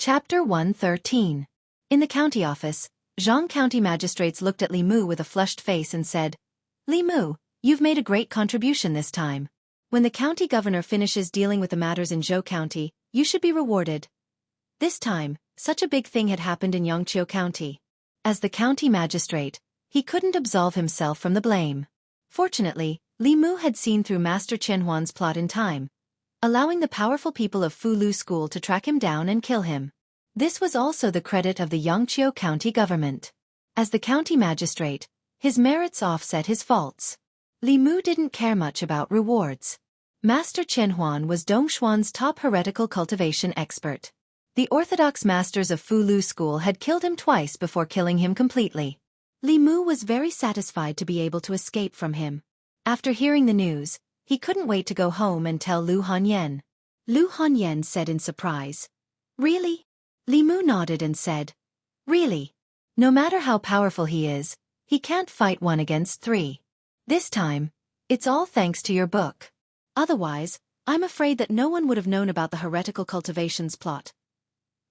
Chapter 113. In the county office, Jianghu county magistrates looked at Li Mu with a flushed face and said, "Li Mu, you've made a great contribution this time. When the county governor finishes dealing with the matters in Zhou County, you should be rewarded." This time, such a big thing had happened in Xianxia County. As the county magistrate, he couldn't absolve himself from the blame. Fortunately, Li Mu had seen through Master Chen Huan's plot in time, allowing the powerful people of Fulu School to track him down and kill him. This was also the credit of the Xianxia County government. As the county magistrate, his merits offset his faults. Li Mu didn't care much about rewards. Master Chen Huan was Dongshuan's top heretical cultivation expert. The orthodox masters of Fulu School had killed him twice before killing him completely. Li Mu was very satisfied to be able to escape from him. After hearing the news, he couldn't wait to go home and tell Lu Hanyan. Lu Hanyan said in surprise, "Really?" Li Mu nodded and said, "Really? No matter how powerful he is, he can't fight 1 against 3. This time, it's all thanks to your book. Otherwise, I'm afraid that no one would have known about the heretical cultivation's plot."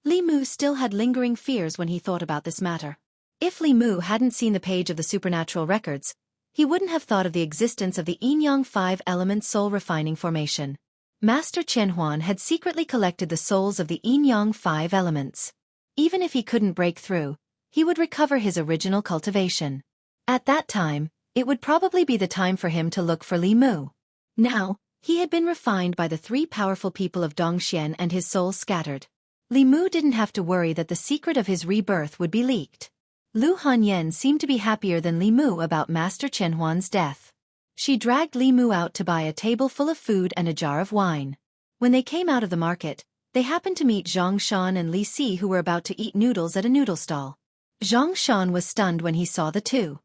Li Mu still had lingering fears when he thought about this matter. If Li Mu hadn't seen the page of the supernatural records, he wouldn't have thought of the existence of the Yin-Yang 5-element soul refining formation. Master Chen Huan had secretly collected the souls of the Yin-Yang 5 elements. Even if he couldn't break through, he would recover his original cultivation. At that time, it would probably be the time for him to look for Li Mu. Now, he had been refined by the 3 powerful people of Dongxian and his soul scattered. Li Mu didn't have to worry that the secret of his rebirth would be leaked. Lu Hanyan seemed to be happier than Li Mu about Master Chen Huan's death. She dragged Li Mu out to buy a table full of food and a jar of wine. When they came out of the market, they happened to meet Zhang Shan and Li Si, who were about to eat noodles at a noodle stall. Zhang Shan was stunned when he saw the two.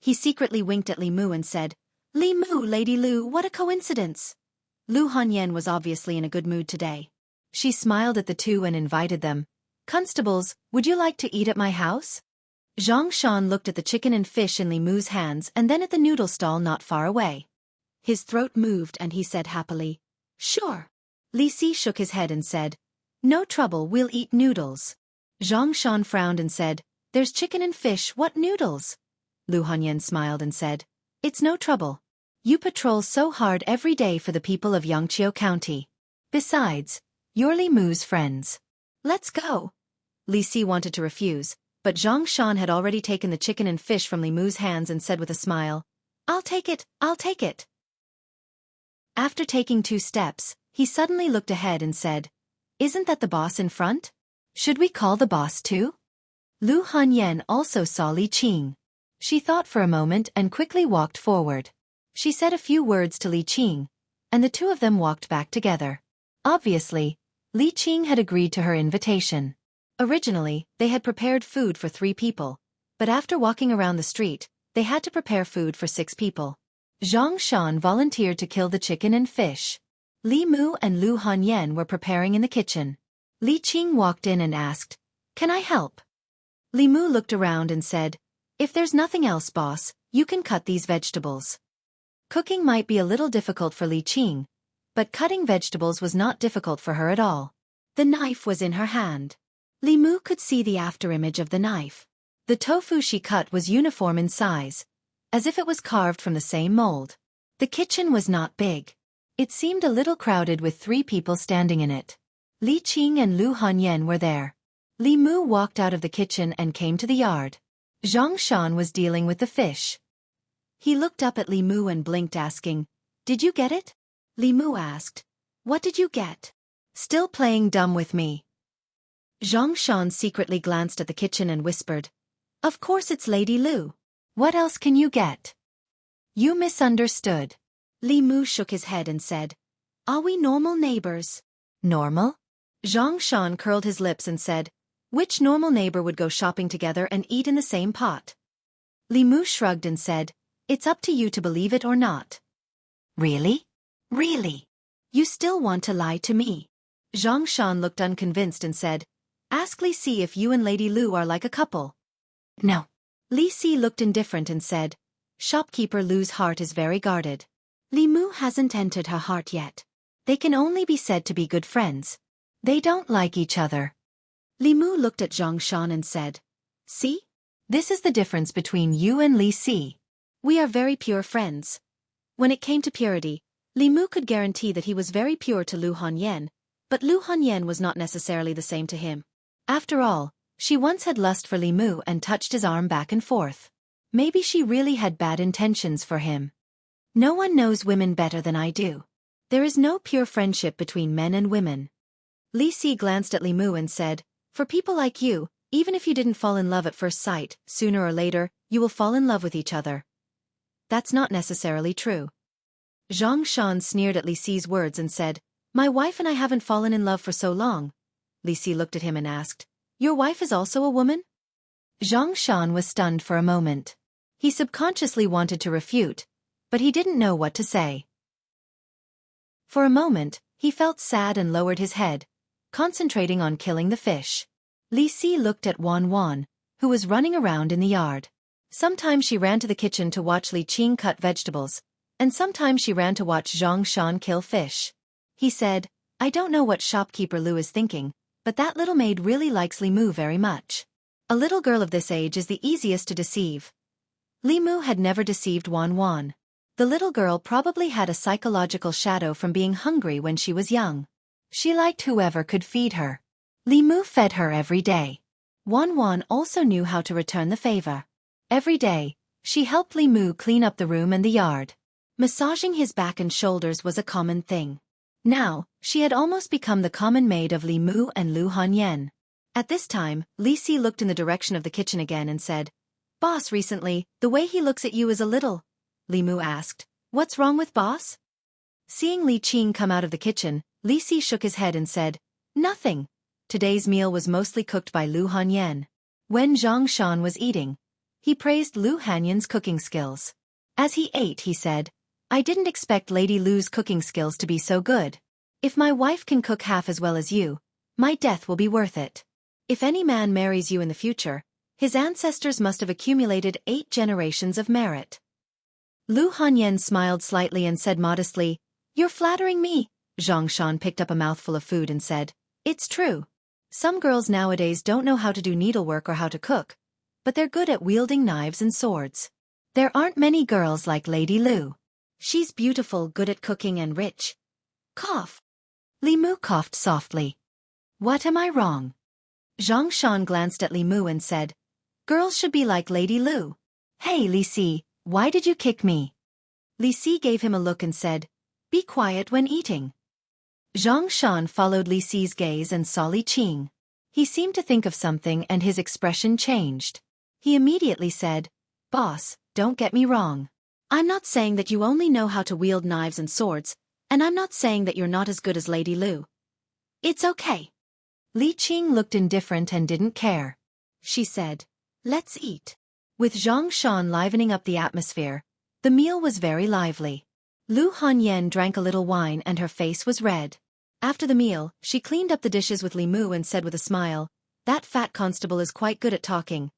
He secretly winked at Li Mu and said, "Li Mu, Lady Lu, what a coincidence." Lu Hanyan was obviously in a good mood today. She smiled at the two and invited them. "Constables, would you like to eat at my house?" Zhang Shan looked at the chicken and fish in Li Mu's hands and then at the noodle stall not far away. His throat moved and he said happily, "Sure." Li Si shook his head and said, "No trouble, we'll eat noodles." Zhang Shan frowned and said, "There's chicken and fish, what noodles?" Lu Hanyan smiled and said, "It's no trouble. You patrol so hard every day for the people of Xianxia County. Besides, you're Li Mu's friends. Let's go." Li Si wanted to refuse, but Zhang Shan had already taken the chicken and fish from Li Mu's hands and said with a smile, "I'll take it, I'll take it." After taking 2 steps, he suddenly looked ahead and said, "Isn't that the boss in front? Should we call the boss too?" Lu Hanyan also saw Li Qing. She thought for a moment and quickly walked forward. She said a few words to Li Qing, and the two of them walked back together. Obviously, Li Qing had agreed to her invitation. Originally, they had prepared food for 3 people, but after walking around the street, they had to prepare food for 6 people. Zhang Shan volunteered to kill the chicken and fish. Li Mu and Lu Hanyan were preparing in the kitchen. Li Qing walked in and asked, "Can I help?" Li Mu looked around and said, "If there's nothing else, boss, you can cut these vegetables." Cooking might be a little difficult for Li Qing, but cutting vegetables was not difficult for her at all. The knife was in her hand. Li Mu could see the afterimage of the knife. The tofu she cut was uniform in size, as if it was carved from the same mold. The kitchen was not big. It seemed a little crowded with 3 people standing in it. Li Qing and Lu Hanyan were there. Li Mu walked out of the kitchen and came to the yard. Zhang Shan was dealing with the fish. He looked up at Li Mu and blinked, asking, "Did you get it?" Li Mu asked, "What did you get?" "Still playing dumb with me?" Zhang Shan secretly glanced at the kitchen and whispered, "Of course it's Lady Lu. What else can you get?" "You misunderstood." Li Mu shook his head and said, "Are we normal neighbors?" "Normal?" Zhang Shan curled his lips and said, "Which normal neighbor would go shopping together and eat in the same pot?" Li Mu shrugged and said, "It's up to you to believe it or not." "Really? Really? You still want to lie to me?" Zhang Shan looked unconvinced and said, "Ask Li Si if you and Lady Lu are like a couple." "No." Li Si looked indifferent and said, "Shopkeeper Lu's heart is very guarded. Li Mu hasn't entered her heart yet. They can only be said to be good friends. They don't like each other." Li Mu looked at Zhang Shan and said, "See? This is the difference between you and Li Si. We are very pure friends." When it came to purity, Li Mu could guarantee that he was very pure to Lu Hanyan, but Lu Hanyan was not necessarily the same to him. After all, she once had lust for Li Mu and touched his arm back and forth. Maybe she really had bad intentions for him. No one knows women better than I do. There is no pure friendship between men and women. Li Si glanced at Li Mu and said, "For people like you, even if you didn't fall in love at first sight, sooner or later, you will fall in love with each other." That's not necessarily true. Zhang Shan sneered at Li Si's words and said, "My wife and I haven't fallen in love for so long." Li Si looked at him and asked, "Your wife is also a woman?" Zhang Shan was stunned for a moment. He subconsciously wanted to refute, but he didn't know what to say. For a moment, he felt sad and lowered his head, concentrating on killing the fish. Li Si looked at Wan Wan, who was running around in the yard. Sometimes she ran to the kitchen to watch Li Qing cut vegetables, and sometimes she ran to watch Zhang Shan kill fish. He said, "I don't know what shopkeeper Lu is thinking, but that little maid really likes Li Mu very much. A little girl of this age is the easiest to deceive." Li Mu had never deceived Wan Wan. The little girl probably had a psychological shadow from being hungry when she was young. She liked whoever could feed her. Li Mu fed her every day. Wan Wan also knew how to return the favor. Every day, she helped Li Mu clean up the room and the yard. Massaging his back and shoulders was a common thing. Now, she had almost become the common maid of Li Mu and Lu Hanyan. At this time, Li Si looked in the direction of the kitchen again and said, "Boss, recently, the way he looks at you is a little..." Li Mu asked, "What's wrong with boss?" Seeing Li Qing come out of the kitchen, Li Si shook his head and said, "Nothing." Today's meal was mostly cooked by Lu Hanyan. When Zhang Shan was eating, he praised Lu Hanyan's cooking skills. As he ate, he said, "I didn't expect Lady Lu's cooking skills to be so good. If my wife can cook half as well as you, my death will be worth it. If any man marries you in the future, his ancestors must have accumulated 8 generations of merit." Lu Hanyan smiled slightly and said modestly, "You're flattering me." Zhang Shan picked up a mouthful of food and said, "It's true. Some girls nowadays don't know how to do needlework or how to cook, but they're good at wielding knives and swords. There aren't many girls like Lady Lu. She's beautiful, good at cooking and rich." Cough. Li Mu coughed softly. "What am I wrong?" Zhang Shan glanced at Li Mu and said, "Girls should be like Lady Lu." "Hey, Li Si, why did you kick me?" Li Si gave him a look and said, "Be quiet when eating." Zhang Shan followed Li Si's gaze and saw Li Qing. He seemed to think of something and his expression changed. He immediately said, "Boss, don't get me wrong. I'm not saying that you only know how to wield knives and swords, and I'm not saying that you're not as good as Lady Lu. It's okay." Li Qing looked indifferent and didn't care. She said, "Let's eat." With Zhang Shan livening up the atmosphere, the meal was very lively. Lu Hanyan drank a little wine and her face was red. After the meal, she cleaned up the dishes with Li Mu and said with a smile, "That fat constable is quite good at talking."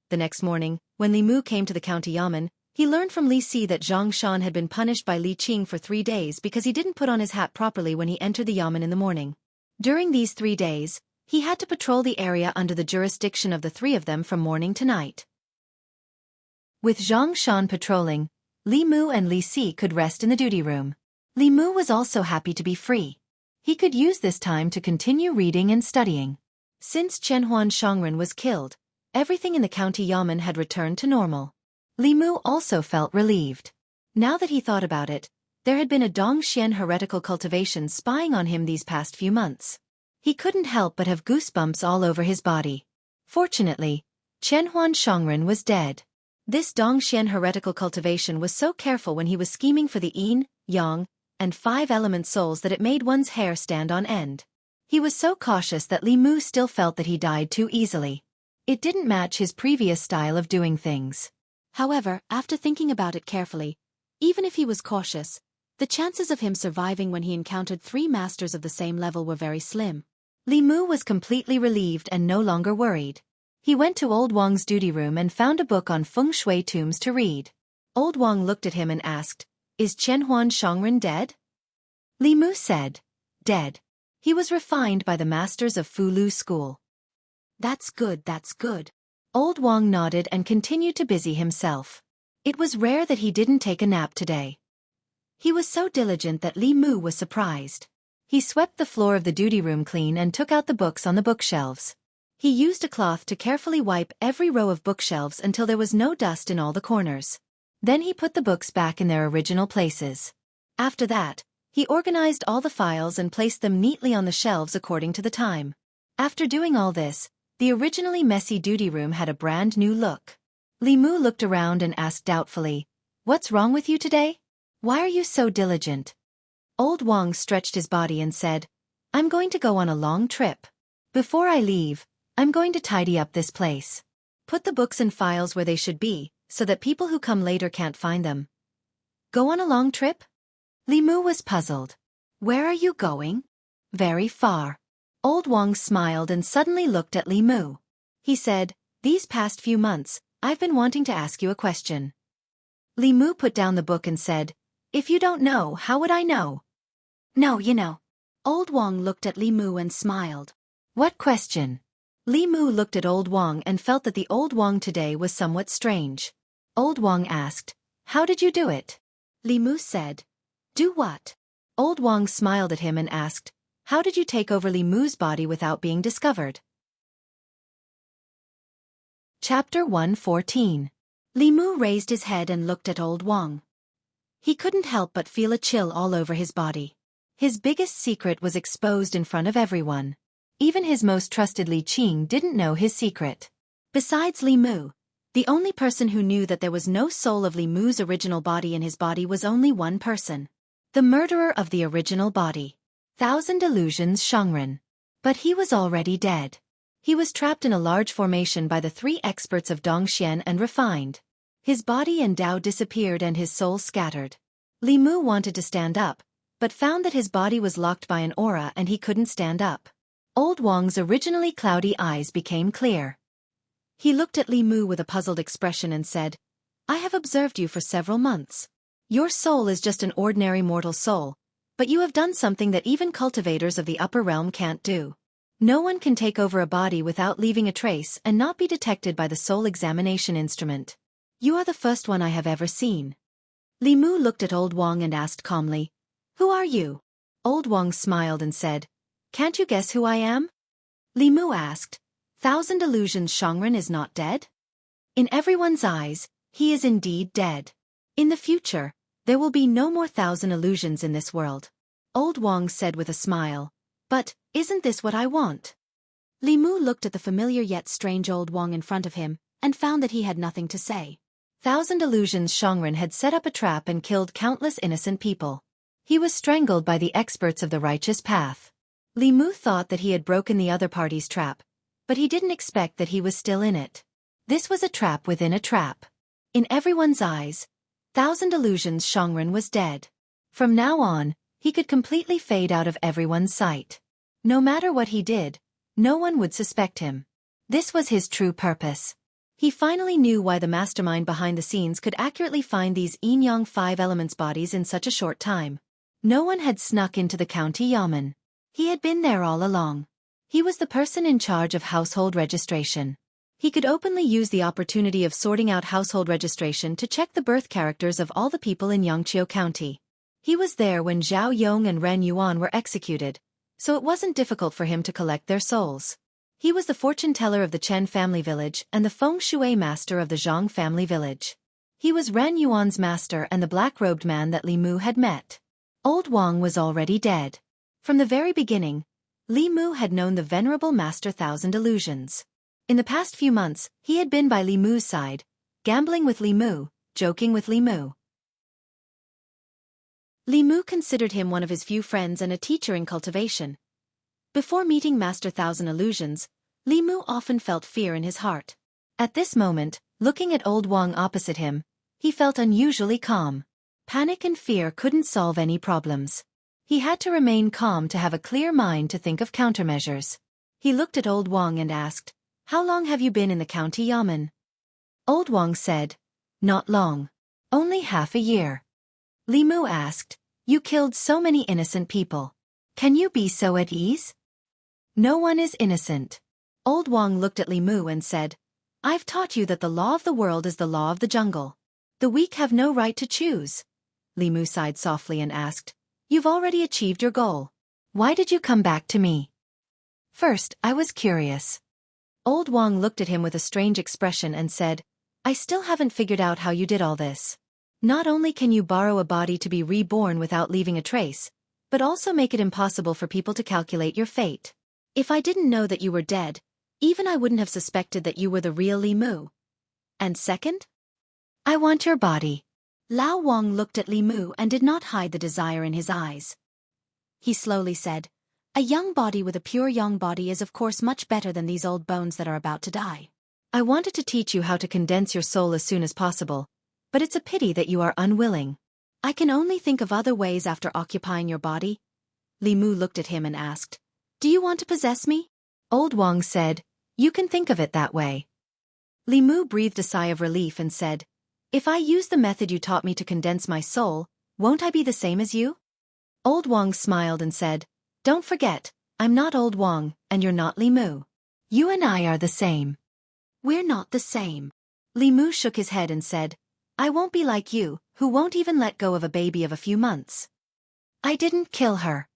The next morning, when Li Mu came to the county yamen, he learned from Li Si that Zhang Shan had been punished by Li Qing for 3 days because he didn't put on his hat properly when he entered the yamen in the morning. During these 3 days, he had to patrol the area under the jurisdiction of the 3 of them from morning to night. With Zhang Shan patrolling, Li Mu and Li Si could rest in the duty room. Li Mu was also happy to be free. He could use this time to continue reading and studying. Since Qianhuan Shangren was killed, everything in the county yamen had returned to normal. Li Mu also felt relieved. Now that he thought about it, there had been a Dongxian heretical cultivation spying on him these past few months. He couldn't help but have goosebumps all over his body. Fortunately, Qianhuan Shangren was dead. This Dongxian heretical cultivation was so careful when he was scheming for the yin, yang, and 5-element souls that it made one's hair stand on end. He was so cautious that Li Mu still felt that he died too easily. It didn't match his previous style of doing things. However, after thinking about it carefully, even if he was cautious, the chances of him surviving when he encountered 3 masters of the same level were very slim. Li Mu was completely relieved and no longer worried. He went to Old Wang's duty room and found a book on feng shui tombs to read. Old Wang looked at him and asked, "Is Qianhuan Shangren dead?" Li Mu said, "Dead. He was refined by the masters of Fu Lu school." That's good, that's good. Old Wang nodded and continued to busy himself. It was rare that he didn't take a nap today. He was so diligent that Li Mu was surprised. He swept the floor of the duty room clean and took out the books on the bookshelves. He used a cloth to carefully wipe every row of bookshelves until there was no dust in all the corners. Then he put the books back in their original places. After that, he organized all the files and placed them neatly on the shelves according to the time. After doing all this, the originally messy duty room had a brand new look. Li Mu looked around and asked doubtfully, "What's wrong with you today? Why are you so diligent?" Old Wang stretched his body and said, "I'm going to go on a long trip. Before I leave, I'm going to tidy up this place. Put the books and files where they should be, so that people who come later can't find them." "Go on a long trip?" Li Mu was puzzled. "Where are you going?" "Very far." Old Wang smiled and suddenly looked at Li Mu. He said, "These past few months, I've been wanting to ask you a question." Li Mu put down the book and said, "If you don't know, how would I know?" "No, you know." Old Wang looked at Li Mu and smiled. "What question?" Li Mu looked at Old Wang and felt that the Old Wang today was somewhat strange. Old Wang asked, "How did you do it?" Li Mu said, "Do what?" Old Wang smiled at him and asked, "How did you take over Li Mu's body without being discovered?" Chapter 114. Li Mu raised his head and looked at Old Wang. He couldn't help but feel a chill all over his body. His biggest secret was exposed in front of everyone. Even his most trusted Li Qing didn't know his secret. Besides Li Mu, the only person who knew that there was no soul of Li Mu's original body in his body was only one person. The murderer of the original body. Thousand Illusions Shangren. But he was already dead. He was trapped in a large formation by the three experts of Dongxian and refined. His body and Dao disappeared and his soul scattered. Li Mu wanted to stand up, but found that his body was locked by an aura and he couldn't stand up. Old Wang's originally cloudy eyes became clear. He looked at Li Mu with a puzzled expression and said, "I have observed you for several months. Your soul is just an ordinary mortal soul, but you have done something that even cultivators of the upper realm can't do. No one can take over a body without leaving a trace and not be detected by the soul examination instrument. You are the first one I have ever seen." Li Mu looked at Old Wang and asked calmly, "Who are you?" Old Wang smiled and said, "Can't you guess who I am?" Li Mu asked, "Thousand Illusions Shangren is not dead?" In everyone's eyes, he is indeed dead. In the future, there will be no more thousand illusions in this world. Old Wang said with a smile, "But, isn't this what I want?" Li Mu looked at the familiar yet strange Old Wang in front of him, and found that he had nothing to say. Thousand Illusions Shangren had set up a trap and killed countless innocent people. He was strangled by the experts of the righteous path. Li Mu thought that he had broken the other party's trap, but he didn't expect that he was still in it. This was a trap within a trap. In everyone's eyes, Thousand Illusions Shangren was dead. From now on, he could completely fade out of everyone's sight. No matter what he did, no one would suspect him. This was his true purpose. He finally knew why the mastermind behind the scenes could accurately find these yin-yang 5 elements bodies in such a short time. No one had snuck into the county yamen. He had been there all along. He was the person in charge of household registration. He could openly use the opportunity of sorting out household registration to check the birth characters of all the people in Yangqiu County. He was there when Zhao Yong and Ren Yuan were executed, so it wasn't difficult for him to collect their souls. He was the fortune teller of the Chen family village and the feng shui master of the Zhang family village. He was Ren Yuan's master and the black-robed man that Li Mu had met. Old Wang was already dead. From the very beginning, Li Mu had known the venerable Master Thousand Illusions. In the past few months, he had been by Li Mu's side, gambling with Li Mu, joking with Li Mu. Li Mu considered him one of his few friends and a teacher in cultivation. Before meeting Master Thousand Illusions, Li Mu often felt fear in his heart. At this moment, looking at Old Wang opposite him, he felt unusually calm. Panic and fear couldn't solve any problems. He had to remain calm to have a clear mind to think of countermeasures. He looked at Old Wang and asked, "How long have you been in the county yamen?" Old Wang said, "Not long. Only half a year." Li Mu asked, "You killed so many innocent people. Can you be so at ease?" "No one is innocent." Old Wang looked at Li Mu and said, I've taught you that the law of the world is the law of the jungle. The weak have no right to choose. Li Mu sighed softly and asked, You've already achieved your goal. Why did you come back to me? First, I was curious. Old Wang looked at him with a strange expression and said, I still haven't figured out how you did all this. Not only can you borrow a body to be reborn without leaving a trace, but also make it impossible for people to calculate your fate. If I didn't know that you were dead, even I wouldn't have suspected that you were the real Li Mu. And second? I want your body. Lao Wang looked at Li Mu and did not hide the desire in his eyes. He slowly said, A young body with a pure young body is of course much better than these old bones that are about to die. I wanted to teach you how to condense your soul as soon as possible, but it's a pity that you are unwilling. I can only think of other ways after occupying your body. Li Mu looked at him and asked, Do you want to possess me? Old Wang said, You can think of it that way. Li Mu breathed a sigh of relief and said, If I use the method you taught me to condense my soul, won't I be the same as you? Old Wang smiled and said, Don't forget, I'm not Old Wang, and you're not Li Mu. You and I are the same. We're not the same. Li Mu shook his head and said, I won't be like you, who won't even let go of a baby of a few months. I didn't kill her.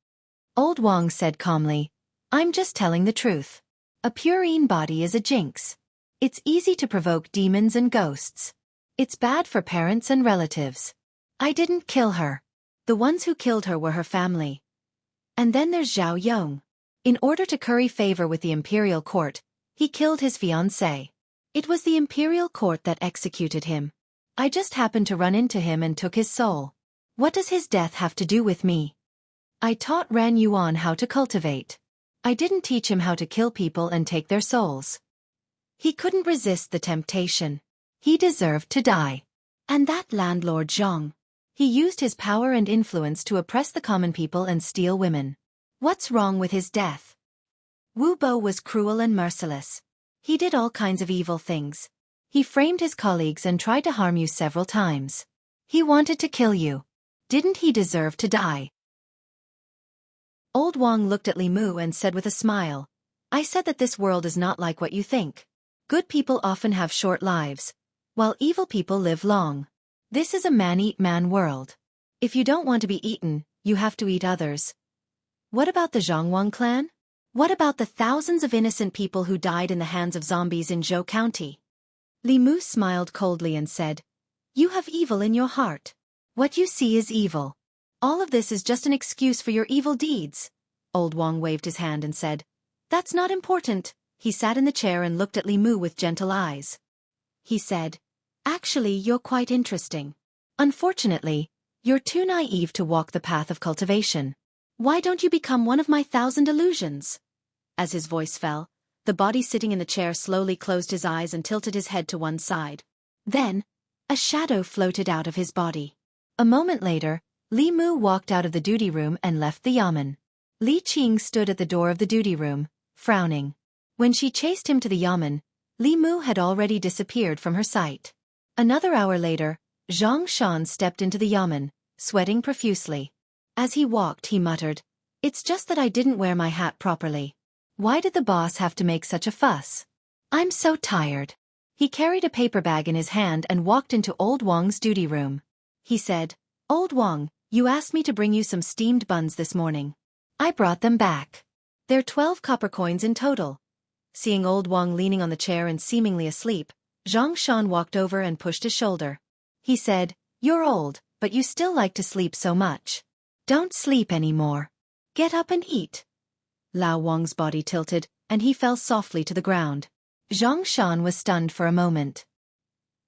Old Wang said calmly, I'm just telling the truth. A purine body is a jinx. It's easy to provoke demons and ghosts. It's bad for parents and relatives. I didn't kill her. The ones who killed her were her family. And then there's Zhao Yong. In order to curry favor with the imperial court, he killed his fiancée. It was the imperial court that executed him. I just happened to run into him and took his soul. What does his death have to do with me? I taught Ran Yuan how to cultivate. I didn't teach him how to kill people and take their souls. He couldn't resist the temptation. He deserved to die. And that landlord Zhang. He used his power and influence to oppress the common people and steal women. What's wrong with his death? Wu Bo was cruel and merciless. He did all kinds of evil things. He framed his colleagues and tried to harm you several times. He wanted to kill you. Didn't he deserve to die? Old Wang looked at Li Mu and said with a smile, I said that this world is not like what you think. Good people often have short lives, while evil people live long. This is a man-eat-man world. If you don't want to be eaten, you have to eat others. What about the Zhangwang clan? What about the thousands of innocent people who died in the hands of zombies in Zhou County? Li Mu smiled coldly and said, You have evil in your heart. What you see is evil. All of this is just an excuse for your evil deeds. Old Wang waved his hand and said, That's not important. He sat in the chair and looked at Li Mu with gentle eyes. He said, Actually, you're quite interesting. Unfortunately, you're too naive to walk the path of cultivation. Why don't you become one of my 1,000 illusions? As his voice fell, the body sitting in the chair slowly closed his eyes and tilted his head to one side. Then, a shadow floated out of his body. A moment later, Li Mu walked out of the duty room and left the yamen. Li Qing stood at the door of the duty room, frowning. When she chased him to the yamen, Li Mu had already disappeared from her sight. Another hour later, Zhang Shan stepped into the yamen, sweating profusely. As he walked, he muttered, It's just that I didn't wear my hat properly. Why did the boss have to make such a fuss? I'm so tired. He carried a paper bag in his hand and walked into Old Wang's duty room. He said, Old Wang, you asked me to bring you some steamed buns this morning. I brought them back. They're 12 copper coins in total. Seeing Old Wang leaning on the chair and seemingly asleep, Zhang Shan walked over and pushed his shoulder. He said, You're old, but you still like to sleep so much. Don't sleep anymore. Get up and eat. Lao Wang's body tilted, and he fell softly to the ground. Zhang Shan was stunned for a moment.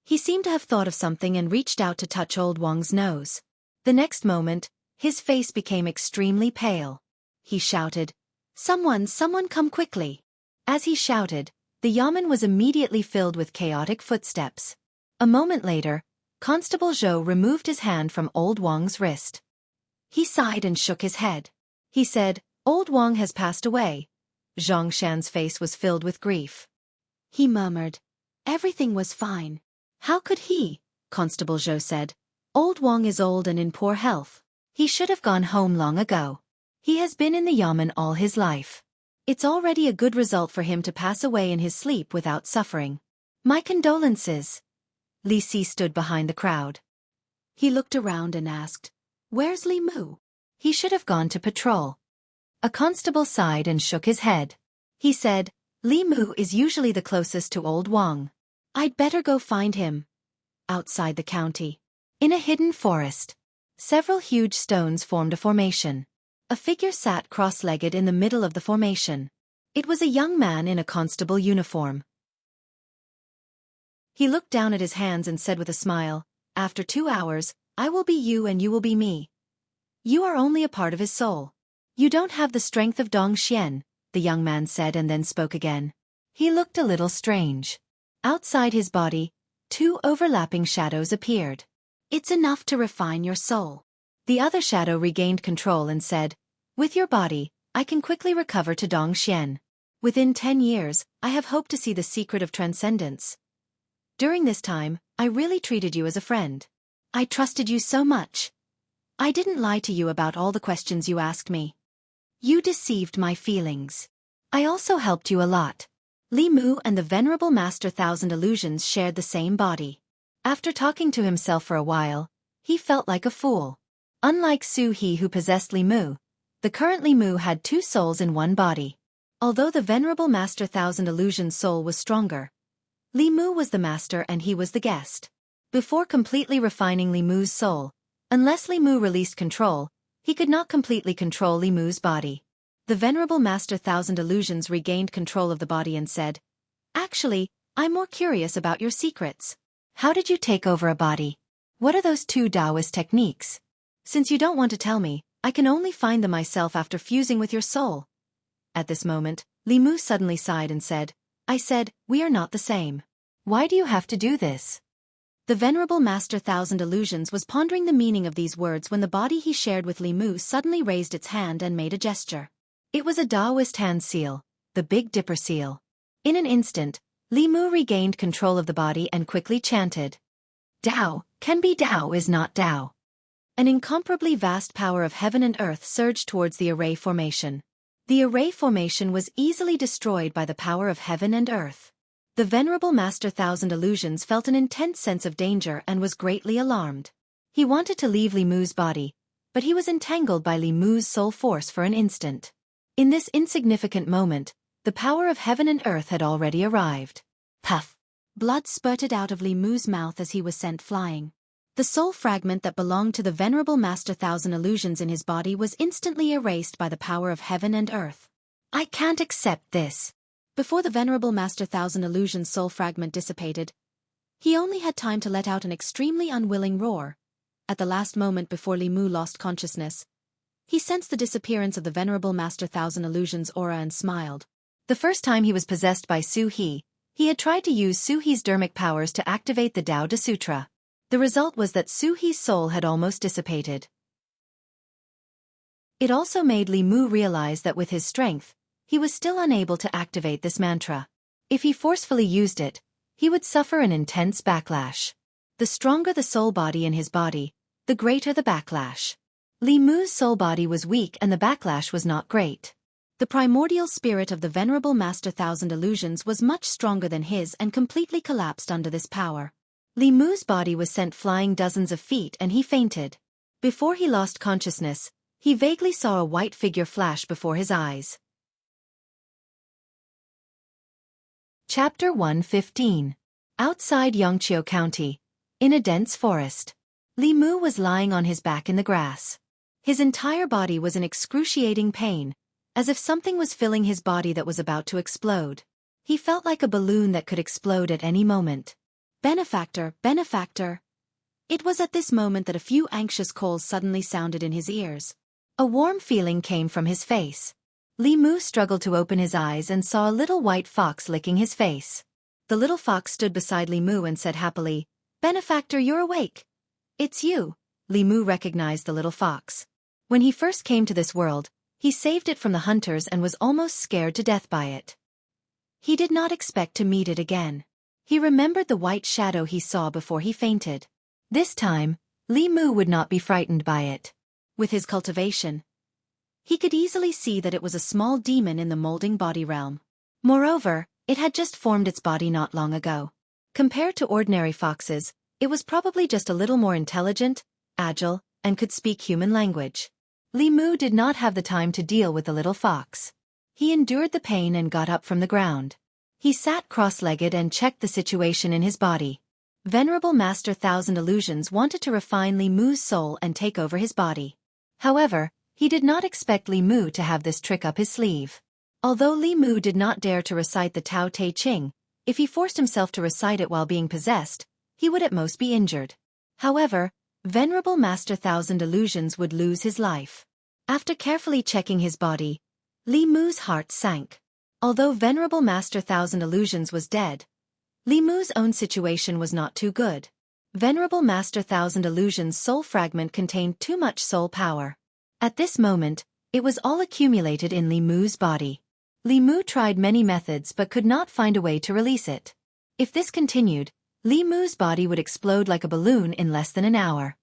He seemed to have thought of something and reached out to touch Old Wang's nose. The next moment, his face became extremely pale. He shouted, Someone come quickly. As he shouted, the yamen was immediately filled with chaotic footsteps. A moment later, Constable Zhou removed his hand from Old Wang's wrist. He sighed and shook his head. He said, Old Wang has passed away. Zhang Shan's face was filled with grief. He murmured, Everything was fine. How could he? Constable Zhou said. Old Wang is old and in poor health. He should have gone home long ago. He has been in the yamen all his life. It's already a good result for him to pass away in his sleep without suffering. My condolences. Li Si stood behind the crowd. He looked around and asked, "Where's Li Mu?" "He should have gone to patrol." A constable sighed and shook his head. He said, "Li Mu is usually the closest to old Wang. I'd better go find him." Outside the county, in a hidden forest, several huge stones formed a formation. A figure sat cross-legged in the middle of the formation. It was a young man in a constable uniform. He looked down at his hands and said with a smile, "After 2 hours, I will be you and you will be me. You are only a part of his soul. You don't have the strength of Dong Xian," the young man said and then spoke again. He looked a little strange. Outside his body, 2 overlapping shadows appeared. "It's enough to refine your soul." The other shadow regained control and said, "With your body, I can quickly recover to Dong Xian. Within 10 years, I have hoped to see the secret of transcendence. During this time, I really treated you as a friend. I trusted you so much. I didn't lie to you about all the questions you asked me. You deceived my feelings. I also helped you a lot." Li Mu and the Venerable Master Thousand Illusions shared the same body. After talking to himself for a while, he felt like a fool. Unlike Su He who possessed Li Mu, the current Li Mu had 2 souls in one body. Although the Venerable Master Thousand Illusions soul was stronger, Li Mu was the master and he was the guest. Before completely refining Li Mu's soul, unless Li Mu released control, he could not completely control Li Mu's body. The Venerable Master Thousand Illusions regained control of the body and said, "Actually, I'm more curious about your secrets. How did you take over a body? What are those 2 Taoist techniques? Since you don't want to tell me, I can only find them myself after fusing with your soul." At this moment, Li Mu suddenly sighed and said, "I said, we are not the same. Why do you have to do this?" The Venerable Master Thousand Illusions was pondering the meaning of these words when the body he shared with Li Mu suddenly raised its hand and made a gesture. It was a Taoist hand seal, the Big Dipper seal. In an instant, Li Mu regained control of the body and quickly chanted, "Tao, can be Tao is not Tao." An incomparably vast power of heaven and earth surged towards the array formation. The array formation was easily destroyed by the power of heaven and earth. The Venerable Master Thousand Illusions felt an intense sense of danger and was greatly alarmed. He wanted to leave Li Mu's body, but he was entangled by Li Mu's soul force for an instant. In this insignificant moment, the power of heaven and earth had already arrived. Puff! Blood spurted out of Li Mu's mouth as he was sent flying. The soul fragment that belonged to the Venerable Master Thousand Illusions in his body was instantly erased by the power of heaven and earth. "I can't accept this." Before the Venerable Master Thousand Illusions soul fragment dissipated, he only had time to let out an extremely unwilling roar. At the last moment before Li Mu lost consciousness, he sensed the disappearance of the Venerable Master Thousand Illusions aura and smiled. The first time he was possessed by Su He had tried to use Su He's dermic powers to activate the Tao De Sutra. The result was that Su He's soul had almost dissipated. It also made Li Mu realize that with his strength, he was still unable to activate this mantra. If he forcefully used it, he would suffer an intense backlash. The stronger the soul body in his body, the greater the backlash. Li Mu's soul body was weak and the backlash was not great. The primordial spirit of the Venerable Master Thousand Illusions was much stronger than his and completely collapsed under this power. Li Mu's body was sent flying dozens of feet and he fainted. Before he lost consciousness, he vaguely saw a white figure flash before his eyes. Chapter 115. Outside Xianxia County, in a dense forest, Li Mu was lying on his back in the grass. His entire body was in excruciating pain, as if something was filling his body that was about to explode. He felt like a balloon that could explode at any moment. "Benefactor, benefactor." It was at this moment that a few anxious calls suddenly sounded in his ears. A warm feeling came from his face. Li Mu struggled to open his eyes and saw a little white fox licking his face. The little fox stood beside Li Mu and said happily, "Benefactor, you're awake." "It's you." Li Mu recognized the little fox. When he first came to this world, he saved it from the hunters and was almost scared to death by it. He did not expect to meet it again. He remembered the white shadow he saw before he fainted. This time, Li Mu would not be frightened by it. With his cultivation, He could easily see that it was a small demon in the molding body realm. Moreover, it had just formed its body not long ago. Compared to ordinary foxes, it was probably just a little more intelligent, agile, and could speak human language. Li Mu did not have the time to deal with the little fox. He endured the pain and got up from the ground. He sat cross-legged and checked the situation in his body. Venerable Master Thousand Illusions wanted to refine Li Mu's soul and take over his body. However, he did not expect Li Mu to have this trick up his sleeve. Although Li Mu did not dare to recite the Tao Te Ching, if he forced himself to recite it while being possessed, he would at most be injured. However, Venerable Master Thousand Illusions would lose his life. After carefully checking his body, Li Mu's heart sank. Although Venerable Master Thousand Illusions was dead, Li Mu's own situation was not too good. Venerable Master Thousand Illusions' soul fragment contained too much soul power. At this moment, it was all accumulated in Li Mu's body. Li Mu tried many methods but could not find a way to release it. If this continued, Li Mu's body would explode like a balloon in less than an hour.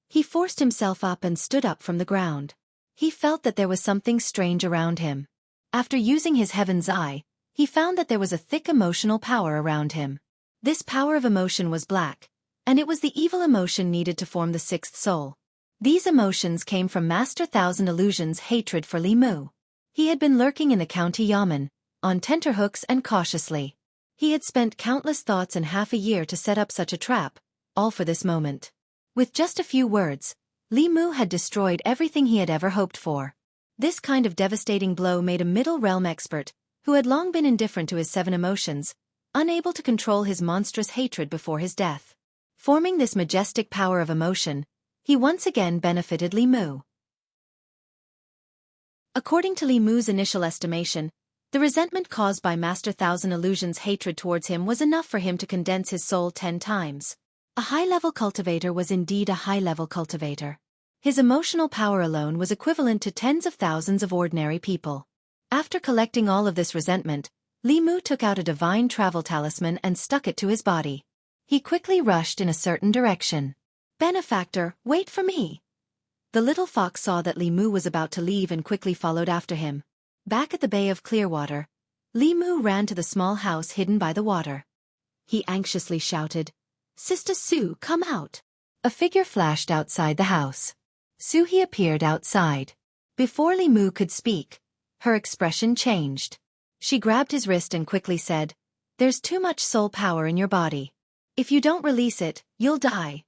He forced himself up and stood up from the ground. He felt that there was something strange around him. After using his heaven's eye, he found that there was a thick emotional power around him. This power of emotion was black, and it was the evil emotion needed to form the sixth soul. These emotions came from Master Thousand Illusions' hatred for Li Mu. He had been lurking in the county yamen, on tenterhooks and cautiously. He had spent countless thoughts and half a year to set up such a trap, all for this moment. With just a few words, Li Mu had destroyed everything he had ever hoped for. This kind of devastating blow made a middle realm expert, who had long been indifferent to his 7 emotions, unable to control his monstrous hatred before his death. Forming this majestic power of emotion, he once again benefited Li Mu. According to Li Mu's initial estimation, the resentment caused by Master Thousand Illusions' hatred towards him was enough for him to condense his soul 10 times. A high-level cultivator was indeed a high-level cultivator. His emotional power alone was equivalent to tens of thousands of ordinary people. After collecting all of this resentment, Li Mu took out a divine travel talisman and stuck it to his body. He quickly rushed in a certain direction. "Benefactor, wait for me!" The little fox saw that Li Mu was about to leave and quickly followed after him. Back at the Bay of Clearwater, Li Mu ran to the small house hidden by the water. He anxiously shouted, "Sister Su, come out!" A figure flashed outside the house. Suhi appeared outside. Before Li Mu could speak, her expression changed. She grabbed his wrist and quickly said, "There's too much soul power in your body. If you don't release it, you'll die."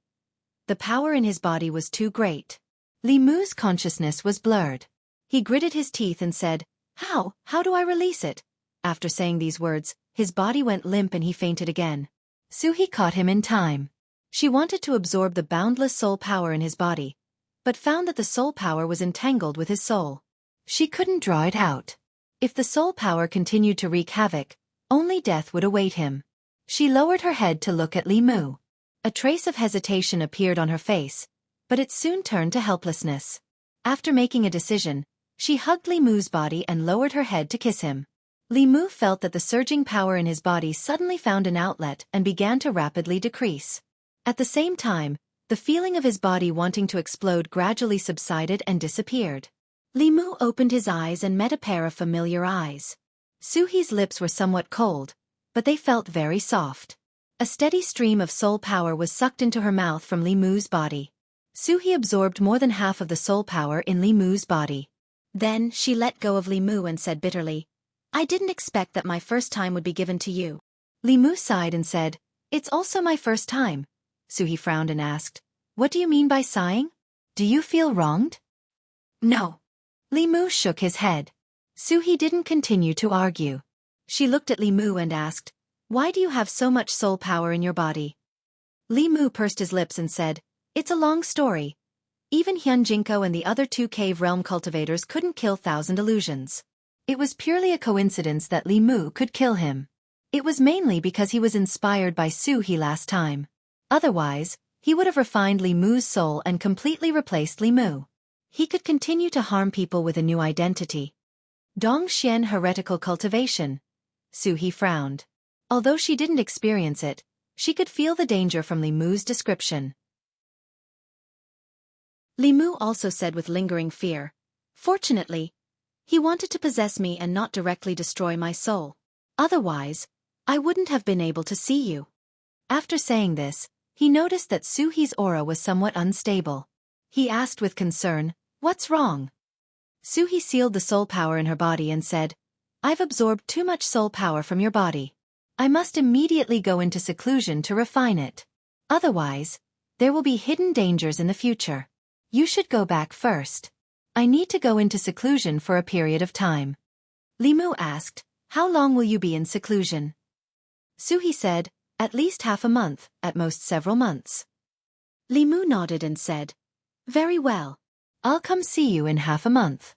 The power in his body was too great. Li Mu's consciousness was blurred. He gritted his teeth and said, How do I release it?" After saying these words, his body went limp and he fainted again. Suhi caught him in time. She wanted to absorb the boundless soul power in his body, but found that the soul power was entangled with his soul. She couldn't draw it out. If the soul power continued to wreak havoc, only death would await him. She lowered her head to look at Li Mu. A trace of hesitation appeared on her face, but it soon turned to helplessness. After making a decision, she hugged Li Mu's body and lowered her head to kiss him. Li Mu felt that the surging power in his body suddenly found an outlet and began to rapidly decrease. At the same time, the feeling of his body wanting to explode gradually subsided and disappeared. Li Mu opened his eyes and met a pair of familiar eyes. Suhi's lips were somewhat cold, but they felt very soft. A steady stream of soul power was sucked into her mouth from Li Mu's body. Suhi absorbed more than half of the soul power in Li Mu's body. Then she let go of Li Mu and said bitterly, "I didn't expect that my first time would be given to you." Li Mu sighed and said, "It's also my first time." Suhi frowned and asked, "What do you mean by sighing? Do you feel wronged?" "No." Li Mu shook his head. Suhi didn't continue to argue. She looked at Li Mu and asked, "Why do you have so much soul power in your body?" Li Mu pursed his lips and said, "It's a long story. Even Xianxia and the other 2 cave realm cultivators couldn't kill Thousand Illusions. It was purely a coincidence that Li Mu could kill him. It was mainly because he was inspired by Suhi last time. Otherwise, he would have refined Li Mu's soul and completely replaced Li Mu. He could continue to harm people with a new identity. Dongxian heretical cultivation." Suhi frowned. Although she didn't experience it, she could feel the danger from Li Mu's description. Li Mu also said with lingering fear, Fortunately, he wanted to possess me and not directly destroy my soul. Otherwise, I wouldn't have been able to see you. After saying this, he noticed that Suhi's aura was somewhat unstable. He asked with concern, "What's wrong?" Suhi sealed the soul power in her body and said, "I've absorbed too much soul power from your body. I must immediately go into seclusion to refine it. Otherwise, there will be hidden dangers in the future. You should go back first. I need to go into seclusion for a period of time." Li Mu asked, "How long will you be in seclusion?" Suhi said, "At least half a month, at most several months." Li Mu nodded and said, "Very well. I'll come see you in half a month."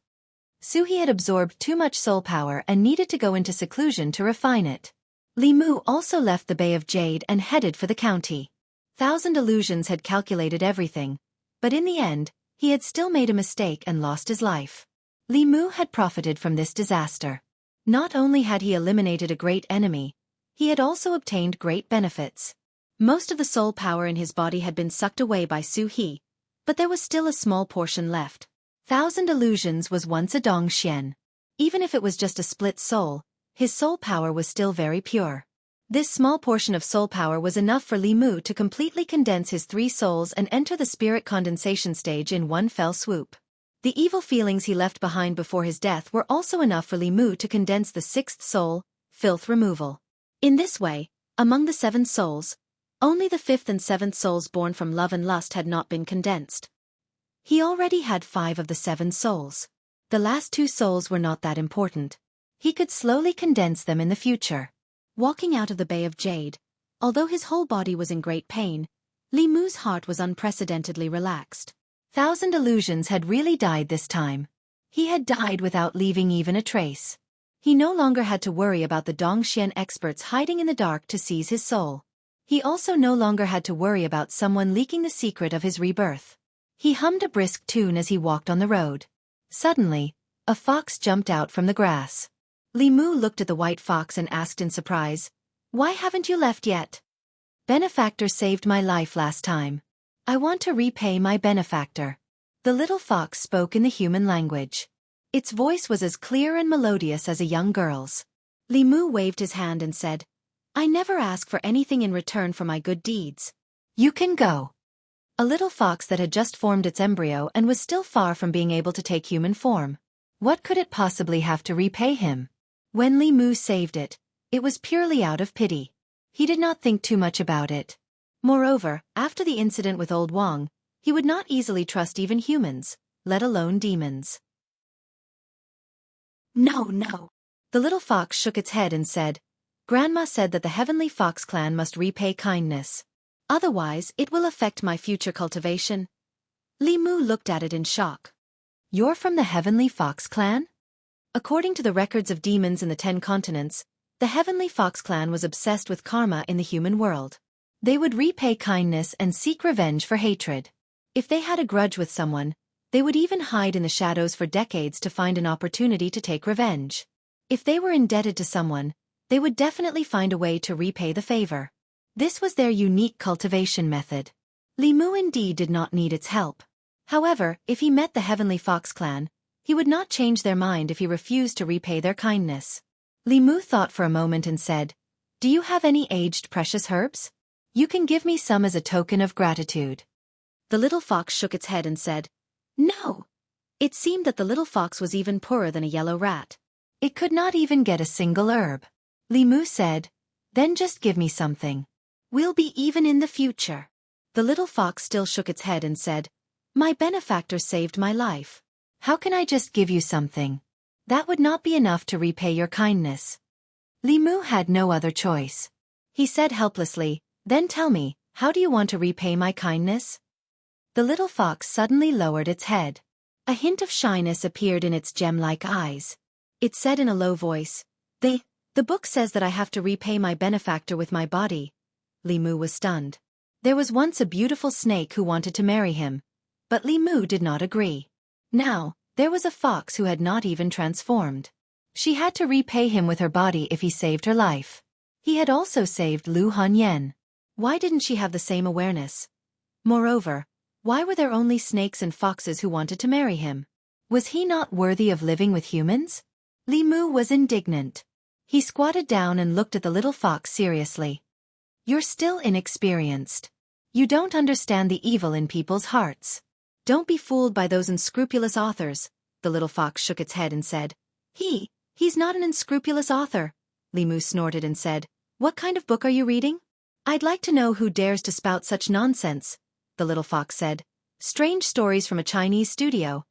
Suhi had absorbed too much soul power and needed to go into seclusion to refine it. Li Mu also left the Bay of Jade and headed for the county. Thousand Illusions had calculated everything, but in the end, he had still made a mistake and lost his life. Li Mu had profited from this disaster. Not only had he eliminated a great enemy, he had also obtained great benefits. Most of the soul power in his body had been sucked away by Suhi, but there was still a small portion left. Thousand Illusions was once a Dong Xian. Even if it was just a split soul, his soul power was still very pure. This small portion of soul power was enough for Li Mu to completely condense his 3 souls and enter the spirit condensation stage in one fell swoop. The evil feelings he left behind before his death were also enough for Li Mu to condense the 6th soul, filth removal. In this way, among the 7 souls, only the 5th and 7th souls born from love and lust had not been condensed. He already had 5 of the 7 souls. The last 2 souls were not that important. He could slowly condense them in the future. Walking out of the Bay of Jade, although his whole body was in great pain, Li Mu's heart was unprecedentedly relaxed. Thousand Illusions had really died this time. He had died without leaving even a trace. He no longer had to worry about the Dongxian experts hiding in the dark to seize his soul. He also no longer had to worry about someone leaking the secret of his rebirth. He hummed a brisk tune as he walked on the road. Suddenly, a fox jumped out from the grass. Li Mu looked at the white fox and asked in surprise, "Why haven't you left yet?" "Benefactor saved my life last time. I want to repay my benefactor." The little fox spoke in the human language. Its voice was as clear and melodious as a young girl's. Li Mu waved his hand and said, "I never ask for anything in return for my good deeds. You can go." A little fox that had just formed its embryo and was still far from being able to take human form. What could it possibly have to repay him? When Li Mu saved it, it was purely out of pity. He did not think too much about it. Moreover, after the incident with Old Wang, he would not easily trust even humans, let alone demons. "No, no." The little fox shook its head and said, "Grandma said that the Heavenly Fox clan must repay kindness. Otherwise, it will affect my future cultivation." Li Mu looked at it in shock. "You're from the Heavenly Fox clan?" According to the records of demons in the 10 continents, the Heavenly Fox clan was obsessed with karma in the human world. They would repay kindness and seek revenge for hatred. If they had a grudge with someone, they would even hide in the shadows for decades to find an opportunity to take revenge. If they were indebted to someone, they would definitely find a way to repay the favor. This was their unique cultivation method. Li Mu indeed did not need its help. However, if he met the Heavenly Fox clan, he would not change their mind if he refused to repay their kindness. Li Mu thought for a moment and said, "Do you have any aged precious herbs? You can give me some as a token of gratitude." The little fox shook its head and said, "No." It seemed that the little fox was even poorer than a yellow rat. It could not even get a single herb. Li Mu said, "Then just give me something. We'll be even in the future." The little fox still shook its head and said, "My benefactor saved my life. How can I just give you something? That would not be enough to repay your kindness." Li Mu had no other choice. He said helplessly, "Then tell me, how do you want to repay my kindness?" The little fox suddenly lowered its head. A hint of shyness appeared in its gem-like eyes. It said in a low voice, The book says that I have to repay my benefactor with my body." Li Mu was stunned. There was once a beautiful snake who wanted to marry him, but Li Mu did not agree. Now, there was a fox who had not even transformed. She had to repay him with her body if he saved her life. He had also saved Lu Hanyan. Why didn't she have the same awareness? Moreover, why were there only snakes and foxes who wanted to marry him? Was he not worthy of living with humans? Li Mu was indignant. He squatted down and looked at the little fox seriously. You're still inexperienced. You don't understand the evil in people's hearts. Don't be fooled by those unscrupulous authors. The little fox shook its head and said, He's not an unscrupulous author. Li Mu snorted and said, What kind of book are you reading? I'd like to know who dares to spout such nonsense, the little fox said. Strange stories from a Chinese studio.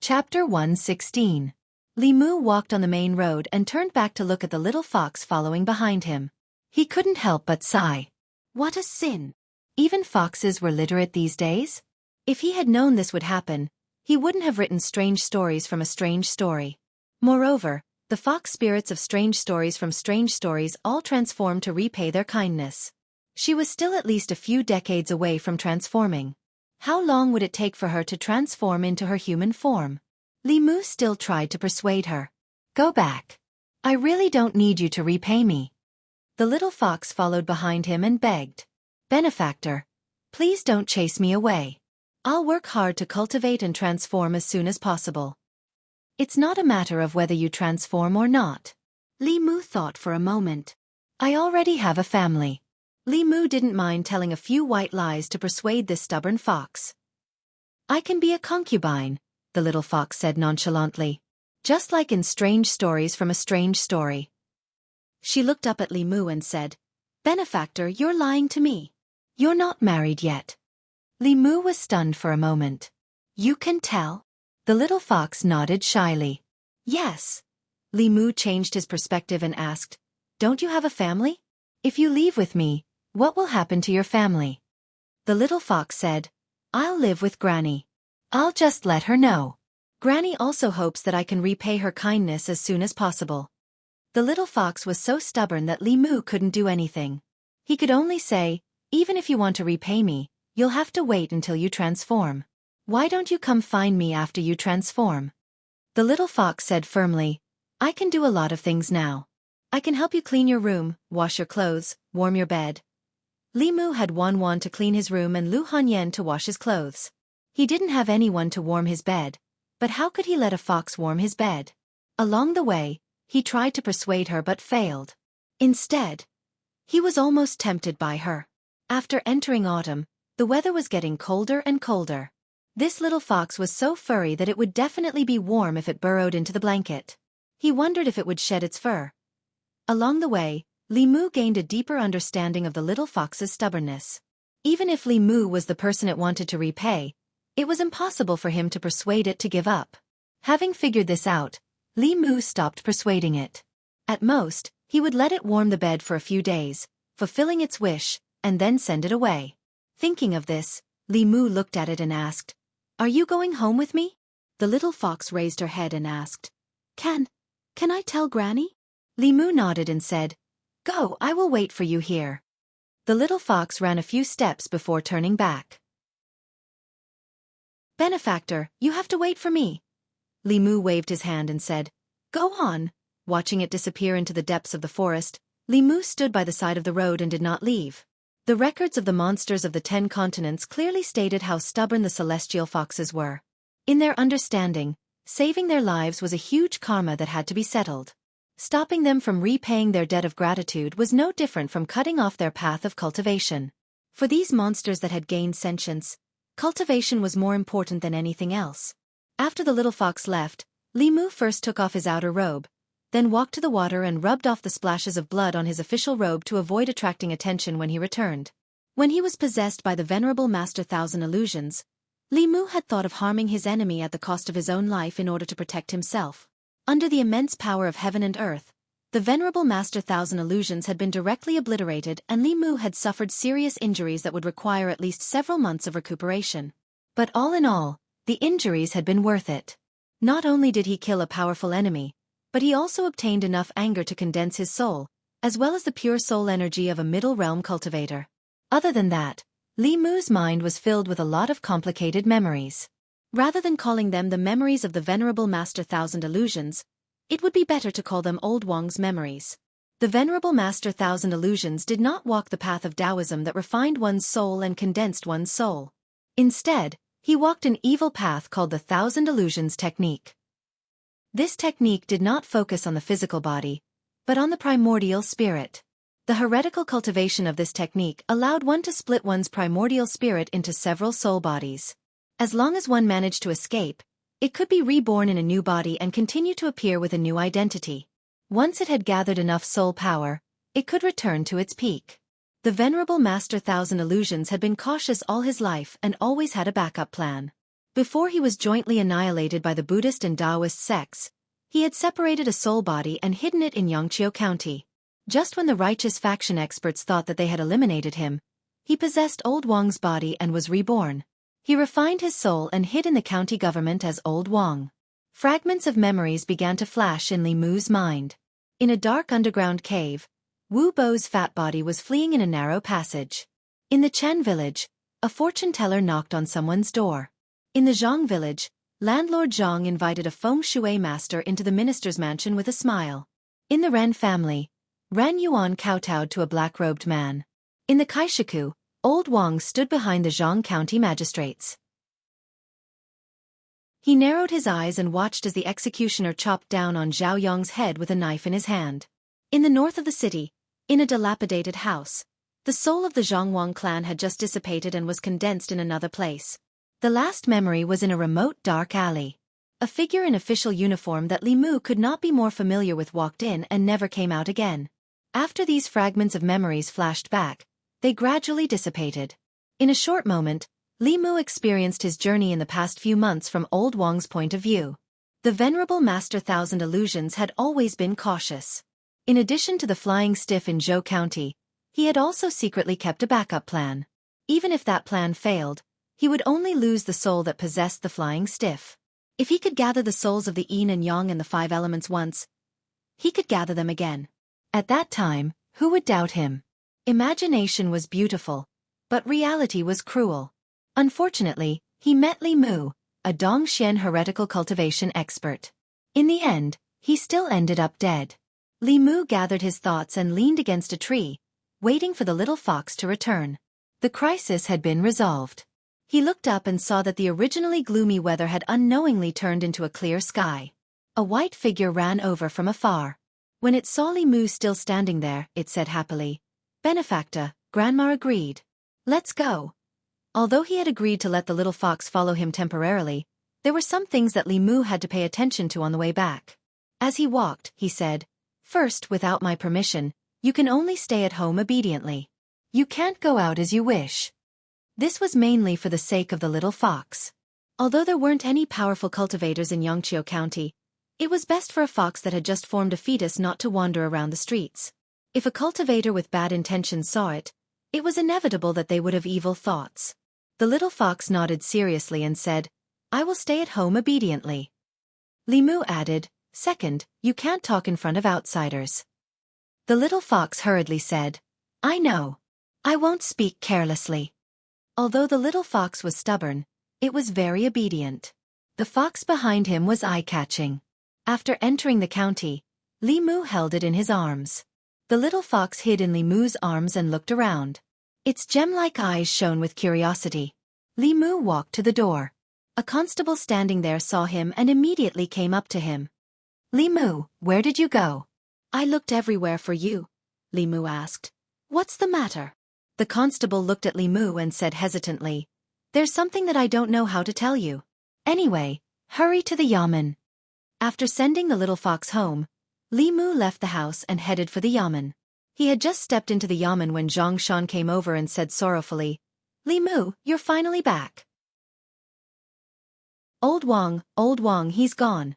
Chapter 116. Li Mu walked on the main road and turned back to look at the little fox following behind him. He couldn't help but sigh. What a sin! Even foxes were literate these days? If he had known this would happen, he wouldn't have written strange stories from a strange story. Moreover, the fox spirits of strange stories from strange stories all transformed to repay their kindness. She was still at least a few decades away from transforming. How long would it take for her to transform into her human form? Li Mu still tried to persuade her. Go back. I really don't need you to repay me. The little fox followed behind him and begged. Benefactor, please don't chase me away. I'll work hard to cultivate and transform as soon as possible. It's not a matter of whether you transform or not. Li Mu thought for a moment. I already have a family. Li Mu didn't mind telling a few white lies to persuade this stubborn fox. I can be a concubine, the little fox said nonchalantly. Just like in strange stories from a strange story. She looked up at Li Mu and said, Benefactor, you're lying to me. You're not married yet. Li Mu was stunned for a moment. You can tell? The little fox nodded shyly. Yes. Li Mu changed his perspective and asked, Don't you have a family? If you leave with me, what will happen to your family? The little fox said, I'll live with Granny. I'll just let her know. Granny also hopes that I can repay her kindness as soon as possible. The little fox was so stubborn that Li Mu couldn't do anything. He could only say, Even if you want to repay me, you'll have to wait until you transform. Why don't you come find me after you transform? The little fox said firmly, I can do a lot of things now. I can help you clean your room, wash your clothes, warm your bed. Li Mu had Wan to clean his room and Lu Hanyan to wash his clothes. He didn't have anyone to warm his bed, but how could he let a fox warm his bed? Along the way, he tried to persuade her but failed. Instead, he was almost tempted by her. After entering autumn, the weather was getting colder and colder. This little fox was so furry that it would definitely be warm if it burrowed into the blanket. He wondered if it would shed its fur. Along the way, Li Mu gained a deeper understanding of the little fox's stubbornness. Even if Li Mu was the person it wanted to repay, it was impossible for him to persuade it to give up. Having figured this out, Li Mu stopped persuading it. At most, he would let it warm the bed for a few days, fulfilling its wish, and then send it away. Thinking of this, Li Mu looked at it and asked, Are you going home with me? The little fox raised her head and asked, Can I tell Granny? Li Mu nodded and said, Go, I will wait for you here. The little fox ran a few steps before turning back. Benefactor, you have to wait for me. Li Mu waved his hand and said, Go on. Watching it disappear into the depths of the forest, Li Mu stood by the side of the road and did not leave. The records of the monsters of the 10 continents clearly stated how stubborn the celestial foxes were. In their understanding, saving their lives was a huge karma that had to be settled. Stopping them from repaying their debt of gratitude was no different from cutting off their path of cultivation. For these monsters that had gained sentience, cultivation was more important than anything else. After the little fox left, Li Mu first took off his outer robe, then walked to the water and rubbed off the splashes of blood on his official robe to avoid attracting attention when he returned. When he was possessed by the venerable Master Thousand Illusions, Li Mu had thought of harming his enemy at the cost of his own life in order to protect himself. Under the immense power of heaven and earth, the venerable Master Thousand Illusions had been directly obliterated and Li Mu had suffered serious injuries that would require at least several months of recuperation. But all in all, the injuries had been worth it. Not only did he kill a powerful enemy, but he also obtained enough anger to condense his soul, as well as the pure soul energy of a middle realm cultivator. Other than that, Li Mu's mind was filled with a lot of complicated memories. Rather than calling them the memories of the venerable Master Thousand Illusions, it would be better to call them Old Wang's memories. The venerable Master Thousand Illusions did not walk the path of Taoism that refined one's soul and condensed one's soul. Instead, he walked an evil path called the Thousand Illusions technique. This technique did not focus on the physical body, but on the primordial spirit. The heretical cultivation of this technique allowed one to split one's primordial spirit into several soul bodies. As long as one managed to escape, it could be reborn in a new body and continue to appear with a new identity. Once it had gathered enough soul power, it could return to its peak. The venerable Master Thousand Illusions had been cautious all his life and always had a backup plan. Before he was jointly annihilated by the Buddhist and Taoist sects, he had separated a soul body and hidden it in Xianxia County. Just when the righteous faction experts thought that they had eliminated him, he possessed Old Wang's body and was reborn. He refined his soul and hid in the county government as Old Wang. Fragments of memories began to flash in Li Mu's mind. In a dark underground cave, Wu Bo's fat body was fleeing in a narrow passage. In the Chen village, a fortune teller knocked on someone's door. In the Zhang village, landlord Zhang invited a feng shui master into the minister's mansion with a smile. In the Ren family, Ren Yuan kowtowed to a black-robed man. In the Kaishiku, Old Wang stood behind the Jianghu county magistrates. He narrowed his eyes and watched as the executioner chopped down on Zhao Yong's head with a knife in his hand. In the north of the city, in a dilapidated house, the soul of the Zhangwang clan had just dissipated and was condensed in another place. The last memory was in a remote dark alley. A figure in official uniform that Li Mu could not be more familiar with walked in and never came out again. After these fragments of memories flashed back, they gradually dissipated. In a short moment, Li Mu experienced his journey in the past few months from Old Wang's point of view. The venerable Master Thousand Illusions had always been cautious. In addition to the flying stiff in Zhou County, he had also secretly kept a backup plan. Even if that plan failed, he would only lose the soul that possessed the flying stiff. If he could gather the souls of the yin and yang and the five elements once, he could gather them again. At that time, who would doubt him? Imagination was beautiful, but reality was cruel. Unfortunately, he met Li Mu, a Dongxian heretical cultivation expert. In the end, he still ended up dead. Li Mu gathered his thoughts and leaned against a tree, waiting for the little fox to return. The crisis had been resolved. He looked up and saw that the originally gloomy weather had unknowingly turned into a clear sky. A white figure ran over from afar. When it saw Li Mu still standing there, it said happily, "Benefactor, Grandma agreed. Let's go." Although he had agreed to let the little fox follow him temporarily, there were some things that Li Mu had to pay attention to on the way back. As he walked, he said, "First, without my permission, you can only stay at home obediently. You can't go out as you wish." This was mainly for the sake of the little fox. Although there weren't any powerful cultivators in Xianxia County, it was best for a fox that had just formed a fetus not to wander around the streets. If a cultivator with bad intentions saw it, it was inevitable that they would have evil thoughts. The little fox nodded seriously and said, "I will stay at home obediently." Li Mu added, "Second, you can't talk in front of outsiders." The little fox hurriedly said, "I know. I won't speak carelessly." Although the little fox was stubborn, it was very obedient. The fox behind him was eye-catching. After entering the county, Li Mu held it in his arms. The little fox hid in Li Mu's arms and looked around. Its gem-like eyes shone with curiosity. Li Mu walked to the door. A constable standing there saw him and immediately came up to him. "Li Mu, where did you go?" "I looked everywhere for you," Li Mu asked. "What's the matter?" The constable looked at Li Mu and said hesitantly, "There's something that I don't know how to tell you. Anyway, hurry to the yamen." After sending the little fox home, Li Mu left the house and headed for the yamen. He had just stepped into the yamen when Zhang Shan came over and said sorrowfully, "Li Mu, you're finally back." Old Wang, he's gone."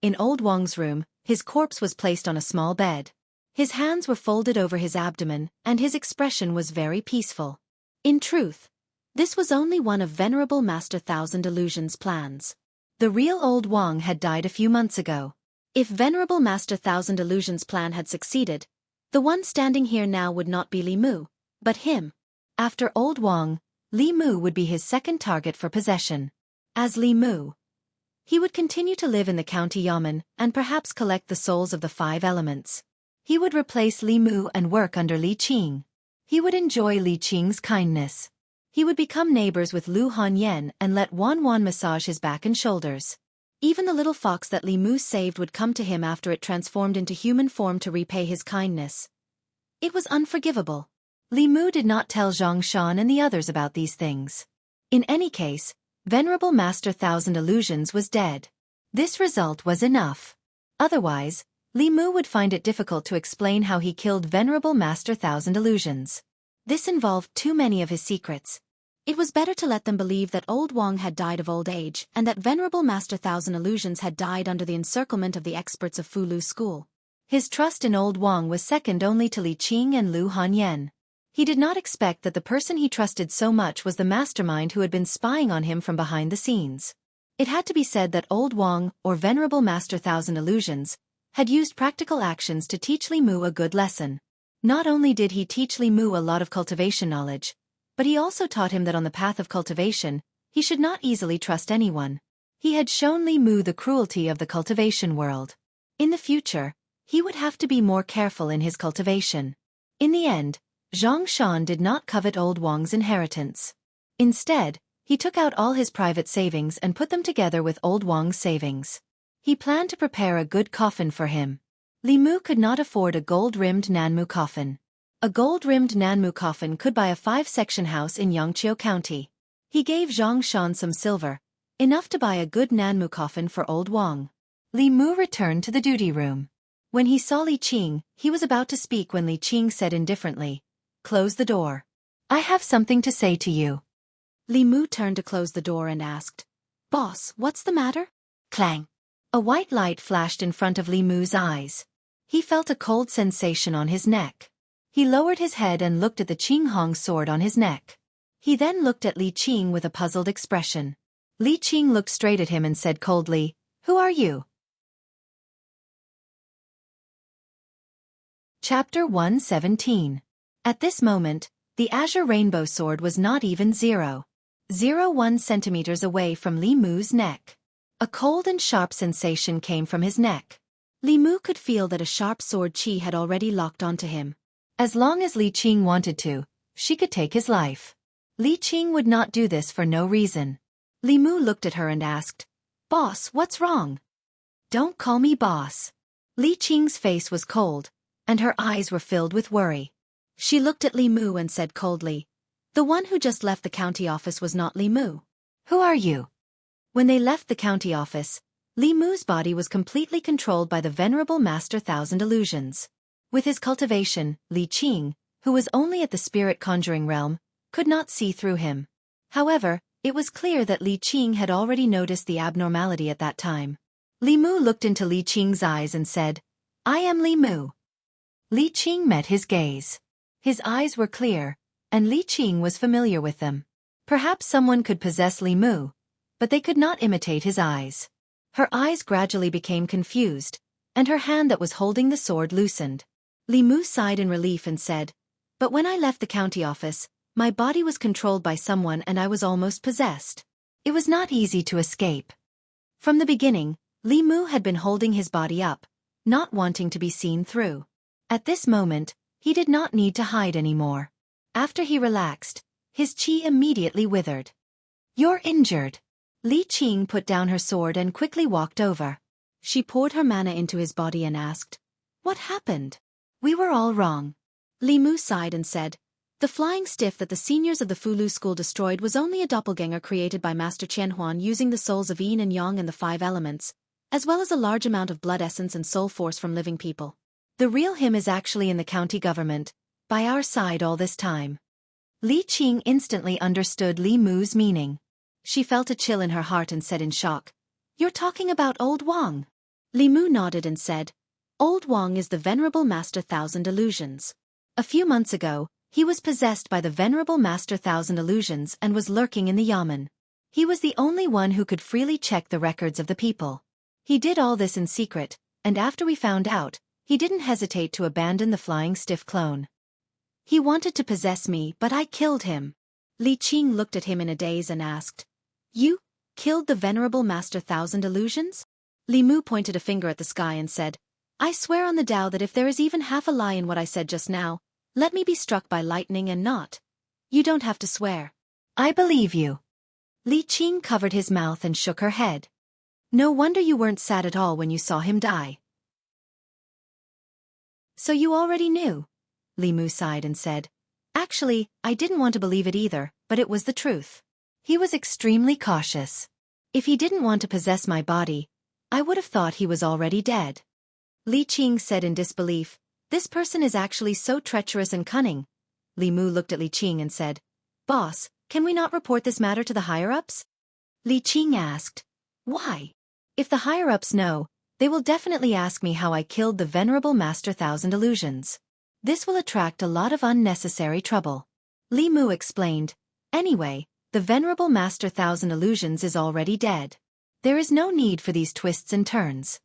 In Old Wang's room, his corpse was placed on a small bed. His hands were folded over his abdomen, and his expression was very peaceful. In truth, this was only one of Venerable Master Thousand Illusions' plans. The real Old Wang had died a few months ago. If Venerable Master Thousand Illusions' plan had succeeded, the one standing here now would not be Li Mu, but him. After Old Wang, Li Mu would be his second target for possession. As Li Mu, he would continue to live in the county yamen and perhaps collect the souls of the five elements. He would replace Li Mu and work under Li Qing. He would enjoy Li Qing's kindness. He would become neighbors with Lu Hanyan and let Wan Wan massage his back and shoulders. Even the little fox that Li Mu saved would come to him after it transformed into human form to repay his kindness. It was unforgivable. Li Mu did not tell Zhang Shan and the others about these things. In any case, Venerable Master Thousand Illusions was dead. This result was enough. Otherwise, Li Mu would find it difficult to explain how he killed Venerable Master Thousand Illusions. This involved too many of his secrets. It was better to let them believe that Old Wang had died of old age and that Venerable Master Thousand Illusions had died under the encirclement of the experts of Fulu School. His trust in Old Wang was second only to Li Qing and Lu Hanyan. He did not expect that the person he trusted so much was the mastermind who had been spying on him from behind the scenes. It had to be said that Old Wang, or Venerable Master Thousand Illusions, had used practical actions to teach Li Mu a good lesson. Not only did he teach Li Mu a lot of cultivation knowledge, but he also taught him that on the path of cultivation, he should not easily trust anyone. He had shown Li Mu the cruelty of the cultivation world. In the future, he would have to be more careful in his cultivation. In the end, Zhang Shan did not covet Old Wang's inheritance. Instead, he took out all his private savings and put them together with Old Wang's savings. He planned to prepare a good coffin for him. Li Mu could not afford a gold-rimmed Nanmu coffin. A gold-rimmed Nanmu coffin could buy a 5-section house in Yangqiu County. He gave Zhang Shan some silver, enough to buy a good Nanmu coffin for Old Wang. Li Mu returned to the duty room. When he saw Li Qing, he was about to speak when Li Qing said indifferently, "Close the door. I have something to say to you." Li Mu turned to close the door and asked, "Boss, what's the matter?" Clang. A white light flashed in front of Li Mu's eyes. He felt a cold sensation on his neck. He lowered his head and looked at the Qinghong sword on his neck. He then looked at Li Qing with a puzzled expression. Li Qing looked straight at him and said coldly, "Who are you?" Chapter 117. At this moment, the azure rainbow sword was not even 0.01 centimeters away from Li Mu's neck. A cold and sharp sensation came from his neck. Li Mu could feel that a sharp sword qi had already locked onto him. As long as Li Qing wanted to, she could take his life. Li Qing would not do this for no reason. Li Mu looked at her and asked, "Boss, what's wrong?" "Don't call me boss." Li Qing's face was cold, and her eyes were filled with worry. She looked at Li Mu and said coldly, "The one who just left the county office was not Li Mu. Who are you?" When they left the county office, Li Mu's body was completely controlled by the Venerable Master Thousand Illusions. With his cultivation, Li Qing, who was only at the spirit conjuring realm, could not see through him. However, it was clear that Li Qing had already noticed the abnormality at that time. Li Mu looked into Li Qing's eyes and said, "I am Li Mu." Li Qing met his gaze. His eyes were clear, and Li Qing was familiar with them. Perhaps someone could possess Li Mu, but they could not imitate his eyes. Her eyes gradually became confused, and her hand that was holding the sword loosened. Li Mu sighed in relief and said, "But when I left the county office, my body was controlled by someone and I was almost possessed. It was not easy to escape." From the beginning, Li Mu had been holding his body up, not wanting to be seen through. At this moment, he did not need to hide anymore. After he relaxed, his qi immediately withered. "You're injured." Li Qing put down her sword and quickly walked over. She poured her mana into his body and asked, "What happened?" "We were all wrong." Li Mu sighed and said, "The flying stiff that the seniors of the Fulu school destroyed was only a doppelganger created by Master Qianhuan using the souls of yin and yang and the 5 elements, as well as a large amount of blood essence and soul force from living people. The real him is actually in the county government, by our side all this time." Li Qing instantly understood Li Mu's meaning. She felt a chill in her heart and said in shock, "You're talking about Old Wang?" Li Mu nodded and said, "Old Wang is the Venerable Master Thousand Illusions. A few months ago, he was possessed by the Venerable Master Thousand Illusions and was lurking in the yamen. He was the only one who could freely check the records of the people. He did all this in secret, and after we found out, he didn't hesitate to abandon the flying stiff clone. He wanted to possess me, but I killed him." Li Qing looked at him in a daze and asked, "You killed the Venerable Master Thousand Illusions?" Li Mu pointed a finger at the sky and said, "I swear on the Tao that if there is even half a lie in what I said just now, let me be struck by lightning and not." "You don't have to swear." I believe you. Li Qing covered his mouth and shook her head. No wonder you weren't sad at all when you saw him die. So you already knew? Li Mu sighed and said. Actually, I didn't want to believe it either, but it was the truth. He was extremely cautious. If he didn't want to possess my body, I would have thought he was already dead. Li Qing said in disbelief, this person is actually so treacherous and cunning. Li Mu looked at Li Qing and said, Boss, can we not report this matter to the higher-ups? Li Qing asked, Why? If the higher-ups know, they will definitely ask me how I killed the venerable Master Thousand Illusions. This will attract a lot of unnecessary trouble. Li Mu explained, Anyway, the venerable Master Thousand Illusions is already dead. There is no need for these twists and turns.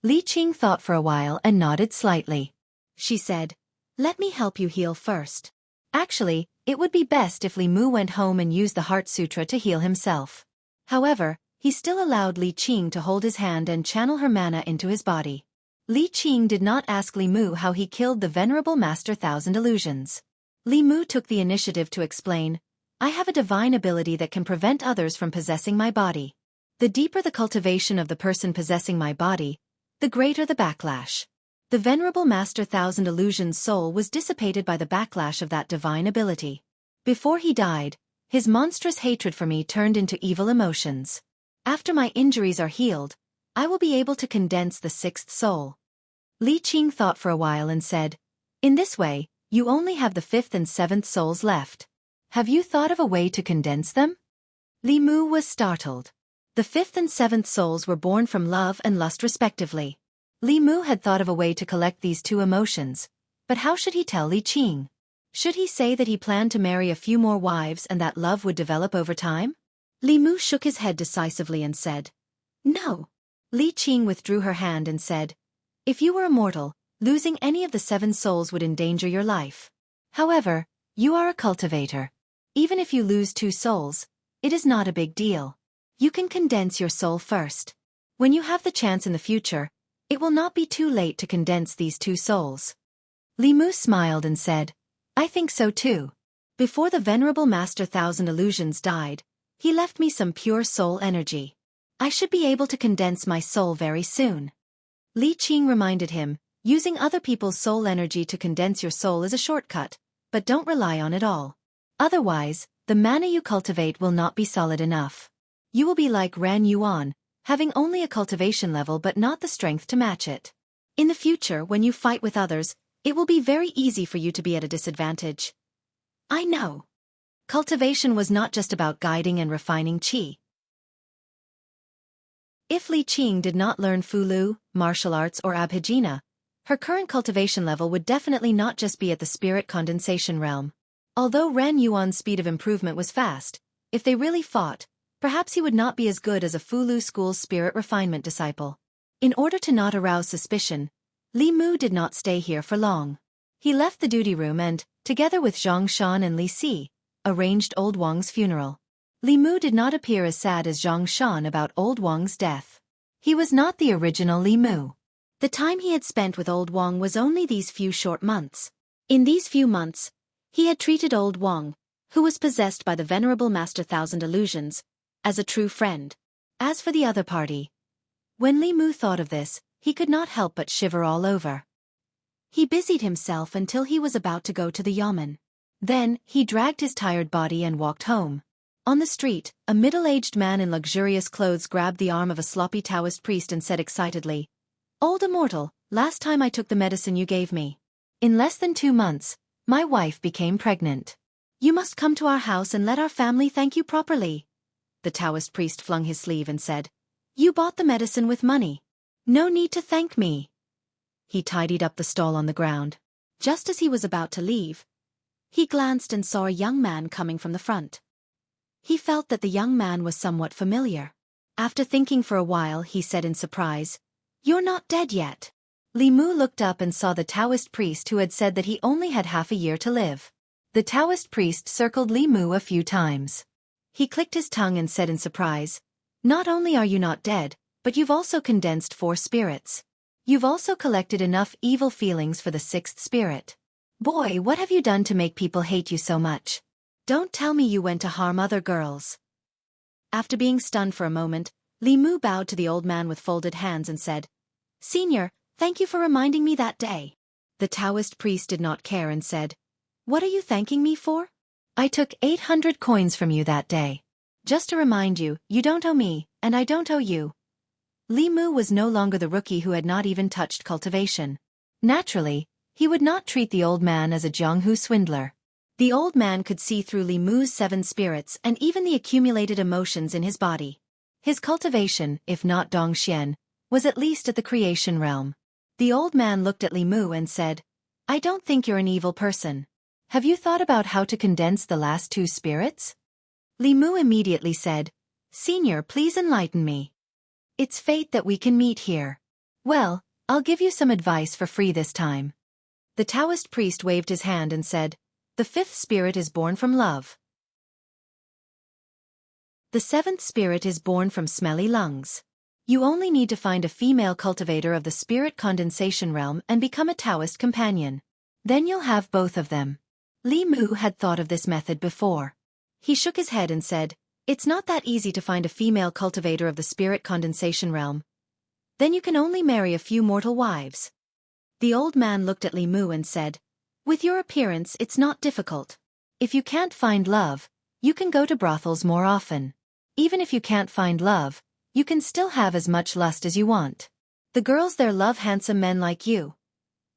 Li Qing thought for a while and nodded slightly. She said, Let me help you heal first. Actually, it would be best if Li Mu went home and used the Heart Sutra to heal himself. However, he still allowed Li Qing to hold his hand and channel her mana into his body. Li Qing did not ask Li Mu how he killed the venerable Master Thousand Illusions. Li Mu took the initiative to explain, I have a divine ability that can prevent others from possessing my body. The deeper the cultivation of the person possessing my body, the greater the backlash. The venerable Master Thousand Illusions' soul was dissipated by the backlash of that divine ability. Before he died, his monstrous hatred for me turned into evil emotions. After my injuries are healed, I will be able to condense the sixth soul. Li Qing thought for a while and said, In this way, you only have the fifth and seventh souls left. Have you thought of a way to condense them? Li Mu was startled. The fifth and seventh souls were born from love and lust respectively. Li Mu had thought of a way to collect these two emotions, but how should he tell Li Qing? Should he say that he planned to marry a few more wives and that love would develop over time? Li Mu shook his head decisively and said, No. Li Qing withdrew her hand and said, If you were immortal, losing any of the seven souls would endanger your life. However, you are a cultivator. Even if you lose two souls, it is not a big deal. You can condense your soul first. When you have the chance in the future, it will not be too late to condense these two souls. Li Mu smiled and said, I think so too. Before the venerable Master Thousand Illusions died, he left me some pure soul energy. I should be able to condense my soul very soon. Li Qing reminded him, using other people's soul energy to condense your soul is a shortcut, but don't rely on it all. Otherwise, the mana you cultivate will not be solid enough. You will be like Ran Yuan, having only a cultivation level but not the strength to match it. In the future, when you fight with others, it will be very easy for you to be at a disadvantage. I know. Cultivation was not just about guiding and refining qi. If Li Qing did not learn Fulu, martial arts or Abhijna, her current cultivation level would definitely not just be at the spirit condensation realm. Although Ran Yuan's speed of improvement was fast, if they really fought, perhaps he would not be as good as a Fulu school's spirit refinement disciple. In order to not arouse suspicion, Li Mu did not stay here for long. He left the duty room and, together with Xianxia and Li Si, arranged old Wang's funeral. Li Mu did not appear as sad as Xianxia about old Wang's death. He was not the original Li Mu. The time he had spent with old Wang was only these few short months. In these few months, he had treated old Wang, who was possessed by the venerable Master Thousand Illusions, as a true friend. As for the other party, when Li Mu thought of this, he could not help but shiver all over. He busied himself until he was about to go to the yamen. Then, he dragged his tired body and walked home. On the street, a middle-aged man in luxurious clothes grabbed the arm of a sloppy Taoist priest and said excitedly, Old immortal, last time I took the medicine you gave me. In less than 2 months, my wife became pregnant. You must come to our house and let our family thank you properly. The Taoist priest flung his sleeve and said, You bought the medicine with money. No need to thank me. He tidied up the stall on the ground. Just as he was about to leave, he glanced and saw a young man coming from the front. He felt that the young man was somewhat familiar. After thinking for a while, he said in surprise, You're not dead yet. Li Mu looked up and saw the Taoist priest who had said that he only had half a year to live. The Taoist priest circled Li Mu a few times. He clicked his tongue and said in surprise, Not only are you not dead, but you've also condensed 4 spirits. You've also collected enough evil feelings for the 6th spirit. Boy, what have you done to make people hate you so much? Don't tell me you went to harm other girls. After being stunned for a moment, Li Mu bowed to the old man with folded hands and said, Senior, thank you for reminding me that day. The Taoist priest did not care and said, What are you thanking me for? I took 800 coins from you that day. Just to remind you, you don't owe me, and I don't owe you. Li Mu was no longer the rookie who had not even touched cultivation. Naturally, he would not treat the old man as a Jianghu swindler. The old man could see through Li Mu's 7 spirits and even the accumulated emotions in his body. His cultivation, if not Dongxian, was at least at the creation realm. The old man looked at Li Mu and said, I don't think you're an evil person. Have you thought about how to condense the last 2 spirits? Li Mu immediately said, Senior, please enlighten me. It's fate that we can meet here. Well, I'll give you some advice for free this time. The Taoist priest waved his hand and said, The 5th spirit is born from love. The 7th spirit is born from smelly lungs. You only need to find a female cultivator of the spirit condensation realm and become a Taoist companion. Then you'll have both of them. Li Mu had thought of this method before. He shook his head and said, It's not that easy to find a female cultivator of the spirit condensation realm. Then you can only marry a few mortal wives. The old man looked at Li Mu and said, With your appearance it's not difficult. If you can't find love, you can go to brothels more often. Even if you can't find love, you can still have as much lust as you want. The girls there love handsome men like you.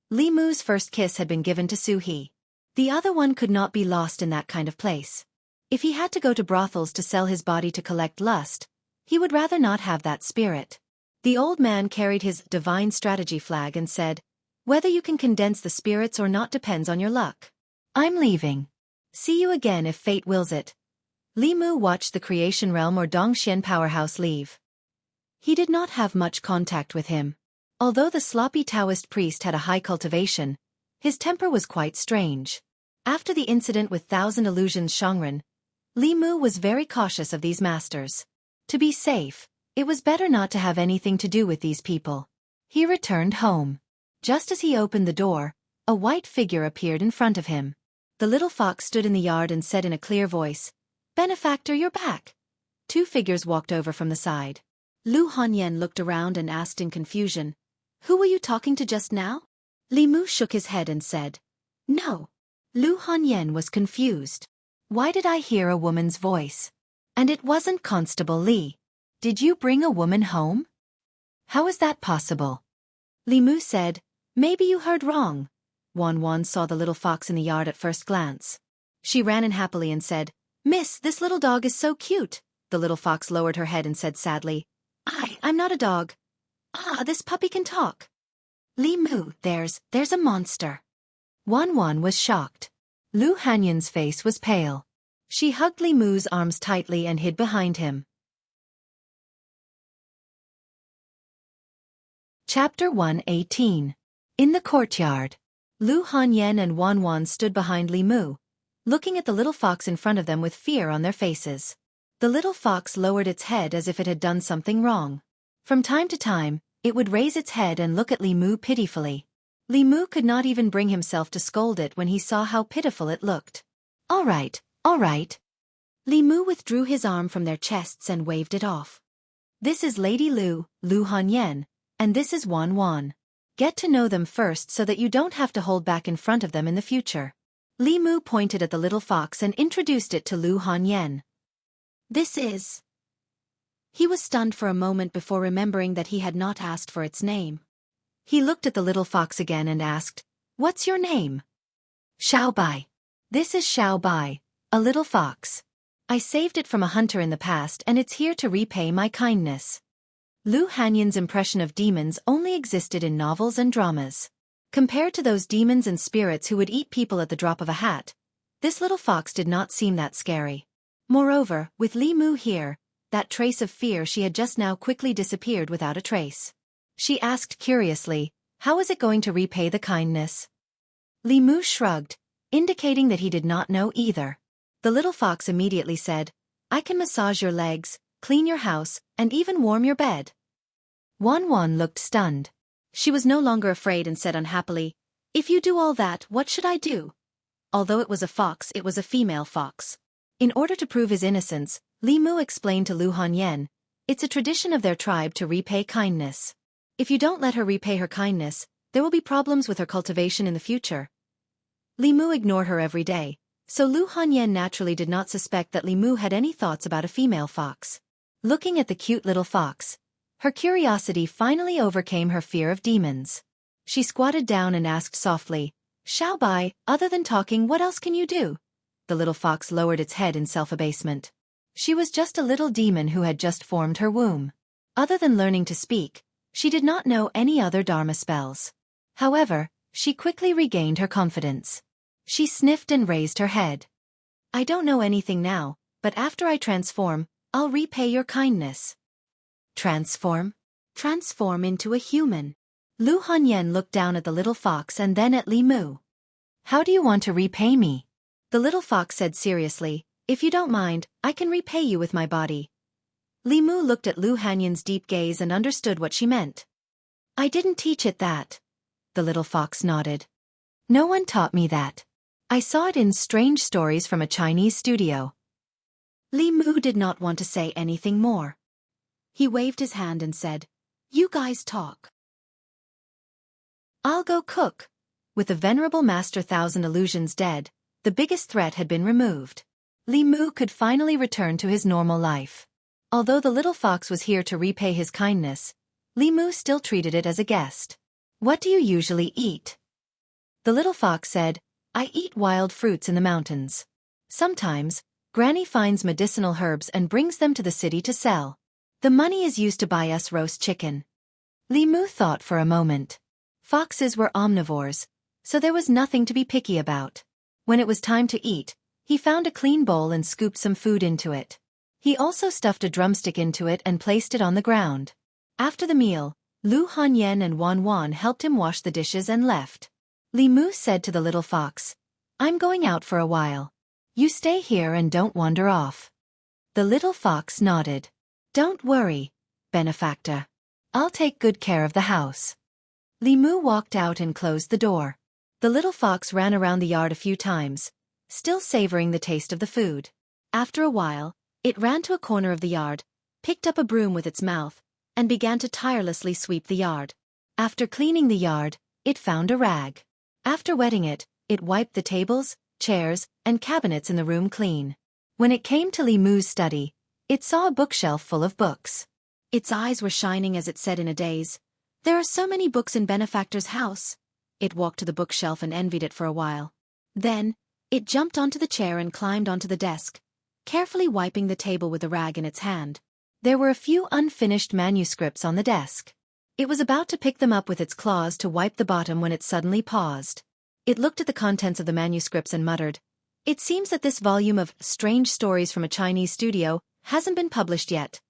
Li Mu's first kiss had been given to Su He. The other one could not be lost in that kind of place. If he had to go to brothels to sell his body to collect lust, he would rather not have that spirit. The old man carried his divine strategy flag and said, Whether you can condense the spirits or not depends on your luck. I'm leaving. See you again if fate wills it. Li Mu watched the creation realm or Dongxian powerhouse leave. He did not have much contact with him. Although the sloppy Taoist priest had a high cultivation, his temper was quite strange. After the incident with Thousand Illusions Shangren, Li Mu was very cautious of these masters. To be safe, it was better not to have anything to do with these people. He returned home. Just as he opened the door, a white figure appeared in front of him. The little fox stood in the yard and said in a clear voice, Benefactor, you're back. 2 figures walked over from the side. Lu Hanyan looked around and asked in confusion, Who were you talking to just now? Li Mu shook his head and said, No. Lu Hanyan was confused. Why did I hear a woman's voice? And it wasn't Constable Li. Did you bring a woman home? How is that possible? Li Mu said, Maybe you heard wrong. Wan Wan saw the little fox in the yard at first glance. She ran in happily and said, Miss, this little dog is so cute. The little fox lowered her head and said sadly, I'm not a dog. This puppy can talk. Li Mu, there's a monster. Wan Wan was shocked. Lu Hanyan's face was pale. She hugged Li Mu's arms tightly and hid behind him. Chapter 118. In the courtyard. Lu Hanyan and Wan Wan stood behind Li Mu, looking at the little fox in front of them with fear on their faces. The little fox lowered its head as if it had done something wrong. From time to time, it would raise its head and look at Li Mu pitifully. Li Mu could not even bring himself to scold it when he saw how pitiful it looked. All right. Li Mu withdrew his arm from their chests and waved it off. This is Lady Lu, Lu Hanyan, and this is Wan Wan. Get to know them first so that you don't have to hold back in front of them in the future. Li Mu pointed at the little fox and introduced it to Lu Hanyan. This is... He was stunned for a moment before remembering that he had not asked for its name. He looked at the little fox again and asked, What's your name? Xiao Bai. This is Xiao Bai, a little fox. I saved it from a hunter in the past and it's here to repay my kindness. Lu Hanyan's impression of demons only existed in novels and dramas. Compared to those demons and spirits who would eat people at the drop of a hat, this little fox did not seem that scary. Moreover, with Li Mu here, that trace of fear she had just now quickly disappeared without a trace. She asked curiously, How is it going to repay the kindness? Li Mu shrugged, indicating that he did not know either. The little fox immediately said, I can massage your legs, clean your house, and even warm your bed. Wan Wan looked stunned. She was no longer afraid and said unhappily, If you do all that, what should I do? Although it was a fox, it was a female fox. In order to prove his innocence, Li Mu explained to Lu Hanyan, "It's a tradition of their tribe to repay kindness. If you don't let her repay her kindness, there will be problems with her cultivation in the future." Li Mu ignored her every day, so Lu Hanyan naturally did not suspect that Li Mu had any thoughts about a female fox. Looking at the cute little fox, her curiosity finally overcame her fear of demons. She squatted down and asked softly, "Xiao Bai, other than talking, what else can you do?" The little fox lowered its head in self-abasement. She was just a little demon who had just formed her womb. Other than learning to speak, she did not know any other Dharma spells. However, she quickly regained her confidence. She sniffed and raised her head. "I don't know anything now, but after I transform, I'll repay your kindness." Transform? Transform into a human. Lu Hanyan looked down at the little fox and then at Li Mu. "How do you want to repay me?" The little fox said seriously, "If you don't mind, I can repay you with my body." Li Mu looked at Lu Hanyan's deep gaze and understood what she meant. "I didn't teach it that." The little fox nodded. "No one taught me that. I saw it in strange stories from a Chinese studio." Li Mu did not want to say anything more. He waved his hand and said, "You guys talk. I'll go cook." With the venerable Master Thousand Illusions dead, the biggest threat had been removed. Li Mu could finally return to his normal life. Although the little fox was here to repay his kindness, Li Mu still treated it as a guest. "What do you usually eat?" The little fox said, "I eat wild fruits in the mountains. Sometimes, Granny finds medicinal herbs and brings them to the city to sell. The money is used to buy us roast chicken." Li Mu thought for a moment. Foxes were omnivores, so there was nothing to be picky about. When it was time to eat, he found a clean bowl and scooped some food into it. He also stuffed a drumstick into it and placed it on the ground. After the meal, Lu Hanyan and Wan Wan helped him wash the dishes and left. Li Mu said to the little fox, "I'm going out for a while. You stay here and don't wander off." The little fox nodded. "Don't worry, benefactor. I'll take good care of the house." Li Mu walked out and closed the door. The little fox ran around the yard a few times, still savoring the taste of the food. After a while, it ran to a corner of the yard, picked up a broom with its mouth, and began to tirelessly sweep the yard. After cleaning the yard, it found a rag. After wetting it, it wiped the tables, chairs, and cabinets in the room clean. When it came to Li Mu's study, it saw a bookshelf full of books. Its eyes were shining as it said in a daze, "There are so many books in Benefactor's house." It walked to the bookshelf and envied it for a while. Then, it jumped onto the chair and climbed onto the desk, carefully wiping the table with a rag in its hand. There were a few unfinished manuscripts on the desk. It was about to pick them up with its claws to wipe the bottom when it suddenly paused. It looked at the contents of the manuscripts and muttered, "It seems that this volume of Strange Stories from a Chinese Studio hasn't been published yet."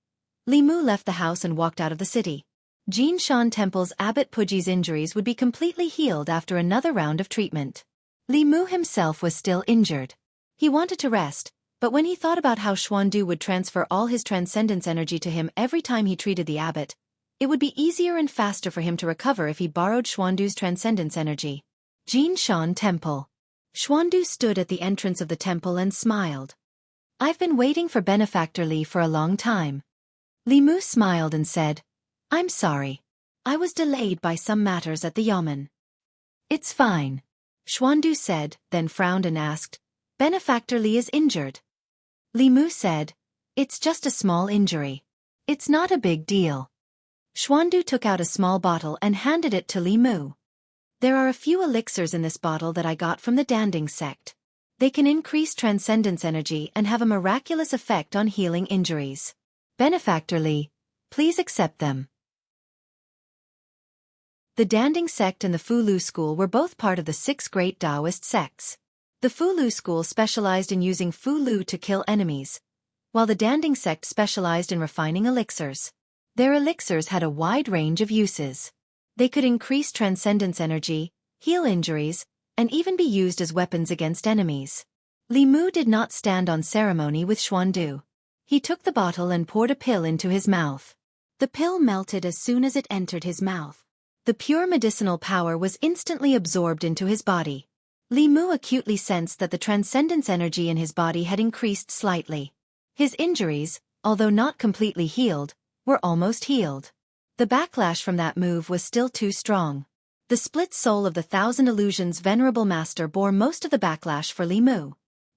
Li Mu left the house and walked out of the city. Jinshan Temple's Abbot Puji's injuries would be completely healed after another round of treatment. Li Mu himself was still injured. He wanted to rest, but when he thought about how Xuandu would transfer all his transcendence energy to him every time he treated the abbot, it would be easier and faster for him to recover if he borrowed Xuandu's transcendence energy. Jinshan Temple. Xuandu stood at the entrance of the temple and smiled. "I've been waiting for Benefactor Li for a long time." Li Mu smiled and said, "I'm sorry. I was delayed by some matters at the yamen." "It's fine," Xuandu said, then frowned and asked, "Benefactor Li is injured?" Li Mu said, "It's just a small injury. It's not a big deal." Xuandu took out a small bottle and handed it to Li Mu. "There are a few elixirs in this bottle that I got from the Danding sect. They can increase transcendence energy and have a miraculous effect on healing injuries. Benefactor Li, please accept them." The Danding sect and the Fulu school were both part of the 6 great Taoist sects. The Fulu school specialized in using Fulu to kill enemies, while the Danding sect specialized in refining elixirs. Their elixirs had a wide range of uses. They could increase transcendence energy, heal injuries, and even be used as weapons against enemies. Li Mu did not stand on ceremony with Xuandu. He took the bottle and poured a pill into his mouth. The pill melted as soon as it entered his mouth. The pure medicinal power was instantly absorbed into his body. Li Mu acutely sensed that the transcendence energy in his body had increased slightly. His injuries, although not completely healed, were almost healed. The backlash from that move was still too strong. The split soul of the Thousand Illusions Venerable Master bore most of the backlash for Li Mu.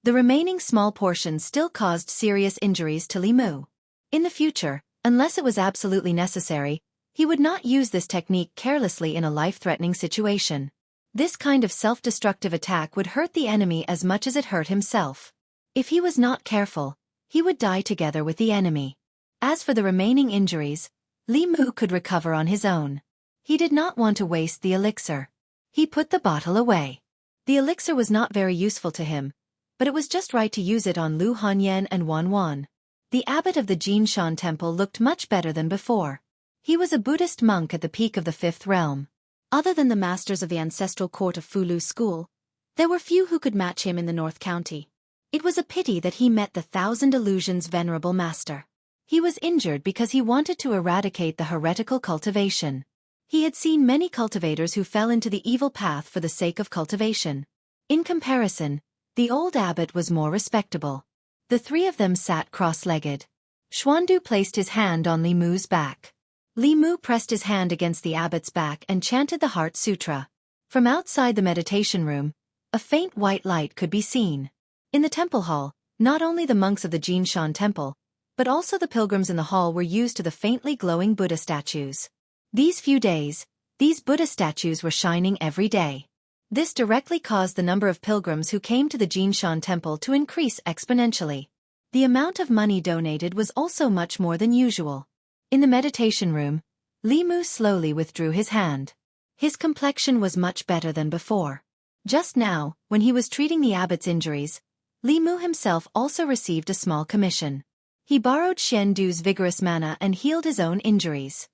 The remaining small portion still caused serious injuries to Li Mu. In the future, unless it was absolutely necessary, he would not use this technique carelessly in a life-threatening situation. This kind of self-destructive attack would hurt the enemy as much as it hurt himself. If he was not careful, he would die together with the enemy. As for the remaining injuries, Li Mu could recover on his own. He did not want to waste the elixir. He put the bottle away. The elixir was not very useful to him, but it was just right to use it on Lu Hanyan and Wan Wan. The abbot of the Jinshan temple looked much better than before. He was a Buddhist monk at the peak of the fifth realm. Other than the masters of the ancestral court of Fulu School, there were few who could match him in the North County. It was a pity that he met the Thousand Illusions Venerable Master. He was injured because he wanted to eradicate the heretical cultivation. He had seen many cultivators who fell into the evil path for the sake of cultivation. In comparison, the old abbot was more respectable. The three of them sat cross-legged. Xuandu placed his hand on Li Mu's back. Li Mu pressed his hand against the abbot's back and chanted the Heart Sutra. From outside the meditation room, a faint white light could be seen. In the temple hall, not only the monks of the Jinshan temple, but also the pilgrims in the hall were used to the faintly glowing Buddha statues. These few days, these Buddha statues were shining every day. This directly caused the number of pilgrims who came to the Jinshan temple to increase exponentially. The amount of money donated was also much more than usual. In the meditation room, Li Mu slowly withdrew his hand. His complexion was much better than before. Just now, when he was treating the abbot's injuries, Li Mu himself also received a small commission. He borrowed Xiandu's vigorous mana and healed his own injuries.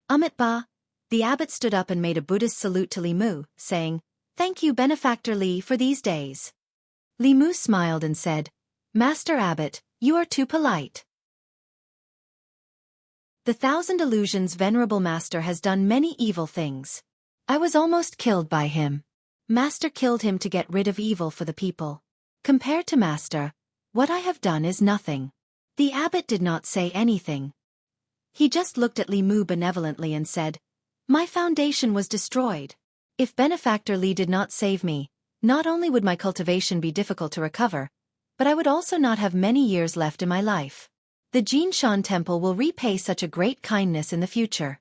Amit Ba, the abbot stood up and made a Buddhist salute to Li Mu, saying, "Thank you, Benefactor Li, for these days." Li Mu smiled and said, "Master Abbot, you are too polite. The Thousand Illusions Venerable Master has done many evil things. I was almost killed by him. Master killed him to get rid of evil for the people. Compared to Master, what I have done is nothing." The abbot did not say anything. He just looked at Li Mu benevolently and said, "My foundation was destroyed. If Benefactor Li did not save me, not only would my cultivation be difficult to recover, but I would also not have many years left in my life. The Jinshan temple will repay such a great kindness in the future."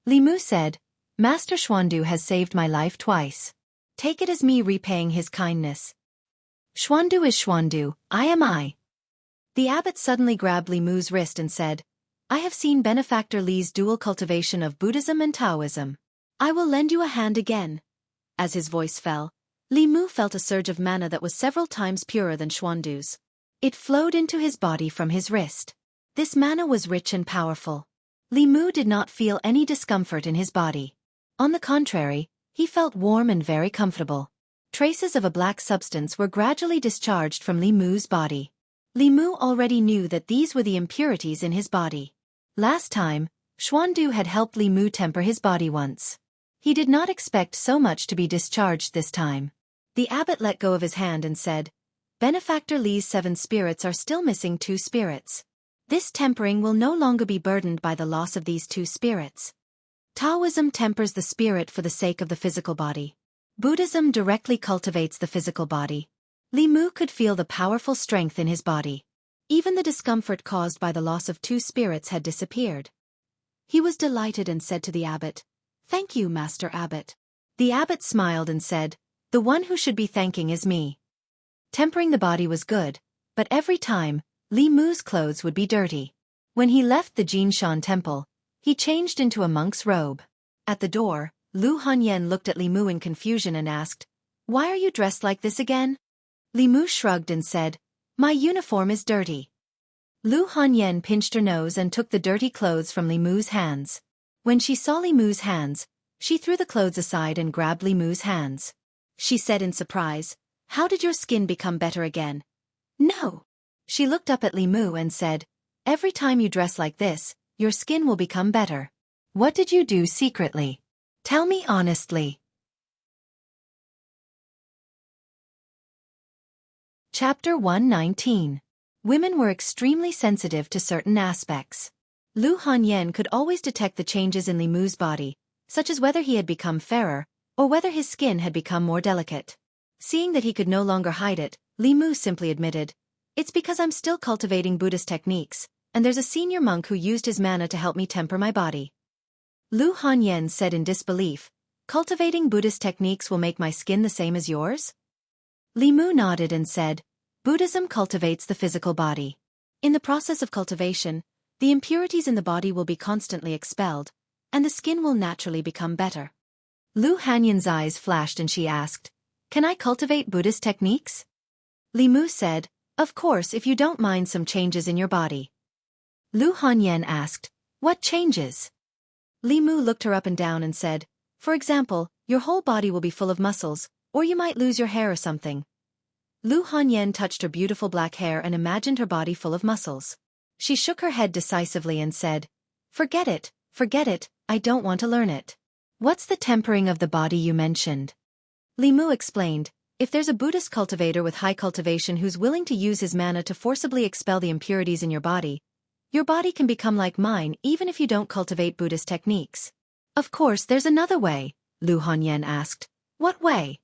Li Mu said, "Master Xuandu has saved my life twice. Take it as me repaying his kindness. Xuandu is Xuandu, I am I." The abbot suddenly grabbed Li Mu's wrist and said, "I have seen Benefactor Li's dual cultivation of Buddhism and Taoism. I will lend you a hand again." As his voice fell, Li Mu felt a surge of mana that was several times purer than Xuandu's. It flowed into his body from his wrist. This mana was rich and powerful. Li Mu did not feel any discomfort in his body. On the contrary, he felt warm and very comfortable. Traces of a black substance were gradually discharged from Li Mu's body. Li Mu already knew that these were the impurities in his body. Last time, Xuandu had helped Li Mu temper his body once. He did not expect so much to be discharged this time. The abbot let go of his hand and said, "Benefactor Li's 7 spirits are still missing 2 spirits. This tempering will no longer be burdened by the loss of these 2 spirits. Taoism tempers the spirit for the sake of the physical body. Buddhism directly cultivates the physical body." Li Mu could feel the powerful strength in his body. Even the discomfort caused by the loss of 2 spirits had disappeared. He was delighted and said to the abbot, "Thank you, Master Abbot." The abbot smiled and said, "The one who should be thanking is me." Tempering the body was good, but every time, Li Mu's clothes would be dirty. When he left the Jinshan temple, he changed into a monk's robe. At the door, Lu Hanyan looked at Li Mu in confusion and asked, "Why are you dressed like this again?" Li Mu shrugged and said, "My uniform is dirty." Lu Hanyan pinched her nose and took the dirty clothes from Li Mu's hands. When she saw Li Mu's hands, she threw the clothes aside and grabbed Li Mu's hands. She said in surprise, "How did your skin become better again?" "No." She looked up at Li Mu and said, "Every time you dress like this, your skin will become better. What did you do secretly? Tell me honestly." Chapter 119. Women were extremely sensitive to certain aspects. Lu Hanyan could always detect the changes in Li Mu's body, such as whether he had become fairer, or whether his skin had become more delicate. Seeing that he could no longer hide it, Li Mu simply admitted, "It's because I'm still cultivating Buddhist techniques, and there's a senior monk who used his mana to help me temper my body." Lu Hanyan said in disbelief, "Cultivating Buddhist techniques will make my skin the same as yours?" Li Mu nodded and said, "Buddhism cultivates the physical body. In the process of cultivation, the impurities in the body will be constantly expelled, and the skin will naturally become better." Lu Hanyan's eyes flashed and she asked, "Can I cultivate Buddhist techniques?" Li Mu said, "Of course, if you don't mind some changes in your body." Lu Hanyan asked, "What changes?" Li Mu looked her up and down and said, "For example, your whole body will be full of muscles, or you might lose your hair or something." Lu Hanyan touched her beautiful black hair and imagined her body full of muscles. She shook her head decisively and said, forget it, I don't want to learn it." "What's the tempering of the body you mentioned?" Li Mu explained, "If there's a Buddhist cultivator with high cultivation who's willing to use his mana to forcibly expel the impurities in your body can become like mine even if you don't cultivate Buddhist techniques." "Of course, there's another way," Lu Hanyan asked. "What way?"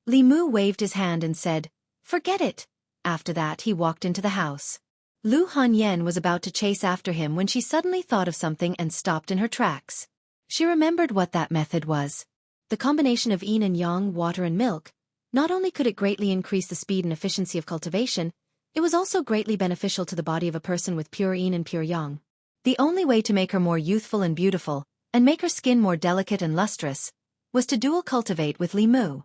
Li Mu waved his hand and said, "Forget it." After that he walked into the house. Lu Hanyan was about to chase after him when she suddenly thought of something and stopped in her tracks. She remembered what that method was. The combination of yin and yang, water and milk. Not only could it greatly increase the speed and efficiency of cultivation, it was also greatly beneficial to the body of a person with pure yin and pure yang. The only way to make her more youthful and beautiful, and make her skin more delicate and lustrous, was to dual cultivate with Li Mu.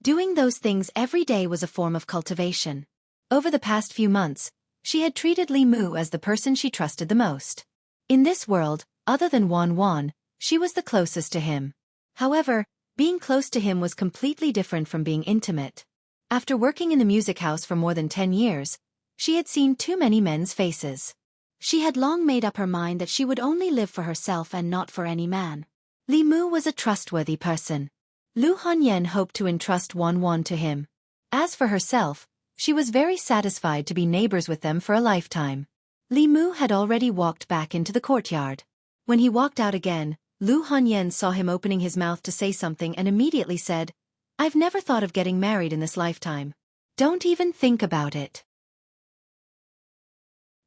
Doing those things every day was a form of cultivation. Over the past few months, she had treated Li Mu as the person she trusted the most. In this world, other than Wan, she was the closest to him. However, being close to him was completely different from being intimate. After working in the music house for more than 10 years, she had seen too many men's faces. She had long made up her mind that she would only live for herself and not for any man. Li Mu was a trustworthy person. Lu Hanyan hoped to entrust Wan to him. As for herself, she was very satisfied to be neighbors with them for a lifetime. Li Mu had already walked back into the courtyard. When he walked out again, Lu Hanyan saw him opening his mouth to say something and immediately said, "I've never thought of getting married in this lifetime. Don't even think about it."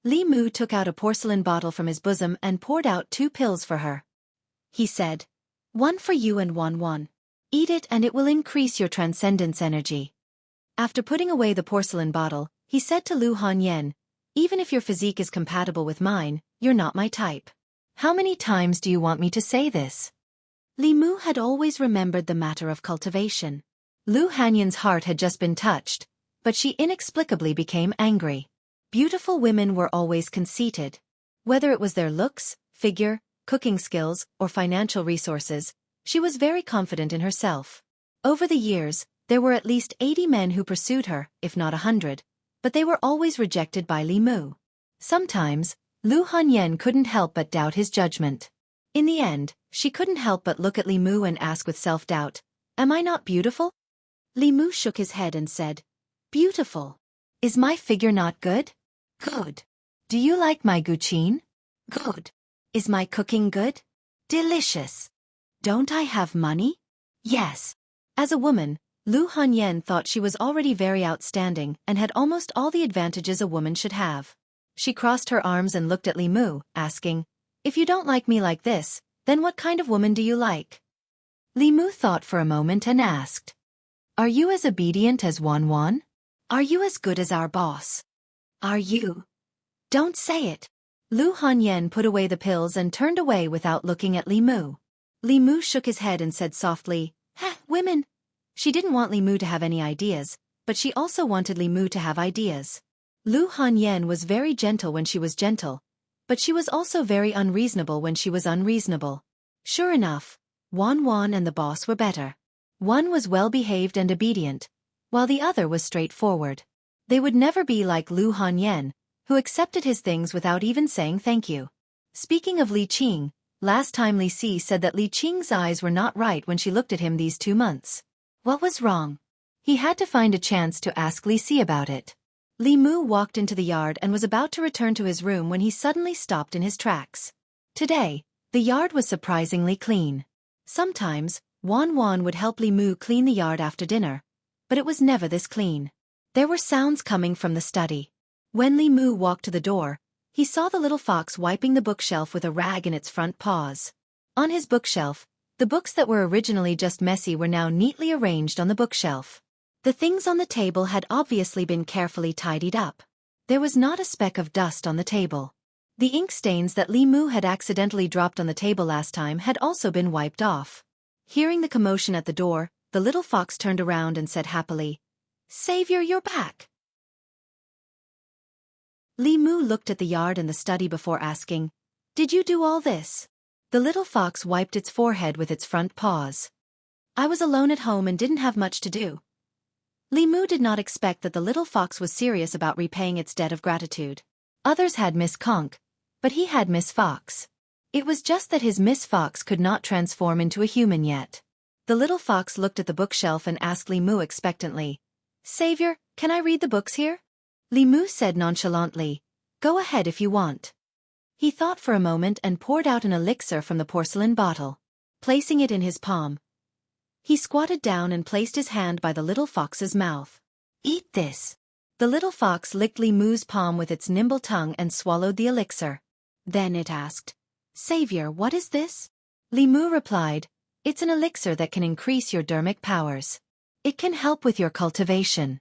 Li Mu took out a porcelain bottle from his bosom and poured out 2 pills for her. He said, "One for you and Wan. Eat it and it will increase your transcendence energy." After putting away the porcelain bottle, he said to Lu Hanyan, "Even if your physique is compatible with mine, you're not my type." "How many times do you want me to say this?" Li Mu had always remembered the matter of cultivation. Lu Hanyan's heart had just been touched, but she inexplicably became angry. Beautiful women were always conceited. Whether it was their looks, figure, cooking skills, or financial resources, she was very confident in herself. Over the years, there were at least 80 men who pursued her, if not 100, but they were always rejected by Li Mu. Sometimes, Lu Hanyan couldn't help but doubt his judgment. In the end, she couldn't help but look at Li Mu and ask with self-doubt, "Am I not beautiful?" Li Mu shook his head and said, "Beautiful. Is my figure not good?" "Good. Do you like my guqin?" "Good. Is my cooking good?" "Delicious. Don't I have money?" "Yes." As a woman, Lu Hanyan thought she was already very outstanding and had almost all the advantages a woman should have. She crossed her arms and looked at Li Mu, asking, "If you don't like me like this, then what kind of woman do you like?" Li Mu thought for a moment and asked, "Are you as obedient as Wan? Are you as good as our boss? Are you?" "Don't say it." Lu Hanyan put away the pills and turned away without looking at Li Mu. Li Mu shook his head and said softly, "Women." She didn't want Li Mu to have any ideas, but she also wanted Li Mu to have ideas. Lu Hanyan was very gentle when she was gentle, but she was also very unreasonable when she was unreasonable. Sure enough, Wan and the boss were better. One was well-behaved and obedient, while the other was straightforward. They would never be like Lu Hanyan, who accepted his things without even saying thank you. Speaking of Li Qing, last time Li Si said that Li Qing's eyes were not right when she looked at him these 2 months. What was wrong? He had to find a chance to ask Li Si about it. Li Mu walked into the yard and was about to return to his room when he suddenly stopped in his tracks. Today, the yard was surprisingly clean. Sometimes, Wan Wan would help Li Mu clean the yard after dinner, but it was never this clean. There were sounds coming from the study. When Li Mu walked to the door, he saw the little fox wiping the bookshelf with a rag in its front paws. On his bookshelf, the books that were originally just messy were now neatly arranged on the bookshelf. The things on the table had obviously been carefully tidied up. There was not a speck of dust on the table. The ink stains that Li Mu had accidentally dropped on the table last time had also been wiped off. Hearing the commotion at the door, the little fox turned around and said happily, "Savior, you're back." Li Mu looked at the yard and the study before asking, "Did you do all this?" The little fox wiped its forehead with its front paws. "I was alone at home and didn't have much to do." Li Mu did not expect that the little fox was serious about repaying its debt of gratitude. Others had Miss Conch, but he had Miss Fox. It was just that his Miss Fox could not transform into a human yet. The little fox looked at the bookshelf and asked Li Mu expectantly, "Savior, can I read the books here?" Li Mu said nonchalantly, "Go ahead if you want." He thought for a moment and poured out an elixir from the porcelain bottle. Placing it in his palm, he squatted down and placed his hand by the little fox's mouth. "Eat this." The little fox licked Li Mu's palm with its nimble tongue and swallowed the elixir. Then it asked, "Savior, what is this?" Li Mu replied, "It's an elixir that can increase your dermic powers. It can help with your cultivation."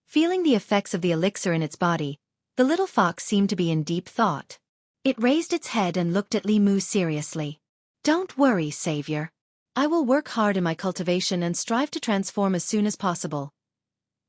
Feeling the effects of the elixir in its body, the little fox seemed to be in deep thought. It raised its head and looked at Li Mu seriously. "Don't worry, Savior. I will work hard in my cultivation and strive to transform as soon as possible."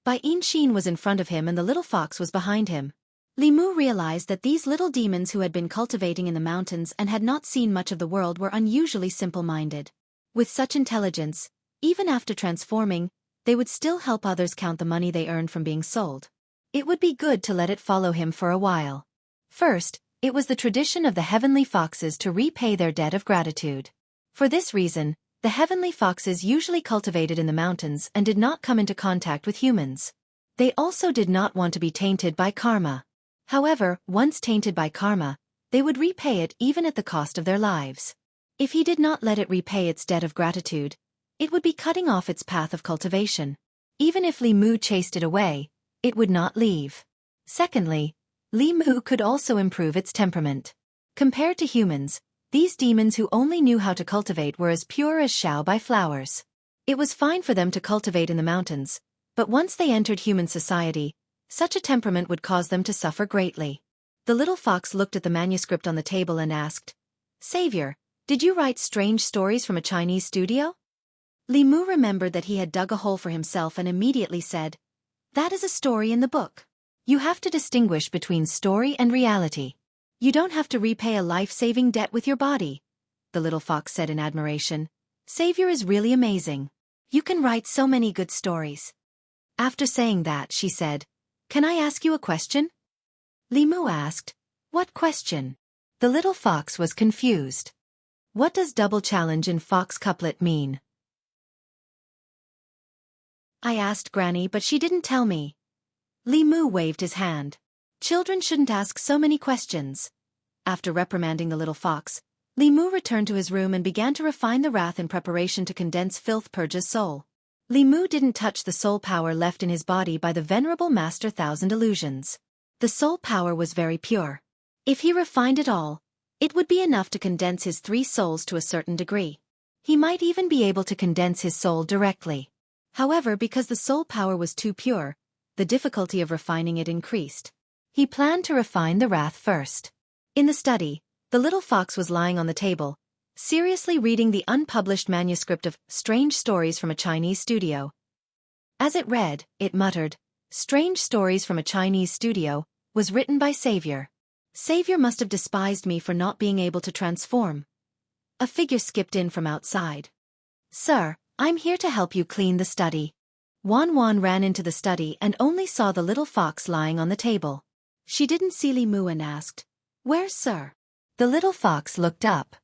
Bai Xin was in front of him and the little fox was behind him. Li Mu realized that these little demons who had been cultivating in the mountains and had not seen much of the world were unusually simple-minded. With such intelligence, even after transforming, they would still help others count the money they earned from being sold. It would be good to let it follow him for a while. First, it was the tradition of the heavenly foxes to repay their debt of gratitude. For this reason, the heavenly foxes usually cultivated in the mountains and did not come into contact with humans. They also did not want to be tainted by karma. However, once tainted by karma, they would repay it even at the cost of their lives. If he did not let it repay its debt of gratitude, it would be cutting off its path of cultivation. Even if Li Mu chased it away, it would not leave. Secondly, Li Mu could also improve its temperament. Compared to humans, these demons who only knew how to cultivate were as pure as Xiaobai flowers. It was fine for them to cultivate in the mountains, but once they entered human society, such a temperament would cause them to suffer greatly. The little fox looked at the manuscript on the table and asked, "Savior, did you write strange stories from a Chinese studio?" Li Mu remembered that he had dug a hole for himself and immediately said, "That is a story in the book. You have to distinguish between story and reality. You don't have to repay a life-saving debt with your body," the little fox said in admiration. "Savior is really amazing. You can write so many good stories." After saying that, she said, "Can I ask you a question?" Li Mu asked, "What question?" The little fox was confused. What does double challenge in fox couplet mean? "I asked Granny, but she didn't tell me." Li Mu waved his hand. "Children shouldn't ask so many questions." After reprimanding the little fox, Li Mu returned to his room and began to refine the wrath in preparation to condense filth purge's soul. Li Mu didn't touch the soul power left in his body by the venerable Master Thousand Illusions. The soul power was very pure. If he refined it all, it would be enough to condense his 3 souls to a certain degree. He might even be able to condense his soul directly. However, because the soul power was too pure, the difficulty of refining it increased. He planned to refine the wrath first. In the study, the little fox was lying on the table, seriously reading the unpublished manuscript of Strange Stories from a Chinese Studio. As it read, it muttered, "Strange Stories from a Chinese Studio, was written by Savior. Savior must have despised me for not being able to transform." A figure skipped in from outside. "Sir, I'm here to help you clean the study." Wan Wan ran into the study and only saw the little fox lying on the table. She didn't see Li Mu and asked, "Where's Sir?" The little fox looked up.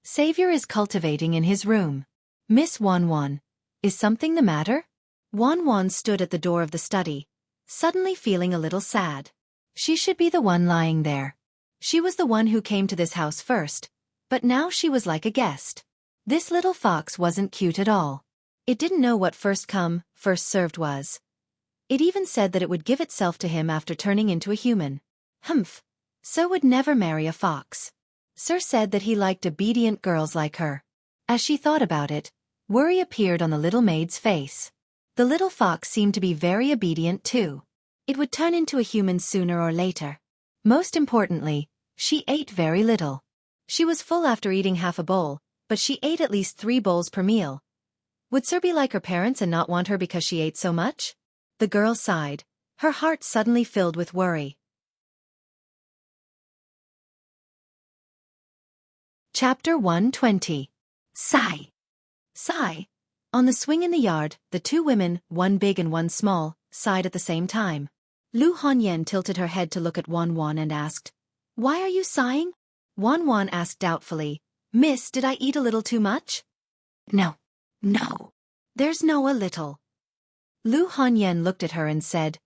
"Savior is cultivating in his room." "Miss Wan Wan, is something the matter?" Wan Wan stood at the door of the study, suddenly feeling a little sad. She should be the one lying there. She was the one who came to this house first, but now she was like a guest. This little fox wasn't cute at all. It didn't know what first come, first served was. It even said that it would give itself to him after turning into a human. Humph. So would never marry a fox. Sir said that he liked obedient girls like her. As she thought about it, worry appeared on the little maid's face. The little fox seemed to be very obedient too. It would turn into a human sooner or later. Most importantly, she ate very little. She was full after eating half a bowl, but she ate at least 3 bowls per meal. Would Sir be like her parents and not want her because she ate so much? The girl sighed. Her heart suddenly filled with worry. Chapter 120. Sigh. Sigh. On the swing in the yard, the 2 women, one big and one small, sighed at the same time. Lu Hongyan tilted her head to look at Wan Wan and asked, "Why are you sighing?" Wan Wan asked doubtfully, "Miss, did I eat a little too much?" "No. No. There's no a little." Lu Hongyan looked at her and said,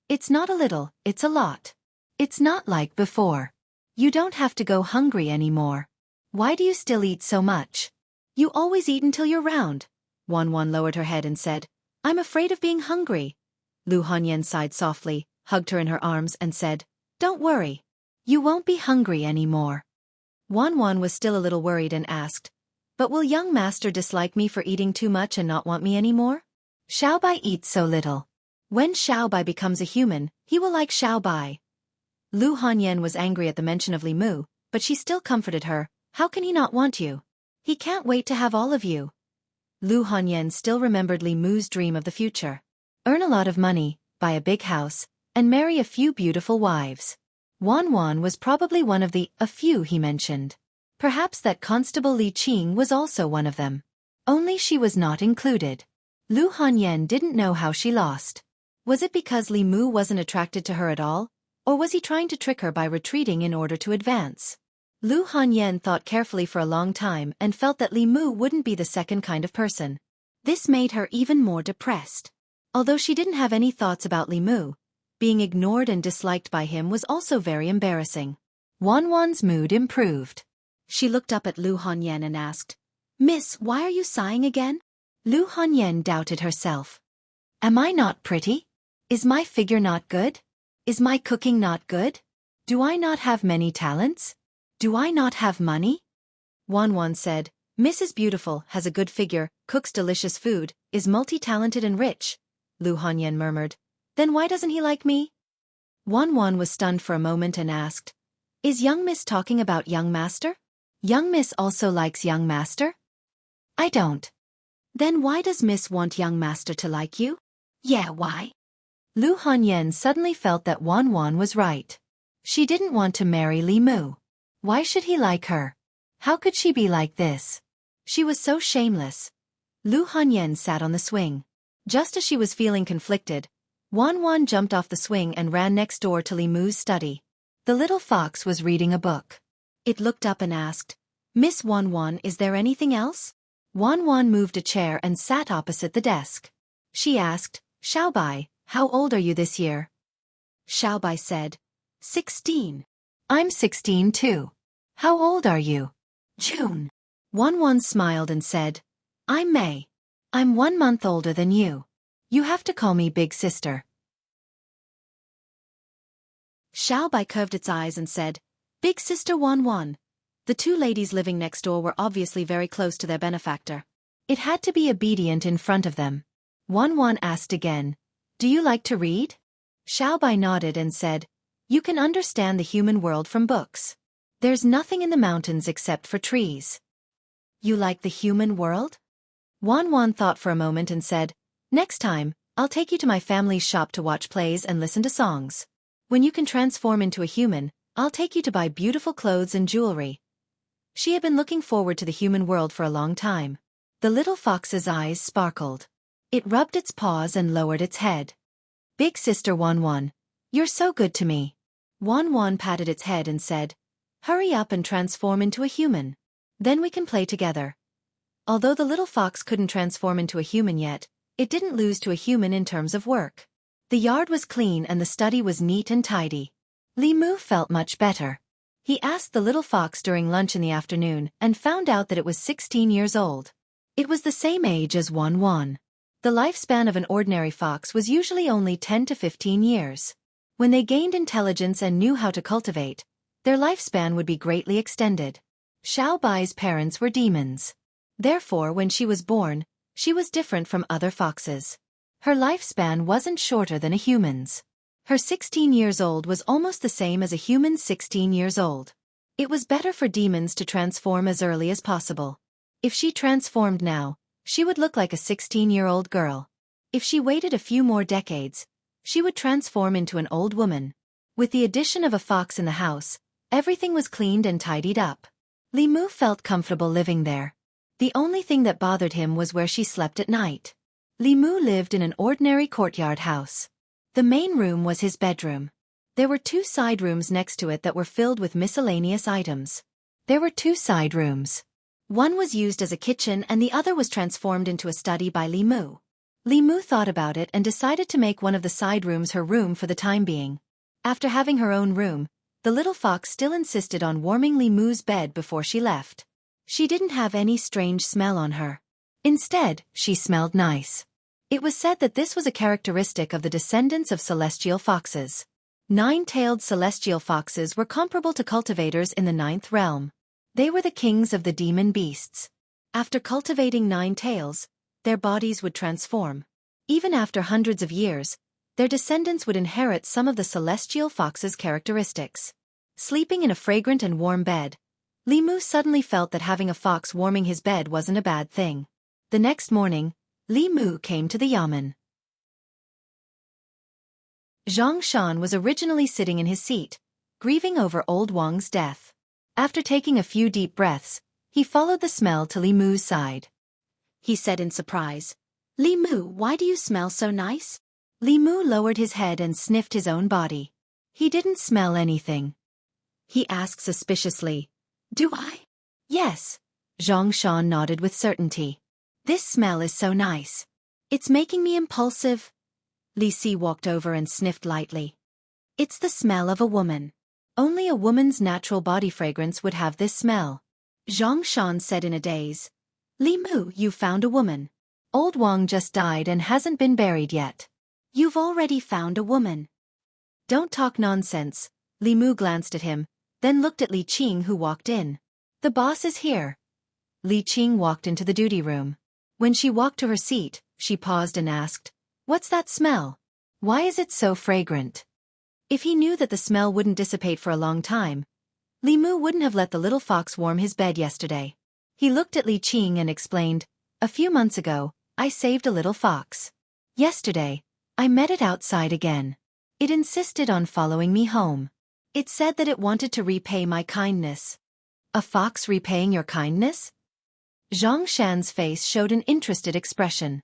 "It's not a little, it's a lot. It's not like before. You don't have to go hungry anymore. Why do you still eat so much? You always eat until you're round." Wan Wan lowered her head and said, "I'm afraid of being hungry." Lu Hongyan sighed softly, hugged her in her arms and said, "Don't worry. You won't be hungry anymore." Wan Wan was still a little worried and asked, "But will young master dislike me for eating too much and not want me anymore? Xiaobai eats so little. When Xiaobai becomes a human, he will like Xiaobai." Lu Hongyan was angry at the mention of Li Mu, but she still comforted her. "How can he not want you? He can't wait to have all of you." Lu Hongyan still remembered Li Mu's dream of the future. Earn a lot of money, buy a big house, and marry a few beautiful wives. Wan Wan was probably one of the "a few" he mentioned. Perhaps that Constable Li Qing was also one of them. Only she was not included. Lu Hongyan didn't know how she lost. Was it because Li Mu wasn't attracted to her at all, or was he trying to trick her by retreating in order to advance? Lu Hongyan thought carefully for a long time and felt that Li Mu wouldn't be the second kind of person. This made her even more depressed. Although she didn't have any thoughts about Li Mu, being ignored and disliked by him was also very embarrassing. Wan Wan's mood improved. She looked up at Lu Hongyan and asked, "Miss, why are you sighing again?" Lu Hongyan doubted herself. "Am I not pretty? Is my figure not good? Is my cooking not good? Do I not have many talents? Do I not have money?" Wan Wan said, "Miss is beautiful, has a good figure, cooks delicious food, is multi-talented and rich." Lu Hongyan murmured, "Then why doesn't he like me?" Wan Wan was stunned for a moment and asked, "Is young Miss talking about young master? Young Miss also likes young master?" "I don't." "Then why does Miss want young master to like you?" "Yeah, why?" Lu Hongyan suddenly felt that Wan Wan was right. She didn't want to marry Li Mu. Why should he like her? How could she be like this? She was so shameless. Lu Hongyan sat on the swing. Just as she was feeling conflicted, Wan Wan jumped off the swing and ran next door to Li Mu's study. The little fox was reading a book. It looked up and asked, "Miss Wan Wan, is there anything else?" Wan Wan moved a chair and sat opposite the desk. She asked, "Xiaobai, how old are you this year?" Xiaobai said, 16. "I'm 16 too. How old are you?" "June." Wan Wan smiled and said, "I'm May. I'm 1 month older than you. You have to call me big sister." Xiaobai curved its eyes and said, "Big sister Wan Wan." The 2 ladies living next door were obviously very close to their benefactor. It had to be obedient in front of them. Wan Wan asked again, "Do you like to read?" Xiaobai nodded and said, "You can understand the human world from books. There's nothing in the mountains except for trees." "You like the human world?" Wan Wan thought for a moment and said, "Next time, I'll take you to my family's shop to watch plays and listen to songs. When you can transform into a human, I'll take you to buy beautiful clothes and jewelry." She had been looking forward to the human world for a long time. The little fox's eyes sparkled. It rubbed its paws and lowered its head. "Big sister Wan Wan, you're so good to me." Wan Wan patted its head and said, "Hurry up and transform into a human. Then we can play together." Although the little fox couldn't transform into a human yet, it didn't lose to a human in terms of work. The yard was clean and the study was neat and tidy. Li Mu felt much better. He asked the little fox during lunch in the afternoon and found out that it was 16 years old. It was the same age as Wan Wan. The lifespan of an ordinary fox was usually only 10 to 15 years. When they gained intelligence and knew how to cultivate, their lifespan would be greatly extended. Xiao Bai's parents were demons. Therefore, when she was born, she was different from other foxes. Her lifespan wasn't shorter than a human's. Her 16 years old was almost the same as a human's 16 years old. It was better for demons to transform as early as possible. If she transformed now, she would look like a 16-year-old girl. If she waited a few more decades, she would transform into an old woman. With the addition of a fox in the house, everything was cleaned and tidied up. Li Mu felt comfortable living there. The only thing that bothered him was where she slept at night. Li Mu lived in an ordinary courtyard house. The main room was his bedroom. There were 2 side rooms next to it that were filled with miscellaneous items. There were 2 side rooms. One was used as a kitchen and the other was transformed into a study by Li Mu. Li Mu thought about it and decided to make one of the side rooms her room for the time being. After having her own room, the little fox still insisted on warming Li Mu's bed before she left. She didn't have any strange smell on her. Instead, she smelled nice. It was said that this was a characteristic of the descendants of celestial foxes. 9-tailed celestial foxes were comparable to cultivators in the 9th realm. They were the kings of the demon beasts. After cultivating 9 tails, their bodies would transform. Even after hundreds of years, their descendants would inherit some of the celestial fox's characteristics. Sleeping in a fragrant and warm bed, Li Mu suddenly felt that having a fox warming his bed wasn't a bad thing. The next morning, Li Mu came to the yamen. Xianxia was originally sitting in his seat, grieving over old Wang's death. After taking a few deep breaths, he followed the smell to Li Mu's side. He said in surprise, "Li Mu, why do you smell so nice?" Li Mu lowered his head and sniffed his own body. He didn't smell anything. He asked suspiciously, "Do I?" "Yes." Xianxia nodded with certainty. "This smell is so nice. It's making me impulsive." Li Si walked over and sniffed lightly. "It's the smell of a woman. Only a woman's natural body fragrance would have this smell." Xianxia said in a daze, "Li Mu, you found a woman. Old Wang just died and hasn't been buried yet. You've already found a woman." "Don't talk nonsense." Li Mu glanced at him, then looked at Li Qing who walked in. "The boss is here." Li Qing walked into the duty room. When she walked to her seat, she paused and asked, "What's that smell? Why is it so fragrant?" If he knew that the smell wouldn't dissipate for a long time, Li Mu wouldn't have let the little fox warm his bed yesterday. He looked at Li Qing and explained, "A few months ago, I saved a little fox. Yesterday, I met it outside again. It insisted on following me home. It said that it wanted to repay my kindness." "A fox repaying your kindness?" Xianxia's face showed an interested expression.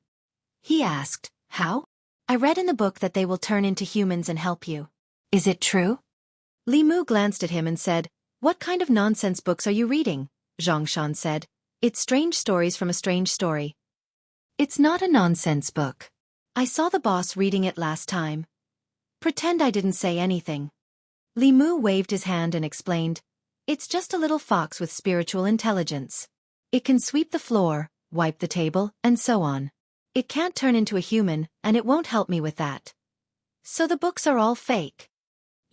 He asked, "How?" "I read in the book that they will turn into humans and help you. Is it true?" Li Mu glanced at him and said, "What kind of nonsense books are you reading?" Xianxia said, "It's strange stories from a strange story." "It's not a nonsense book. I saw the boss reading it last time. Pretend I didn't say anything." Li Mu waved his hand and explained, "It's just a little fox with spiritual intelligence. It can sweep the floor, wipe the table, and so on. It can't turn into a human, and it won't help me with that. So the books are all fake."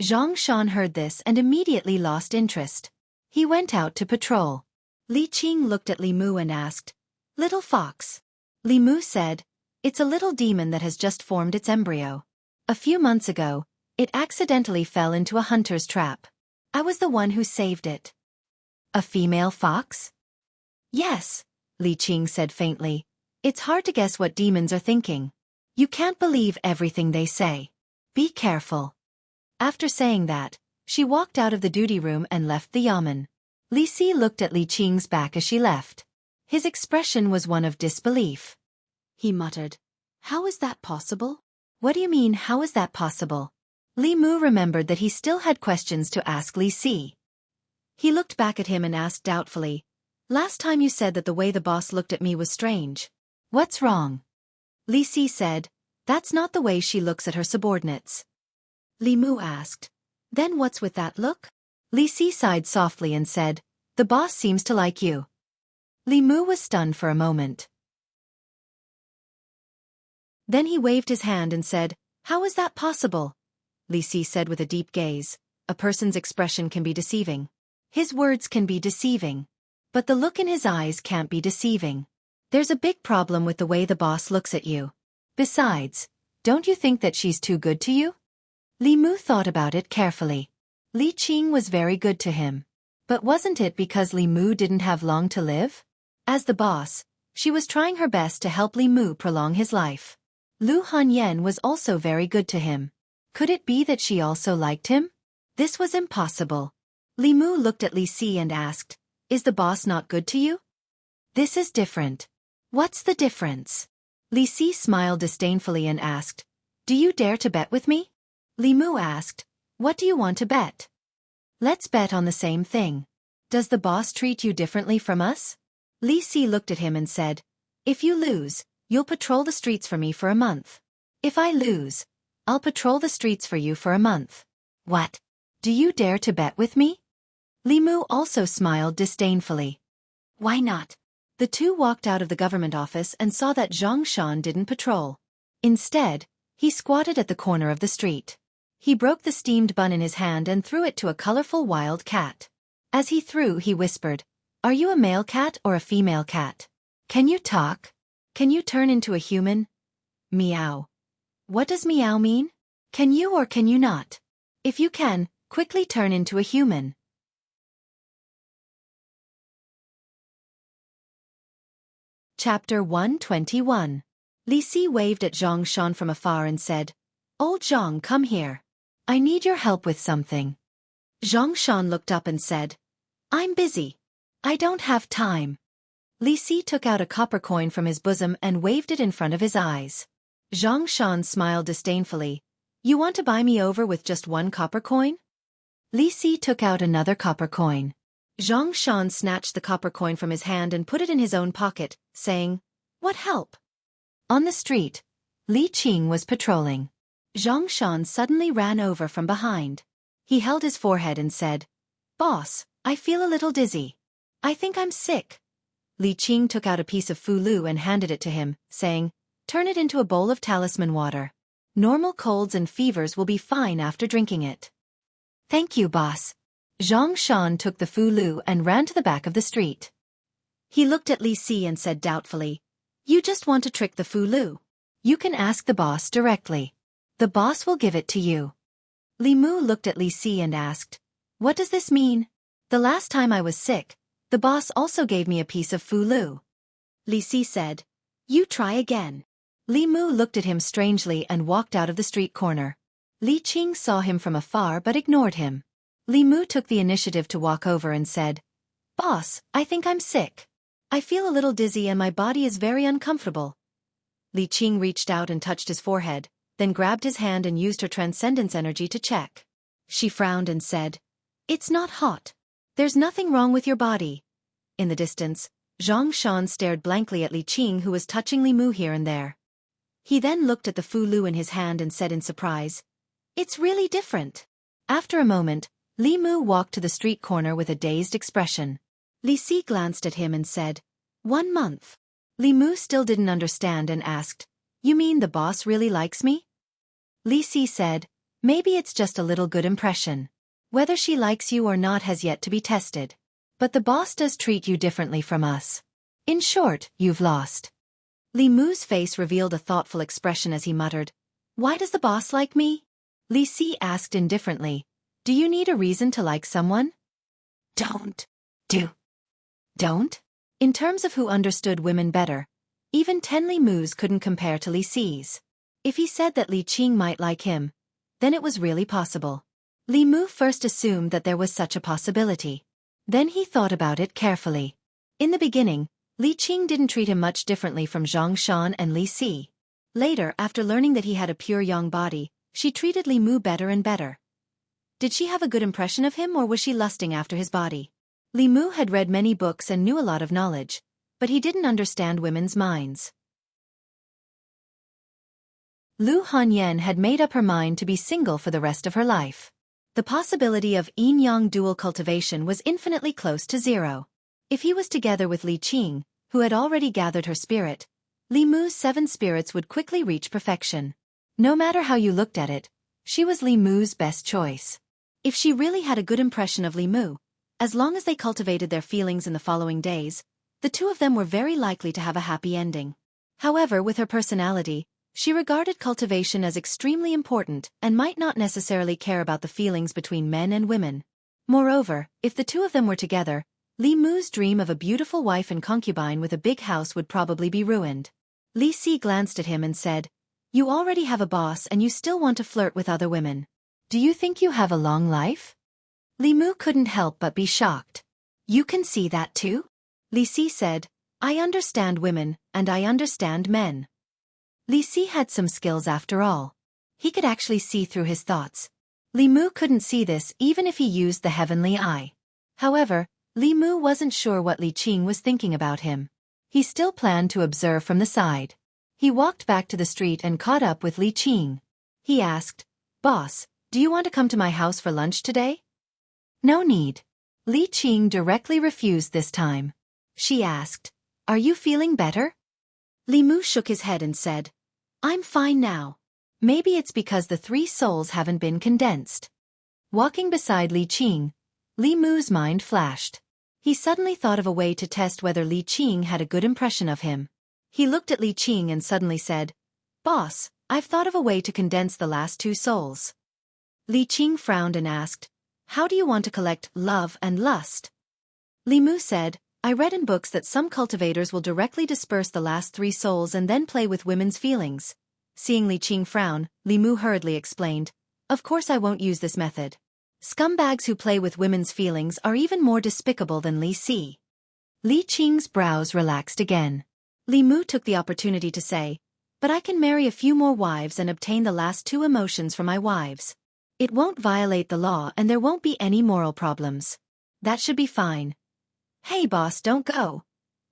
Xianxia heard this and immediately lost interest. He went out to patrol. Li Qing looked at Li Mu and asked, "Little fox." Li Mu said, "It's a little demon that has just formed its embryo. A few months ago, it accidentally fell into a hunter's trap. I was the one who saved it." "A female fox?" "Yes," Li Qing said faintly. "It's hard to guess what demons are thinking. You can't believe everything they say. Be careful." After saying that, she walked out of the duty room and left the yamen. Li Si looked at Li Qing's back as she left. His expression was one of disbelief. He muttered, "How is that possible?" "What do you mean, how is that possible?" Li Mu remembered that he still had questions to ask Li Si. He looked back at him and asked doubtfully, "Last time you said that the way the boss looked at me was strange. What's wrong?" Li Si said, That's not the way she looks at her subordinates. Li Mu asked. Then what's with that look? Li Si sighed softly and said, the boss seems to like you. Li Mu was stunned for a moment. Then he waved his hand and said, how is that possible? Li Si said with a deep gaze, a person's expression can be deceiving. His words can be deceiving. But the look in his eyes can't be deceiving. There's a big problem with the way the boss looks at you. Besides, don't you think that she's too good to you? Li Mu thought about it carefully. Li Qing was very good to him. But wasn't it because Li Mu didn't have long to live? As the boss, she was trying her best to help Li Mu prolong his life. Lu Hanyan was also very good to him. Could it be that she also liked him? This was impossible. Li Mu looked at Li Si and asked, is the boss not good to you? This is different. What's the difference? Li Si smiled disdainfully and asked, do you dare to bet with me? Li Mu asked, what do you want to bet? Let's bet on the same thing. Does the boss treat you differently from us? Li Si looked at him and said, if you lose, you'll patrol the streets for me for a month. If I lose, I'll patrol the streets for you for a month. What? Do you dare to bet with me? Li Mu also smiled disdainfully. Why not? The two walked out of the government office and saw that Zhang Shan didn't patrol. Instead, he squatted at the corner of the street. He broke the steamed bun in his hand and threw it to a colorful wild cat. As he threw, he whispered, are you a male cat or a female cat? Can you talk? Can you turn into a human? Meow. What does meow mean? Can you or can you not? If you can, quickly turn into a human. Chapter 121. Li Si waved at Zhang Shan from afar and said, old Zhang, come here. I need your help with something. Zhang Shan looked up and said, I'm busy. I don't have time. Li Si took out a copper coin from his bosom and waved it in front of his eyes. Zhang Shan smiled disdainfully. You want to buy me over with just one copper coin? Li Si took out another copper coin. Zhang Shan snatched the copper coin from his hand and put it in his own pocket, saying, what help? On the street, Li Qing was patrolling. Zhang Shan suddenly ran over from behind. He held his forehead and said, boss, I feel a little dizzy. I think I'm sick. Li Qing took out a piece of fulu and handed it to him, saying, turn it into a bowl of talisman water. Normal colds and fevers will be fine after drinking it. Thank you, boss. Zhang Shan took the fulu and ran to the back of the street. He looked at Li Si and said doubtfully, you just want to trick the fulu. You can ask the boss directly. The boss will give it to you. Li Mu looked at Li Si and asked, what does this mean? The last time I was sick, the boss also gave me a piece of fulu. Li Si said, you try again. Li Mu looked at him strangely and walked out of the street corner. Li Qing saw him from afar but ignored him. Li Mu took the initiative to walk over and said, boss, I think I'm sick. I feel a little dizzy and my body is very uncomfortable. Li Qing reached out and touched his forehead, then grabbed his hand and used her transcendence energy to check. She frowned and said, it's not hot. There's nothing wrong with your body. In the distance, Zhang Shan stared blankly at Li Qing, who was touching Li Mu here and there. He then looked at the fulu in his hand and said in surprise, it's really different. After a moment, Li Mu walked to the street corner with a dazed expression. Li Si glanced at him and said, 1 month. Li Mu still didn't understand and asked, you mean the boss really likes me? Li Si said, maybe it's just a little good impression. Whether she likes you or not has yet to be tested. But the boss does treat you differently from us. In short, you've lost. Li Mu's face revealed a thoughtful expression as he muttered, why does the boss like me? Li Si asked indifferently, do you need a reason to like someone? Don't. Don't? In terms of who understood women better, even 10 Li Mu's couldn't compare to Li Si's. If he said that Li Qing might like him, then it was really possible. Li Mu first assumed that there was such a possibility. Then he thought about it carefully. In the beginning, Li Qing didn't treat him much differently from Zhang Shan and Li Si. Later, after learning that he had a pure yang body, she treated Li Mu better and better. Did she have a good impression of him or was she lusting after his body? Li Mu had read many books and knew a lot of knowledge, but he didn't understand women's minds. Lu Hanyan had made up her mind to be single for the rest of her life. The possibility of yin-yang dual cultivation was infinitely close to zero. If he was together with Li Qing, who had already gathered her spirit, Li Mu's 7 spirits would quickly reach perfection. No matter how you looked at it, she was Li Mu's best choice. If she really had a good impression of Li Mu, as long as they cultivated their feelings in the following days, the two of them were very likely to have a happy ending. However, with her personality, she regarded cultivation as extremely important and might not necessarily care about the feelings between men and women. Moreover, if the two of them were together, Li Mu's dream of a beautiful wife and concubine with a big house would probably be ruined. Li Si glanced at him and said, "You already have a boss and you still want to flirt with other women. Do you think you have a long life?" Li Mu couldn't help but be shocked. "You can see that too?" Li Si said, "I understand women, and I understand men." Li Si had some skills after all. He could actually see through his thoughts. Li Mu couldn't see this even if he used the heavenly eye. However, Li Mu wasn't sure what Li Qing was thinking about him. He still planned to observe from the side. He walked back to the street and caught up with Li Qing. He asked, "Boss, do you want to come to my house for lunch today?" "No need." Li Qing directly refused this time. She asked, "Are you feeling better?" Li Mu shook his head and said, "I'm fine now. Maybe it's because the 3 souls haven't been condensed." Walking beside Li Qing, Li Mu's mind flashed. He suddenly thought of a way to test whether Li Qing had a good impression of him. He looked at Li Qing and suddenly said, "Boss, I've thought of a way to condense the last 2 souls." Li Qing frowned and asked, "How do you want to collect love and lust?" Li Mu said, "I read in books that some cultivators will directly disperse the last 3 souls and then play with women's feelings." Seeing Li Qing frown, Li Mu hurriedly explained, "Of course I won't use this method. Scumbags who play with women's feelings are even more despicable than Li Si." Li Qing's brows relaxed again. Li Mu took the opportunity to say, "But I can marry a few more wives and obtain the last 2 emotions from my wives. It won't violate the law and there won't be any moral problems. That should be fine." "Hey boss, don't go."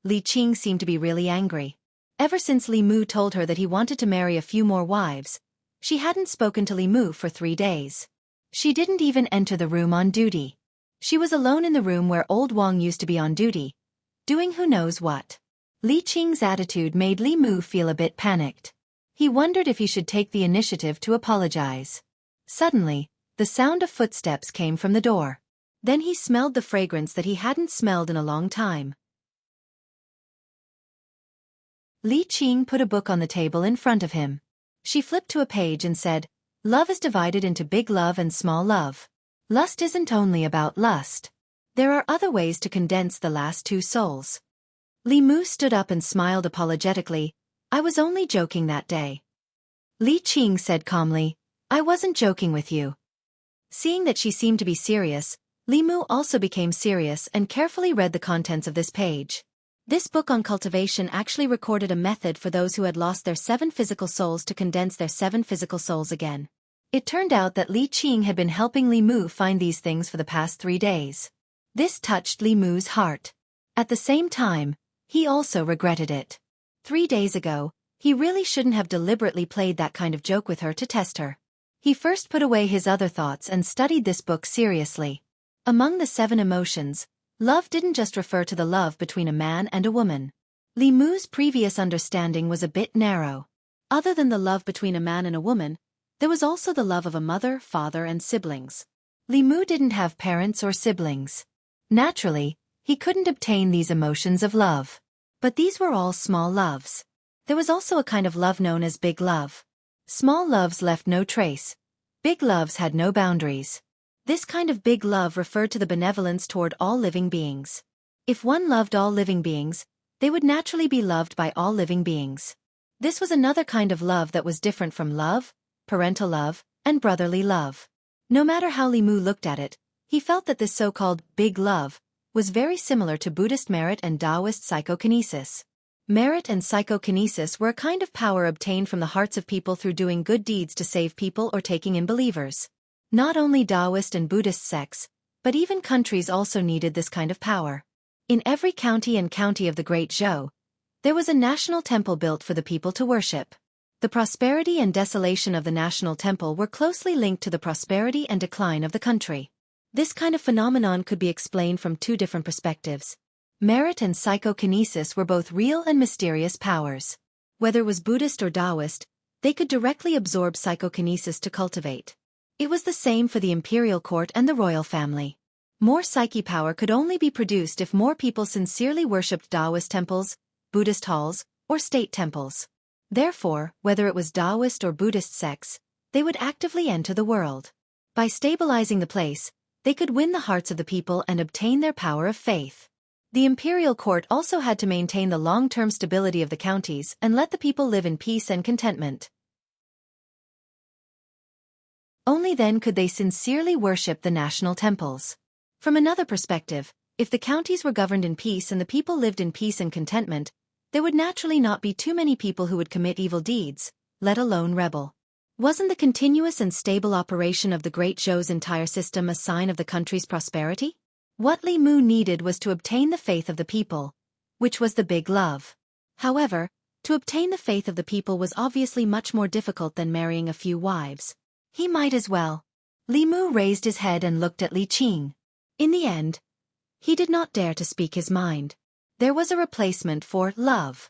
Li Qing seemed to be really angry. Ever since Li Mu told her that he wanted to marry a few more wives, she hadn't spoken to Li Mu for 3 days. She didn't even enter the room on duty. She was alone in the room where old Wang used to be on duty, doing who knows what. Li Qing's attitude made Li Mu feel a bit panicked. He wondered if he should take the initiative to apologize. Suddenly, the sound of footsteps came from the door. Then he smelled the fragrance that he hadn't smelled in a long time. Li Qing put a book on the table in front of him. She flipped to a page and said, "Love is divided into big love and small love. Lust isn't only about lust. There are other ways to condense the last 2 souls." Li Mu stood up and smiled apologetically, "I was only joking that day." Li Qing said calmly, "I wasn't joking with you." Seeing that she seemed to be serious, Li Mu also became serious and carefully read the contents of this page. This book on cultivation actually recorded a method for those who had lost their 7 physical souls to condense their 7 physical souls again. It turned out that Li Qing had been helping Li Mu find these things for the past 3 days. This touched Li Mu's heart. At the same time, he also regretted it. 3 days ago, he really shouldn't have deliberately played that kind of joke with her to test her. He first put away his other thoughts and studied this book seriously. Among the 7 emotions, love didn't just refer to the love between a man and a woman. Li Mu's previous understanding was a bit narrow. Other than the love between a man and a woman, there was also the love of a mother, father, and siblings. Li Mu didn't have parents or siblings. Naturally, he couldn't obtain these emotions of love. But these were all small loves. There was also a kind of love known as big love. Small loves left no trace. Big loves had no boundaries. This kind of big love referred to the benevolence toward all living beings. If one loved all living beings, they would naturally be loved by all living beings. This was another kind of love that was different from love, parental love, and brotherly love. No matter how Li Mu looked at it, he felt that this so-called big love was very similar to Buddhist merit and Taoist psychokinesis. Merit and psychokinesis were a kind of power obtained from the hearts of people through doing good deeds to save people or taking in believers. Not only Taoist and Buddhist sects, but even countries also needed this kind of power. In every county and county of the Great Zhou, there was a national temple built for the people to worship. The prosperity and desolation of the national temple were closely linked to the prosperity and decline of the country. This kind of phenomenon could be explained from two different perspectives. Merit and psychokinesis were both real and mysterious powers. Whether it was Buddhist or Taoist, they could directly absorb psychokinesis to cultivate. It was the same for the imperial court and the royal family. More psyche power could only be produced if more people sincerely worshipped Taoist temples, Buddhist halls, or state temples. Therefore, whether it was Taoist or Buddhist sects, they would actively enter the world. By stabilizing the place, they could win the hearts of the people and obtain their power of faith. The imperial court also had to maintain the long-term stability of the counties and let the people live in peace and contentment. Only then could they sincerely worship the national temples. From another perspective, if the counties were governed in peace and the people lived in peace and contentment, there would naturally not be too many people who would commit evil deeds, let alone rebel. Wasn't the continuous and stable operation of the Great Zhou's entire system a sign of the country's prosperity? What Li Mu needed was to obtain the faith of the people, which was the big love. However, to obtain the faith of the people was obviously much more difficult than marrying a few wives. He might as well. Li Mu raised his head and looked at Li Qing. In the end, he did not dare to speak his mind. There was a replacement for love.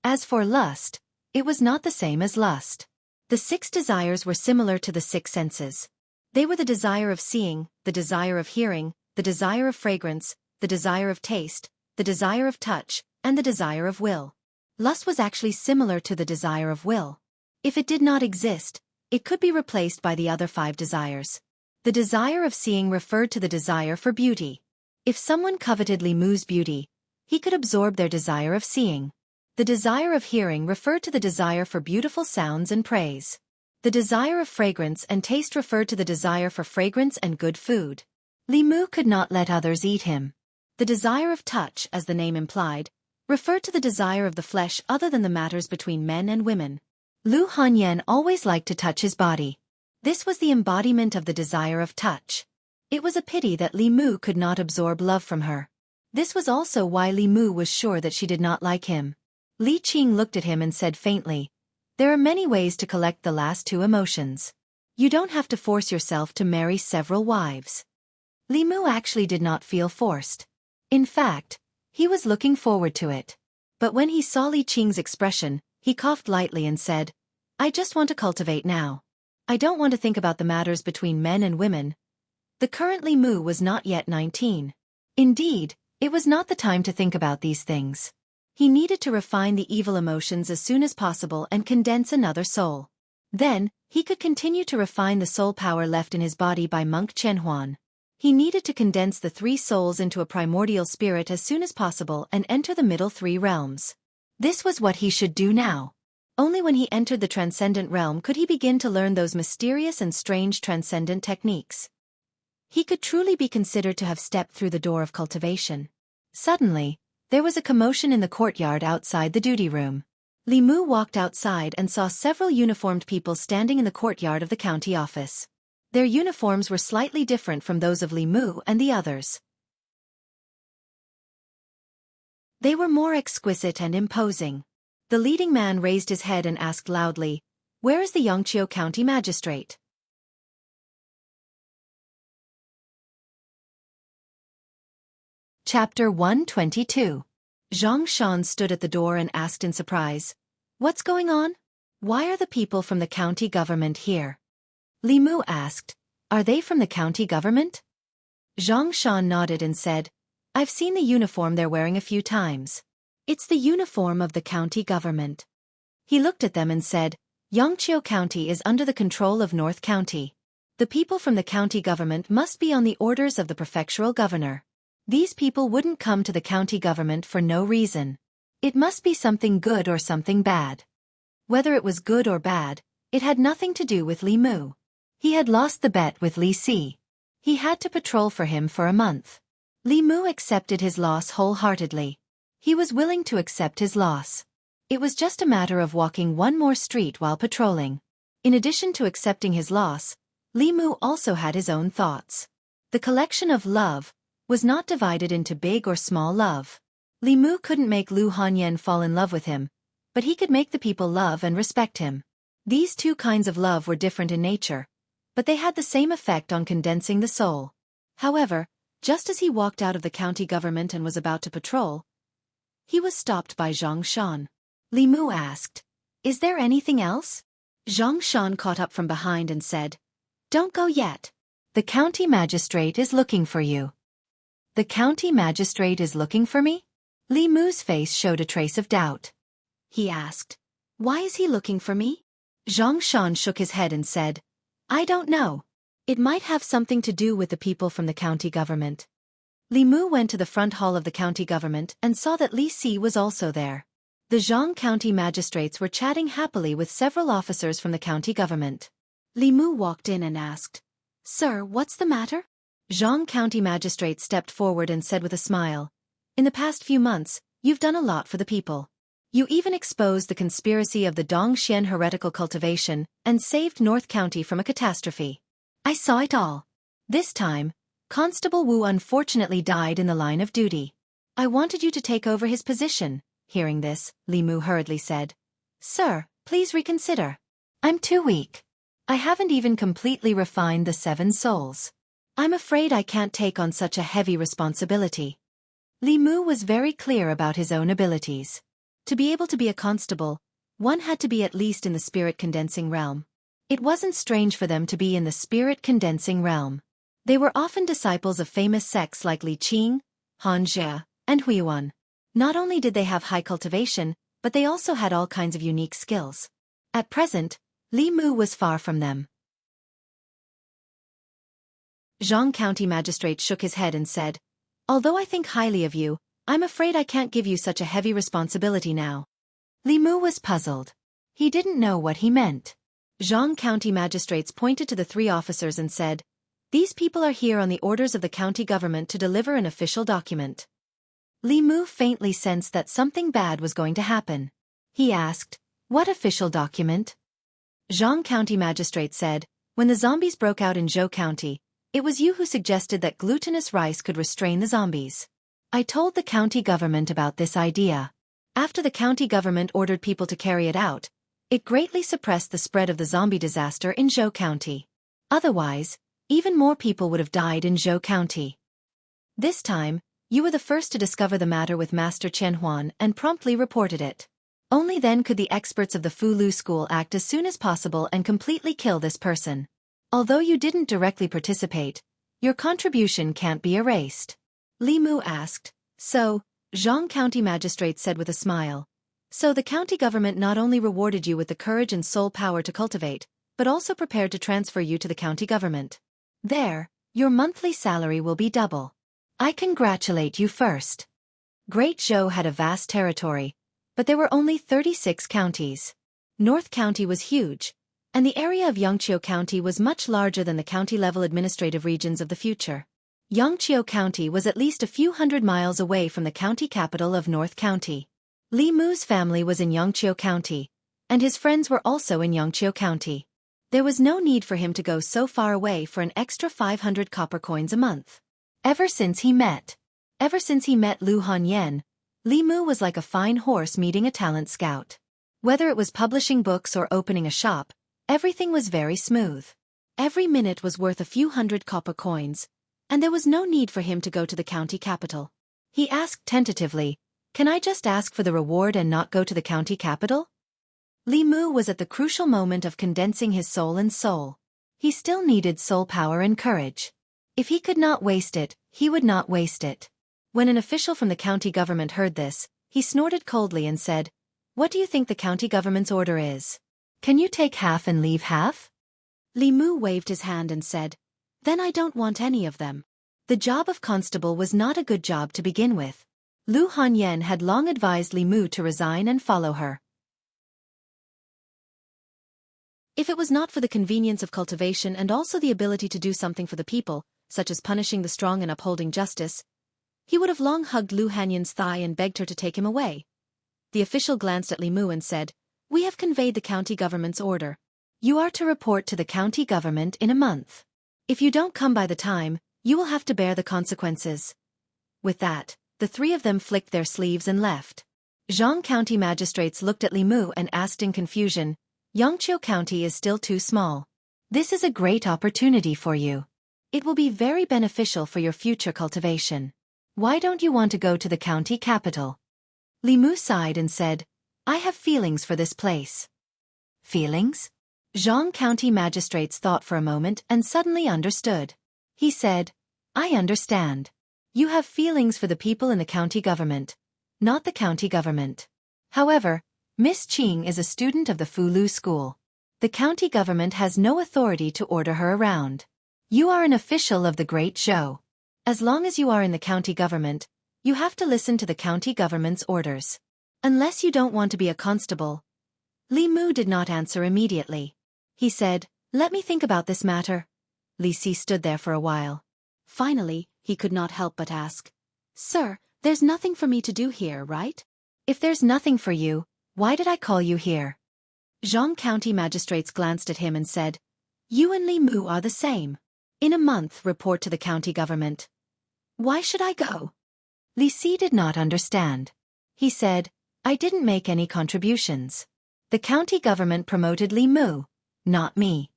As for lust, it was not the same as lust. The 6 desires were similar to the 6 senses. They were the desire of seeing, the desire of hearing, the desire of fragrance, the desire of taste, the desire of touch, and the desire of will. Lust was actually similar to the desire of will. If it did not exist, it could be replaced by the other 5 desires. The desire of seeing referred to the desire for beauty. If someone coveted Li Mu's beauty, he could absorb their desire of seeing. The desire of hearing referred to the desire for beautiful sounds and praise. The desire of fragrance and taste referred to the desire for fragrance and good food. Li Mu could not let others eat him. The desire of touch, as the name implied, referred to the desire of the flesh other than the matters between men and women. Lu Hanyan always liked to touch his body. This was the embodiment of the desire of touch. It was a pity that Li Mu could not absorb love from her. This was also why Li Mu was sure that she did not like him. Li Qing looked at him and said faintly, "There are many ways to collect the last 2 emotions. You don't have to force yourself to marry several wives." Li Mu actually did not feel forced. In fact, he was looking forward to it. But when he saw Li Qing's expression, he coughed lightly and said, "I just want to cultivate now. I don't want to think about the matters between men and women." The current Li Mu was not yet 19. Indeed, it was not the time to think about these things. He needed to refine the evil emotions as soon as possible and condense another soul. Then, he could continue to refine the soul power left in his body by monk Qianhuan. He needed to condense the 3 souls into a primordial spirit as soon as possible and enter the middle 3 realms. This was what he should do now. Only when he entered the transcendent realm could he begin to learn those mysterious and strange transcendent techniques. He could truly be considered to have stepped through the door of cultivation. Suddenly, there was a commotion in the courtyard outside the duty room. Li Mu walked outside and saw several uniformed people standing in the courtyard of the county office. Their uniforms were slightly different from those of Li Mu and the others. They were more exquisite and imposing. The leading man raised his head and asked loudly, "Where is the Xianxia County Magistrate?" Chapter 122. Zhang Shan stood at the door and asked in surprise, "What's going on? Why are the people from the county government here?" Li Mu asked, "Are they from the county government?" Zhang Shan nodded and said, "I've seen the uniform they're wearing a few times. It's the uniform of the county government." He looked at them and said, "Xianxia County is under the control of North County. The people from the county government must be on the orders of the prefectural governor. These people wouldn't come to the county government for no reason. It must be something good or something bad." Whether it was good or bad, it had nothing to do with Li Mu. He had lost the bet with Li Si. He had to patrol for him for a month. Li Mu accepted his loss wholeheartedly. He was willing to accept his loss. It was just a matter of walking one more street while patrolling. In addition to accepting his loss, Li Mu also had his own thoughts. The collection of love was not divided into big or small love. Li Mu couldn't make Lu Hanyan fall in love with him, but he could make the people love and respect him. These two kinds of love were different in nature, but they had the same effect on condensing the soul. However, just as he walked out of the county government and was about to patrol, he was stopped by Xianxia. Li Mu asked, "Is there anything else?" Xianxia caught up from behind and said, "Don't go yet. The county magistrate is looking for you." "The county magistrate is looking for me?" Li Mu's face showed a trace of doubt. He asked, "Why is he looking for me?" Xianxia shook his head and said, "I don't know. It might have something to do with the people from the county government." Li Mu went to the front hall of the county government and saw that Li Si was also there. The Jianghu county magistrates were chatting happily with several officers from the county government. Li Mu walked in and asked, "Sir, what's the matter?" Jianghu county magistrate stepped forward and said with a smile, "In the past few months, you've done a lot for the people. You even exposed the conspiracy of the Dongxian heretical cultivation and saved North County from a catastrophe. I saw it all. This time, Constable Wu unfortunately died in the line of duty. I wanted you to take over his position." Hearing this, Li Mu hurriedly said, "Sir, please reconsider. I'm too weak. I haven't even completely refined the 7 souls. I'm afraid I can't take on such a heavy responsibility." Li Mu was very clear about his own abilities. To be able to be a constable, one had to be at least in the spirit-condensing realm. It wasn't strange for them to be in the spirit-condensing realm. They were often disciples of famous sects like Li Qing, Xianxia, and Huiyuan. Not only did they have high cultivation, but they also had all kinds of unique skills. At present, Li Mu was far from them. Jianghu County Magistrate shook his head and said, "Although I think highly of you, I'm afraid I can't give you such a heavy responsibility now." Li Mu was puzzled. He didn't know what he meant. Jianghu County magistrates pointed to the 3 officers and said, "These people are here on the orders of the county government to deliver an official document." Li Mu faintly sensed that something bad was going to happen. He asked, "What official document?" Jianghu County magistrate said, "When the zombies broke out in Zhou County, it was you who suggested that glutinous rice could restrain the zombies. I told the county government about this idea. After the county government ordered people to carry it out, it greatly suppressed the spread of the zombie disaster in Zhou County. Otherwise, even more people would have died in Zhou County. This time, you were the first to discover the matter with Master Chen Huan and promptly reported it. Only then could the experts of the Fu Lu school act as soon as possible and completely kill this person. Although you didn't directly participate, your contribution can't be erased." Li Mu asked, "So," Jianghu County Magistrate said with a smile, "so the county government not only rewarded you with the courage and soul power to cultivate, but also prepared to transfer you to the county government. There, your monthly salary will be double. I congratulate you first." Great Zhou had a vast territory, but there were only 36 counties. North County was huge, and the area of Yangqiu County was much larger than the county-level administrative regions of the future. Yangqiu County was at least a few hundred miles away from the county capital of North County. Li Mu's family was in Yangqiu County, and his friends were also in Yangqiu County. There was no need for him to go so far away for an extra 500 copper coins a month. Ever since he met Lu Hanyan, Li Mu was like a fine horse meeting a talent scout. Whether it was publishing books or opening a shop, everything was very smooth. Every minute was worth a few hundred copper coins, and there was no need for him to go to the county capital. He asked tentatively, "Can I just ask for the reward and not go to the county capital?" Li Mu was at the crucial moment of condensing his soul and soul. He still needed soul power and courage. If he could not waste it, he would not waste it. When an official from the county government heard this, he snorted coldly and said, "What do you think the county government's order is? Can you take half and leave half?" Li Mu waved his hand and said, "Then I don't want any of them." The job of constable was not a good job to begin with. Lu Hanyan had long advised Li Mu to resign and follow her. If it was not for the convenience of cultivation and also the ability to do something for the people, such as punishing the strong and upholding justice, he would have long hugged Lu Hanyan's thigh and begged her to take him away. The official glanced at Li Mu and said, "We have conveyed the county government's order. You are to report to the county government in a month. If you don't come by the time, you will have to bear the consequences." With that, the 3 of them flicked their sleeves and left. Jianghu County magistrates looked at Li Mu and asked in confusion, Yangqiu County is still too small. This is a great opportunity for you. It will be very beneficial for your future cultivation. Why don't you want to go to the county capital? Li Mu sighed and said, I have feelings for this place. Feelings? Jianghu County magistrates thought for a moment and suddenly understood. He said, I understand. You have feelings for the people in the county government, not the county government. However, Miss Qing is a student of the Fulu school. The county government has no authority to order her around. You are an official of the Great Zhou. As long as you are in the county government, you have to listen to the county government's orders. Unless you don't want to be a constable. Li Mu did not answer immediately. He said, let me think about this matter. Li Si stood there for a while. Finally, he could not help but ask, Sir, there's nothing for me to do here, right? If there's nothing for you, why did I call you here? Jianghu County magistrates glanced at him and said, You and Li Mu are the same. In a month, report to the county government. Why should I go? Li Si did not understand. He said, I didn't make any contributions. The county government promoted Li Mu, not me.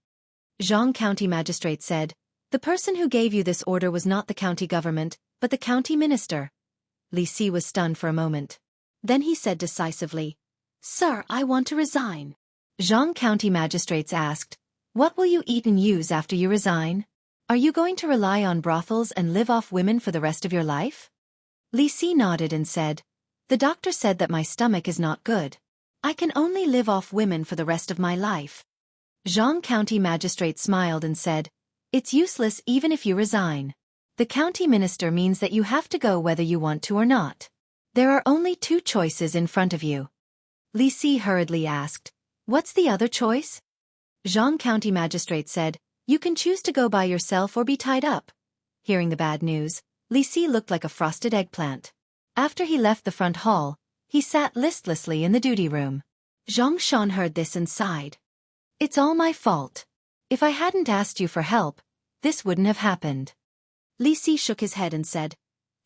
Jianghu County magistrate said, The person who gave you this order was not the county government, but the county minister. Li Si was stunned for a moment. Then he said decisively, Sir, I want to resign. Jianghu County magistrates asked, What will you eat and use after you resign? Are you going to rely on brothels and live off women for the rest of your life? Li Si nodded and said, The doctor said that my stomach is not good. I can only live off women for the rest of my life. Jianghu County magistrate smiled and said, It's useless even if you resign. The county minister means that you have to go whether you want to or not. There are only two choices in front of you. Li Si hurriedly asked, What's the other choice? Jianghu County magistrate said, You can choose to go by yourself or be tied up. Hearing the bad news, Li Si looked like a frosted eggplant. After he left the front hall, he sat listlessly in the duty room. Zhang Shan heard this and sighed. It's all my fault. If I hadn't asked you for help, this wouldn't have happened. Li Si shook his head and said,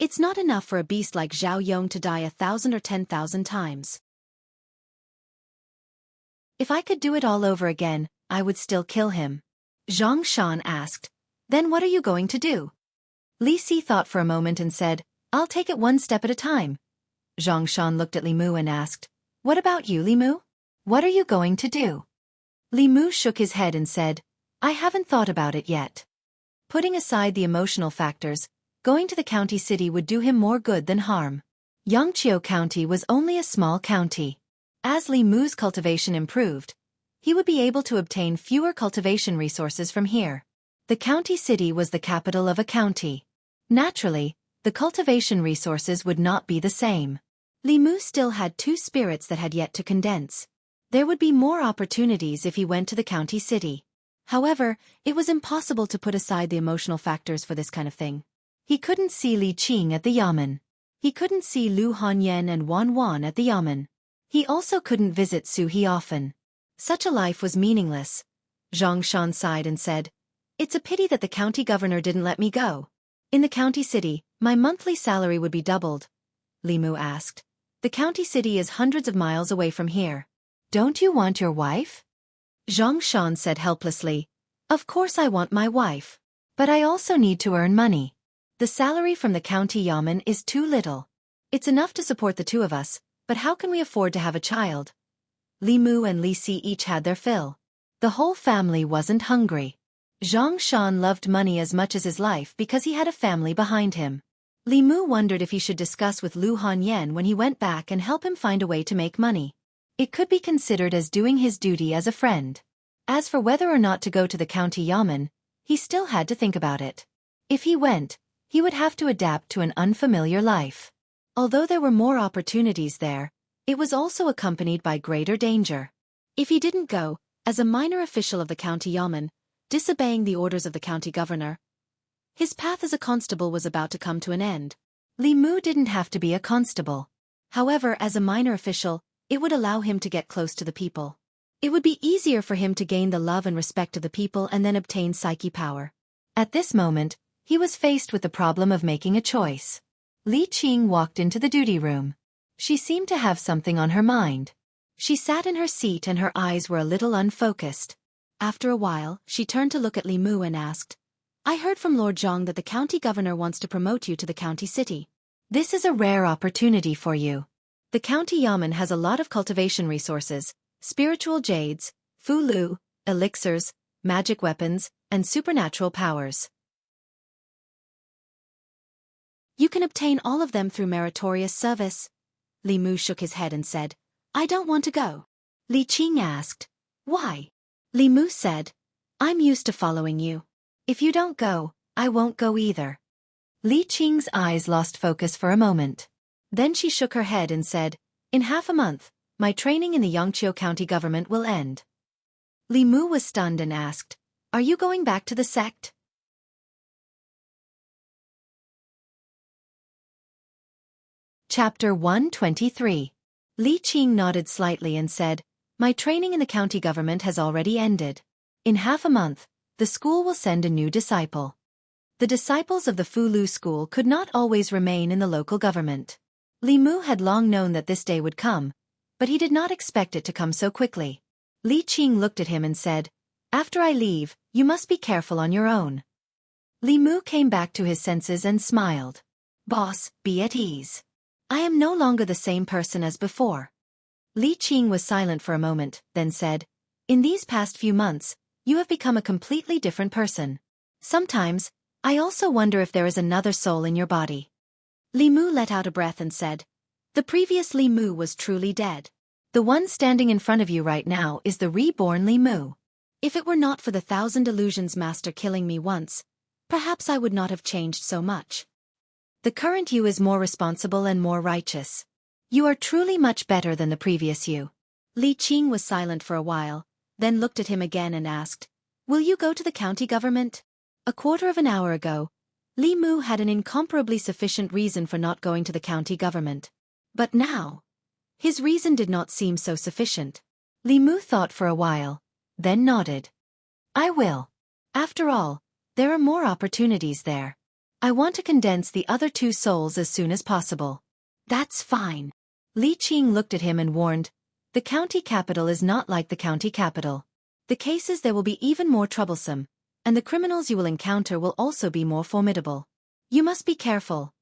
It's not enough for a beast like Zhao Yong to die 1,000 or 10,000 times. If I could do it all over again, I would still kill him. Zhang Shan asked, Then what are you going to do? Li Si thought for a moment and said, I'll take it one step at a time. Zhang Shan looked at Li Mu and asked, What about you, Li Mu? What are you going to do? Li Mu shook his head and said, I haven't thought about it yet. Putting aside the emotional factors, going to the county city would do him more good than harm. Yangqiu County was only a small county. As Li Mu's cultivation improved, he would be able to obtain fewer cultivation resources from here. The county city was the capital of a county. Naturally, the cultivation resources would not be the same. Li Mu still had two spirits that had yet to condense. There would be more opportunities if he went to the county city. However, it was impossible to put aside the emotional factors for this kind of thing. He couldn't see Li Qing at the yamen. He couldn't see Lu Hanyan and Wan Wan at the yamen. He also couldn't visit Su He often. Such a life was meaningless. Zhang Shan sighed and said, It's a pity that the county governor didn't let me go. In the county city, my monthly salary would be doubled. Li Mu asked. The county city is hundreds of miles away from here. Don't you want your wife? Zhang Shan said helplessly, Of course I want my wife. But I also need to earn money. The salary from the county yamen is too little. It's enough to support the two of us, but how can we afford to have a child? Li Mu and Li Si each had their fill. The whole family wasn't hungry. Zhang Shan loved money as much as his life because he had a family behind him. Li Mu wondered if he should discuss with Lu Hanyan when he went back and help him find a way to make money. It could be considered as doing his duty as a friend. As for whether or not to go to the county yamen, he still had to think about it. If he went, he would have to adapt to an unfamiliar life. Although there were more opportunities there, it was also accompanied by greater danger. If he didn't go, as a minor official of the county yamen, disobeying the orders of the county governor, his path as a constable was about to come to an end. Li Mu didn't have to be a constable. However, as a minor official, it would allow him to get close to the people. It would be easier for him to gain the love and respect of the people and then obtain psyche power. At this moment, he was faced with the problem of making a choice. Li Qing walked into the duty room. She seemed to have something on her mind. She sat in her seat and her eyes were a little unfocused. After a while, she turned to look at Li Mu and asked, I heard from Lord Zhang that the county governor wants to promote you to the county city. This is a rare opportunity for you. The county yamen has a lot of cultivation resources, spiritual jades, fulu, elixirs, magic weapons, and supernatural powers. You can obtain all of them through meritorious service. Li Mu shook his head and said, I don't want to go. Li Qing asked, Why? Li Mu said, I'm used to following you. If you don't go, I won't go either. Li Qing's eyes lost focus for a moment. Then she shook her head and said, In half a month, my training in the Xianxia county government will end. Li Mu was stunned and asked, Are you going back to the sect? Chapter 123. Li Qing nodded slightly and said, My training in the county government has already ended. In half a month, the school will send a new disciple. The disciples of the Fulu school could not always remain in the local government. Li Mu had long known that this day would come, but he did not expect it to come so quickly. Li Qing looked at him and said, After I leave, you must be careful on your own. Li Mu came back to his senses and smiled. Boss, be at ease. I am no longer the same person as before. Li Qing was silent for a moment, then said, In these past few months, you have become a completely different person. Sometimes, I also wonder if there is another soul in your body. Li Mu let out a breath and said, The previous Li Mu was truly dead. The one standing in front of you right now is the reborn Li Mu. If it were not for the 1,000 illusions master killing me once, perhaps I would not have changed so much. The current you is more responsible and more righteous. You are truly much better than the previous you. Li Qing was silent for a while, then looked at him again and asked, Will you go to the county government? A quarter of an hour ago, Li Mu had an incomparably sufficient reason for not going to the county government. But now, his reason did not seem so sufficient. Li Mu thought for a while, then nodded. I will. After all, there are more opportunities there. I want to condense the other 2 souls as soon as possible. That's fine. Li Qing looked at him and warned, The county capital is not like the county capital. The cases there will be even more troublesome, and the criminals you will encounter will also be more formidable. You must be careful.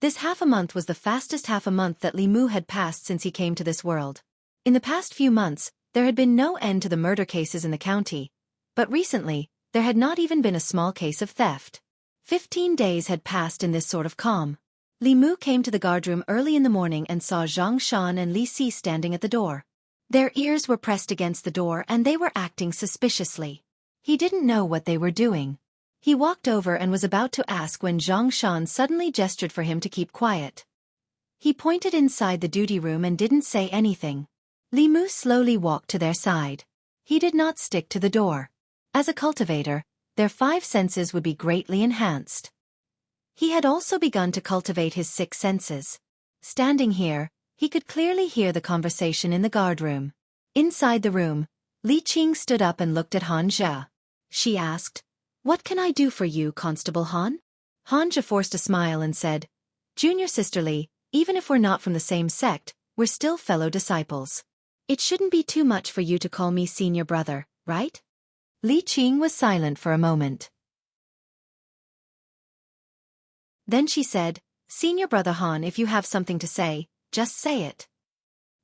This half a month was the fastest half a month that Li Mu had passed since he came to this world. In the past few months, there had been no end to the murder cases in the county, but recently, there had not even been a small case of theft. 15 days had passed in this sort of calm. Li Mu came to the guardroom early in the morning and saw Zhang Shan and Li Si standing at the door. Their ears were pressed against the door and they were acting suspiciously. He didn't know what they were doing. He walked over and was about to ask when Zhang Shan suddenly gestured for him to keep quiet. He pointed inside the duty room and didn't say anything. Li Mu slowly walked to their side. He did not stick to the door. As a cultivator, their 5 senses would be greatly enhanced. He had also begun to cultivate his 6 senses. Standing here, he could clearly hear the conversation in the guardroom. Inside the room, Li Qing stood up and looked at Han Jia. She asked, What can I do for you, Constable Han? Han Jia forced a smile and said, Junior Sister Li, even if we're not from the same sect, we're still fellow disciples. It shouldn't be too much for you to call me senior brother, right? Li Qing was silent for a moment. Then she said, Senior brother Han, if you have something to say, just say it.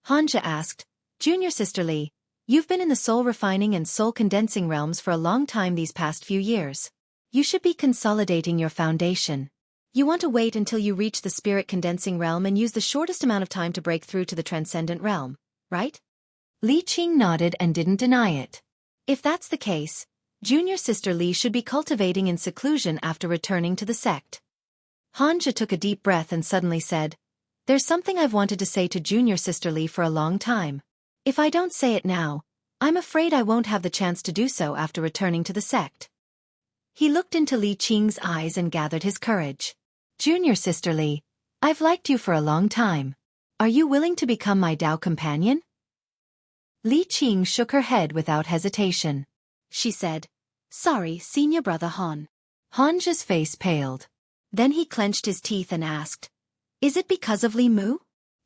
Han Jia asked, Junior Sister Li, you've been in the soul refining and soul condensing realms for a long time these past few years. You should be consolidating your foundation. You want to wait until you reach the spirit condensing realm and use the shortest amount of time to break through to the transcendent realm, right? Li Qing nodded and didn't deny it. If that's the case, Junior Sister Li should be cultivating in seclusion after returning to the sect. Han Jia took a deep breath and suddenly said, There's something I've wanted to say to Junior Sister Li for a long time. If I don't say it now, I'm afraid I won't have the chance to do so after returning to the sect. He looked into Li Qing's eyes and gathered his courage. Junior Sister Li, I've liked you for a long time. Are you willing to become my Dao companion? Li Qing shook her head without hesitation. She said, Sorry, Senior Brother Han. Han Jia's face paled. Then he clenched his teeth and asked, Is it because of Li Mu?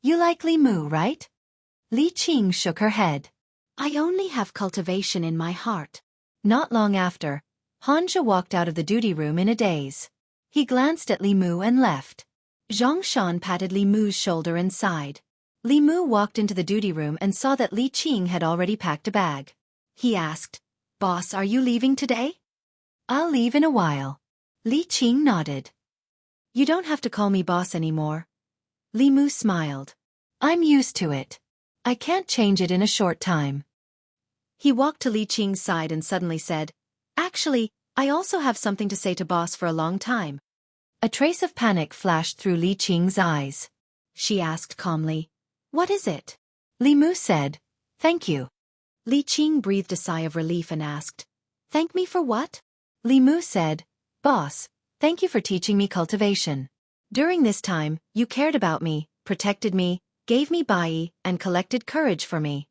You like Li Mu, right? Li Qing shook her head. I only have cultivation in my heart. Not long after, Xianxia walked out of the duty room in a daze. He glanced at Li Mu and left. Zhang patted Li Mu's shoulder and sighed. Li Mu walked into the duty room and saw that Li Qing had already packed a bag. He asked, Boss, are you leaving today? I'll leave in a while. Li Qing nodded. You don't have to call me boss anymore. Li Mu smiled. I'm used to it. I can't change it in a short time. He walked to Li Qing's side and suddenly said, Actually, I also have something to say to boss for a long time. A trace of panic flashed through Li Qing's eyes. She asked calmly, What is it? Li Mu said, Thank you. Li Qing breathed a sigh of relief and asked, Thank me for what? Li Mu said, Boss, thank you for teaching me cultivation. During this time, you cared about me, protected me, gave me bai, and collected courage for me.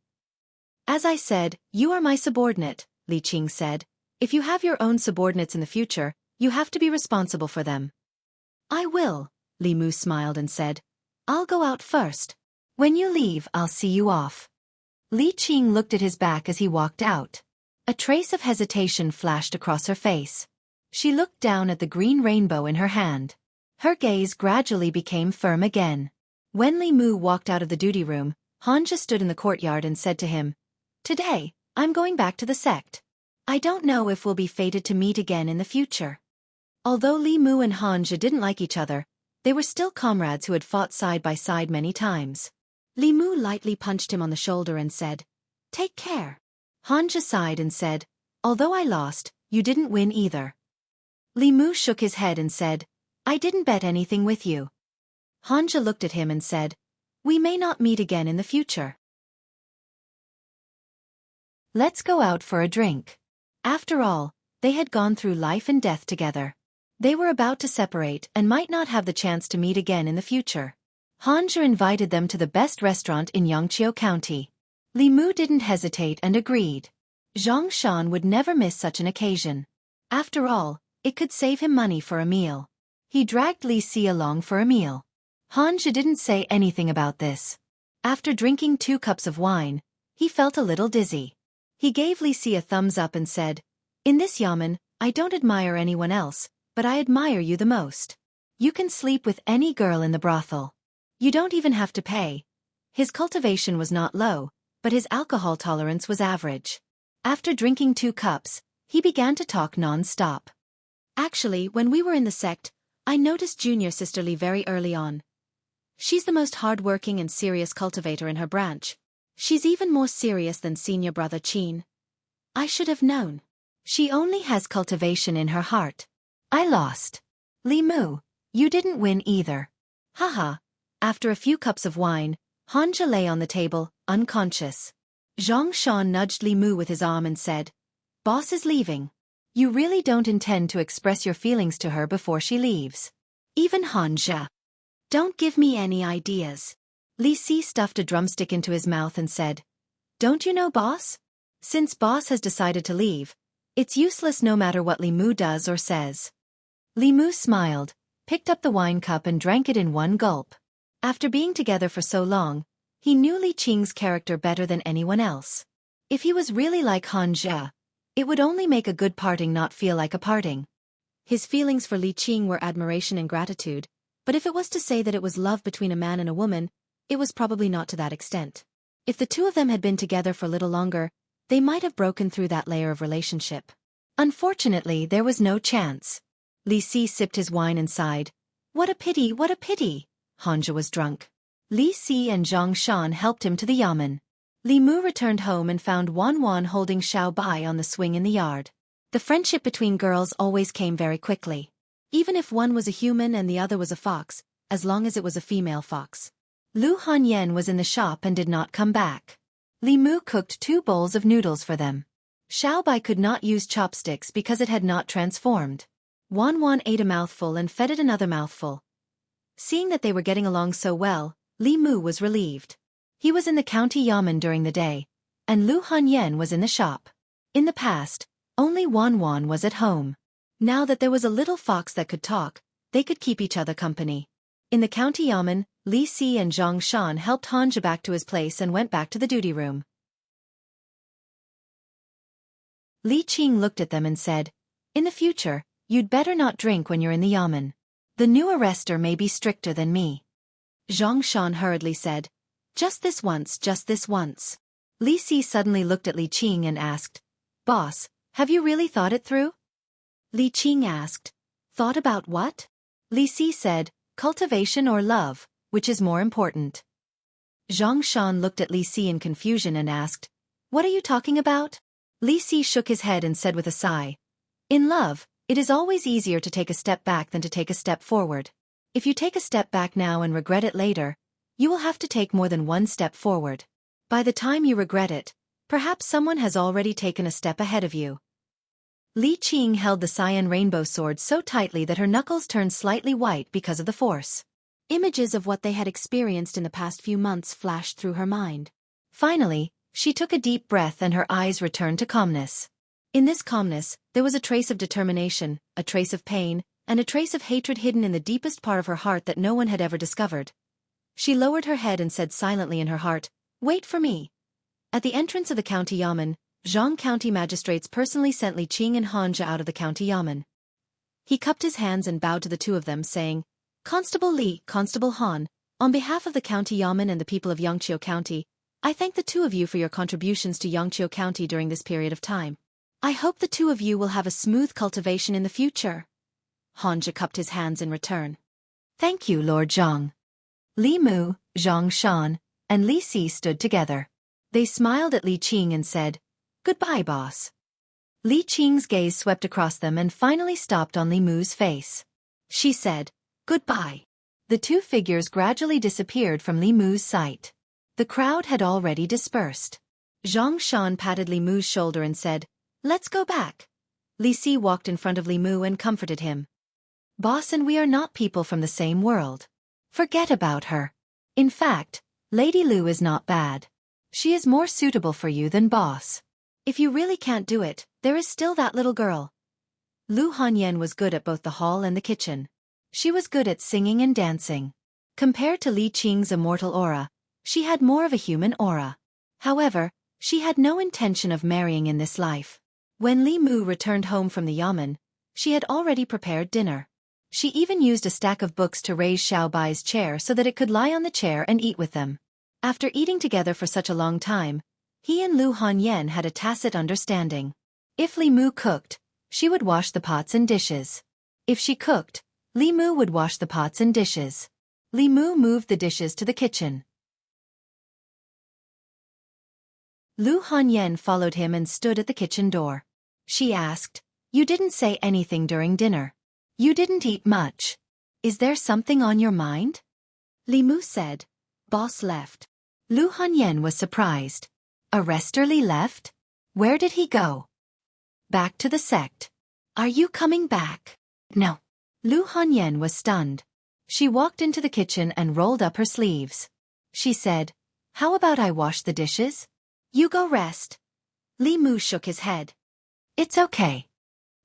As I said, you are my subordinate, Li Qing said. If you have your own subordinates in the future, you have to be responsible for them. I will, Li Mu smiled and said. I'll go out first. When you leave, I'll see you off. Li Qing looked at his back as he walked out. A trace of hesitation flashed across her face. She looked down at the green rainbow in her hand. Her gaze gradually became firm again. When Li Mu walked out of the duty room, Xianxia stood in the courtyard and said to him, Today, I'm going back to the sect. I don't know if we'll be fated to meet again in the future. Although Li Mu and Xianxia didn't like each other, they were still comrades who had fought side by side many times. Li Mu lightly punched him on the shoulder and said, Take care. Xianxia sighed and said, Although I lost, you didn't win either. Li Mu shook his head and said, I didn't bet anything with you. Xianxia looked at him and said, We may not meet again in the future. Let's go out for a drink. After all, they had gone through life and death together. They were about to separate and might not have the chance to meet again in the future. Xianxia invited them to the best restaurant in Yangqiu County. Li Mu didn't hesitate and agreed. Xianxia would never miss such an occasion. After all, it could save him money for a meal. He dragged Li Si along for a meal. Xianxia didn't say anything about this. After drinking 2 cups of wine, he felt a little dizzy. He gave Li Si a thumbs up and said, In this yamen, I don't admire anyone else, but I admire you the most. You can sleep with any girl in the brothel. You don't even have to pay. His cultivation was not low, but his alcohol tolerance was average. After drinking 2 cups, he began to talk non-stop. Actually, when we were in the sect, I noticed junior sister Li very early on. She's the most hard-working and serious cultivator in her branch. She's even more serious than senior brother Qin. I should have known. She only has cultivation in her heart. I lost. Li Mu, you didn't win either. Haha. After a few cups of wine, Xianxia lay on the table, unconscious. Zhang nudged Li Mu with his arm and said, Boss is leaving. You really don't intend to express your feelings to her before she leaves. Even Xianxia. Don't give me any ideas. Li Si stuffed a drumstick into his mouth and said, Don't you know boss? Since boss has decided to leave, it's useless no matter what Li Mu does or says. Li Mu smiled, picked up the wine cup and drank it in one gulp. After being together for so long, he knew Li Qing's character better than anyone else. If he was really like Xianxia, it would only make a good parting not feel like a parting. His feelings for Li Qing were admiration and gratitude, but if it was to say that it was love between a man and a woman, it was probably not to that extent. If the two of them had been together for a little longer, they might have broken through that layer of relationship. Unfortunately, there was no chance. Li Si sipped his wine and sighed. What a pity, what a pity! Xianxia was drunk. Li Si and Zhang helped him to the yamen. Li Mu returned home and found Wan holding Xiao Bai on the swing in the yard. The friendship between girls always came very quickly. Even if one was a human and the other was a fox, as long as it was a female fox. Lu Hanyan was in the shop and did not come back. Li Mu cooked 2 bowls of noodles for them. Xiao Bai could not use chopsticks because it had not transformed. Wan ate a mouthful and fed it another mouthful. Seeing that they were getting along so well, Li Mu was relieved. He was in the county yamen during the day, and Lu Hanyan was in the shop. In the past, only Wan was at home. Now that there was a little fox that could talk, they could keep each other company. In the county yamen, Li Si and Zhang Shan helped Hanja back to his place and went back to the duty room. Li Qing looked at them and said, "In the future, you'd better not drink when you're in the yamen. The new arrestor may be stricter than me." Zhang Shan hurriedly said, "Just this once, just this once." Li Si suddenly looked at Li Qing and asked, "Boss, have you really thought it through?" Li Qing asked, "Thought about what?" Li Si said, "Cultivation or love, which is more important?" Zhang Shan looked at Li Si in confusion and asked, "What are you talking about?" Li Si shook his head and said with a sigh, "In love, it is always easier to take a step back than to take a step forward. If you take a step back now and regret it later, you will have to take more than one step forward. By the time you regret it, perhaps someone has already taken a step ahead of you." Li Qing held the cyan rainbow sword so tightly that her knuckles turned slightly white because of the force. Images of what they had experienced in the past few months flashed through her mind. Finally, she took a deep breath and her eyes returned to calmness. In this calmness, there was a trace of determination, a trace of pain, and a trace of hatred hidden in the deepest part of her heart that no one had ever discovered. She lowered her head and said silently in her heart, "Wait for me." At the entrance of the county yamen, Jianghu county magistrates personally sent Li Qing and Hanja out of the county yamen. He cupped his hands and bowed to the two of them, saying, "Constable Li, Constable Han, on behalf of the county yamen and the people of Xianxia County, I thank the two of you for your contributions to Xianxia County during this period of time. I hope the two of you will have a smooth cultivation in the future." Hanja cupped his hands in return. "Thank you, Lord Zhang." Li Mu, Zhang Shan, and Li Si stood together. They smiled at Li Qing and said, "Goodbye, boss." Li Qing's gaze swept across them and finally stopped on Li Mu's face. She said, "Goodbye." The two figures gradually disappeared from Li Mu's sight. The crowd had already dispersed. Zhang Shan patted Li Mu's shoulder and said, "Let's go back." Li Si walked in front of Li Mu and comforted him. "Boss and we are not people from the same world. Forget about her. In fact, Lady Lu is not bad. She is more suitable for you than boss. If you really can't do it, there is still that little girl." Lu Hanyan was good at both the hall and the kitchen. She was good at singing and dancing. Compared to Li Qing's immortal aura, she had more of a human aura. However, she had no intention of marrying in this life. When Li Mu returned home from the yamen, she had already prepared dinner. She even used a stack of books to raise Xiao Bai's chair so that it could lie on the chair and eat with them. After eating together for such a long time, he and Lu Hanyan had a tacit understanding. If Li Mu cooked, she would wash the pots and dishes. If she cooked, Li Mu would wash the pots and dishes. Li Mu moved the dishes to the kitchen. Lu Hanyan followed him and stood at the kitchen door. She asked, "You didn't say anything during dinner. You didn't eat much. Is there something on your mind?" Li Mu said, "Boss left." Lu Hanyan was surprised. "Arrestor Li left? Where did he go?" "Back to the sect." "Are you coming back?" "No." Lu Hanyan was stunned. She walked into the kitchen and rolled up her sleeves. She said, "How about I wash the dishes? You go rest." Li Mu shook his head. "It's okay."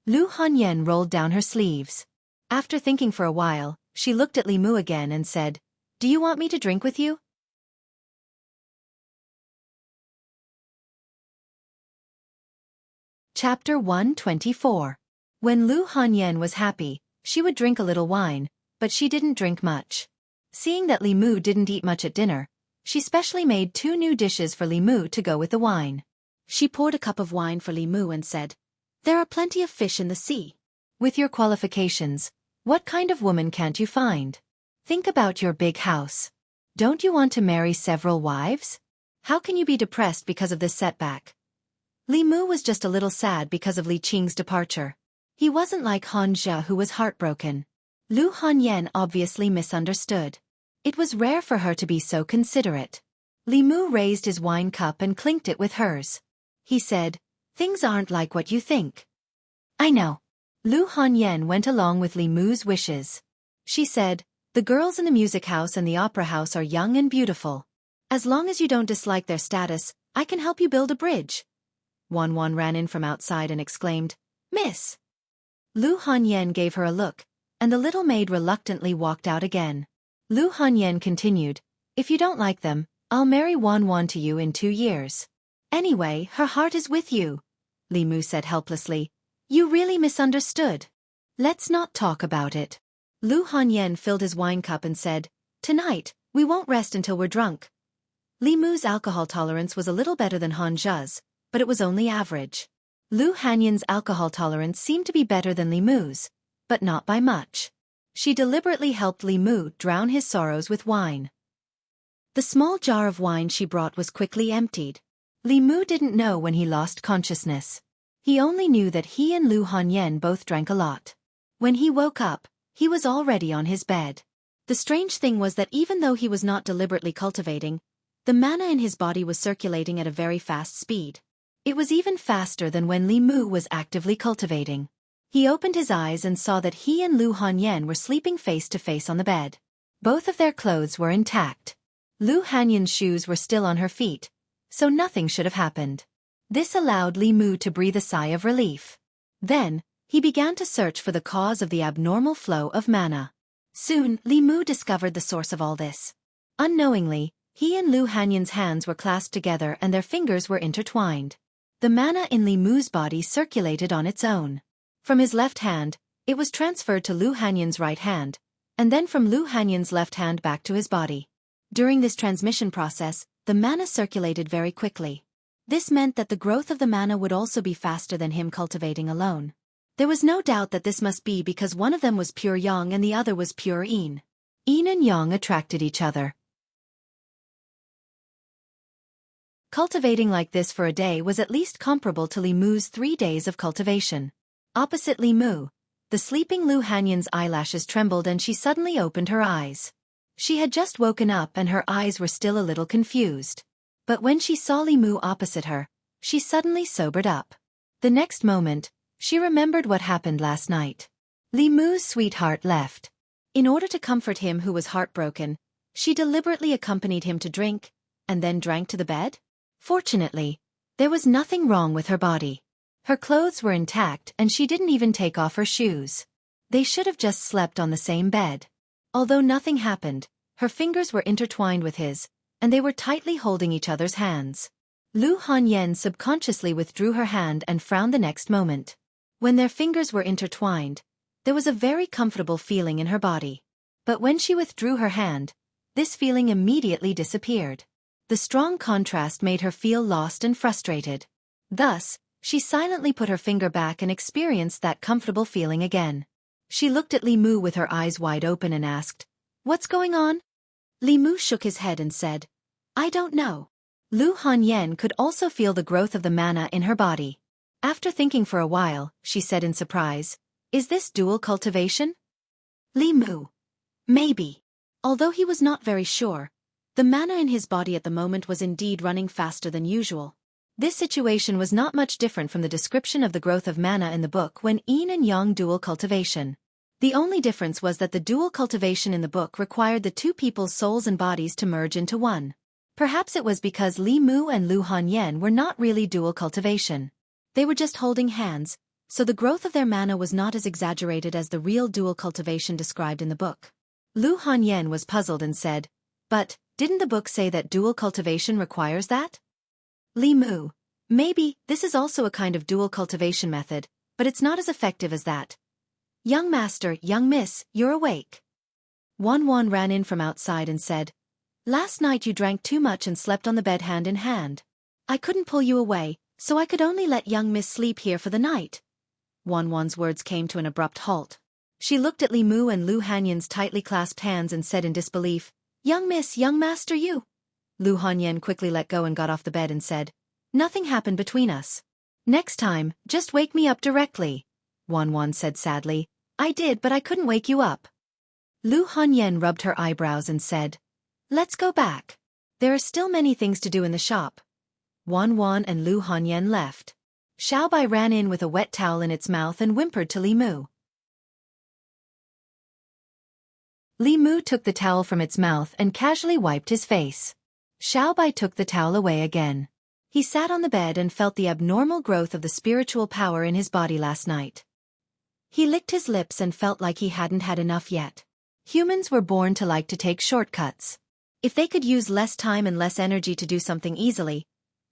Lu Hanyan rolled down her sleeves. After thinking for a while, she looked at Li Mu again and said, "Do you want me to drink with you?" Chapter 124. When Lu Hanyan was happy, she would drink a little wine, but she didn't drink much. Seeing that Li Mu didn't eat much at dinner, she specially made 2 new dishes for Li Mu to go with the wine. She poured a cup of wine for Li Mu and said, "There are plenty of fish in the sea. With your qualifications, what kind of woman can't you find? Think about your big house. Don't you want to marry several wives? How can you be depressed because of this setback?" Li Mu was just a little sad because of Li Qing's departure. He wasn't like Hanja who was heartbroken. Lu Hanyan obviously misunderstood. It was rare for her to be so considerate. Li Mu raised his wine cup and clinked it with hers. He said, "Things aren't like what you think." "I know." Lu Hanyan went along with Li Mu's wishes. She said, "The girls in the music house and the opera house are young and beautiful. As long as you don't dislike their status, I can help you build a bridge." Wan Wan ran in from outside and exclaimed, "Miss!" Lu Hanyan gave her a look, and the little maid reluctantly walked out again. Lu Hanyan continued, if you don't like them, I'll marry Wan Wan to you in 2 years. Anyway, her heart is with you, Li Mu said helplessly. You really misunderstood. Let's not talk about it. Lu Hanyan filled his wine cup and said, tonight, we won't rest until we're drunk. Li Mu's alcohol tolerance was a little better than Han Zhe's, but it was only average. Lu Hanyan's alcohol tolerance seemed to be better than Li Mu's, but not by much. She deliberately helped Li Mu drown his sorrows with wine. The small jar of wine she brought was quickly emptied. Li Mu didn't know when he lost consciousness. He only knew that he and Lu Hanyan both drank a lot. When he woke up, he was already on his bed. The strange thing was that even though he was not deliberately cultivating, the mana in his body was circulating at a very fast speed. It was even faster than when Li Mu was actively cultivating. He opened his eyes and saw that he and Lu Hanyan were sleeping face to face on the bed. Both of their clothes were intact. Lu Hanyan's shoes were still on her feet, so nothing should have happened. This allowed Li Mu to breathe a sigh of relief. Then, he began to search for the cause of the abnormal flow of mana. Soon, Li Mu discovered the source of all this. Unknowingly, he and Lu Hanyan's hands were clasped together and their fingers were intertwined. The mana in Li Mu's body circulated on its own. From his left hand, it was transferred to Lu Hanyan's right hand, and then from Lu Hanyan's left hand back to his body. During this transmission process, the mana circulated very quickly. This meant that the growth of the mana would also be faster than him cultivating alone. There was no doubt that this must be because one of them was pure yang and the other was pure yin. Yin and yang attracted each other. Cultivating like this for a day was at least comparable to Li Mu's 3 days of cultivation. Opposite Li Mu, the sleeping Lu Hanyan's eyelashes trembled and she suddenly opened her eyes. She had just woken up and her eyes were still a little confused. But when she saw Li Mu opposite her, she suddenly sobered up. The next moment, she remembered what happened last night. Li Mu's sweetheart left. In order to comfort him who was heartbroken, she deliberately accompanied him to drink, and then drank to the bed? Fortunately, there was nothing wrong with her body. Her clothes were intact and she didn't even take off her shoes. They should have just slept on the same bed. Although nothing happened, her fingers were intertwined with his, and they were tightly holding each other's hands. Lu Hanyan subconsciously withdrew her hand and frowned the next moment. When their fingers were intertwined, there was a very comfortable feeling in her body. But when she withdrew her hand, this feeling immediately disappeared. The strong contrast made her feel lost and frustrated. Thus, she silently put her finger back and experienced that comfortable feeling again. She looked at Li Mu with her eyes wide open and asked, "What's going on?" Li Mu shook his head and said, "I don't know." Lu Hanyan could also feel the growth of the mana in her body. After thinking for a while, she said in surprise, "Is this dual cultivation?" Li Mu. Maybe. Although he was not very sure, the mana in his body at the moment was indeed running faster than usual. This situation was not much different from the description of the growth of mana in the book when yin and yang dual cultivation. The only difference was that the dual cultivation in the book required the two people's souls and bodies to merge into one. Perhaps it was because Li Mu and Lu Hanyan were not really dual cultivation. They were just holding hands, so the growth of their mana was not as exaggerated as the real dual cultivation described in the book. Lu Hanyan was puzzled and said, "But, didn't the book say that dual cultivation requires that?" Li Mu. Maybe, this is also a kind of dual cultivation method, but it's not as effective as that. "Young master, young miss, you're awake." Wan Wan ran in from outside and said, "Last night you drank too much and slept on the bed hand in hand. I couldn't pull you away, so I could only let young miss sleep here for the night." Wan Wan's words came to an abrupt halt. She looked at Li Mu and Lu Hanyan's tightly clasped hands and said in disbelief, "Young miss, young master you." Lu Hanyan quickly let go and got off the bed and said, "Nothing happened between us. Next time, just wake me up directly." Wan Wan said sadly, "I did but I couldn't wake you up." Lu Hanyan rubbed her eyebrows and said, "Let's go back. There are still many things to do in the shop." Wan Wan and Lu Hanyan left. Xiaobai ran in with a wet towel in its mouth and whimpered to Li Mu. Li Mu took the towel from its mouth and casually wiped his face. Xiaobai took the towel away again. He sat on the bed and felt the abnormal growth of the spiritual power in his body last night. He licked his lips and felt like he hadn't had enough yet. Humans were born to like to take shortcuts. If they could use less time and less energy to do something easily,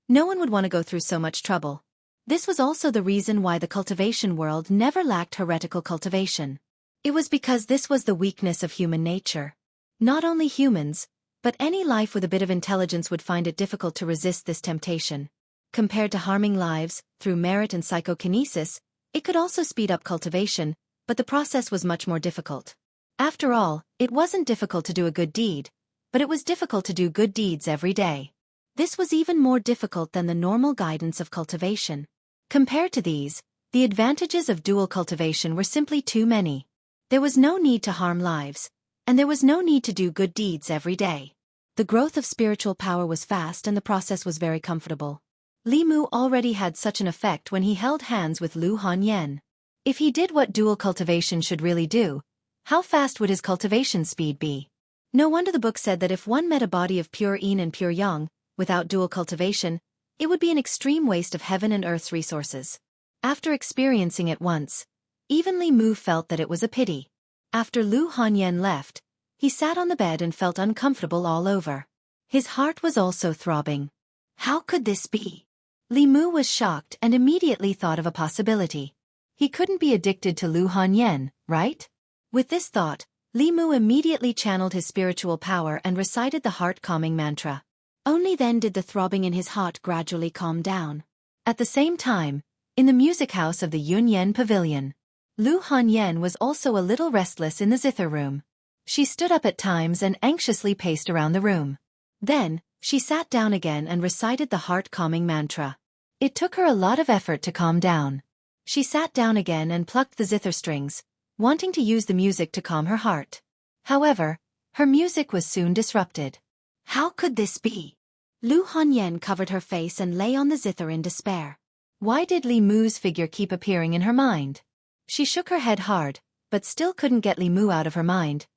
no one would want to go through so much trouble. This was also the reason why the cultivation world never lacked heretical cultivation. It was because this was the weakness of human nature. Not only humans, but any life with a bit of intelligence would find it difficult to resist this temptation. Compared to harming lives, through merit and psychokinesis, it could also speed up cultivation, but the process was much more difficult. After all, it wasn't difficult to do a good deed, but it was difficult to do good deeds every day. This was even more difficult than the normal guidance of cultivation. Compared to these, the advantages of dual cultivation were simply too many. There was no need to harm lives, and there was no need to do good deeds every day. The growth of spiritual power was fast and the process was very comfortable. Li Mu already had such an effect when he held hands with Lu Hanyan. If he did what dual cultivation should really do, how fast would his cultivation speed be? No wonder the book said that if one met a body of pure yin and pure yang, without dual cultivation, it would be an extreme waste of heaven and earth's resources. After experiencing it once, even Li Mu felt that it was a pity. After Lu Hanyan left, he sat on the bed and felt uncomfortable all over. His heart was also throbbing. How could this be? Li Mu was shocked and immediately thought of a possibility. He couldn't be addicted to Lu Hanyan, right? With this thought, Li Mu immediately channeled his spiritual power and recited the heart-calming mantra. Only then did the throbbing in his heart gradually calm down. At the same time, in the music house of the Yunyan Pavilion, Lu Hanyan was also a little restless in the zither room. She stood up at times and anxiously paced around the room. Then, she sat down again and recited the heart-calming mantra. It took her a lot of effort to calm down. She sat down again and plucked the zither strings, wanting to use the music to calm her heart. However, her music was soon disrupted. How could this be? Lu Hanyan covered her face and lay on the zither in despair. Why did Li Mu's figure keep appearing in her mind? She shook her head hard, but still couldn't get Li Mu out of her mind.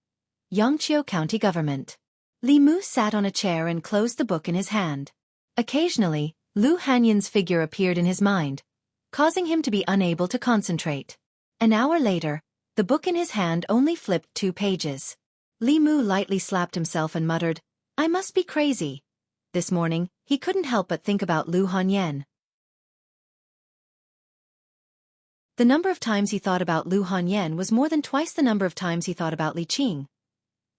Xianxia County Government. Li Mu sat on a chair and closed the book in his hand. Occasionally, Lu Hanyan's figure appeared in his mind, causing him to be unable to concentrate. An hour later, the book in his hand only flipped 2 pages. Li Mu lightly slapped himself and muttered, "I must be crazy." This morning, he couldn't help but think about Lu Hanyan. The number of times he thought about Lu Hanyan was more than twice the number of times he thought about Li Qing.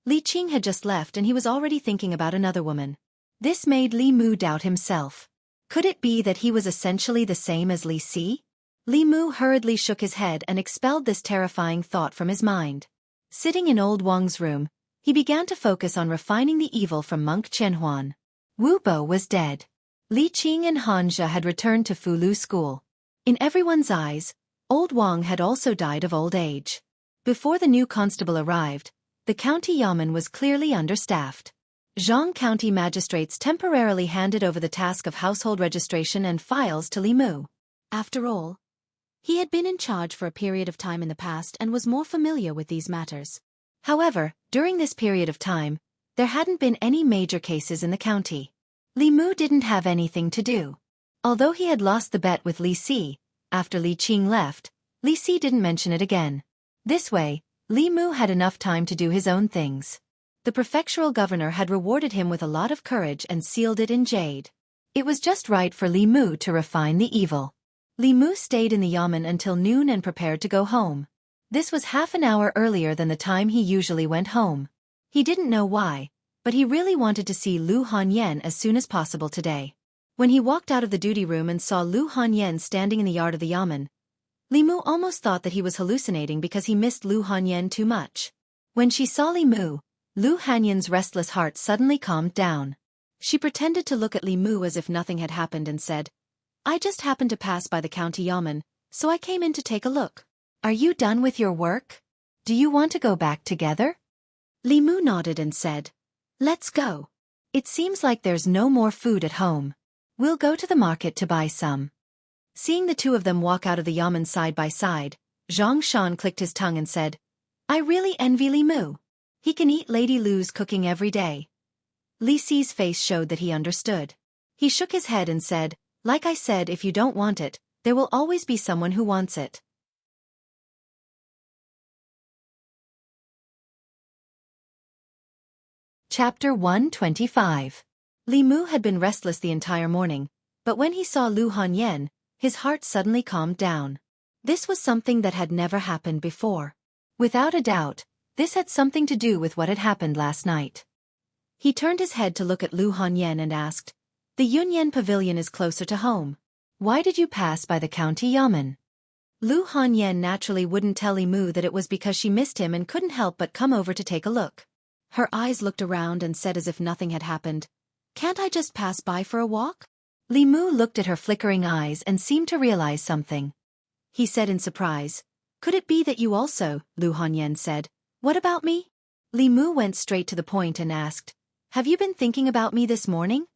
Li Qing had just left and he was already thinking about another woman. This made Li Mu doubt himself. Could it be that he was essentially the same as Li Si? Li Mu hurriedly shook his head and expelled this terrifying thought from his mind. Sitting in old Wang's room, he began to focus on refining the evil from monk Qianhuan. Wu Bo was dead. Li Qing and Xianxia had returned to Fulu school. In everyone's eyes, old Wang had also died of old age. Before the new constable arrived, the county yamen was clearly understaffed. Jianghu County magistrates temporarily handed over the task of household registration and files to Li Mu. After all, he had been in charge for a period of time in the past and was more familiar with these matters. However, during this period of time, there hadn't been any major cases in the county. Li Mu didn't have anything to do. Although he had lost the bet with Li Si, after Li Qing left, Li Si didn't mention it again. This way, Li Mu had enough time to do his own things. The prefectural governor had rewarded him with a lot of courage and sealed it in jade. It was just right for Li Mu to refine the evil. Li Mu stayed in the yamen until noon and prepared to go home. This was half an hour earlier than the time he usually went home. He didn't know why, but he really wanted to see Lu Hanyan as soon as possible today. When he walked out of the duty room and saw Lu Hanyan standing in the yard of the yamen, Li Mu almost thought that he was hallucinating because he missed Lu Hanyan too much. When she saw Li Mu, Lu Hanyan's restless heart suddenly calmed down. She pretended to look at Li Mu as if nothing had happened and said, "I just happened to pass by the county yamen, so I came in to take a look. Are you done with your work? Do you want to go back together?" Li Mu nodded and said, "Let's go. It seems like there's no more food at home. We'll go to the market to buy some." Seeing the two of them walk out of the yamen side by side, Zhang Shan clicked his tongue and said, "I really envy Li Mu. He can eat Lady Lu's cooking every day." Li Si's face showed that he understood. He shook his head and said, "Like I said, if you don't want it, there will always be someone who wants it." Chapter 125. Li Mu had been restless the entire morning, but when he saw Lu Hanyan, his heart suddenly calmed down. This was something that had never happened before. Without a doubt, this had something to do with what had happened last night. He turned his head to look at Lu Hanyan and asked, "The Yunyan Pavilion is closer to home. Why did you pass by the county yamen?" Lu Hanyan naturally wouldn't tell Li Mu that it was because she missed him and couldn't help but come over to take a look. Her eyes looked around and said as if nothing had happened, "Can't I just pass by for a walk?" Li Mu looked at her flickering eyes and seemed to realize something. He said in surprise, "Could it be that you also?" Lu Hanyan said, "What about me?" Li Mu went straight to the point and asked, "Have you been thinking about me this morning?"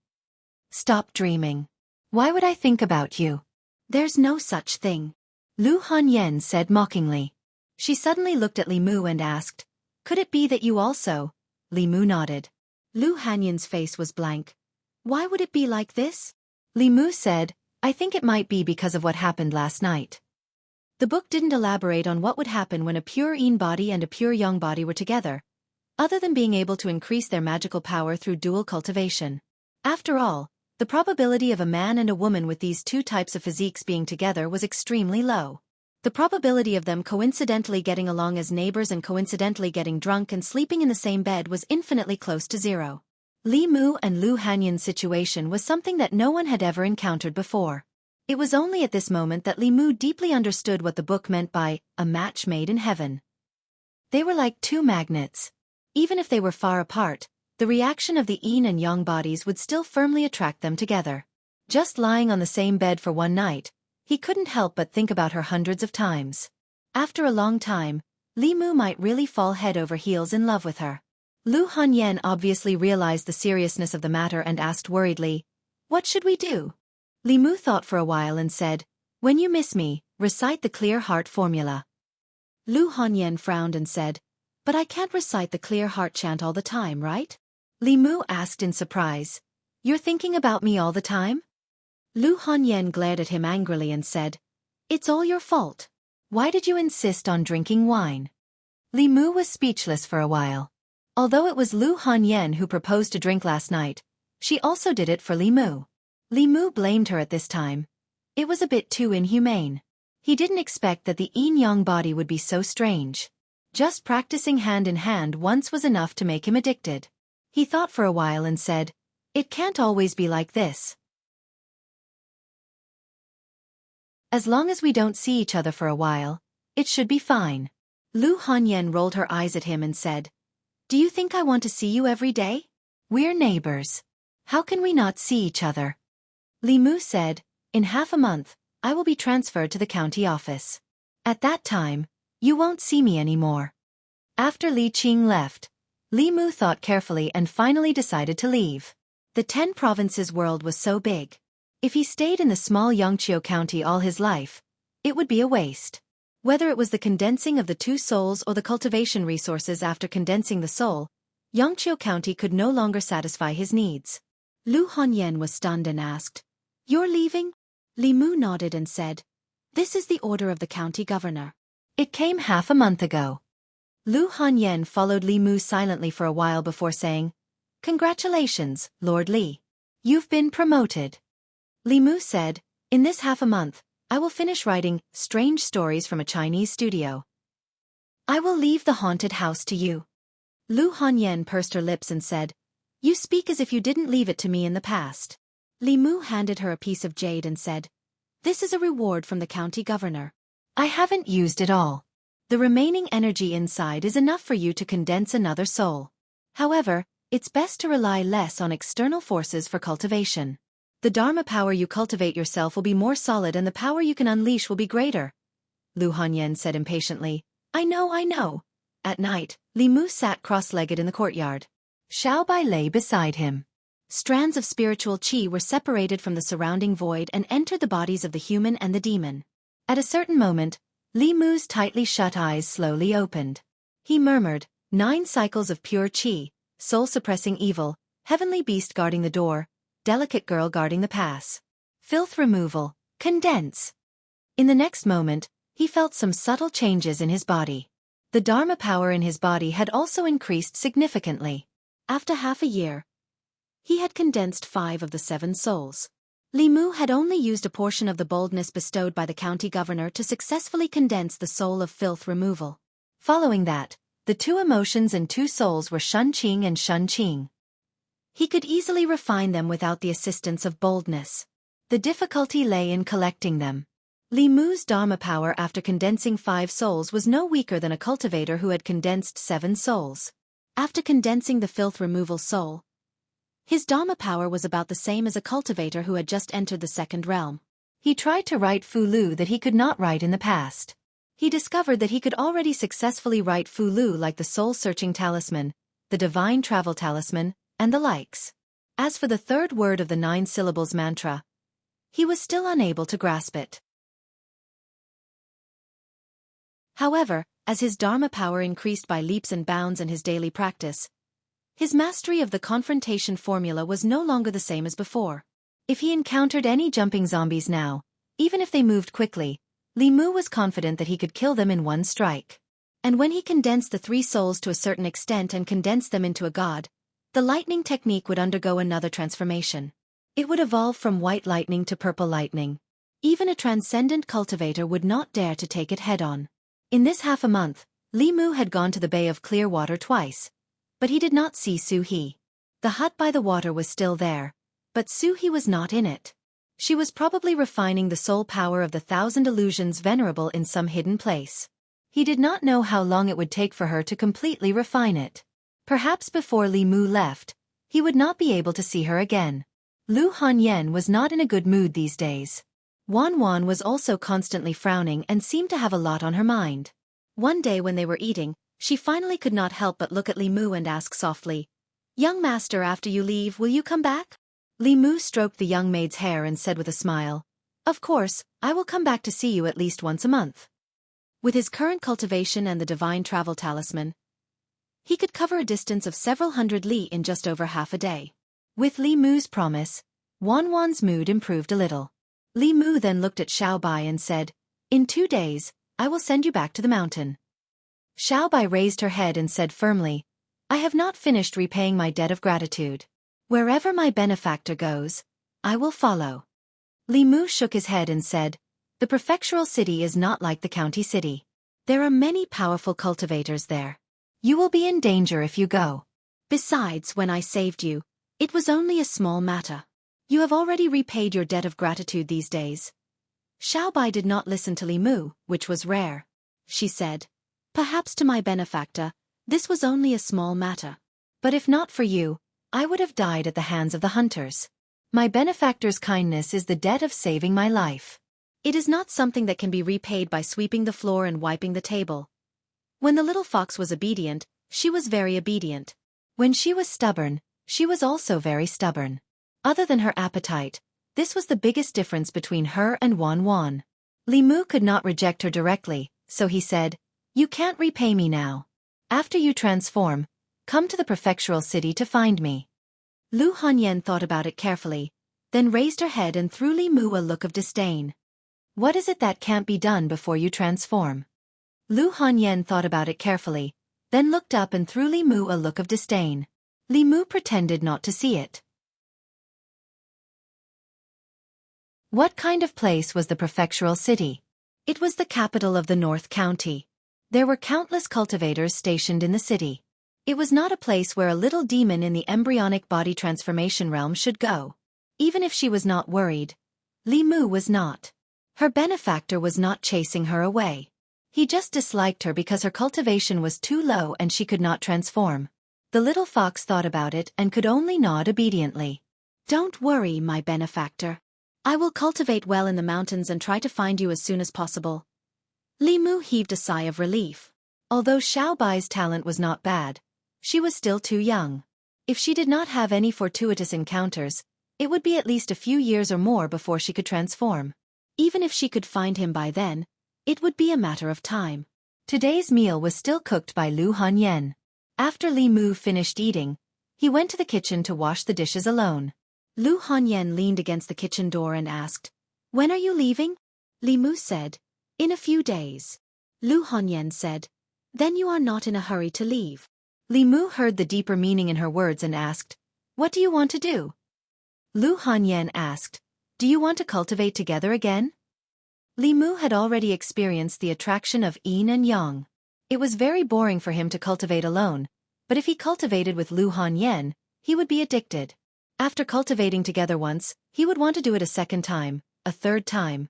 "Stop dreaming. Why would I think about you? There's no such thing," Lu Hanyan said mockingly. She suddenly looked at Li Mu and asked, "Could it be that you also?" Li Mu nodded. Lu Hanyan's face was blank. "Why would it be like this?" Li Mu said, "I think it might be because of what happened last night." The book didn't elaborate on what would happen when a pure yin body and a pure yang body were together, other than being able to increase their magical power through dual cultivation. After all, the probability of a man and a woman with these two types of physiques being together was extremely low. The probability of them coincidentally getting along as neighbors and coincidentally getting drunk and sleeping in the same bed was infinitely close to zero. Li Mu and Lu Hanyan's situation was something that no one had ever encountered before. It was only at this moment that Li Mu deeply understood what the book meant by a match made in heaven. They were like two magnets. Even if they were far apart, the reaction of the yin and yang bodies would still firmly attract them together. Just lying on the same bed for one night, he couldn't help but think about her hundreds of times. After a long time, Li Mu might really fall head over heels in love with her. Lu Hanyan obviously realized the seriousness of the matter and asked worriedly, "What should we do?" Li Mu thought for a while and said, "When you miss me, recite the clear heart formula." Lu Hanyan frowned and said, "But I can't recite the clear heart chant all the time, right?" Li Mu asked in surprise, "You're thinking about me all the time?" Lu Hanyan glared at him angrily and said, "It's all your fault. Why did you insist on drinking wine?" Li Mu was speechless for a while. Although it was Lu Hanyan who proposed to drink last night, she also did it for Li Mu. Li Mu blamed her at this time. It was a bit too inhumane. He didn't expect that the yin-yang body would be so strange. Just practicing hand in hand once was enough to make him addicted. He thought for a while and said, "It can't always be like this. As long as we don't see each other for a while, it should be fine." Lu Hanyan rolled her eyes at him and said, "Do you think I want to see you every day? We're neighbors. How can we not see each other?" Li Mu said, "In half a month, I will be transferred to the county office. At that time, you won't see me anymore." After Li Qing left, Li Mu thought carefully and finally decided to leave. The 10 provinces world was so big. If he stayed in the small Xianxia county all his life, it would be a waste. Whether it was the condensing of the 2 souls or the cultivation resources after condensing the soul, Xianxia county could no longer satisfy his needs. Lu Hanyan was stunned and asked, "You're leaving?" Li Mu nodded and said, "This is the order of the county governor. It came half a month ago." Lu Hanyan followed Li Mu silently for a while before saying, "Congratulations, Lord Li. You've been promoted." Li Mu said, "In this half a month, I will finish writing strange stories from a Chinese studio. I will leave the haunted house to you." Lu Hanyan pursed her lips and said, "You speak as if you didn't leave it to me in the past." Li Mu handed her a piece of jade and said, "This is a reward from the county governor. I haven't used it all. The remaining energy inside is enough for you to condense another soul. However, it's best to rely less on external forces for cultivation. The Dharma power you cultivate yourself will be more solid and the power you can unleash will be greater." Lu Hanyan said impatiently, I know. At night, Li Mu sat cross-legged in the courtyard. Xiao Bai lay beside him. Strands of spiritual qi were separated from the surrounding void and entered the bodies of the human and the demon. At a certain moment, Li Mu's tightly shut eyes slowly opened. He murmured, 9 cycles of pure qi, soul-suppressing evil, heavenly beast guarding the door, delicate girl guarding the pass. Filth removal, condense. In the next moment, he felt some subtle changes in his body. The Dharma power in his body had also increased significantly. After half a year, he had condensed 5 of the 7 souls. Li Mu had only used a portion of the boldness bestowed by the county governor to successfully condense the soul of filth removal. Following that, the 2 emotions and 2 souls were Shunqing and Shunqing. He could easily refine them without the assistance of boldness. The difficulty lay in collecting them. Li Mu's Dharma power after condensing 5 souls was no weaker than a cultivator who had condensed 7 souls. After condensing the filth removal soul, his Dharma power was about the same as a cultivator who had just entered the 2nd realm. He tried to write Fu Lu that he could not write in the past. He discovered that he could already successfully write Fu Lu like the soul-searching talisman, the divine travel talisman, and the likes. As for the 3rd word of the 9 syllables mantra, he was still unable to grasp it. However, as his Dharma power increased by leaps and bounds in his daily practice, his mastery of the confrontation formula was no longer the same as before. If he encountered any jumping zombies now, even if they moved quickly, Li Mu was confident that he could kill them in one strike. And when he condensed the 3 souls to a certain extent and condensed them into a god, the lightning technique would undergo another transformation. It would evolve from white lightning to purple lightning. Even a transcendent cultivator would not dare to take it head-on. In this half a month, Li Mu had gone to the Bay of Clear Water twice, but he did not see Su He. The hut by the water was still there, but Su He was not in it. She was probably refining the soul power of the 1,000 illusions venerable in some hidden place. He did not know how long it would take for her to completely refine it. Perhaps before Li Mu left, he would not be able to see her again. Lu Hanyan was not in a good mood these days. Wan Wan was also constantly frowning and seemed to have a lot on her mind. One day when they were eating, she finally could not help but look at Li Mu and ask softly, "Young master, after you leave, will you come back?" Li Mu stroked the young maid's hair and said with a smile, "Of course, I will come back to see you at least once a month." With his current cultivation and the divine travel talisman, he could cover a distance of several hundred li in just over half a day. With Li Mu's promise, Wan Wan's mood improved a little. Li Mu then looked at Xiao Bai and said, "In 2 days, I will send you back to the mountain." Xiao Bai raised her head and said firmly, "I have not finished repaying my debt of gratitude. Wherever my benefactor goes, I will follow." Li Mu shook his head and said, "The prefectural city is not like the county city. There are many powerful cultivators there. You will be in danger if you go. Besides, when I saved you, it was only a small matter. You have already repaid your debt of gratitude these days." Xiao Bai did not listen to Li Mu, which was rare. She said, "Perhaps to my benefactor, this was only a small matter. But if not for you, I would have died at the hands of the hunters. My benefactor's kindness is the debt of saving my life. It is not something that can be repaid by sweeping the floor and wiping the table." When the little fox was obedient, she was very obedient. When she was stubborn, she was also very stubborn. Other than her appetite, this was the biggest difference between her and Wan Wan. Li Mu could not reject her directly, so he said, "You can't repay me now. After you transform, come to the prefectural city to find me." Lu Hanyan thought about it carefully, then raised her head and threw Li Mu a look of disdain. "What is it that can't be done before you transform?" Lu Hanyan thought about it carefully, then looked up and threw Li Mu a look of disdain. Li Mu pretended not to see it. What kind of place was the prefectural city? It was the capital of the North County. There were countless cultivators stationed in the city. It was not a place where a little demon in the embryonic body transformation realm should go. Even if she was not worried, Li Mu was not. Her benefactor was not chasing her away. He just disliked her because her cultivation was too low and she could not transform. The little fox thought about it and could only nod obediently. "Don't worry, my benefactor. I will cultivate well in the mountains and try to find you as soon as possible." Li Mu heaved a sigh of relief. Although Xiao Bai's talent was not bad, she was still too young. If she did not have any fortuitous encounters, it would be at least a few years or more before she could transform. Even if she could find him by then, it would be a matter of time. Today's meal was still cooked by Lu Hanyan. After Li Mu finished eating, he went to the kitchen to wash the dishes alone. Lu Hanyan leaned against the kitchen door and asked, "When are you leaving?" Li Mu said, "In a few days." Lu Hanyan said, "Then you are not in a hurry to leave." Li Mu heard the deeper meaning in her words and asked, "What do you want to do?" Lu Hanyan asked, "Do you want to cultivate together again?" Li Mu had already experienced the attraction of yin and yang. It was very boring for him to cultivate alone, but if he cultivated with Lu Hanyan, he would be addicted. After cultivating together once, he would want to do it a second time, a third time.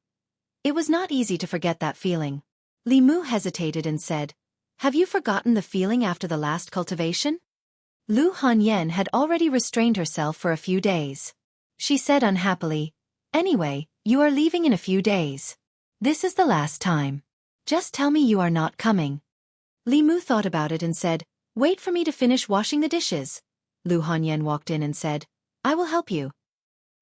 It was not easy to forget that feeling. Li Mu hesitated and said, "Have you forgotten the feeling after the last cultivation?" Lu Hanyan had already restrained herself for a few days. She said unhappily, "Anyway, you are leaving in a few days. This is the last time. Just tell me you are not coming." Li Mu thought about it and said, "Wait for me to finish washing the dishes." Lu Hanyan walked in and said, "I will help you."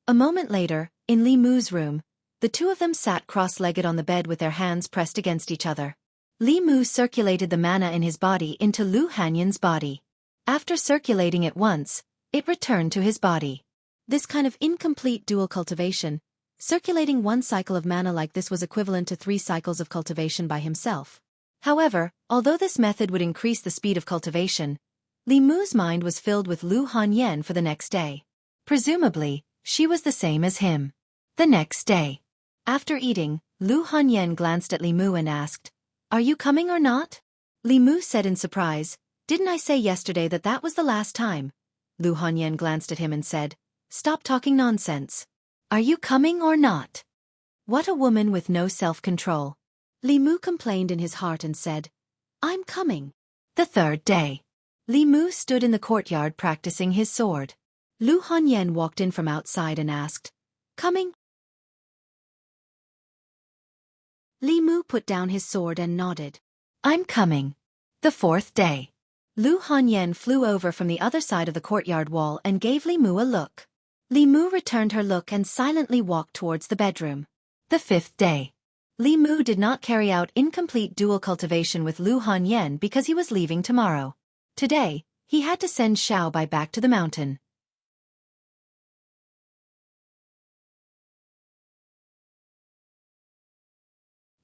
A moment later, in Li Mu's room, the two of them sat cross-legged on the bed with their hands pressed against each other. Li Mu circulated the mana in his body into Lu Hanyan's body. After circulating it once, it returned to his body. This kind of incomplete dual cultivation, circulating one cycle of mana like this was equivalent to 3 cycles of cultivation by himself. However, although this method would increase the speed of cultivation, Li Mu's mind was filled with Lu Hanyan for the next day. Presumably, she was the same as him. The next day. After eating, Lu Hanyan glanced at Li Mu and asked, "Are you coming or not?" Li Mu said in surprise, "Didn't I say yesterday that that was the last time?" Lu Hanyan glanced at him and said, "Stop talking nonsense. Are you coming or not?" What a woman with no self-control. Li Mu complained in his heart and said, "I'm coming." The third day. Li Mu stood in the courtyard practicing his sword. Lu Hanyan walked in from outside and asked, "Coming?" Li Mu put down his sword and nodded. "I'm coming." The fourth day. Lu Hanyan flew over from the other side of the courtyard wall and gave Li Mu a look. Li Mu returned her look and silently walked towards the bedroom. The fifth day. Li Mu did not carry out incomplete dual cultivation with Lu Hanyan because he was leaving tomorrow. Today, he had to send Xiaobai back to the mountain.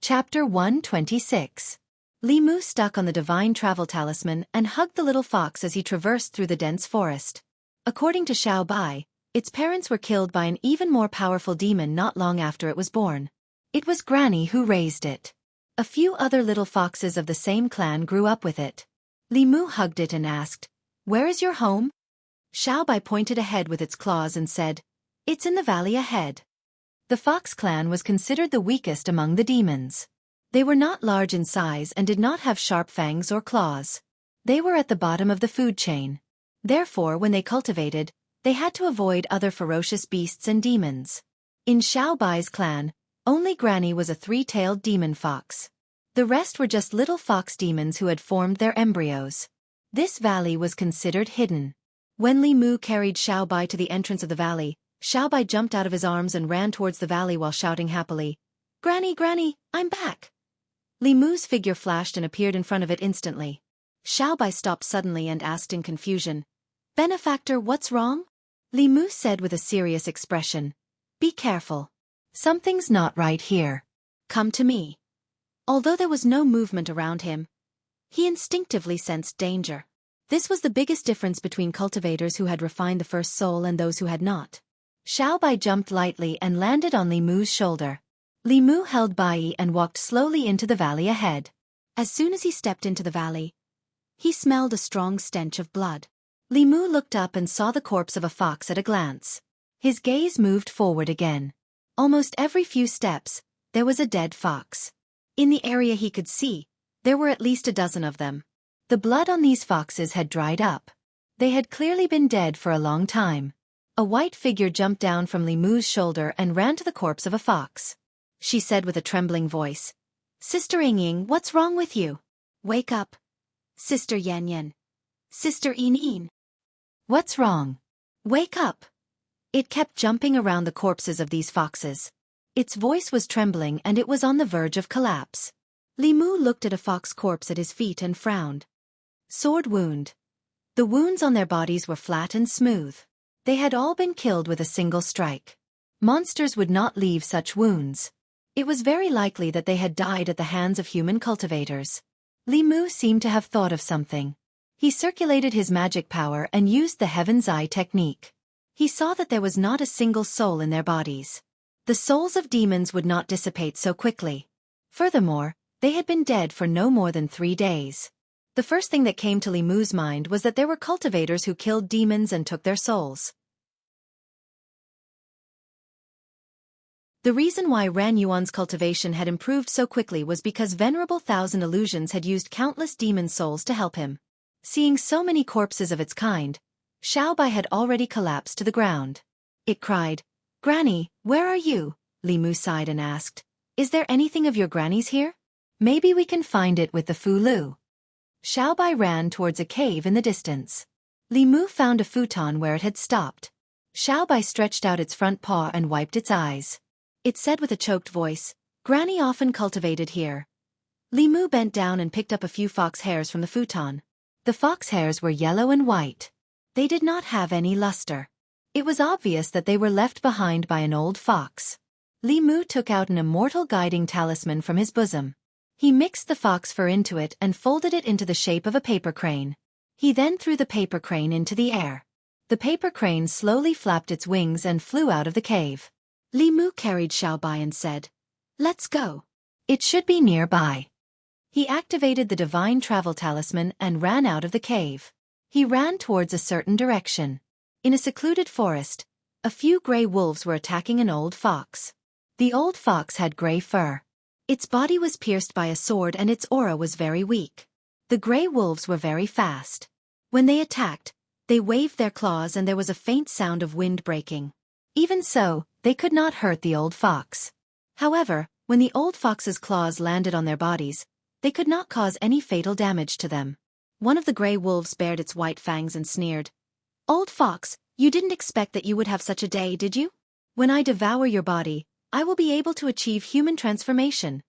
Chapter 126. Li Mu stuck on the divine travel talisman and hugged the little fox as he traversed through the dense forest. According to Xiaobai, its parents were killed by an even more powerful demon not long after it was born. It was Granny who raised it. A few other little foxes of the same clan grew up with it. Li Mu hugged it and asked, "Where is your home?" Xiaobai pointed ahead with its claws and said, "It's in the valley ahead." The fox clan was considered the weakest among the demons. They were not large in size and did not have sharp fangs or claws. They were at the bottom of the food chain. Therefore, when they cultivated, they had to avoid other ferocious beasts and demons. In Xiaobai's clan, only Granny was a 3-tailed demon fox. The rest were just little fox demons who had formed their embryos. This valley was considered hidden. When Li Mu carried Xiaobai to the entrance of the valley, Xiaobai jumped out of his arms and ran towards the valley while shouting happily, "Granny, Granny, I'm back!" Li Mu's figure flashed and appeared in front of it instantly. Xiaobai stopped suddenly and asked in confusion, "Benefactor, what's wrong?" Li Mu said with a serious expression, "Be careful. Something's not right here. Come to me." Although there was no movement around him, he instinctively sensed danger. This was the biggest difference between cultivators who had refined the first soul and those who had not. Xiaobai jumped lightly and landed on Li Mu's shoulder. Li Mu held Bai and walked slowly into the valley ahead. As soon as he stepped into the valley, he smelled a strong stench of blood. Li Mu looked up and saw the corpse of a fox at a glance. His gaze moved forward again. Almost every few steps, there was a dead fox. In the area he could see, there were at least a dozen of them. The blood on these foxes had dried up. They had clearly been dead for a long time. A white figure jumped down from Li Mu's shoulder and ran to the corpse of a fox. She said with a trembling voice, "Sister Yingying, what's wrong with you? Wake up. Sister Yanyan. Sister Yin. What's wrong? Wake up." It kept jumping around the corpses of these foxes. Its voice was trembling and it was on the verge of collapse. Li Mu looked at a fox corpse at his feet and frowned. Sword wound. The wounds on their bodies were flat and smooth. They had all been killed with a single strike. Monsters would not leave such wounds. It was very likely that they had died at the hands of human cultivators. Li Mu seemed to have thought of something. He circulated his magic power and used the Heaven's Eye technique. He saw that there was not a single soul in their bodies. The souls of demons would not dissipate so quickly. Furthermore, they had been dead for no more than 3 days. The first thing that came to Li Mu's mind was that there were cultivators who killed demons and took their souls. The reason why Ran Yuan's cultivation had improved so quickly was because Venerable Thousand Illusions had used countless demon souls to help him. Seeing so many corpses of its kind, Xiaobai had already collapsed to the ground. It cried, "Granny, where are you?" Li Mu sighed and asked, "Is there anything of your granny's here? Maybe we can find it with the Fu Lu." Xiaobai ran towards a cave in the distance. Li Mu found a futon where it had stopped. Xiaobai stretched out its front paw and wiped its eyes. It said with a choked voice, "Granny often cultivated here." Li Mu bent down and picked up a few fox hairs from the futon. The fox hairs were yellow and white. They did not have any luster. It was obvious that they were left behind by an old fox. Li Mu took out an immortal guiding talisman from his bosom. He mixed the fox fur into it and folded it into the shape of a paper crane. He then threw the paper crane into the air. The paper crane slowly flapped its wings and flew out of the cave. Li Mu carried Xiaobai and said, "Let's go. It should be nearby." He activated the divine travel talisman and ran out of the cave. He ran towards a certain direction. In a secluded forest, a few gray wolves were attacking an old fox. The old fox had gray fur. Its body was pierced by a sword and its aura was very weak. The gray wolves were very fast. When they attacked, they waved their claws and there was a faint sound of wind breaking. Even so, they could not hurt the old fox. However, when the old fox's claws landed on their bodies, they could not cause any fatal damage to them. One of the gray wolves bared its white fangs and sneered, "Old fox, you didn't expect that you would have such a day, did you? When I devour your body, I will be able to achieve human transformation."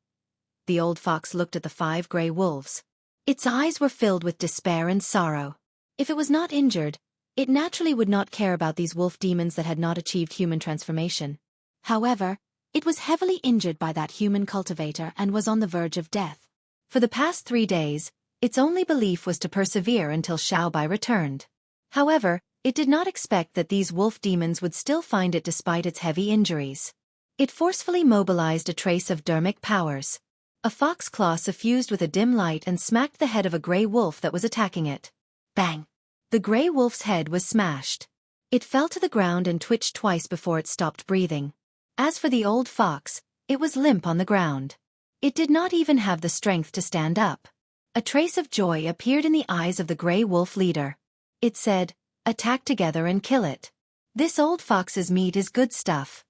The old fox looked at the 5 gray wolves. Its eyes were filled with despair and sorrow. If it was not injured, it naturally would not care about these wolf demons that had not achieved human transformation. However, it was heavily injured by that human cultivator and was on the verge of death. For the past 3 days, its only belief was to persevere until Xiaobai returned. However, it did not expect that these wolf demons would still find it despite its heavy injuries. It forcefully mobilized a trace of dermic powers. A fox claw suffused with a dim light and smacked the head of a gray wolf that was attacking it. Bang! The gray wolf's head was smashed. It fell to the ground and twitched twice before it stopped breathing. As for the old fox, it was limp on the ground. It did not even have the strength to stand up. A trace of joy appeared in the eyes of the gray wolf leader. It said, "Attack together and kill it. This old fox's meat is good stuff."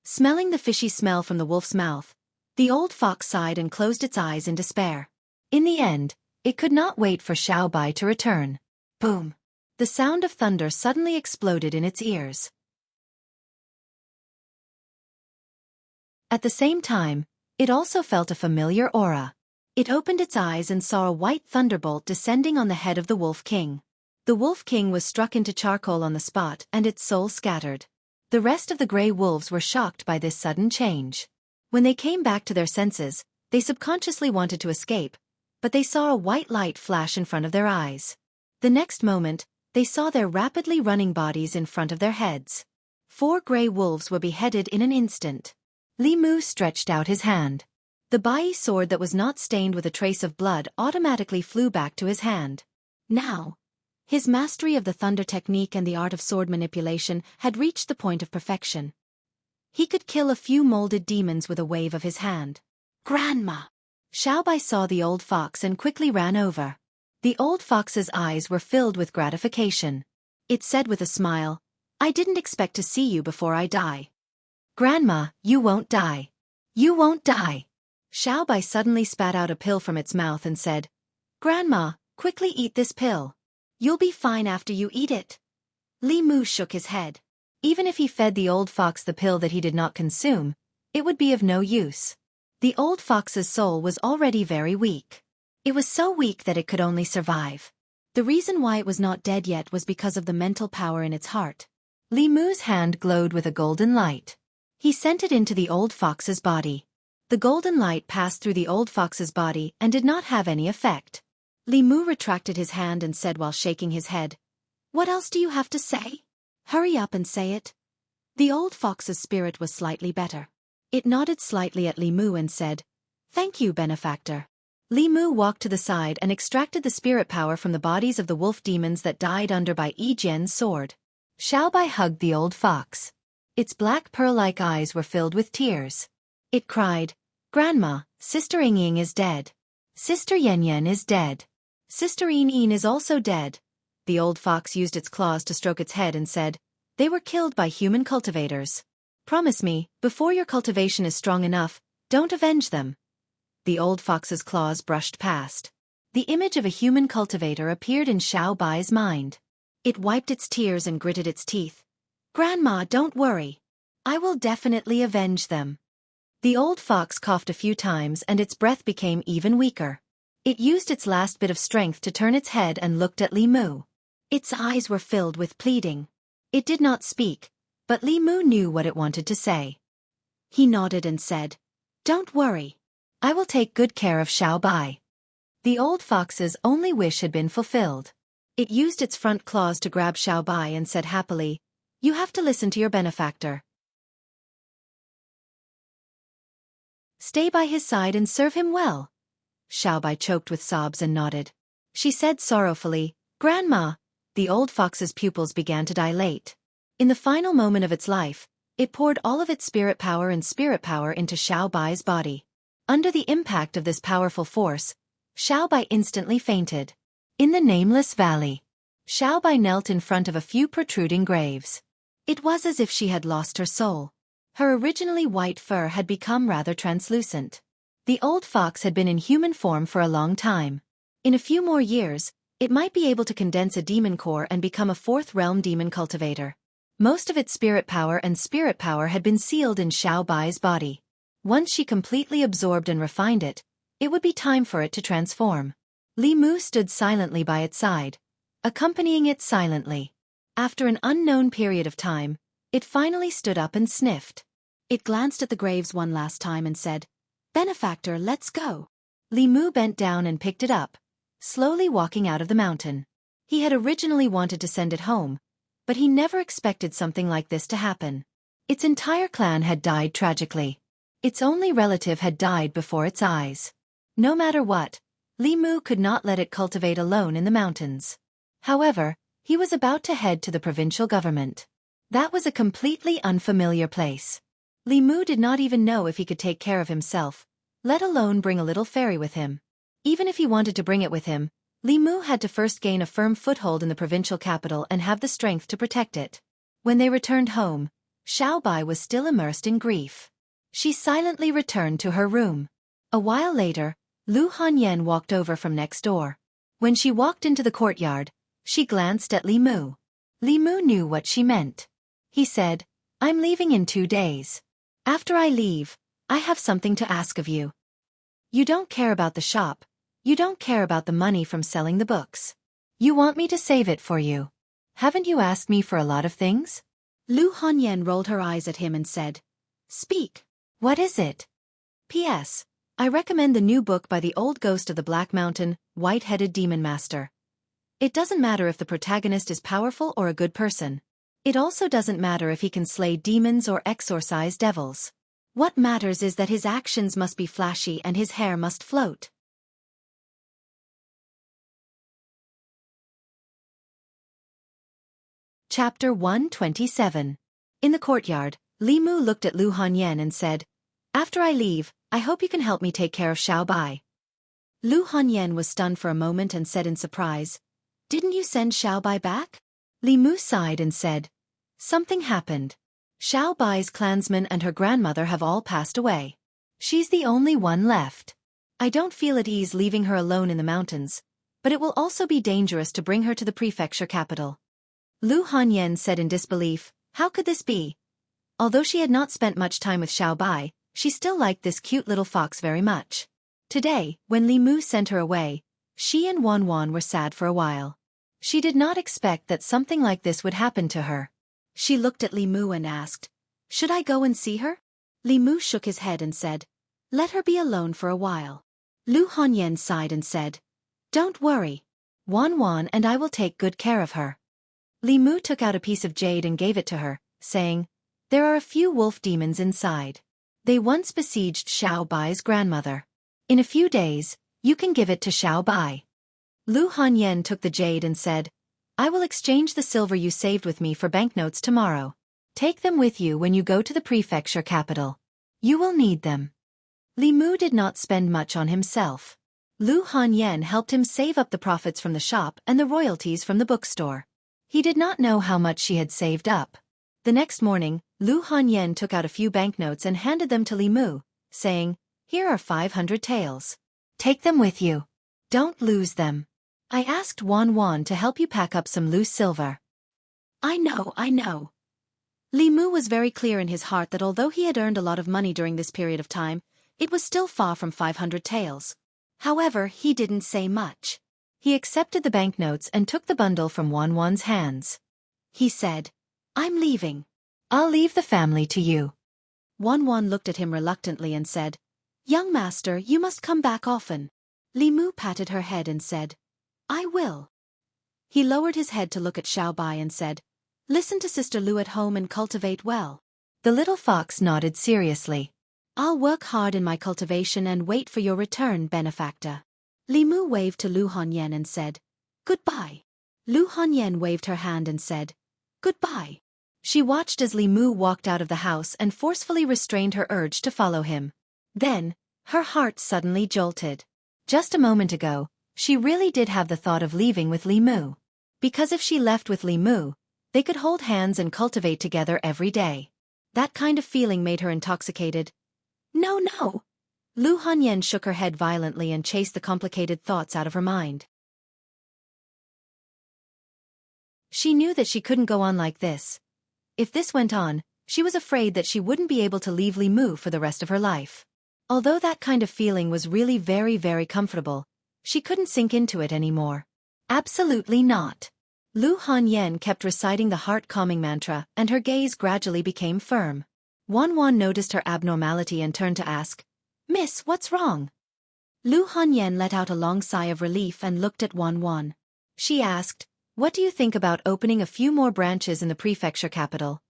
Smelling the fishy smell from the wolf's mouth, the old fox sighed and closed its eyes in despair. In the end, it could not wait for Xiaobai to return. Boom! The sound of thunder suddenly exploded in its ears. At the same time, it also felt a familiar aura. It opened its eyes and saw a white thunderbolt descending on the head of the Wolf King. The Wolf King was struck into charcoal on the spot and its soul scattered. The rest of the gray wolves were shocked by this sudden change. When they came back to their senses, they subconsciously wanted to escape, but they saw a white light flash in front of their eyes. The next moment, they saw their rapidly running bodies in front of their heads. 4 gray wolves were beheaded in an instant. Li Mu stretched out his hand. The Bai sword that was not stained with a trace of blood automatically flew back to his hand. Now, his mastery of the thunder technique and the art of sword manipulation had reached the point of perfection. He could kill a few molded demons with a wave of his hand. "Grandma!" Xiaobai saw the old fox and quickly ran over. The old fox's eyes were filled with gratification. It said with a smile, "I didn't expect to see you before I die." "Grandma, you won't die. You won't die." Xiaobai suddenly spat out a pill from its mouth and said, "Grandma, quickly eat this pill. You'll be fine after you eat it." Li Mu shook his head. Even if he fed the old fox the pill that he did not consume, it would be of no use. The old fox's soul was already very weak. It was so weak that it could only survive. The reason why it was not dead yet was because of the mental power in its heart. Li Mu's hand glowed with a golden light. He sent it into the old fox's body. The golden light passed through the old fox's body and did not have any effect. Li Mu retracted his hand and said while shaking his head, "What else do you have to say? Hurry up and say it." The old fox's spirit was slightly better. It nodded slightly at Li Mu and said, "Thank you, benefactor." Li Mu walked to the side and extracted the spirit power from the bodies of the wolf demons that died under Bai Yi Jian's sword. Xiaobai hugged the old fox. Its black pearl-like eyes were filled with tears. It cried, "Grandma, Sister Ying is dead. Sister Yan is dead. Sister Yin is also dead." The old fox used its claws to stroke its head and said, "They were killed by human cultivators. Promise me, before your cultivation is strong enough, don't avenge them." The old fox's claws brushed past. The image of a human cultivator appeared in Xiao Bai's mind. It wiped its tears and gritted its teeth. "Grandma, don't worry. I will definitely avenge them." The old fox coughed a few times and its breath became even weaker. It used its last bit of strength to turn its head and looked at Li Mu. Its eyes were filled with pleading. It did not speak, but Li Mu knew what it wanted to say. He nodded and said, "Don't worry. I will take good care of Xiao Bai." The old fox's only wish had been fulfilled. It used its front claws to grab Xiao Bai and said happily, "You have to listen to your benefactor. Stay by his side and serve him well." Xiao Bai choked with sobs and nodded. She said sorrowfully, "Grandma." The old fox's pupils began to dilate. In the final moment of its life, it poured all of its spirit power into Xiao Bai's body. Under the impact of this powerful force, Xiao Bai instantly fainted. In the nameless valley, Xiao Bai knelt in front of a few protruding graves. It was as if she had lost her soul. Her originally white fur had become rather translucent. The old fox had been in human form for a long time. In a few more years, it might be able to condense a demon core and become a fourth realm demon cultivator. Most of its spirit power had been sealed in Xiao Bai's body. Once she completely absorbed and refined it, it would be time for it to transform. Li Mu stood silently by its side, accompanying it silently. After an unknown period of time, it finally stood up and sniffed. It glanced at the graves one last time and said, "Benefactor, let's go." Li Mu bent down and picked it up, slowly walking out of the mountain. He had originally wanted to send it home, but he never expected something like this to happen. Its entire clan had died tragically. Its only relative had died before its eyes. No matter what, Li Mu could not let it cultivate alone in the mountains. However, he was about to head to the provincial government. That was a completely unfamiliar place. Li Mu did not even know if he could take care of himself, let alone bring a little fairy with him. Even if he wanted to bring it with him, Li Mu had to first gain a firm foothold in the provincial capital and have the strength to protect it. When they returned home, Xiao Bai was still immersed in grief. She silently returned to her room. A while later, Lu Hanyan walked over from next door. When she walked into the courtyard, she glanced at Li Mu. Li Mu knew what she meant. He said, "I'm leaving in 2 days. After I leave, I have something to ask of you. You don't care about the shop. You don't care about the money from selling the books. You want me to save it for you. Haven't you asked me for a lot of things?" Lu Hanyan rolled her eyes at him and said, "Speak. What is it?" "P.S. I recommend the new book by the old ghost of the Black Mountain, White-Headed Demon Master. It doesn't matter if the protagonist is powerful or a good person. It also doesn't matter if he can slay demons or exorcise devils. What matters is that his actions must be flashy and his hair must float." Chapter 127. In the courtyard, Li Mu looked at Lu Hanyan and said, "After I leave, I hope you can help me take care of Xiao Bai." Lu Hanyan was stunned for a moment and said in surprise, "Didn't you send Xiao Bai back?" Li Mu sighed and said, "Something happened. Xiao Bai's clansmen and her grandmother have all passed away. She's the only one left. I don't feel at ease leaving her alone in the mountains, but it will also be dangerous to bring her to the prefecture capital." Lu Hanyan said in disbelief, "How could this be?" Although she had not spent much time with Xiao Bai, she still liked this cute little fox very much. Today, when Li Mu sent her away, she and Wan Wan were sad for a while. She did not expect that something like this would happen to her. She looked at Li Mu and asked, "Should I go and see her?" Li Mu shook his head and said, "Let her be alone for a while." Lu Hanyan sighed and said, Don't worry. Wan Wan and I will take good care of her. Li Mu took out a piece of jade and gave it to her, saying, there are a few wolf demons inside. They once besieged Xiao Bai's grandmother. In a few days, you can give it to Xiao Bai. Lu Hanyan took the jade and said, I will exchange the silver you saved with me for banknotes tomorrow. Take them with you when you go to the prefecture capital. You will need them. Li Mu did not spend much on himself. Lu Hanyan helped him save up the profits from the shop and the royalties from the bookstore. He did not know how much she had saved up. The next morning, Lu Hanyan took out a few banknotes and handed them to Li Mu, saying, here are 500 taels. Take them with you. Don't lose them. I asked Wan Wan to help you pack up some loose silver. I know. Li Mu was very clear in his heart that although he had earned a lot of money during this period of time, it was still far from 500 taels. However, he didn't say much. He accepted the banknotes and took the bundle from Wan Wan's hands. He said, I'm leaving. I'll leave the family to you. Wan Wan looked at him reluctantly and said, young master, you must come back often. Li Mu patted her head and said, I will. He lowered his head to look at Xiao Bai and said, listen to Sister Lu at home and cultivate well. The little fox nodded seriously. I'll work hard in my cultivation and wait for your return, benefactor. Li Mu waved to Lu Hanyan and said, goodbye. Lu Hanyan waved her hand and said, goodbye. She watched as Li Mu walked out of the house and forcefully restrained her urge to follow him. Then, her heart suddenly jolted. Just a moment ago, she really did have the thought of leaving with Li Mu. Because if she left with Li Mu, they could hold hands and cultivate together every day. That kind of feeling made her intoxicated. No. Lu Hanyan shook her head violently and chased the complicated thoughts out of her mind. She knew that she couldn't go on like this. If this went on, she was afraid that she wouldn't be able to leave Li Mu for the rest of her life. Although that kind of feeling was really very, very comfortable, she couldn't sink into it anymore. Absolutely not. Lu Hanyan kept reciting the heart-calming mantra, and her gaze gradually became firm. Wan Wan noticed her abnormality and turned to ask, Miss, what's wrong? Lu Hanyan let out a long sigh of relief and looked at Wan Wan. She asked, what do you think about opening a few more branches in the prefecture capital?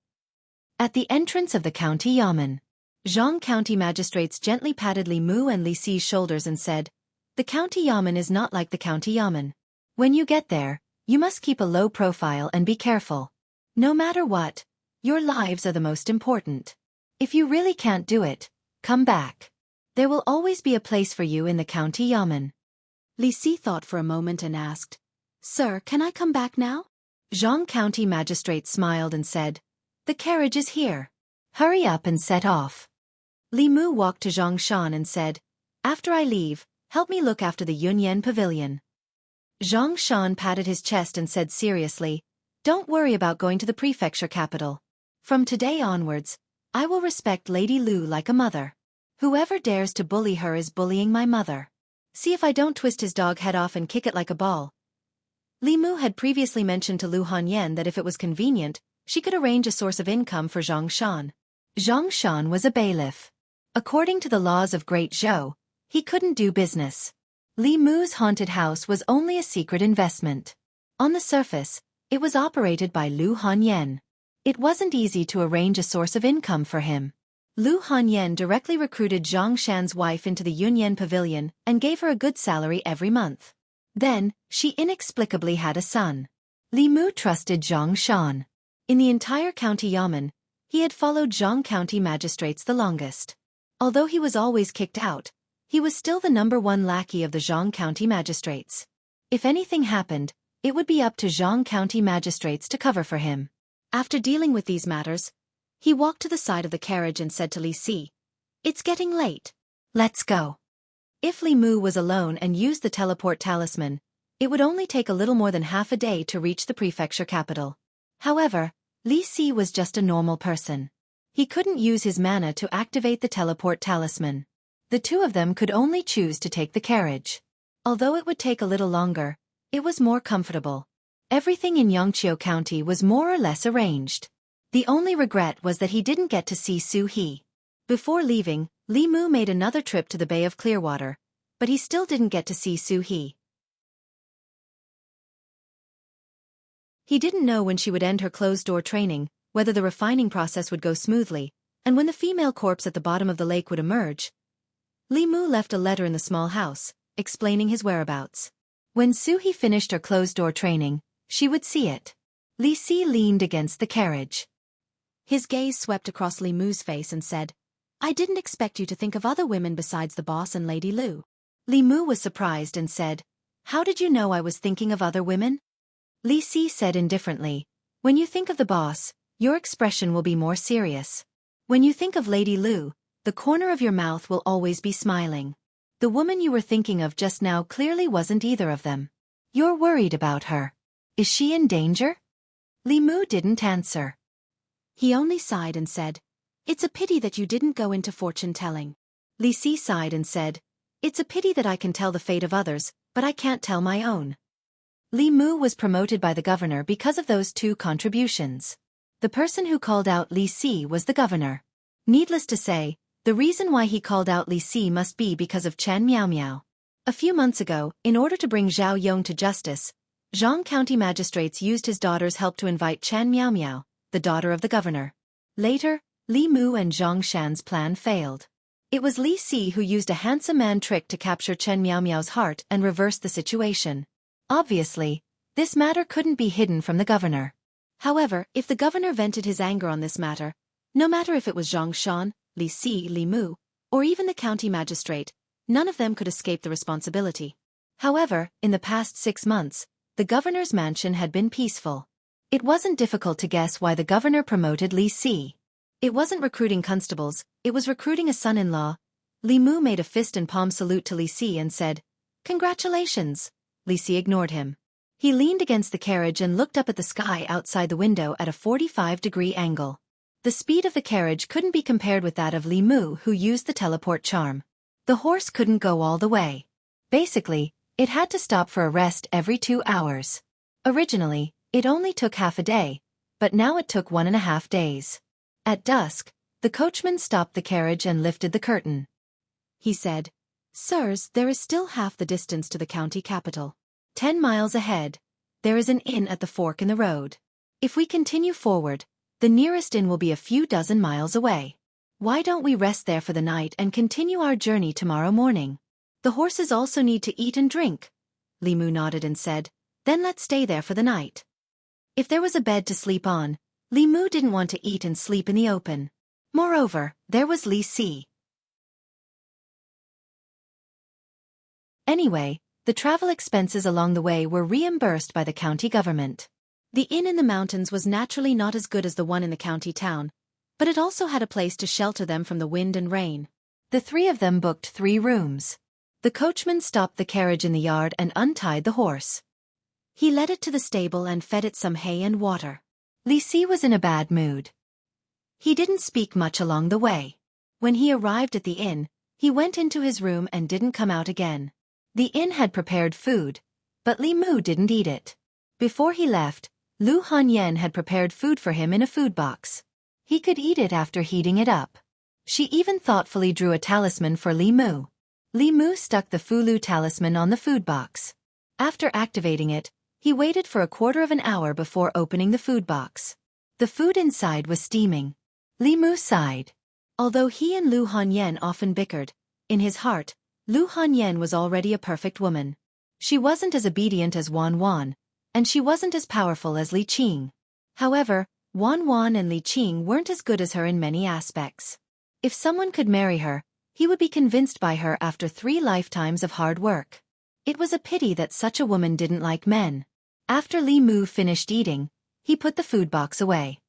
At the entrance of the county yamen, Jianghu county magistrates gently patted Li Mu and Li Si's shoulders and said, the county yamen is not like the county yamen. When you get there, you must keep a low profile and be careful. No matter what, your lives are the most important. If you really can't do it, come back. There will always be a place for you in the county yamen. Li Si thought for a moment and asked, Sir, can I come back now? Jianghu county magistrate smiled and said, the carriage is here. Hurry up and set off. Li Mu walked to Zhang Shan and said, after I leave, help me look after the Yunyan pavilion. Zhang Shan patted his chest and said seriously, don't worry about going to the prefecture capital. From today onwards, I will respect Lady Lu like a mother. Whoever dares to bully her is bullying my mother. See if I don't twist his dog head off and kick it like a ball. Li Mu had previously mentioned to Lu Hanyan that if it was convenient, she could arrange a source of income for Zhang Shan. Zhang Shan was a bailiff. According to the laws of Great Zhou, he couldn't do business. Li Mu's haunted house was only a secret investment. On the surface, it was operated by Lu Hanyan. It wasn't easy to arrange a source of income for him. Lu Hanyan directly recruited Zhang Shan's wife into the Yunyan pavilion and gave her a good salary every month. Then, she inexplicably had a son. Li Mu trusted Zhang Shan. In the entire county yamen, he had followed Zhang county magistrates the longest. Although he was always kicked out, he was still the #1 lackey of the Zhang county magistrates. If anything happened, it would be up to Zhang county magistrates to cover for him. After dealing with these matters, he walked to the side of the carriage and said to Li Si, it's getting late. Let's go. If Li Mu was alone and used the teleport talisman, it would only take a little more than half a day to reach the prefecture capital. However, Li Si was just a normal person. He couldn't use his mana to activate the teleport talisman. The two of them could only choose to take the carriage. Although it would take a little longer, it was more comfortable. Everything in Yangqiu County was more or less arranged. The only regret was that he didn't get to see Su He. Before leaving, Li Mu made another trip to the Bay of Clearwater, but he still didn't get to see Su He. He didn't know when she would end her closed-door training, whether the refining process would go smoothly, and when the female corpse at the bottom of the lake would emerge. Li Mu left a letter in the small house, explaining his whereabouts. When Suhi finished her closed-door training, she would see it. Li Si leaned against the carriage. His gaze swept across Li Mu's face and said, "I didn't expect you to think of other women besides the boss and Lady Lu." Li Mu was surprised and said, "How did you know I was thinking of other women?" Li Si said indifferently, "When you think of the boss, your expression will be more serious. When you think of Lady Lu, the corner of your mouth will always be smiling. The woman you were thinking of just now clearly wasn't either of them. You're worried about her. Is she in danger?" Li Mu didn't answer. He only sighed and said, "It's a pity that you didn't go into fortune-telling." Li Si sighed and said, "It's a pity that I can tell the fate of others, but I can't tell my own." Li Mu was promoted by the governor because of those 2 contributions. The person who called out Li Si was the governor. Needless to say, the reason why he called out Li Si must be because of Chen Miao Miao. A few months ago, in order to bring Zhao Yong to justice, Jianghu County magistrates used his daughter's help to invite Chen Miao Miao, the daughter of the governor. Later, Li Mu and Zhang Shan's plan failed. It was Li Si who used a handsome man trick to capture Chen Miao Miao's heart and reverse the situation. Obviously, this matter couldn't be hidden from the governor. However, if the governor vented his anger on this matter, no matter if it was Zhang Shan, Li Si, Li Mu, or even the county magistrate, none of them could escape the responsibility. However, in the past 6 months, the governor's mansion had been peaceful. It wasn't difficult to guess why the governor promoted Li Si. It wasn't recruiting constables, it was recruiting a son-in-law. Li Mu made a fist and palm salute to Li Si and said, "Congratulations." Li Si ignored him. He leaned against the carriage and looked up at the sky outside the window at a 45-degree angle. The speed of the carriage couldn't be compared with that of Li Mu, who used the teleport charm. The horse couldn't go all the way. Basically, it had to stop for a rest every 2 hours. Originally, it only took half a day, but now it took 1.5 days. At dusk, the coachman stopped the carriage and lifted the curtain. He said, "Sirs, there is still half the distance to the county capital. 10 miles ahead, there is an inn at the fork in the road. If we continue forward, the nearest inn will be a few dozen miles away. Why don't we rest there for the night and continue our journey tomorrow morning? The horses also need to eat and drink." Li Mu nodded and said, "Then let's stay there for the night." If there was a bed to sleep on, Li Mu didn't want to eat and sleep in the open. Moreover, there was Li Si. Anyway, the travel expenses along the way were reimbursed by the county government. The inn in the mountains was naturally not as good as the one in the county town, but it also had a place to shelter them from the wind and rain. The 3 of them booked 3 rooms. The coachman stopped the carriage in the yard and untied the horse. He led it to the stable and fed it some hay and water. Li Si was in a bad mood. He didn't speak much along the way. When he arrived at the inn, he went into his room and didn't come out again. The inn had prepared food, but Li Mu didn't eat it. Before he left, Lu Hanyan had prepared food for him in a food box. He could eat it after heating it up. She even thoughtfully drew a talisman for Li Mu. Li Mu stuck the Fulu talisman on the food box. After activating it, he waited for a quarter of an hour before opening the food box. The food inside was steaming. Li Mu sighed. Although he and Lu Hanyan often bickered, in his heart, Lu Hanyan was already a perfect woman. She wasn't as obedient as Wan Wan, and she wasn't as powerful as Li Qing. However, Wan Wan and Li Qing weren't as good as her in many aspects. If someone could marry her, he would be convinced by her after 3 lifetimes of hard work. It was a pity that such a woman didn't like men. After Li Mu finished eating, he put the food box away.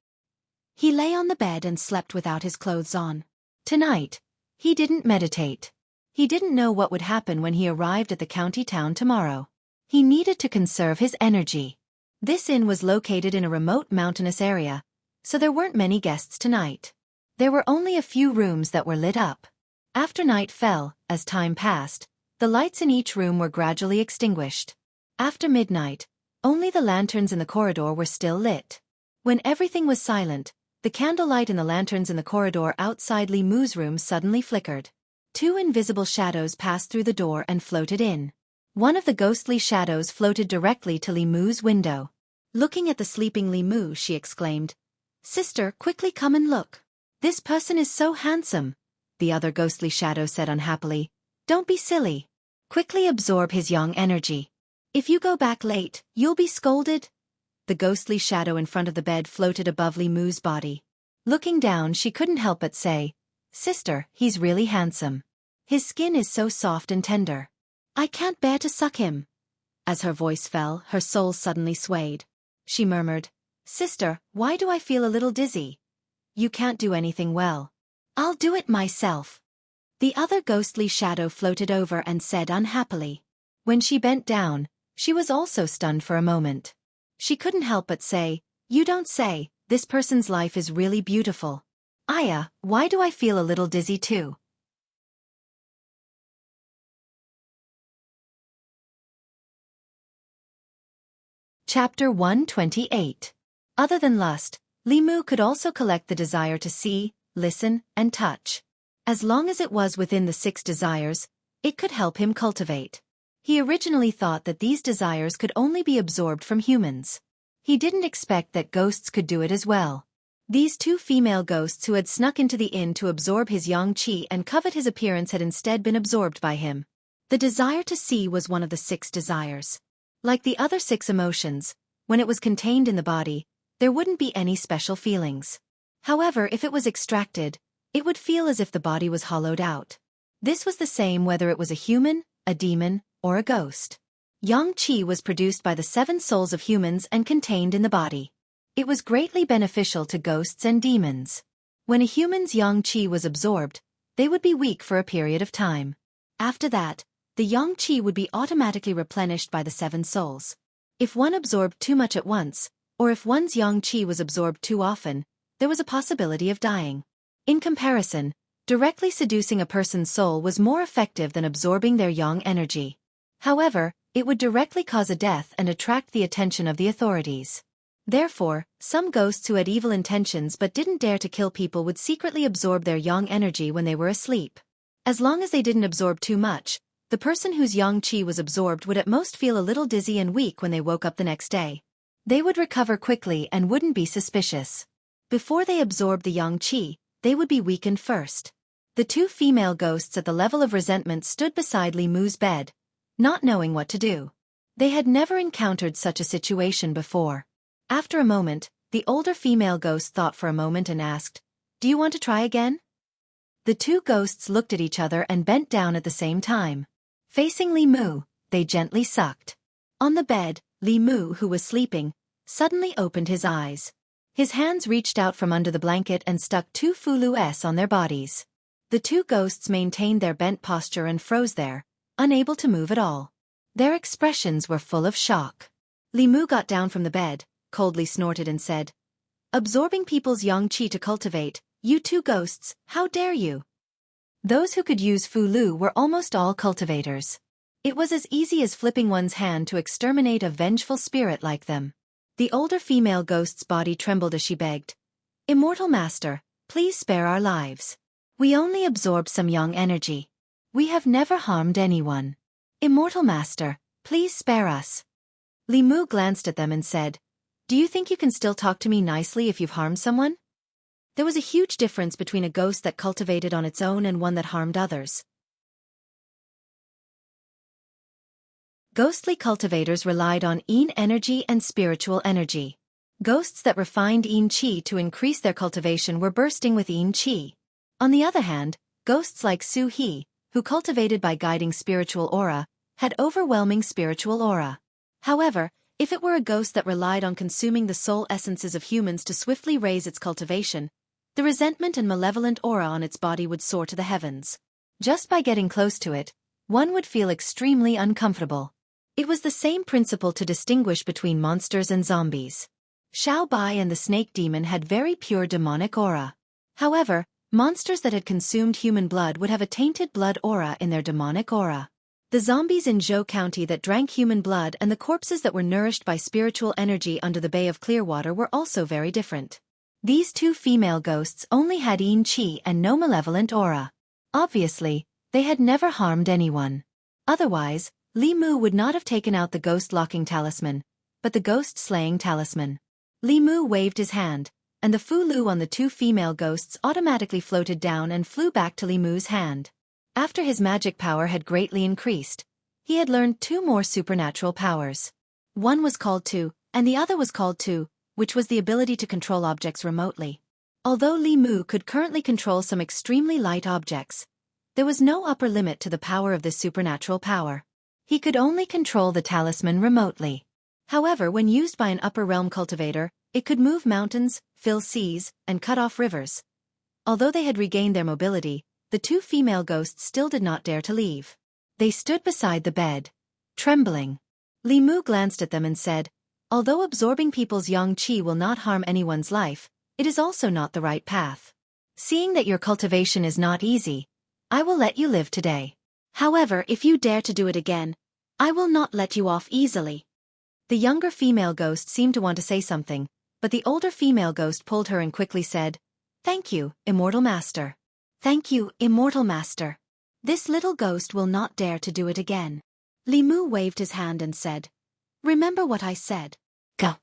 He lay on the bed and slept without his clothes on. Tonight, he didn't meditate. He didn't know what would happen when he arrived at the county town tomorrow. He needed to conserve his energy. This inn was located in a remote mountainous area, so there weren't many guests tonight. There were only a few rooms that were lit up. After night fell, as time passed, the lights in each room were gradually extinguished. After midnight, only the lanterns in the corridor were still lit. When everything was silent, the candlelight in the lanterns in the corridor outside Li Mu's room suddenly flickered. 2 invisible shadows passed through the door and floated in. One of the ghostly shadows floated directly to Li Mu's window. Looking at the sleeping Li Mu, she exclaimed, "Sister, quickly come and look. This person is so handsome," the other ghostly shadow said unhappily. "Don't be silly. Quickly absorb his yang energy. If you go back late, you'll be scolded." The ghostly shadow in front of the bed floated above Li Mu's body. Looking down, she couldn't help but say, "Sister, he's really handsome. His skin is so soft and tender. I can't bear to suck him." As her voice fell, her soul suddenly swayed. She murmured, "Sister, why do I feel a little dizzy? You can't do anything well. I'll do it myself." The other ghostly shadow floated over and said unhappily. When she bent down, she was also stunned for a moment. She couldn't help but say, "You don't say, this person's life is really beautiful. Aya, why do I feel a little dizzy too?" Chapter 128. Other than lust, Li Mu could also collect the desire to see, listen, and touch. As long as it was within the 6 desires, it could help him cultivate. He originally thought that these desires could only be absorbed from humans. He didn't expect that ghosts could do it as well. These 2 female ghosts who had snuck into the inn to absorb his yang qi and covet his appearance had instead been absorbed by him. The desire to see was one of the 6 desires. Like the other 6 emotions, when it was contained in the body, there wouldn't be any special feelings. However, if it was extracted, it would feel as if the body was hollowed out. This was the same whether it was a human, a demon, or a ghost. Yang qi was produced by the 7 souls of humans and contained in the body. It was greatly beneficial to ghosts and demons. When a human's yang qi was absorbed, they would be weak for a period of time. After that, the yang qi would be automatically replenished by the 7 souls. If one absorbed too much at once, or if one's yang qi was absorbed too often, there was a possibility of dying. In comparison, directly seducing a person's soul was more effective than absorbing their yang energy. However, it would directly cause a death and attract the attention of the authorities. Therefore, some ghosts who had evil intentions but didn't dare to kill people would secretly absorb their yang energy when they were asleep. As long as they didn't absorb too much, the person whose yang qi was absorbed would at most feel a little dizzy and weak when they woke up the next day. They would recover quickly and wouldn't be suspicious. Before they absorbed the yang qi, they would be weakened first. The 2 female ghosts at the level of resentment stood beside Li Mu's bed, not knowing what to do. They had never encountered such a situation before. After a moment, the older female ghost thought for a moment and asked, "Do you want to try again?" The 2 ghosts looked at each other and bent down at the same time. Facing Li Mu, they gently sucked. On the bed, Li Mu, who was sleeping, suddenly opened his eyes. His hands reached out from under the blanket and stuck 2 fulu's on their bodies. The 2 ghosts maintained their bent posture and froze there, unable to move at all. Their expressions were full of shock. Li Mu got down from the bed, coldly snorted and said, "Absorbing people's yang qi to cultivate, you 2 ghosts, how dare you?" Those who could use fulu were almost all cultivators. It was as easy as flipping one's hand to exterminate a vengeful spirit like them. The older female ghost's body trembled as she begged, "Immortal Master, please spare our lives. We only absorbed some yang energy. We have never harmed anyone. Immortal Master, please spare us." Li Mu glanced at them and said, "Do you think you can still talk to me nicely if you've harmed someone?" There was a huge difference between a ghost that cultivated on its own and one that harmed others. Ghostly cultivators relied on yin energy and spiritual energy. Ghosts that refined yin qi to increase their cultivation were bursting with yin qi. On the other hand, ghosts like Su He, who cultivated by guiding spiritual aura, had overwhelming spiritual aura. However, if it were a ghost that relied on consuming the soul essences of humans to swiftly raise its cultivation, the resentment and malevolent aura on its body would soar to the heavens. Just by getting close to it, one would feel extremely uncomfortable. It was the same principle to distinguish between monsters and zombies. Xiao Bai and the snake demon had very pure demonic aura. However, monsters that had consumed human blood would have a tainted blood aura in their demonic aura. The zombies in Zhou County that drank human blood and the corpses that were nourished by spiritual energy under the Bay of Clearwater were also very different. These 2 female ghosts only had yin qi and no malevolent aura. Obviously, they had never harmed anyone. Otherwise, Li Mu would not have taken out the ghost locking talisman, but the ghost-slaying talisman. Li Mu waved his hand, and the Fu Lu on the two female ghosts automatically floated down and flew back to Li Mu's hand. After his magic power had greatly increased, he had learned two more supernatural powers. One was called Tu, and the other was called Tu, which was the ability to control objects remotely. Although Li Mu could currently control some extremely light objects, there was no upper limit to the power of this supernatural power. He could only control the talisman remotely. However, when used by an upper realm cultivator, it could move mountains, fill seas, and cut off rivers. Although they had regained their mobility, the two female ghosts still did not dare to leave. They stood beside the bed, trembling. Li Mu glanced at them and said, "Although absorbing people's yang qi will not harm anyone's life, it is also not the right path. Seeing that your cultivation is not easy, I will let you live today. However, if you dare to do it again, I will not let you off easily." The younger female ghost seemed to want to say something, but the older female ghost pulled her and quickly said, "Thank you, Immortal Master. Thank you, Immortal Master. This little ghost will not dare to do it again." Li Mu waved his hand and said, "Remember what I said. Go."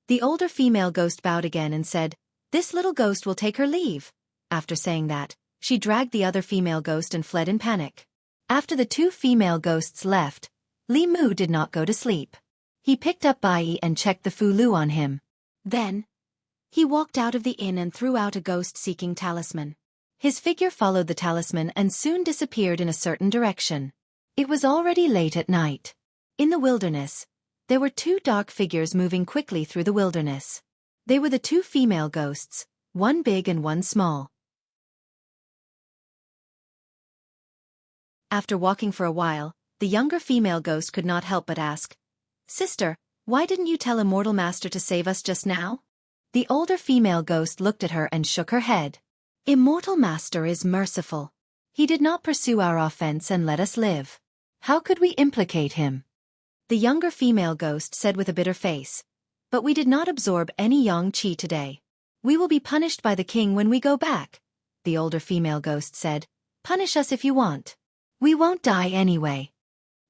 The older female ghost bowed again and said, "This little ghost will take her leave." After saying that, she dragged the other female ghost and fled in panic. After the two female ghosts left, Li Mu did not go to sleep. He picked up Bai and checked the Fu Lu on him. Then, he walked out of the inn and threw out a ghost-seeking talisman. His figure followed the talisman and soon disappeared in a certain direction. It was already late at night. In the wilderness, there were two dark figures moving quickly through the wilderness. They were the two female ghosts, one big and one small. After walking for a while, the younger female ghost could not help but ask, "Sister, why didn't you tell Immortal Master to save us just now?" The older female ghost looked at her and shook her head. "Immortal Master is merciful. He did not pursue our offense and let us live. How could we implicate him?" The younger female ghost said with a bitter face, "But we did not absorb any yang qi today. We will be punished by the king when we go back." The older female ghost said, "Punish us if you want. We won't die anyway."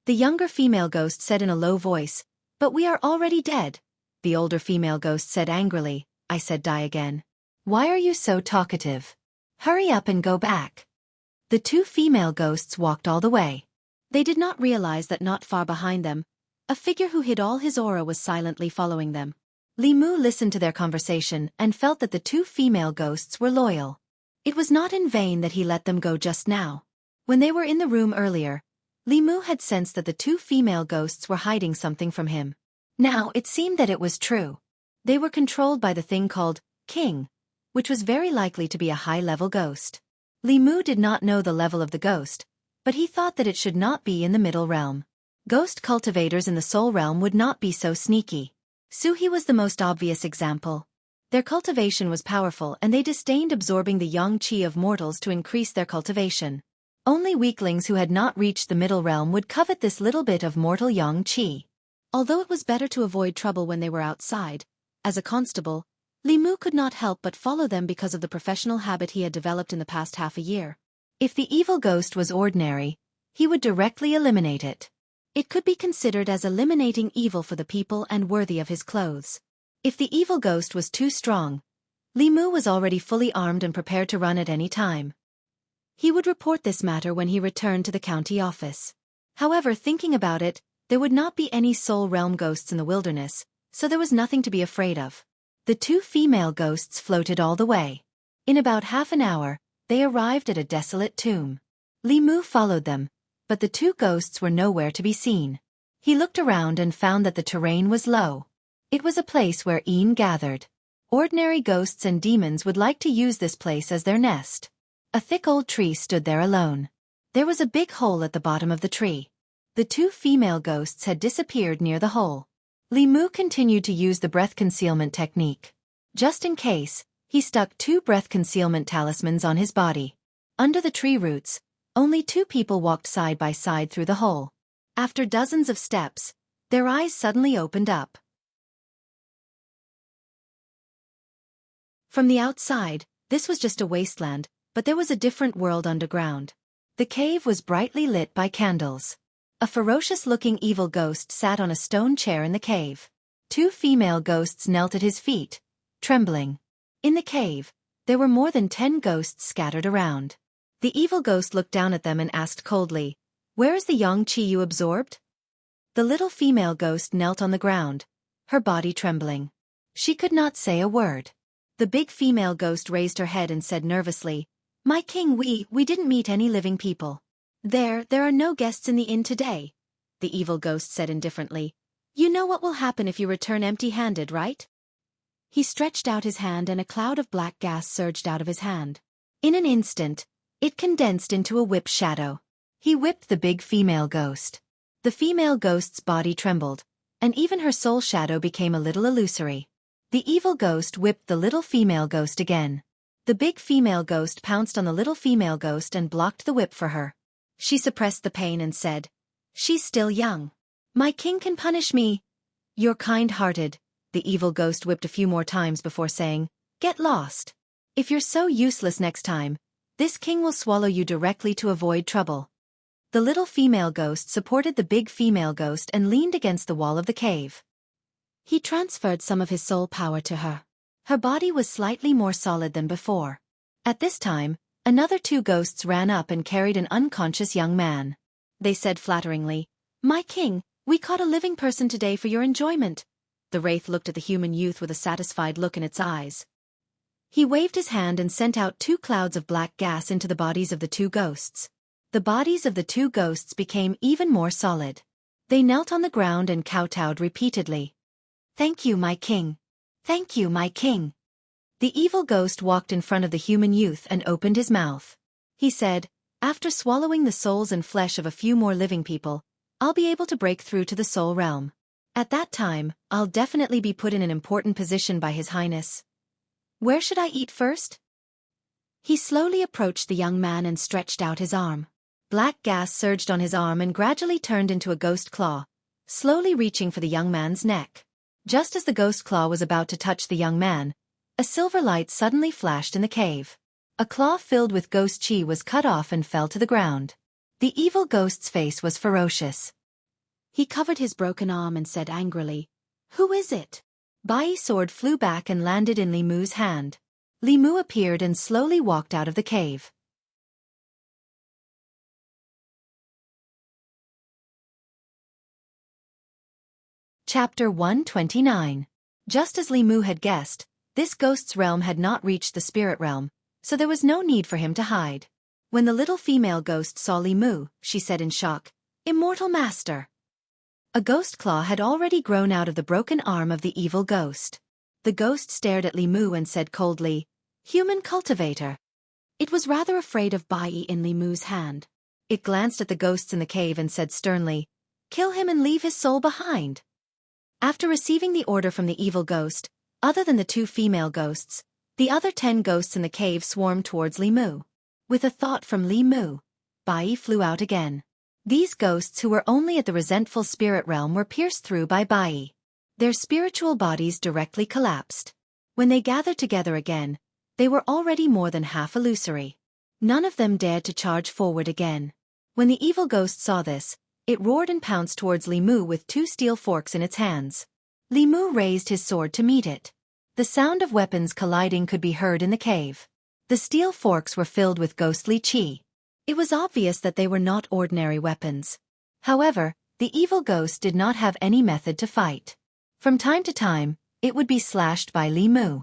The younger female ghost said in a low voice, "But we are already dead." The older female ghost said angrily, "I said die again. Why are you so talkative? Hurry up and go back." The two female ghosts walked all the way. They did not realize that not far behind them, a figure who hid all his aura was silently following them. Li Mu listened to their conversation and felt that the two female ghosts were loyal. It was not in vain that he let them go just now. When they were in the room earlier, Li Mu had sensed that the two female ghosts were hiding something from him. Now it seemed that it was true. They were controlled by the thing called King, which was very likely to be a high-level ghost. Li Mu did not know the level of the ghost, but he thought that it should not be in the middle realm. Ghost cultivators in the soul realm would not be so sneaky. Suhi was the most obvious example. Their cultivation was powerful and they disdained absorbing the yang qi of mortals to increase their cultivation. Only weaklings who had not reached the middle realm would covet this little bit of mortal yang qi. Although it was better to avoid trouble when they were outside, as a constable, Li Mu could not help but follow them because of the professional habit he had developed in the past half a year. If the evil ghost was ordinary, he would directly eliminate it. It could be considered as eliminating evil for the people and worthy of his clothes. If the evil ghost was too strong, Li Mu was already fully armed and prepared to run at any time. He would report this matter when he returned to the county office. However, thinking about it, there would not be any soul realm ghosts in the wilderness, so there was nothing to be afraid of. The two female ghosts floated all the way. In about half an hour, they arrived at a desolate tomb. Li Mu followed them, but the two ghosts were nowhere to be seen. He looked around and found that the terrain was low. It was a place where Een gathered. Ordinary ghosts and demons would like to use this place as their nest. A thick old tree stood there alone. There was a big hole at the bottom of the tree. The two female ghosts had disappeared near the hole. Li Mu continued to use the breath concealment technique. Just in case, he stuck two breath concealment talismans on his body. Under the tree roots, only two people walked side by side through the hole. After dozens of steps, their eyes suddenly opened up. From the outside, this was just a wasteland, but there was a different world underground. The cave was brightly lit by candles. A ferocious-looking evil ghost sat on a stone chair in the cave. 2 female ghosts knelt at his feet, trembling. In the cave, there were more than 10 ghosts scattered around. The evil ghost looked down at them and asked coldly, "Where is the yang qi you absorbed?" The little female ghost knelt on the ground, her body trembling. She could not say a word. The big female ghost raised her head and said nervously, "My king, we didn't meet any living people. There are no guests in the inn today," the evil ghost said indifferently. "You know what will happen if you return empty-handed, right?" He stretched out his hand and a cloud of black gas surged out of his hand. In an instant, it condensed into a whip shadow. He whipped the big female ghost. The female ghost's body trembled, and even her soul shadow became a little illusory. The evil ghost whipped the little female ghost again. The big female ghost pounced on the little female ghost and blocked the whip for her. She suppressed the pain and said, "She's still young. My king can punish me." "You're kind-hearted," the evil ghost whipped a few more times before saying, "Get lost. If you're so useless next time, this king will swallow you directly to avoid trouble." The little female ghost supported the big female ghost and leaned against the wall of the cave. He transferred some of his soul power to her. Her body was slightly more solid than before. At this time, another 2 ghosts ran up and carried an unconscious young man. They said flatteringly, "My king, we caught a living person today for your enjoyment." The wraith looked at the human youth with a satisfied look in its eyes. He waved his hand and sent out 2 clouds of black gas into the bodies of the 2 ghosts. The bodies of the 2 ghosts became even more solid. They knelt on the ground and kowtowed repeatedly. "Thank you, my king. Thank you, my king." The evil ghost walked in front of the human youth and opened his mouth. He said, "After swallowing the souls and flesh of a few more living people, I'll be able to break through to the soul realm. At that time, I'll definitely be put in an important position by His Highness. Where should I eat first?" He slowly approached the young man and stretched out his arm. Black gas surged on his arm and gradually turned into a ghost claw, slowly reaching for the young man's neck. Just as the ghost claw was about to touch the young man, a silver light suddenly flashed in the cave. A claw filled with ghost chi was cut off and fell to the ground. The evil ghost's face was ferocious. He covered his broken arm and said angrily, "Who is it?" Bai's sword flew back and landed in Li Mu's hand. Li Mu appeared and slowly walked out of the cave. Chapter 129. Just as Li Mu had guessed, this ghost's realm had not reached the spirit realm, so there was no need for him to hide. When the little female ghost saw Li Mu, she said in shock, "Immortal master." A ghost claw had already grown out of the broken arm of the evil ghost. The ghost stared at Li Mu and said coldly, "Human cultivator." It was rather afraid of Bai in Li Mu's hand. It glanced at the ghosts in the cave and said sternly, "Kill him and leave his soul behind." After receiving the order from the evil ghost, other than the 2 female ghosts, the other 10 ghosts in the cave swarmed towards Li Mu. With a thought from Li Mu, Bai flew out again. These ghosts who were only at the resentful spirit realm were pierced through by Bai. Their spiritual bodies directly collapsed. When they gathered together again, they were already more than half illusory. None of them dared to charge forward again. When the evil ghost saw this, it roared and pounced towards Li Mu with 2 steel forks in its hands. Li Mu raised his sword to meet it. The sound of weapons colliding could be heard in the cave. The steel forks were filled with ghostly chi. It was obvious that they were not ordinary weapons. However, the evil ghost did not have any method to fight. From time to time, it would be slashed by Li Mu.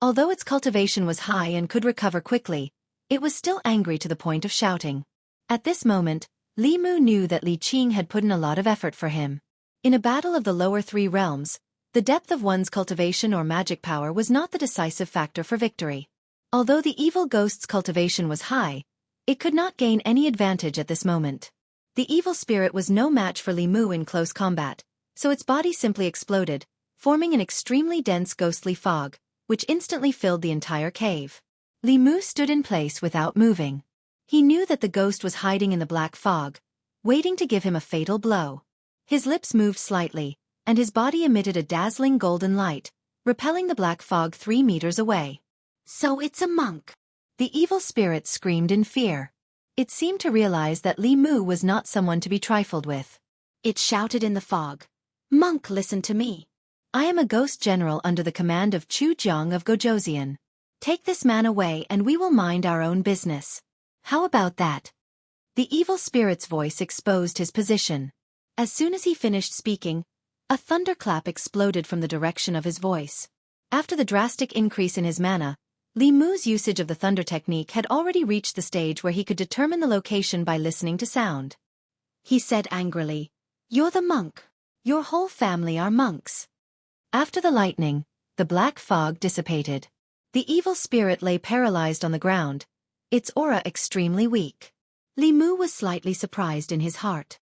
Although its cultivation was high and could recover quickly, it was still angry to the point of shouting. At this moment, Li Mu knew that Li Qing had put in a lot of effort for him. In a battle of the lower 3 realms, the depth of one's cultivation or magic power was not the decisive factor for victory. Although the evil ghost's cultivation was high, it could not gain any advantage at this moment. The evil spirit was no match for Li Mu in close combat, so its body simply exploded, forming an extremely dense ghostly fog, which instantly filled the entire cave. Li Mu stood in place without moving. He knew that the ghost was hiding in the black fog, waiting to give him a fatal blow. His lips moved slightly, and his body emitted a dazzling golden light, repelling the black fog 3 meters away. "So it's a monk!" The evil spirit screamed in fear. It seemed to realize that Li Mu was not someone to be trifled with. It shouted in the fog, "Monk, listen to me. I am a ghost general under the command of Chu Jiang of Gojoseon. Take this man away and we will mind our own business. How about that? The evil spirit's voice exposed his position. As soon as he finished speaking, a thunderclap exploded from the direction of his voice. After the drastic increase in his mana, Li Mu's usage of the thunder technique had already reached the stage where he could determine the location by listening to sound. He said angrily, "You're the monk. Your whole family are monks." After the lightning, the black fog dissipated. The evil spirit lay paralyzed on the ground, its aura extremely weak. Li Mu was slightly surprised in his heart.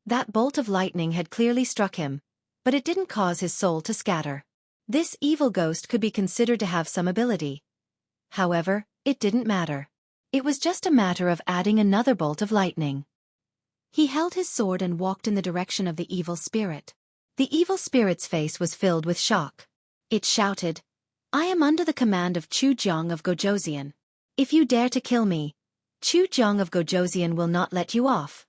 That bolt of lightning had clearly struck him, but it didn't cause his soul to scatter. This evil ghost could be considered to have some ability. However, it didn't matter. It was just a matter of adding another bolt of lightning. He held his sword and walked in the direction of the evil spirit. The evil spirit's face was filled with shock. It shouted, "I am under the command of Chu Jiang of Gojoseon. If you dare to kill me, Chu Jiang of Gojoseon will not let you off."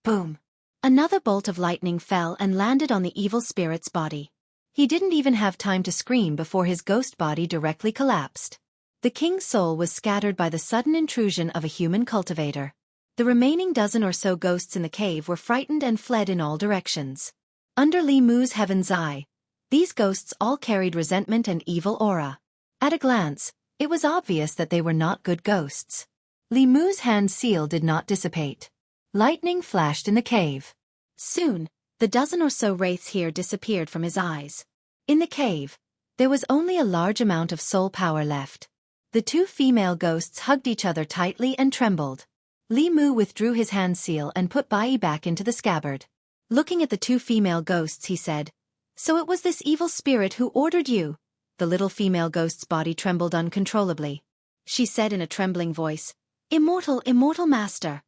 Boom! Another bolt of lightning fell and landed on the evil spirit's body. He didn't even have time to scream before his ghost body directly collapsed. The king's soul was scattered by the sudden intrusion of a human cultivator. The remaining dozen or so ghosts in the cave were frightened and fled in all directions. Under Li Mu's heaven's eye, these ghosts all carried resentment and evil aura. At a glance, it was obvious that they were not good ghosts. Li Mu's hand seal did not dissipate. Lightning flashed in the cave. Soon, the dozen or so wraiths here disappeared from his eyes. In the cave, there was only a large amount of soul power left. The two female ghosts hugged each other tightly and trembled. Li Mu withdrew his hand seal and put Bai back into the scabbard. Looking at the two female ghosts, he said, "So it was this evil spirit who ordered you?" The little female ghost's body trembled uncontrollably. She said in a trembling voice, Immortal master.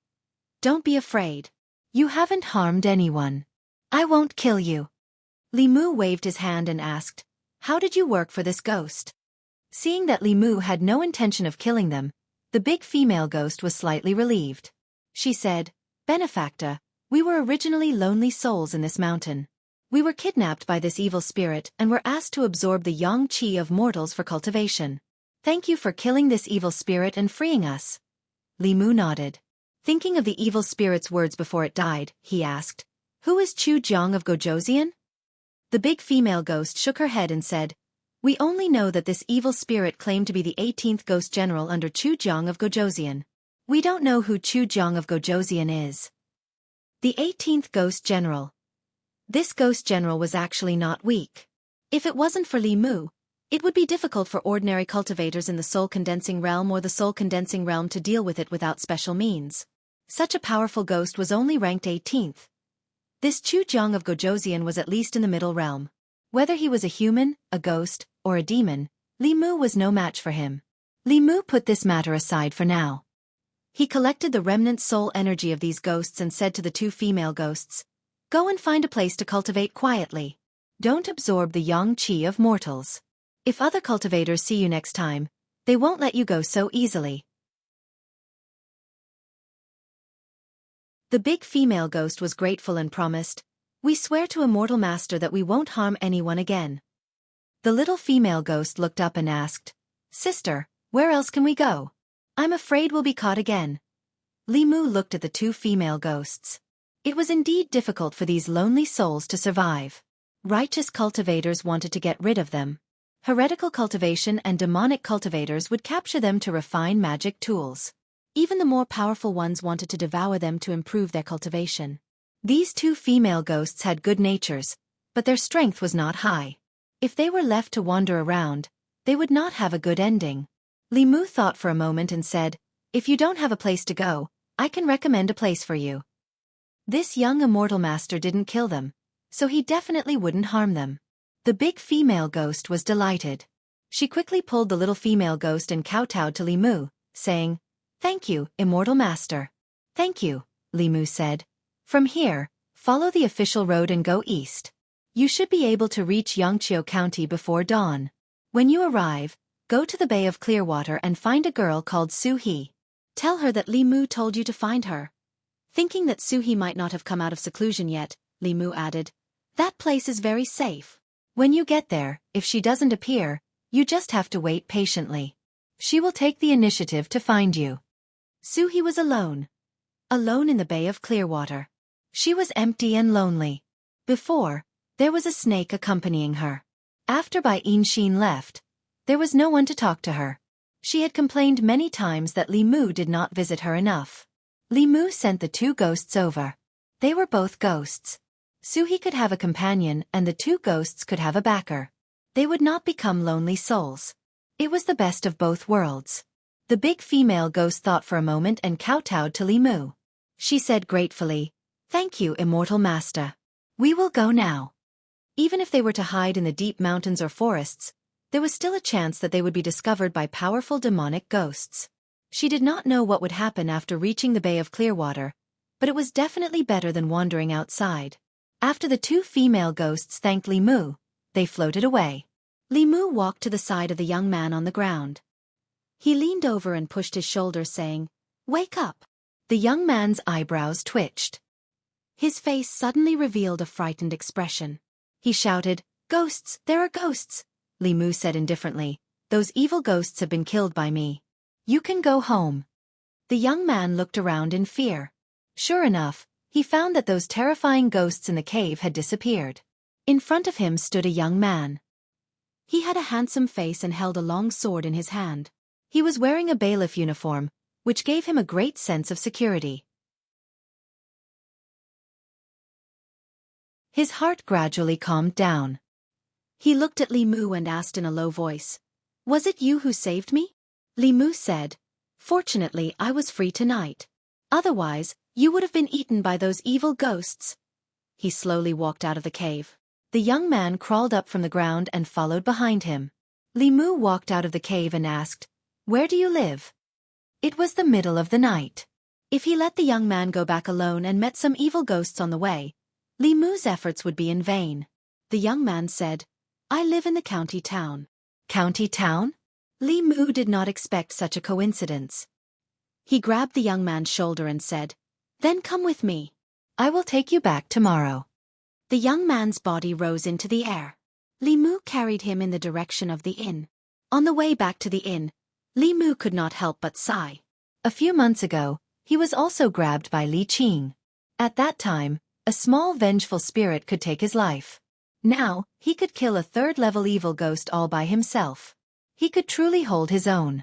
Don't be afraid. You haven't harmed anyone. I won't kill you." Li Mu waved his hand and asked, "How did you work for this ghost?" Seeing that Li Mu had no intention of killing them, the big female ghost was slightly relieved. She said, "Benefactor, we were originally lonely souls in this mountain. We were kidnapped by this evil spirit and were asked to absorb the yang qi of mortals for cultivation. Thank you for killing this evil spirit and freeing us." Li Mu nodded. Thinking of the evil spirit's words before it died, he asked, "Who is Chu Jiang of Gojoseon?" The big female ghost shook her head and said, "We only know that this evil spirit claimed to be the 18th ghost general under Chu Jiang of Gojoseon. We don't know who Chu Jiang of Gojoseon is." The 18th ghost general. This ghost general was actually not weak. If it wasn't for Li Mu, it would be difficult for ordinary cultivators in the soul-condensing realm or the soul-condensing realm to deal with it without special means. Such a powerful ghost was only ranked 18th. This Chu Jiang of Gojoseon was at least in the middle realm. Whether he was a human, a ghost, or a demon, Li Mu was no match for him. Li Mu put this matter aside for now. He collected the remnant soul energy of these ghosts and said to the two female ghosts, "Go and find a place to cultivate quietly. Don't absorb the yang qi of mortals. If other cultivators see you next time, they won't let you go so easily." The big female ghost was grateful and promised, "We swear to Immortal Master that we won't harm anyone again." The little female ghost looked up and asked, "Sister, where else can we go? I'm afraid we'll be caught again." Li Mu looked at the two female ghosts. It was indeed difficult for these lonely souls to survive. Righteous cultivators wanted to get rid of them. Heretical cultivation and demonic cultivators would capture them to refine magic tools. Even the more powerful ones wanted to devour them to improve their cultivation. These two female ghosts had good natures, but their strength was not high. If they were left to wander around, they would not have a good ending. Li Mu thought for a moment and said, "If you don't have a place to go, I can recommend a place for you." This young immortal master didn't kill them, so he definitely wouldn't harm them. The big female ghost was delighted. She quickly pulled the little female ghost and kowtowed to Li Mu, saying, "Thank you, immortal master." "Thank you," Li Mu said. "From here, follow the official road and go east. You should be able to reach Xianxia County before dawn. When you arrive, go to the Bay of Clearwater and find a girl called Su He. Tell her that Li Mu told you to find her." Thinking that Su He might not have come out of seclusion yet, Li Mu added. That place is very safe. When you get there, if she doesn't appear, you just have to wait patiently. She will take the initiative to find you. Suhi was alone. Alone in the Bay of Clearwater. She was empty and lonely. Before, there was a snake accompanying her. After Bai Yinshin left, there was no one to talk to her. She had complained many times that Li Mu did not visit her enough. Li Mu sent the two ghosts over. They were both ghosts. Suhi could have a companion and the two ghosts could have a backer. They would not become lonely souls. It was the best of both worlds. The big female ghost thought for a moment and kowtowed to Li Mu. She said gratefully, "Thank you, immortal master. We will go now." Even if they were to hide in the deep mountains or forests, there was still a chance that they would be discovered by powerful demonic ghosts. She did not know what would happen after reaching the Bay of Clearwater, but it was definitely better than wandering outside. After the two female ghosts thanked Li Mu, they floated away. Li Mu walked to the side of the young man on the ground. He leaned over and pushed his shoulder, saying, "Wake up." The young man's eyebrows twitched. His face suddenly revealed a frightened expression. He shouted, "Ghosts, there are ghosts!" Li Mu said indifferently, "Those evil ghosts have been killed by me. You can go home." The young man looked around in fear. Sure enough, he found that those terrifying ghosts in the cave had disappeared. In front of him stood a young man. He had a handsome face and held a long sword in his hand. He was wearing a bailiff uniform, which gave him a great sense of security. His heart gradually calmed down. He looked at Li Mu and asked in a low voice, "Was it you who saved me?" Li Mu said, "Fortunately, I was free tonight. Otherwise, you would have been eaten by those evil ghosts." He slowly walked out of the cave. The young man crawled up from the ground and followed behind him. Li Mu walked out of the cave and asked, "Where do you live?" It was the middle of the night. If he let the young man go back alone and met some evil ghosts on the way, Li Mu's efforts would be in vain. The young man said, "I live in the county town." County town? Li Mu did not expect such a coincidence. He grabbed the young man's shoulder and said, "Then come with me. I will take you back tomorrow." The young man's body rose into the air. Li Mu carried him in the direction of the inn. On the way back to the inn, Li Mu could not help but sigh. A few months ago, he was also grabbed by Li Qing. At that time, a small vengeful spirit could take his life. Now, he could kill a third-level evil ghost all by himself. He could truly hold his own.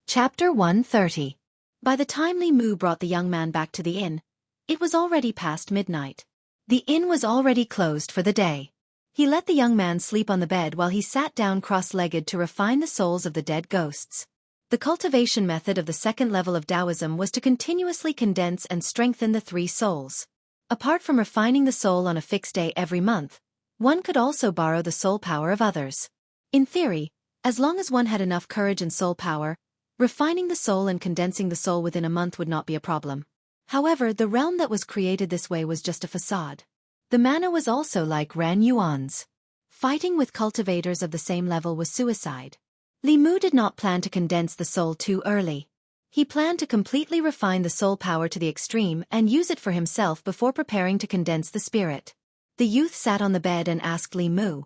Chapter 130. By the time Li Mu brought the young man back to the inn, it was already past midnight. The inn was already closed for the day. He let the young man sleep on the bed while he sat down cross-legged to refine the souls of the dead ghosts. The cultivation method of the second level of Taoism was to continuously condense and strengthen the three souls. Apart from refining the soul on a fixed day every month, one could also borrow the soul power of others. In theory, as long as one had enough courage and soul power, refining the soul and condensing the soul within a month would not be a problem. However, the realm that was created this way was just a facade. The mana was also like Ran Yuan's. Fighting with cultivators of the same level was suicide. Li Mu did not plan to condense the soul too early. He planned to completely refine the soul power to the extreme and use it for himself before preparing to condense the spirit. The youth sat on the bed and asked Li Mu,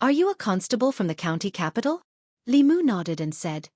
"Are you a constable from the county capital?" Li Mu nodded and said,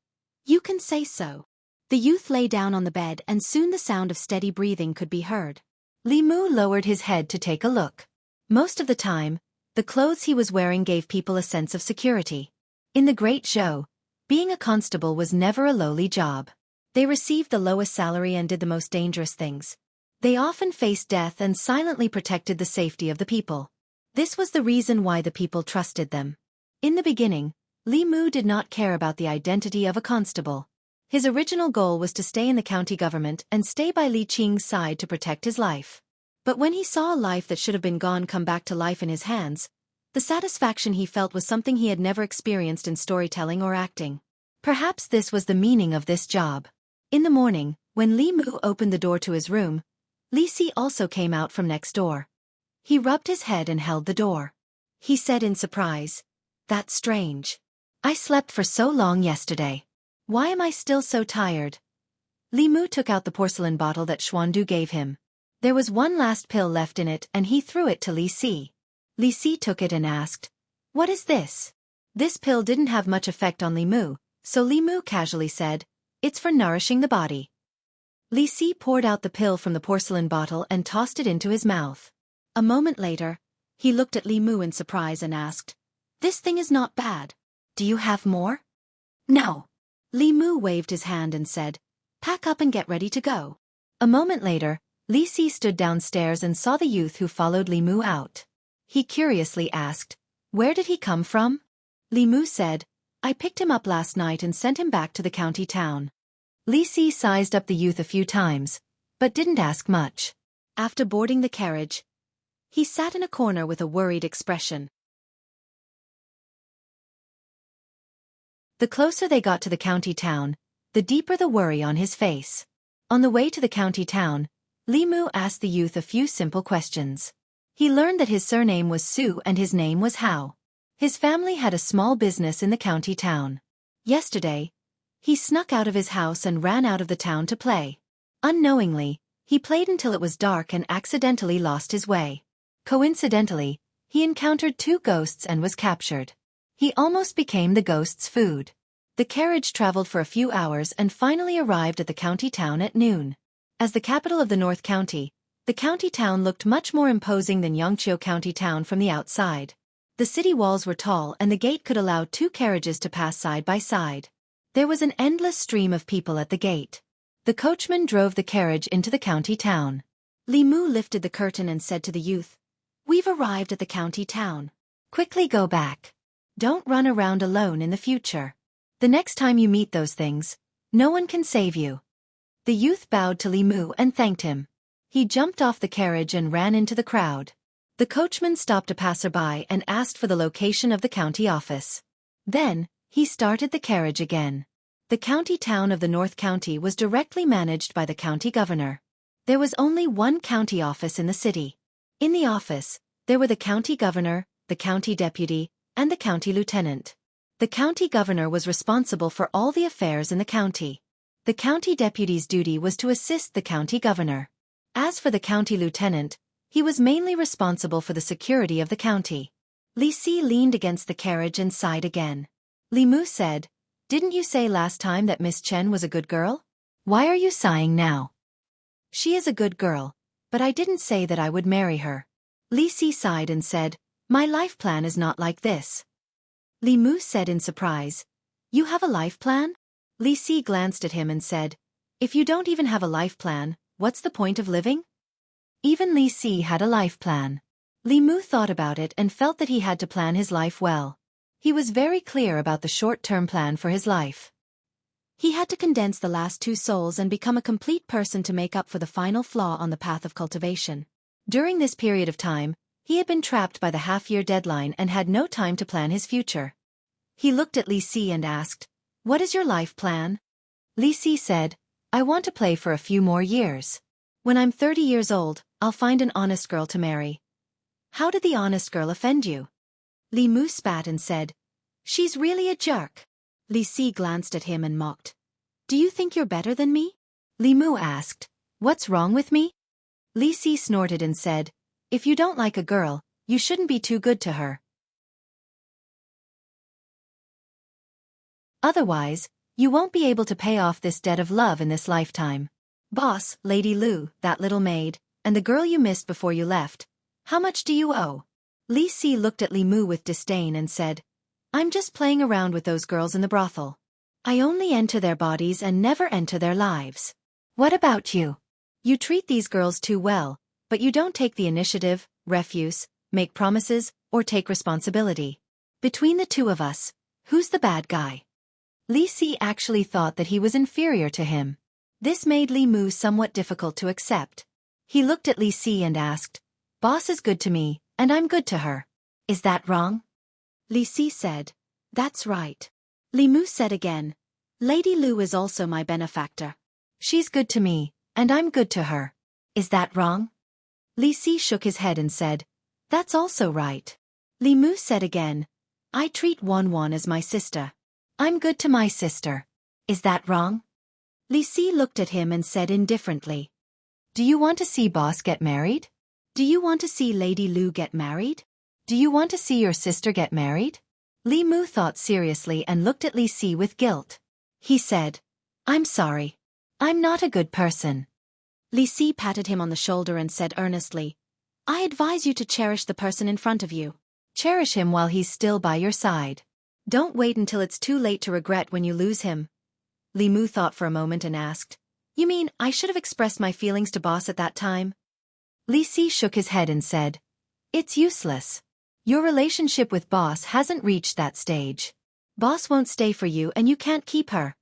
"You can say so." The youth lay down on the bed and soon the sound of steady breathing could be heard. Li Mu lowered his head to take a look. Most of the time, the clothes he was wearing gave people a sense of security. In the Great Zhou, being a constable was never a lowly job. They received the lowest salary and did the most dangerous things. They often faced death and silently protected the safety of the people. This was the reason why the people trusted them. In the beginning, Li Mu did not care about the identity of a constable. His original goal was to stay in the county government and stay by Li Qing's side to protect his life. But when he saw a life that should have been gone come back to life in his hands, the satisfaction he felt was something he had never experienced in storytelling or acting. Perhaps this was the meaning of this job. In the morning, when Li Mu opened the door to his room, Li Si also came out from next door. He rubbed his head and held the door. He said in surprise, "That's strange. I slept for so long yesterday. Why am I still so tired? Li Mu took out the porcelain bottle that Xuandu gave him. There was one last pill left in it and he threw it to Li Si. Li Si took it and asked, "What is this?" This pill didn't have much effect on Li Mu, so Li Mu casually said, "It's for nourishing the body." Li Si poured out the pill from the porcelain bottle and tossed it into his mouth. A moment later, he looked at Li Mu in surprise and asked, "This thing is not bad. Do you have more?" "No." Li Mu waved his hand and said, "Pack up and get ready to go." A moment later, Li Si stood downstairs and saw the youth who followed Li Mu out. He curiously asked, "Where did he come from?" Li Mu said, "I picked him up last night and sent him back to the county town." Li Si sized up the youth a few times, but didn't ask much. After boarding the carriage, he sat in a corner with a worried expression. The closer they got to the county town, the deeper the worry on his face. On the way to the county town, Li Mu asked the youth a few simple questions. He learned that his surname was Su and his name was Hao. His family had a small business in the county town. Yesterday, he snuck out of his house and ran out of the town to play. Unknowingly, he played until it was dark and accidentally lost his way. Coincidentally, he encountered 2 ghosts and was captured. He almost became the ghosts' food. The carriage traveled for a few hours and finally arrived at the county town at noon. As the capital of the North County, the county town looked much more imposing than Xianxia County town from the outside. The city walls were tall and the gate could allow 2 carriages to pass side by side. There was an endless stream of people at the gate. The coachman drove the carriage into the county town. Li Mu lifted the curtain and said to the youth, "We've arrived at the county town. Quickly go back. Don't run around alone in the future. The next time you meet those things, no one can save you." The youth bowed to Li Mu and thanked him. He jumped off the carriage and ran into the crowd. The coachman stopped a passerby and asked for the location of the county office. Then, he started the carriage again. The county town of the North County was directly managed by the county governor. There was only one county office in the city. In the office, there were the county governor, the county deputy, and the county lieutenant. The county governor was responsible for all the affairs in the county. The county deputy's duty was to assist the county governor. As for the county lieutenant, he was mainly responsible for the security of the county. Li Si leaned against the carriage and sighed again. Li Mu said, "Didn't you say last time that Miss Chen was a good girl? Why are you sighing now?" "She is a good girl, but I didn't say that I would marry her." Li Si sighed and said, "My life plan is not like this." Li Mu said in surprise, "You have a life plan?" Li Si glanced at him and said, "If you don't even have a life plan, what's the point of living?" Even Li Si had a life plan. Li Mu thought about it and felt that he had to plan his life well. He was very clear about the short-term plan for his life. He had to condense the last 2 souls and become a complete person to make up for the final flaw on the path of cultivation. During this period of time, he had been trapped by the half-year deadline and had no time to plan his future. He looked at Li Si and asked, "What is your life plan?" Li Si said, "I want to play for a few more years. When I'm 30 years old, I'll find an honest girl to marry." "How did the honest girl offend you?" Li Mu spat and said, "She's really a jerk." Li Si glanced at him and mocked. "Do you think you're better than me?" Li Mu asked, "What's wrong with me?" Li Si snorted and said, "If you don't like a girl, you shouldn't be too good to her. Otherwise, you won't be able to pay off this debt of love in this lifetime. Boss, Lady Lu, that little maid, and the girl you missed before you left, how much do you owe?" Li Si looked at Li Mu with disdain and said, "I'm just playing around with those girls in the brothel. I only enter their bodies and never enter their lives. What about you? You treat these girls too well, but you don't take the initiative, refuse, make promises, or take responsibility. Between the 2 of us, who's the bad guy?" Li Si actually thought that he was inferior to him. This made Li Mu somewhat difficult to accept. He looked at Li Si and asked, "Boss is good to me, and I'm good to her. Is that wrong?" Li Si said, "That's right." Li Mu said again, "Lady Lu is also my benefactor. She's good to me, and I'm good to her. Is that wrong?" Li Si shook his head and said, "That's also right." Li Mu said again, "I treat Wan Wan as my sister. I'm good to my sister. Is that wrong? Li Si looked at him and said indifferently. Do you want to see boss get married? Do you want to see Lady Lu get married? Do you want to see your sister get married? Li Mu thought seriously and looked at Li Si with guilt. He said, I'm sorry. I'm not a good person. Li Si patted him on the shoulder and said earnestly, I advise you to cherish the person in front of you. Cherish him while he's still by your side. Don't wait until it's too late to regret when you lose him. Li Mu thought for a moment and asked, You mean I should have expressed my feelings to boss at that time? Li Si shook his head and said, It's useless. Your relationship with boss hasn't reached that stage. Boss won't stay for you and you can't keep her.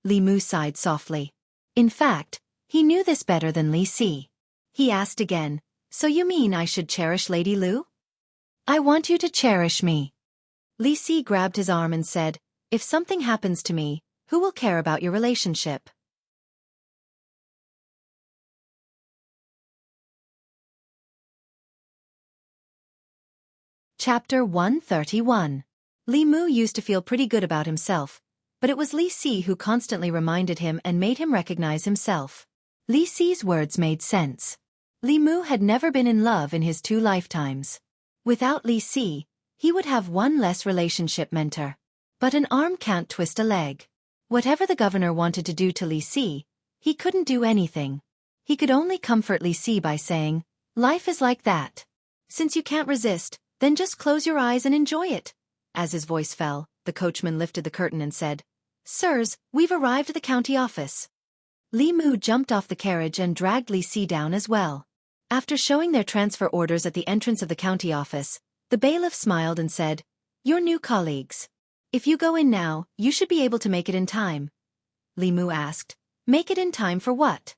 Li Mu sighed softly. In fact, he knew this better than Li Si. He asked again, So you mean I should cherish Lady Lu? I want you to cherish me. Li Si grabbed his arm and said, If something happens to me, who will care about your relationship? Chapter 131. Li Mu used to feel pretty good about himself, but it was Li Si who constantly reminded him and made him recognize himself. Li Si's words made sense. Li Mu had never been in love in his 2 lifetimes. Without Li Si, he would have one less relationship mentor. But an arm can't twist a leg. Whatever the governor wanted to do to Li Si, he couldn't do anything. He could only comfort Li Si by saying, Life is like that. Since you can't resist, then just close your eyes and enjoy it. As his voice fell, the coachman lifted the curtain and said, Sirs, we've arrived at the county office. Li Mu jumped off the carriage and dragged Li Si down as well. After showing their transfer orders at the entrance of the county office, the bailiff smiled and said, Your new colleagues. If you go in now, you should be able to make it in time. Li Mu asked, Make it in time for what?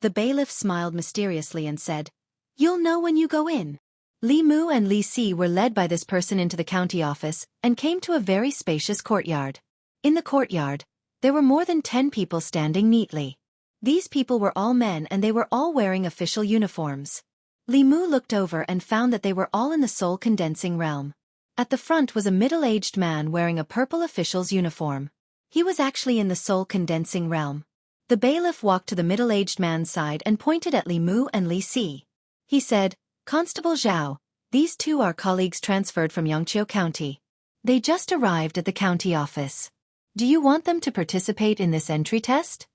The bailiff smiled mysteriously and said, You'll know when you go in. Li Mu and Li Si were led by this person into the county office and came to a very spacious courtyard. In the courtyard, there were more than 10 people standing neatly. These people were all men and they were all wearing official uniforms. Li Mu looked over and found that they were all in the soul condensing realm. At the front was a middle-aged man wearing a purple official's uniform. He was actually in the soul condensing realm. The bailiff walked to the middle-aged man's side and pointed at Li Mu and Li Si. He said, Constable Zhao, these 2 are colleagues transferred from Xianxia County. They just arrived at the county office. Do you want them to participate in this entry test?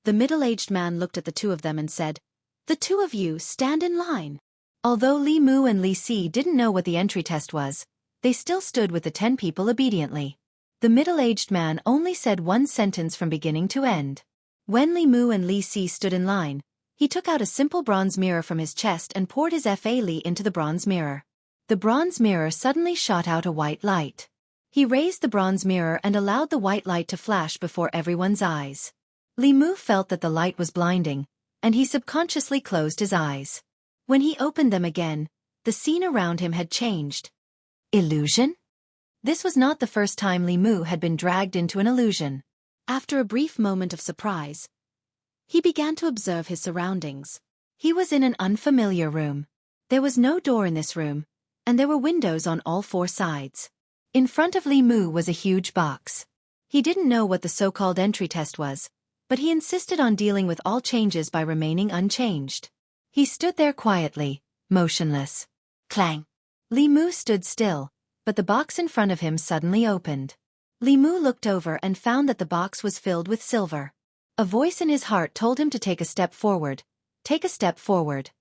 The middle-aged man looked at the 2 of them and said, The 2 of you stand in line. Although Li Mu and Li Si didn't know what the entry test was, they still stood with the 10 people obediently. The middle-aged man only said one sentence from beginning to end. When Li Mu and Li Si stood in line, he took out a simple bronze mirror from his chest and poured his Fa Li into the bronze mirror. The bronze mirror suddenly shot out a white light. He raised the bronze mirror and allowed the white light to flash before everyone's eyes. Li Mu felt that the light was blinding, and he subconsciously closed his eyes. When he opened them again, the scene around him had changed. Illusion? This was not the first time Li Mu had been dragged into an illusion. After a brief moment of surprise, he began to observe his surroundings. He was in an unfamiliar room. There was no door in this room, and there were windows on all 4 sides. In front of Li Mu was a huge box. He didn't know what the so-called entry test was, but he insisted on dealing with all changes by remaining unchanged. He stood there quietly, motionless. Clang! Li Mu stood still, but the box in front of him suddenly opened. Li Mu looked over and found that the box was filled with silver. A voice in his heart told him to take a step forward. Take a step forward.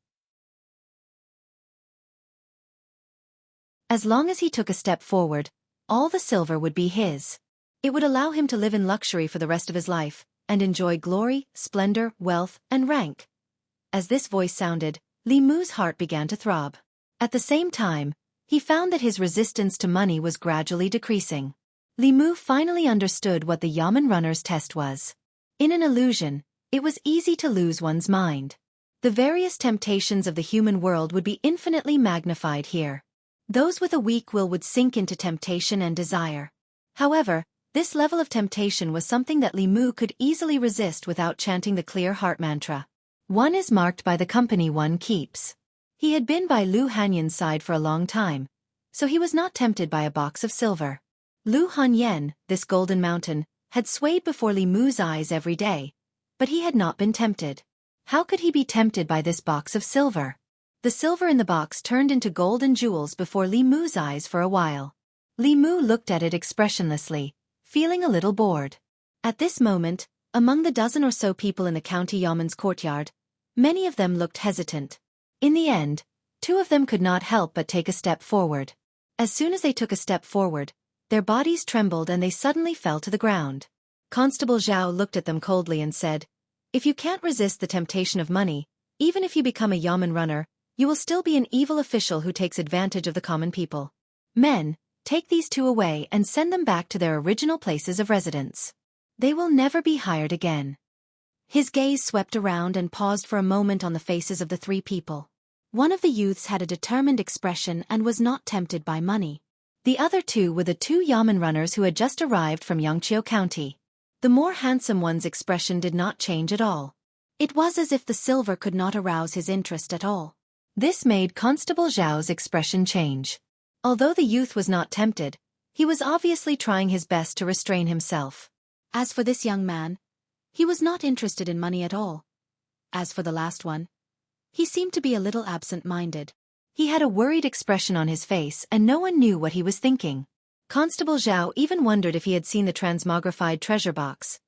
As long as he took a step forward, all the silver would be his. It would allow him to live in luxury for the rest of his life, and enjoy glory, splendor, wealth, and rank. As this voice sounded, Li Mu's heart began to throb. At the same time, he found that his resistance to money was gradually decreasing. Li Mu finally understood what the Yamen runner's test was. In an illusion, it was easy to lose one's mind. The various temptations of the human world would be infinitely magnified here. Those with a weak will would sink into temptation and desire. However, this level of temptation was something that Li Mu could easily resist without chanting the clear heart mantra. One is marked by the company one keeps. He had been by Lu Hanyan's side for a long time, so he was not tempted by a box of silver. Lu Hanyan, this golden mountain, had swayed before Li Mu's eyes every day, but he had not been tempted. How could he be tempted by this box of silver? The silver in the box turned into gold and jewels before Li Mu's eyes for a while. Li Mu looked at it expressionlessly, feeling a little bored. At this moment, among the dozen or so people in the county yeoman's courtyard, many of them looked hesitant. In the end, two of them could not help but take a step forward. As soon as they took a step forward, their bodies trembled and they suddenly fell to the ground. Constable Zhao looked at them coldly and said, "If you can't resist the temptation of money, even if you become a yeoman runner, you will still be an evil official who takes advantage of the common people. Men, take these two away and send them back to their original places of residence. They will never be hired again." His gaze swept around and paused for a moment on the faces of the three people. One of the youths had a determined expression and was not tempted by money. The other two were the two yeoman runners who had just arrived from Xianxia County. The more handsome one's expression did not change at all. It was as if the silver could not arouse his interest at all. This made Constable Zhao's expression change. Although the youth was not tempted, he was obviously trying his best to restrain himself. As for this young man, he was not interested in money at all. As for the last one, he seemed to be a little absent-minded. He had a worried expression on his face and no one knew what he was thinking. Constable Zhao even wondered if he had seen the transmogrified treasure box.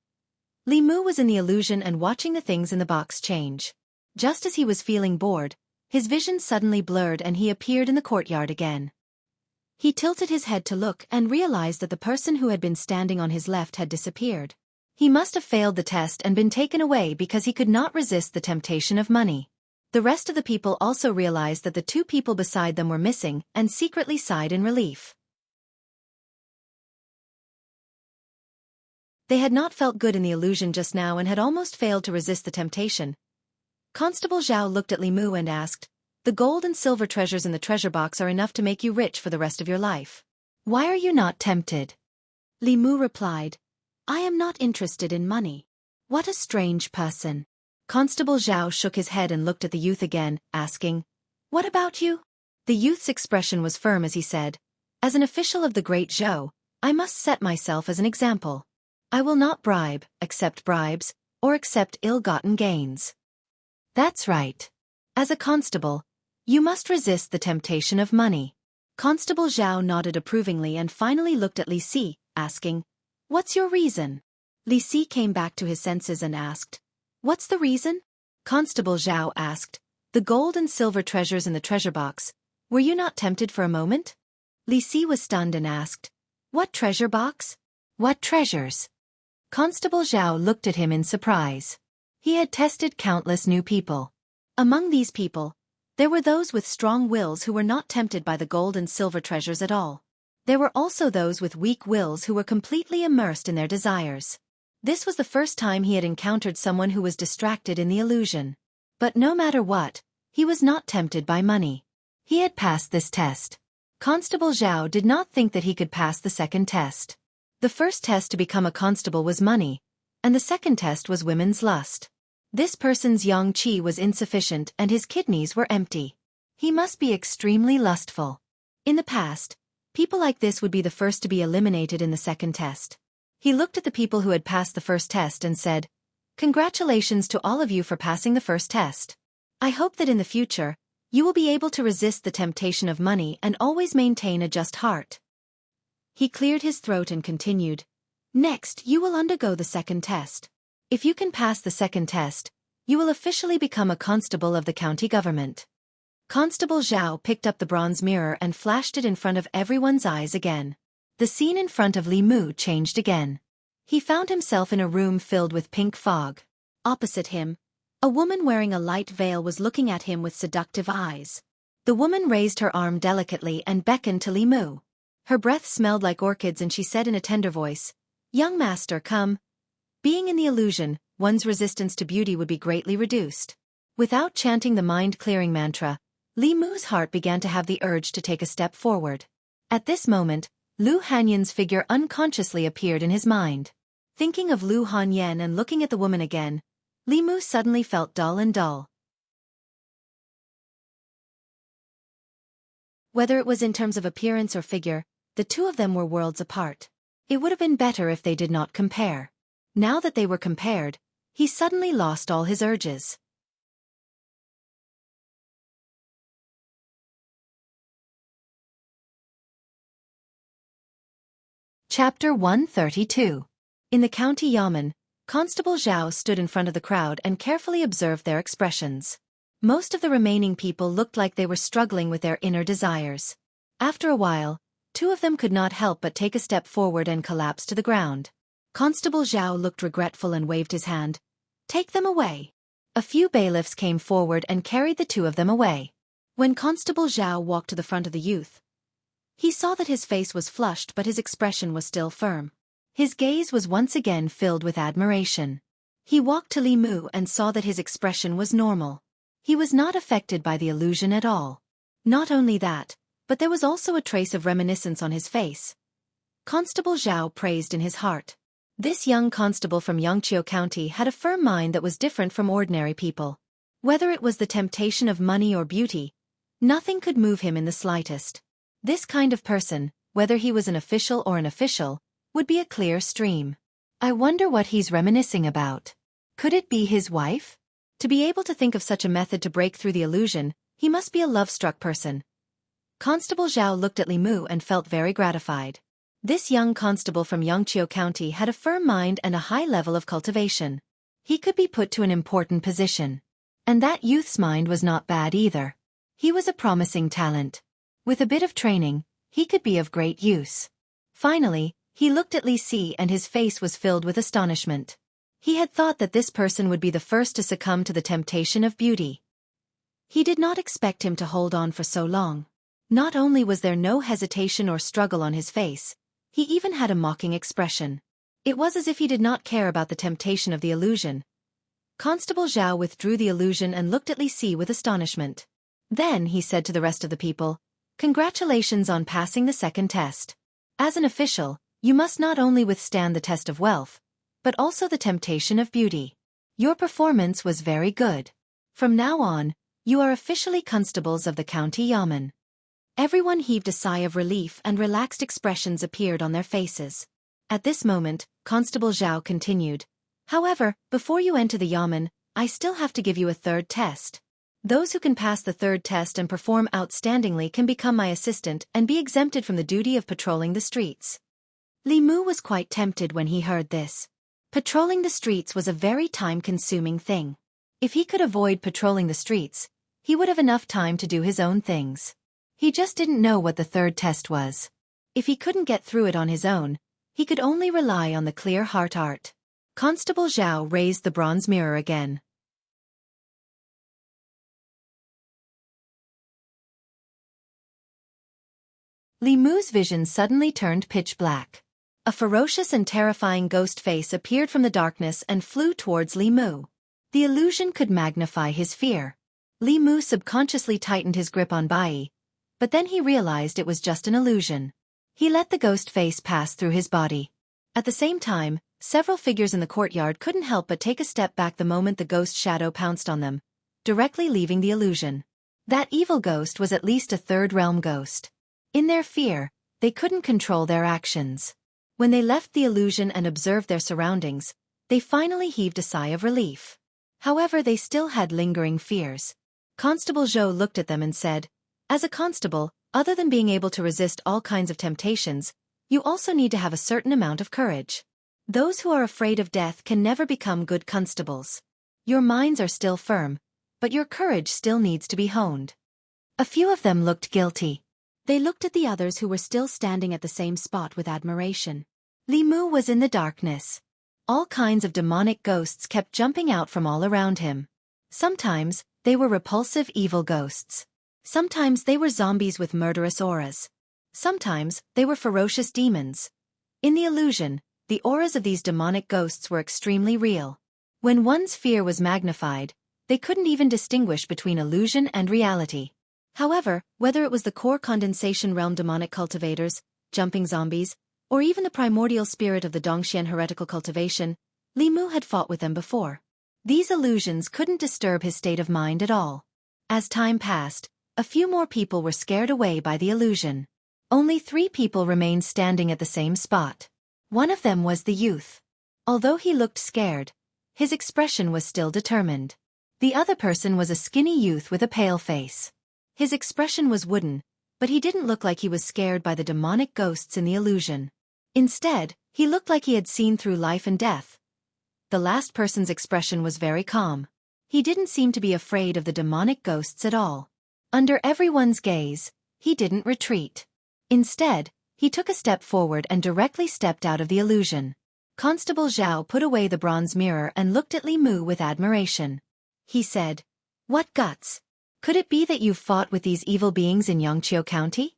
Li Mu was in the illusion and watching the things in the box change. Just as he was feeling bored, his vision suddenly blurred and he appeared in the courtyard again. He tilted his head to look and realized that the person who had been standing on his left had disappeared. He must have failed the test and been taken away because he could not resist the temptation of money. The rest of the people also realized that the two people beside them were missing and secretly sighed in relief. They had not felt good in the illusion just now and had almost failed to resist the temptation. Constable Zhao looked at Li Mu and asked, "The gold and silver treasures in the treasure box are enough to make you rich for the rest of your life. Why are you not tempted?" Li Mu replied, "I am not interested in money." What a strange person. Constable Zhao shook his head and looked at the youth again, asking, "What about you?" The youth's expression was firm as he said, "As an official of the Great Zhou, I must set myself as an example. I will not bribe, accept bribes, or accept ill-gotten gains." That's right. As a constable, you must resist the temptation of money. Constable Zhao nodded approvingly and finally looked at Li Si, asking, "What's your reason?" Li Si came back to his senses and asked, "What's the reason?" Constable Zhao asked, "The gold and silver treasures in the treasure box, were you not tempted for a moment?" Li Si was stunned and asked, "What treasure box? What treasures?" Constable Zhao looked at him in surprise. He had tested countless new people. Among these people, there were those with strong wills who were not tempted by the gold and silver treasures at all. There were also those with weak wills who were completely immersed in their desires. This was the first time he had encountered someone who was distracted in the illusion. But no matter what, he was not tempted by money. He had passed this test. Constable Zhao did not think that he could pass the second test. The first test to become a constable was money, and the second test was women's lust. This person's yang qi was insufficient and his kidneys were empty. He must be extremely lustful. In the past, people like this would be the first to be eliminated in the second test. He looked at the people who had passed the first test and said, "Congratulations to all of you for passing the first test. I hope that in the future, you will be able to resist the temptation of money and always maintain a just heart." He cleared his throat and continued, "Next, you will undergo the second test. If you can pass the second test, you will officially become a constable of the county government." Constable Zhao picked up the bronze mirror and flashed it in front of everyone's eyes again. The scene in front of Li Mu changed again. He found himself in a room filled with pink fog. Opposite him, a woman wearing a light veil was looking at him with seductive eyes. The woman raised her arm delicately and beckoned to Li Mu. Her breath smelled like orchids and she said in a tender voice, "Young master, come." Being in the illusion, one's resistance to beauty would be greatly reduced. Without chanting the mind-clearing mantra, Li Mu's heart began to have the urge to take a step forward. At this moment, Lu Hanyan's figure unconsciously appeared in his mind. Thinking of Lu Hanyan and looking at the woman again, Li Mu suddenly felt dull and dull. Whether it was in terms of appearance or figure, the two of them were worlds apart. It would have been better if they did not compare. Now that they were compared, he suddenly lost all his urges. Chapter 132. In the county yamen, Constable Zhao stood in front of the crowd and carefully observed their expressions. Most of the remaining people looked like they were struggling with their inner desires. After a while, two of them could not help but take a step forward and collapse to the ground. Constable Zhao looked regretful and waved his hand. "Take them away." A few bailiffs came forward and carried the two of them away. When Constable Zhao walked to the front of the youth, he saw that his face was flushed but his expression was still firm. His gaze was once again filled with admiration. He walked to Li Mu and saw that his expression was normal. He was not affected by the illusion at all. Not only that, but there was also a trace of reminiscence on his face. Constable Zhao praised in his heart. This young constable from Xianxia County had a firm mind that was different from ordinary people. Whether it was the temptation of money or beauty, nothing could move him in the slightest. This kind of person, whether he was an official or an official, would be a clear stream. I wonder what he's reminiscing about. Could it be his wife? To be able to think of such a method to break through the illusion, he must be a love-struck person. Constable Zhao looked at Li Mu and felt very gratified. This young constable from Xianxia County had a firm mind and a high level of cultivation. He could be put to an important position. And that youth's mind was not bad either. He was a promising talent. With a bit of training, he could be of great use. Finally, he looked at Li Si and his face was filled with astonishment. He had thought that this person would be the first to succumb to the temptation of beauty. He did not expect him to hold on for so long. Not only was there no hesitation or struggle on his face, he even had a mocking expression. It was as if he did not care about the temptation of the illusion. Constable Zhao withdrew the illusion and looked at Li Si with astonishment. Then he said to the rest of the people, "Congratulations on passing the second test. As an official, you must not only withstand the test of wealth, but also the temptation of beauty. Your performance was very good. From now on, you are officially constables of the county yamen." Everyone heaved a sigh of relief and relaxed expressions appeared on their faces. At this moment, Constable Zhao continued, "However, before you enter the yamen, I still have to give you a third test. Those who can pass the third test and perform outstandingly can become my assistant and be exempted from the duty of patrolling the streets." Li Mu was quite tempted when he heard this. Patrolling the streets was a very time-consuming thing. If he could avoid patrolling the streets, he would have enough time to do his own things. He just didn't know what the third test was. If he couldn't get through it on his own, he could only rely on the clear heart art. Constable Zhao raised the bronze mirror again. Li Mu's vision suddenly turned pitch black. A ferocious and terrifying ghost face appeared from the darkness and flew towards Li Mu. The illusion could magnify his fear. Li Mu subconsciously tightened his grip on Bai, but then he realized it was just an illusion. He let the ghost face pass through his body. At the same time, several figures in the courtyard couldn't help but take a step back the moment the ghost shadow pounced on them, directly leaving the illusion. That evil ghost was at least a third-realm ghost. In their fear, they couldn't control their actions. When they left the illusion and observed their surroundings, they finally heaved a sigh of relief. However, they still had lingering fears. Constable Zhou looked at them and said, "As a constable, other than being able to resist all kinds of temptations, you also need to have a certain amount of courage. Those who are afraid of death can never become good constables. Your minds are still firm, but your courage still needs to be honed." A few of them looked guilty. They looked at the others who were still standing at the same spot with admiration. Li Mu was in the darkness. All kinds of demonic ghosts kept jumping out from all around him. Sometimes, they were repulsive evil ghosts. Sometimes they were zombies with murderous auras. Sometimes, they were ferocious demons. In the illusion, the auras of these demonic ghosts were extremely real. When one's fear was magnified, they couldn't even distinguish between illusion and reality. However, whether it was the core condensation realm demonic cultivators, jumping zombies, or even the primordial spirit of the Dongxian heretical cultivation, Li Mu had fought with them before. These illusions couldn't disturb his state of mind at all. As time passed, a few more people were scared away by the illusion. Only 3 people remained standing at the same spot. One of them was the youth. Although he looked scared, his expression was still determined. The other person was a skinny youth with a pale face. His expression was wooden, but he didn't look like he was scared by the demonic ghosts in the illusion. Instead, he looked like he had seen through life and death. The last person's expression was very calm. He didn't seem to be afraid of the demonic ghosts at all. Under everyone's gaze, he didn't retreat. Instead, he took a step forward and directly stepped out of the illusion. Constable Zhao put away the bronze mirror and looked at Li Mu with admiration. He said, "What guts? Could it be that you've fought with these evil beings in Xianxia County?"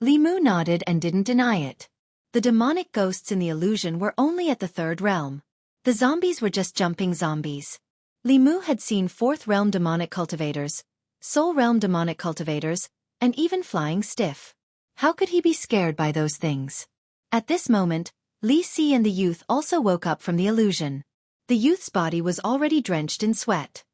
Li Mu nodded and didn't deny it. The demonic ghosts in the illusion were only at the third realm. The zombies were just jumping zombies. Li Mu had seen fourth realm demonic cultivators, soul realm demonic cultivators, and even flying stiff. How could he be scared by those things? At this moment, Li Si and the youth also woke up from the illusion. The youth's body was already drenched in sweat.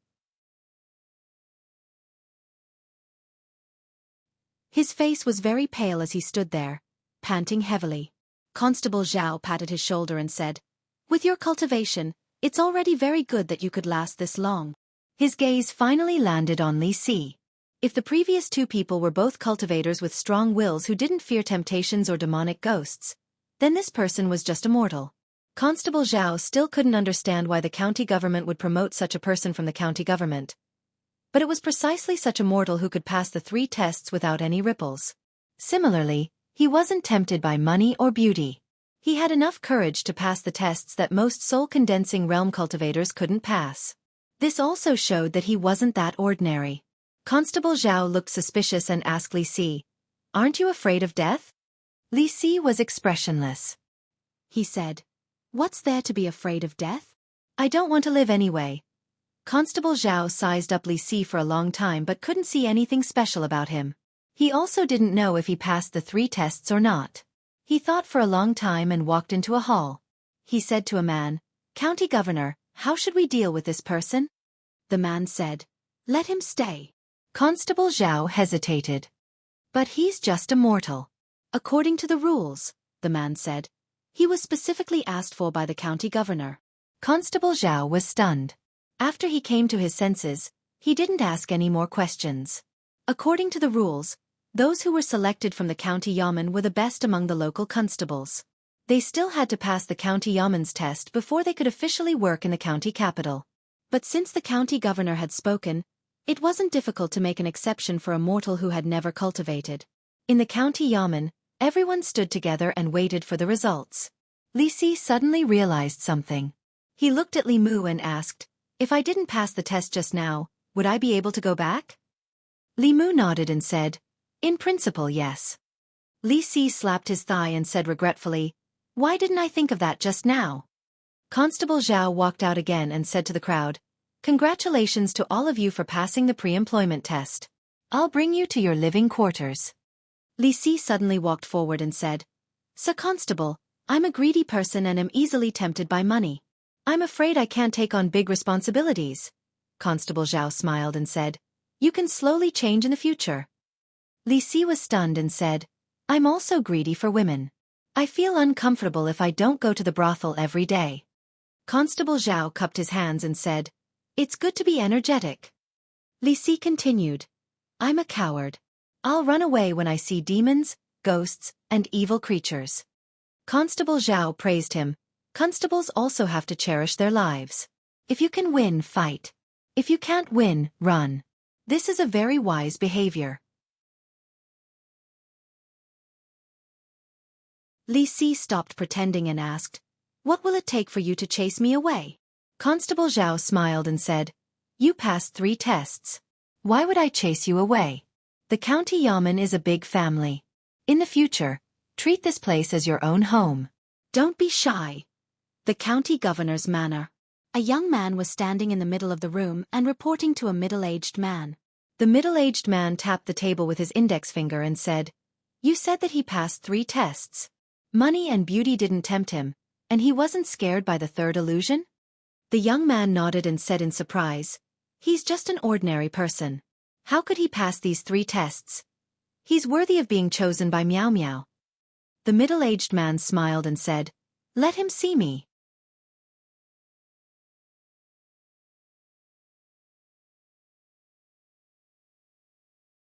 His face was very pale as he stood there, panting heavily. Constable Zhao patted his shoulder and said, "With your cultivation, it's already very good that you could last this long." His gaze finally landed on Li Si. If the previous two people were both cultivators with strong wills who didn't fear temptations or demonic ghosts, then this person was just a mortal. Constable Zhao still couldn't understand why the county government would promote such a person from the county government. But it was precisely such a mortal who could pass the 3 tests without any ripples. Similarly, he wasn't tempted by money or beauty. He had enough courage to pass the tests that most soul-condensing realm cultivators couldn't pass. This also showed that he wasn't that ordinary. Constable Zhao looked suspicious and asked Li Si, "Aren't you afraid of death?" Li Si was expressionless. He said, "What's there to be afraid of death? I don't want to live anyway." Constable Zhao sized up Li Si for a long time but couldn't see anything special about him. He also didn't know if he passed the 3 tests or not. He thought for a long time and walked into a hall. He said to a man, "County Governor, how should we deal with this person?" The man said, "Let him stay." Constable Zhao hesitated. "But he's just a mortal." "According to the rules," the man said. "He was specifically asked for by the county governor." Constable Zhao was stunned. After he came to his senses, he didn't ask any more questions. According to the rules, those who were selected from the county yamen were the best among the local constables. They still had to pass the county yamen's test before they could officially work in the county capital. But since the county governor had spoken, it wasn't difficult to make an exception for a mortal who had never cultivated. In the county yamen, everyone stood together and waited for the results. Li Si suddenly realized something. He looked at Li Mu and asked, "If I didn't pass the test just now, would I be able to go back?" Li Mu nodded and said, "In principle, yes." Li Si slapped his thigh and said regretfully, "Why didn't I think of that just now?" Constable Zhao walked out again and said to the crowd, "Congratulations to all of you for passing the pre-employment test. I'll bring you to your living quarters." Li Si suddenly walked forward and said, "Sir Constable, I'm a greedy person and am easily tempted by money. I'm afraid I can't take on big responsibilities." Constable Zhao smiled and said, "You can slowly change in the future." Li Si was stunned and said, "I'm also greedy for women. I feel uncomfortable if I don't go to the brothel every day." Constable Zhao cupped his hands and said, "It's good to be energetic." Li Si continued, "I'm a coward. I'll run away when I see demons, ghosts, and evil creatures." Constable Zhao praised him. Constables also have to cherish their lives. If you can win, fight. If you can't win, run. This is a very wise behavior. Li Si stopped pretending and asked, "What will it take for you to chase me away?" Constable Zhao smiled and said, "You passed 3 tests. Why would I chase you away? The county yamen is a big family. In the future, treat this place as your own home. Don't be shy." The county governor's manor. A young man was standing in the middle of the room and reporting to a middle-aged man. The middle-aged man tapped the table with his index finger and said, "You said that he passed 3 tests. Money and beauty didn't tempt him, and he wasn't scared by the 3rd illusion?" The young man nodded and said in surprise, "He's just an ordinary person. How could he pass these 3 tests? He's worthy of being chosen by Meow Meow." The middle-aged man smiled and said, Let him see me.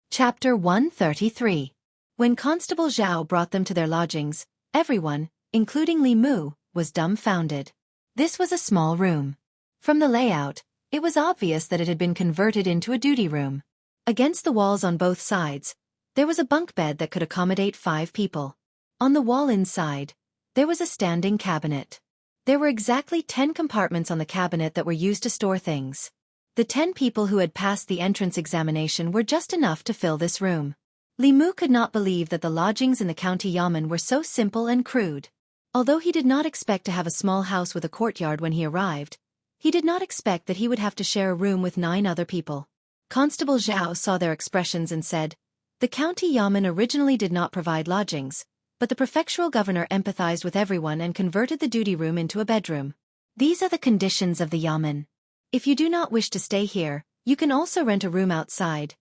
Chapter 133. When Constable Zhao brought them to their lodgings, everyone, including Li Mu, was dumbfounded. This was a small room. From the layout, it was obvious that it had been converted into a duty room. Against the walls on both sides, there was a bunk bed that could accommodate 5 people. On the wall inside, there was a standing cabinet. There were exactly 10 compartments on the cabinet that were used to store things. The 10 people who had passed the entrance examination were just enough to fill this room. Li Mu could not believe that the lodgings in the county yamen were so simple and crude. Although he did not expect to have a small house with a courtyard when he arrived, he did not expect that he would have to share a room with 9 other people. Constable Zhao saw their expressions and said, "The county yamen originally did not provide lodgings, but the prefectural governor empathized with everyone and converted the duty room into a bedroom. These are the conditions of the yamen. If you do not wish to stay here, you can also rent a room outside."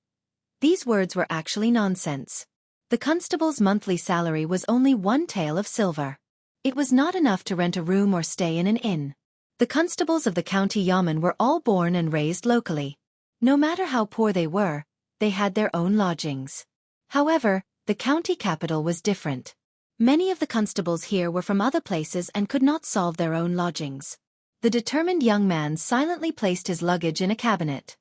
These words were actually nonsense. The constable's monthly salary was only 1 tael of silver. It was not enough to rent a room or stay in an inn. The constables of the county yamen were all born and raised locally. No matter how poor they were, they had their own lodgings. However, the county capital was different. Many of the constables here were from other places and could not solve their own lodgings. The determined young man silently placed his luggage in a cabinet.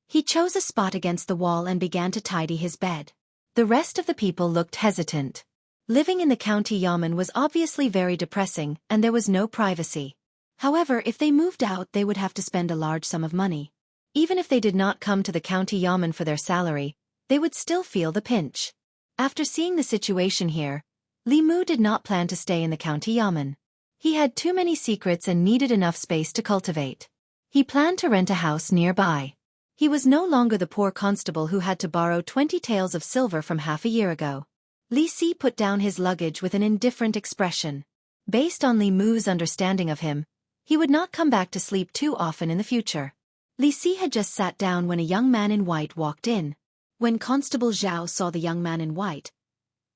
He chose a spot against the wall and began to tidy his bed. The rest of the people looked hesitant. Living in the county yamen was obviously very depressing, and there was no privacy. However, if they moved out, they would have to spend a large sum of money. Even if they did not come to the county yamen for their salary, they would still feel the pinch. After seeing the situation here, Li Mu did not plan to stay in the county yamen. He had too many secrets and needed enough space to cultivate. He planned to rent a house nearby. He was no longer the poor constable who had to borrow 20 taels of silver from half a year ago. Li Si put down his luggage with an indifferent expression. Based on Li Mu's understanding of him, he would not come back to sleep too often in the future. Li Si had just sat down when a young man in white walked in. When Constable Zhao saw the young man in white,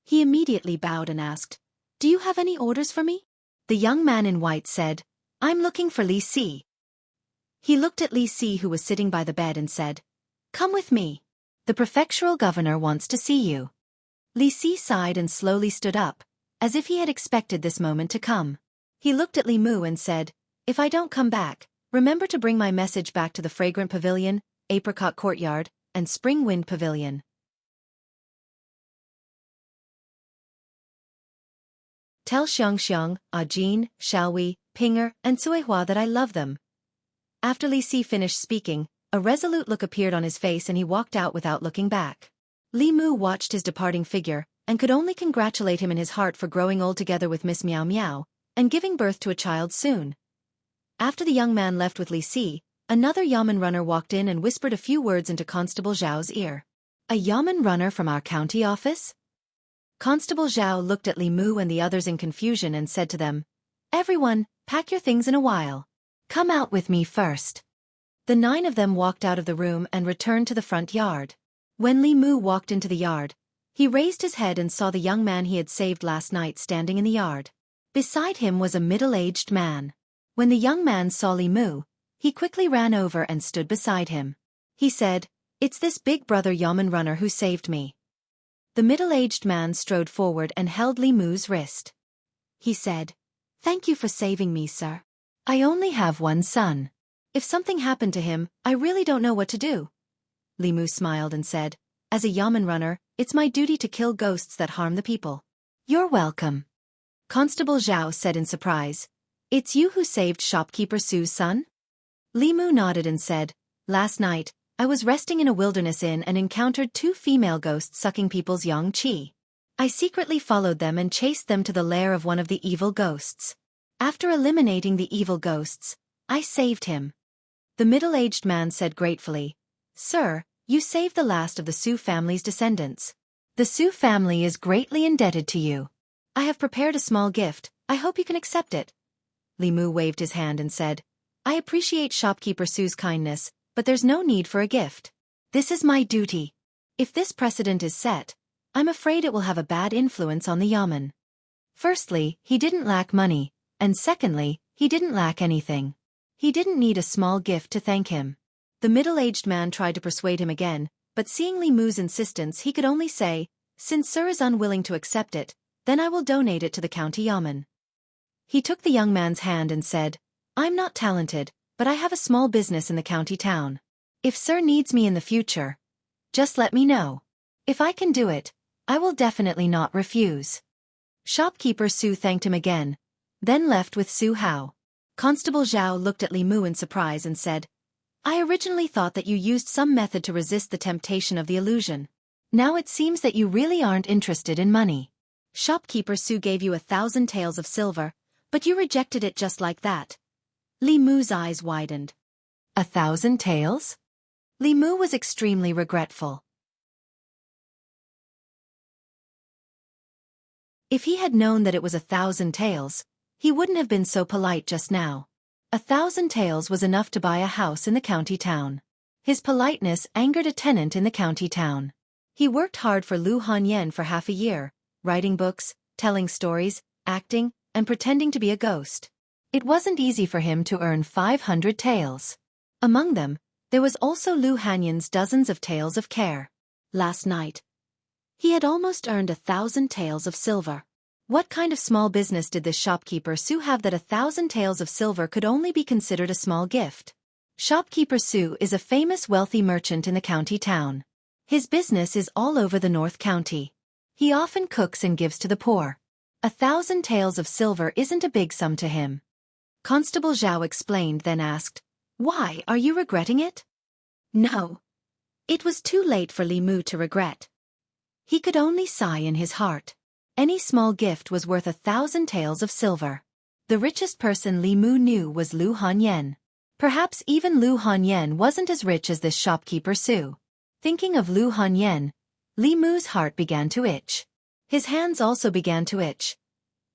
he immediately bowed and asked, "Do you have any orders for me?" The young man in white said, "I'm looking for Li Si." He looked at Li Si, who was sitting by the bed, and said, "Come with me. The prefectural governor wants to see you." Li Si sighed and slowly stood up, as if he had expected this moment to come. He looked at Li Mu and said, "If I don't come back, remember to bring my message back to the Fragrant Pavilion, Apricot Courtyard, and Spring Wind Pavilion. Tell Xianxia, Ajin, Xiaowei, Pinger, and Cuihua that I love them." After Li Si finished speaking, a resolute look appeared on his face and he walked out without looking back. Li Mu watched his departing figure, and could only congratulate him in his heart for growing old together with Miss Miao Miao, and giving birth to a child soon. After the young man left with Li Si, another yamen runner walked in and whispered a few words into Constable Zhao's ear. "A yamen runner from our county office?" Constable Zhao looked at Li Mu and the others in confusion and said to them, "Everyone, pack your things in a while. Come out with me first." The 9 of them walked out of the room and returned to the front yard. When Li Mu walked into the yard, he raised his head and saw the young man he had saved last night standing in the yard. Beside him was a middle-aged man. When the young man saw Li Mu, he quickly ran over and stood beside him. He said, "It's this big brother yamen runner who saved me." The middle-aged man strode forward and held Li Mu's wrist. He said, "Thank you for saving me, sir. I only have one son. If something happened to him, I really don't know what to do." Li Mu smiled and said, "As a yamen runner, it's my duty to kill ghosts that harm the people." "You're welcome." Constable Zhao said in surprise, "It's you who saved shopkeeper Su's son?" Li Mu nodded and said, "Last night, I was resting in a wilderness inn and encountered 2 female ghosts sucking people's yang qi. I secretly followed them and chased them to the lair of one of the evil ghosts. After eliminating the evil ghosts, I saved him." The middle-aged man said gratefully, "Sir, you saved the last of the Su family's descendants. The Su family is greatly indebted to you. I have prepared a small gift, I hope you can accept it." Li Mu waved his hand and said, "I appreciate shopkeeper Su's kindness, but there's no need for a gift. This is my duty. If this precedent is set, I'm afraid it will have a bad influence on the yamen." Firstly, he didn't lack money, And secondly, he didn't lack anything. He didn't need a small gift to thank him. The middle-aged man tried to persuade him again, but seeing Li Mu's insistence he could only say, "Since sir is unwilling to accept it, then I will donate it to the county yamen." He took the young man's hand and said, "I'm not talented, but I have a small business in the county town. If sir needs me in the future, just let me know. If I can do it, I will definitely not refuse." Shopkeeper Su thanked him again, then left with Su Hao. Constable Zhao looked at Li Mu in surprise and said, "I originally thought that you used some method to resist the temptation of the illusion. Now it seems that you really aren't interested in money. Shopkeeper Su gave you 1,000 taels of silver, but you rejected it just like that." Li Mu's eyes widened. 1,000 taels? Li Mu was extremely regretful. If he had known that it was 1,000 taels, he wouldn't have been so polite just now. 1,000 taels was enough to buy a house in the county town. His politeness angered a tenant in the county town. He worked hard for Lu Hanyan for half a year, writing books, telling stories, acting, and pretending to be a ghost. It wasn't easy for him to earn 500 taels. Among them, there was also Lu Hanyan's dozens of taels of care. Last night, he had almost earned 1,000 taels of silver. What kind of small business did this shopkeeper Su have that 1,000 taels of silver could only be considered a small gift? Shopkeeper Su is a famous wealthy merchant in the county town. His business is all over the North County. He often cooks and gives to the poor. 1,000 taels of silver isn't a big sum to him. Constable Zhao explained, then asked, "Why, are you regretting it?" No. It was too late for Li Mu to regret. He could only sigh in his heart. Any small gift was worth 1,000 taels of silver. The richest person Li Mu knew was Lu Hanyan. Perhaps even Lu Hanyan wasn't as rich as this shopkeeper Su. Thinking of Lu Hanyan, Li Mu's heart began to itch. His hands also began to itch.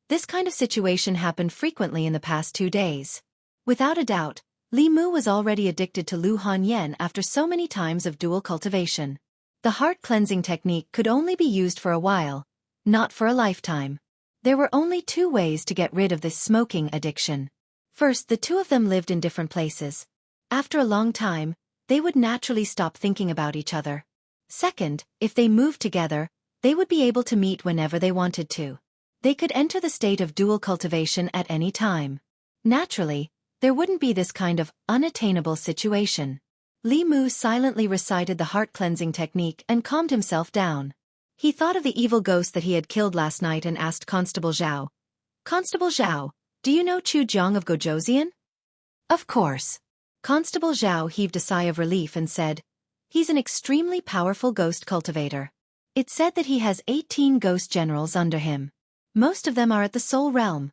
This kind of situation happened frequently in the past 2 days. Without a doubt, Li Mu was already addicted to Lu Hanyan after so many times of dual cultivation. The heart-cleansing technique could only be used for a while, not for a lifetime. There were only 2 ways to get rid of this smoking addiction. First, the 2 of them lived in different places. After a long time, they would naturally stop thinking about each other. Second, if they moved together, they would be able to meet whenever they wanted to. They could enter the state of dual cultivation at any time. Naturally, there wouldn't be this kind of unattainable situation. Li Mu silently recited the heart-cleansing technique and calmed himself down. He thought of the evil ghost that he had killed last night and asked Constable Zhao, "Constable Zhao, do you know Jianghu of Gojosian?" "Of course." Constable Zhao heaved a sigh of relief and said, "He's an extremely powerful ghost cultivator. It's said that he has 18 ghost generals under him. Most of them are at the Soul Realm."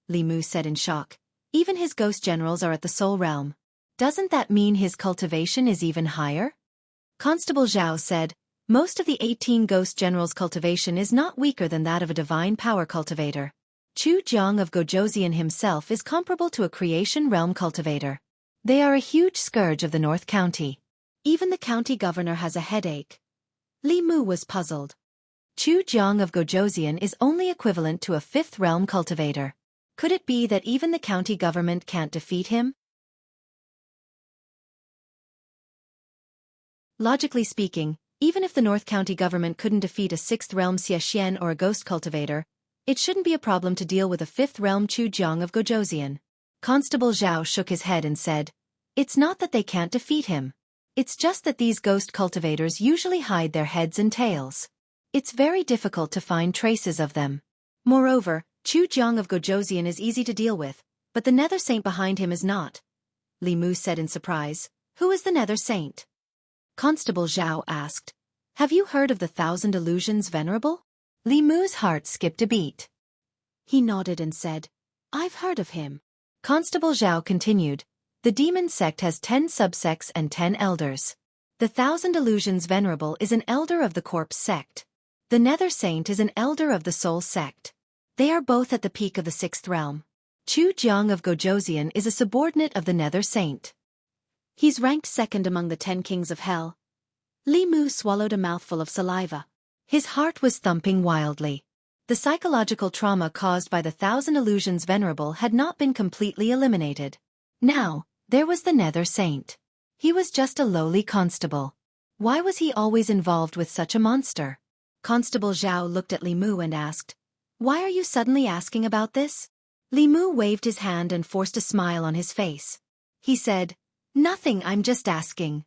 Li Mu said in shock. "Even his ghost generals are at the Soul Realm. Doesn't that mean his cultivation is even higher?" Constable Zhao said, "Most of the 18 ghost generals' cultivation is not weaker than that of a divine power cultivator. Jianghu of Gojosian himself is comparable to a creation realm cultivator. They are a huge scourge of the North County. Even the county governor has a headache." Li Mu was puzzled. Jianghu of Gojosian is only equivalent to a 5th realm cultivator. Could it be that even the county government can't defeat him? Logically speaking, even if the North County government couldn't defeat a 6th realm Xianxia or a ghost cultivator, it shouldn't be a problem to deal with a 5th realm Jianghu of Gojosian. Constable Zhao shook his head and said, "It's not that they can't defeat him. It's just that these ghost cultivators usually hide their heads and tails. It's very difficult to find traces of them. Moreover, Jianghu of Gojosian is easy to deal with, but the Nether Saint behind him is not." Li Mu said in surprise, "Who is the Nether Saint?" Constable Zhao asked, "Have you heard of the 1,000 Illusions Venerable?" Li Mu's heart skipped a beat. He nodded and said, "I've heard of him." Constable Zhao continued, "The demon sect has 10 subsects and 10 elders. The 1,000 Illusions Venerable is an elder of the corpse sect. The Nether Saint is an elder of the soul sect. They are both at the peak of the 6th realm. Jianghu of Gojosian is a subordinate of the Nether Saint. He's ranked 2nd among the 10 kings of hell." Li Mu swallowed a mouthful of saliva. His heart was thumping wildly. The psychological trauma caused by the 1,000 illusions venerable had not been completely eliminated. Now, there was the Nether Saint. He was just a lowly constable. Why was he always involved with such a monster? Constable Zhao looked at Li Mu and asked, "Why are you suddenly asking about this?" Li Mu waved his hand and forced a smile on his face. He said, "Nothing, I'm just asking."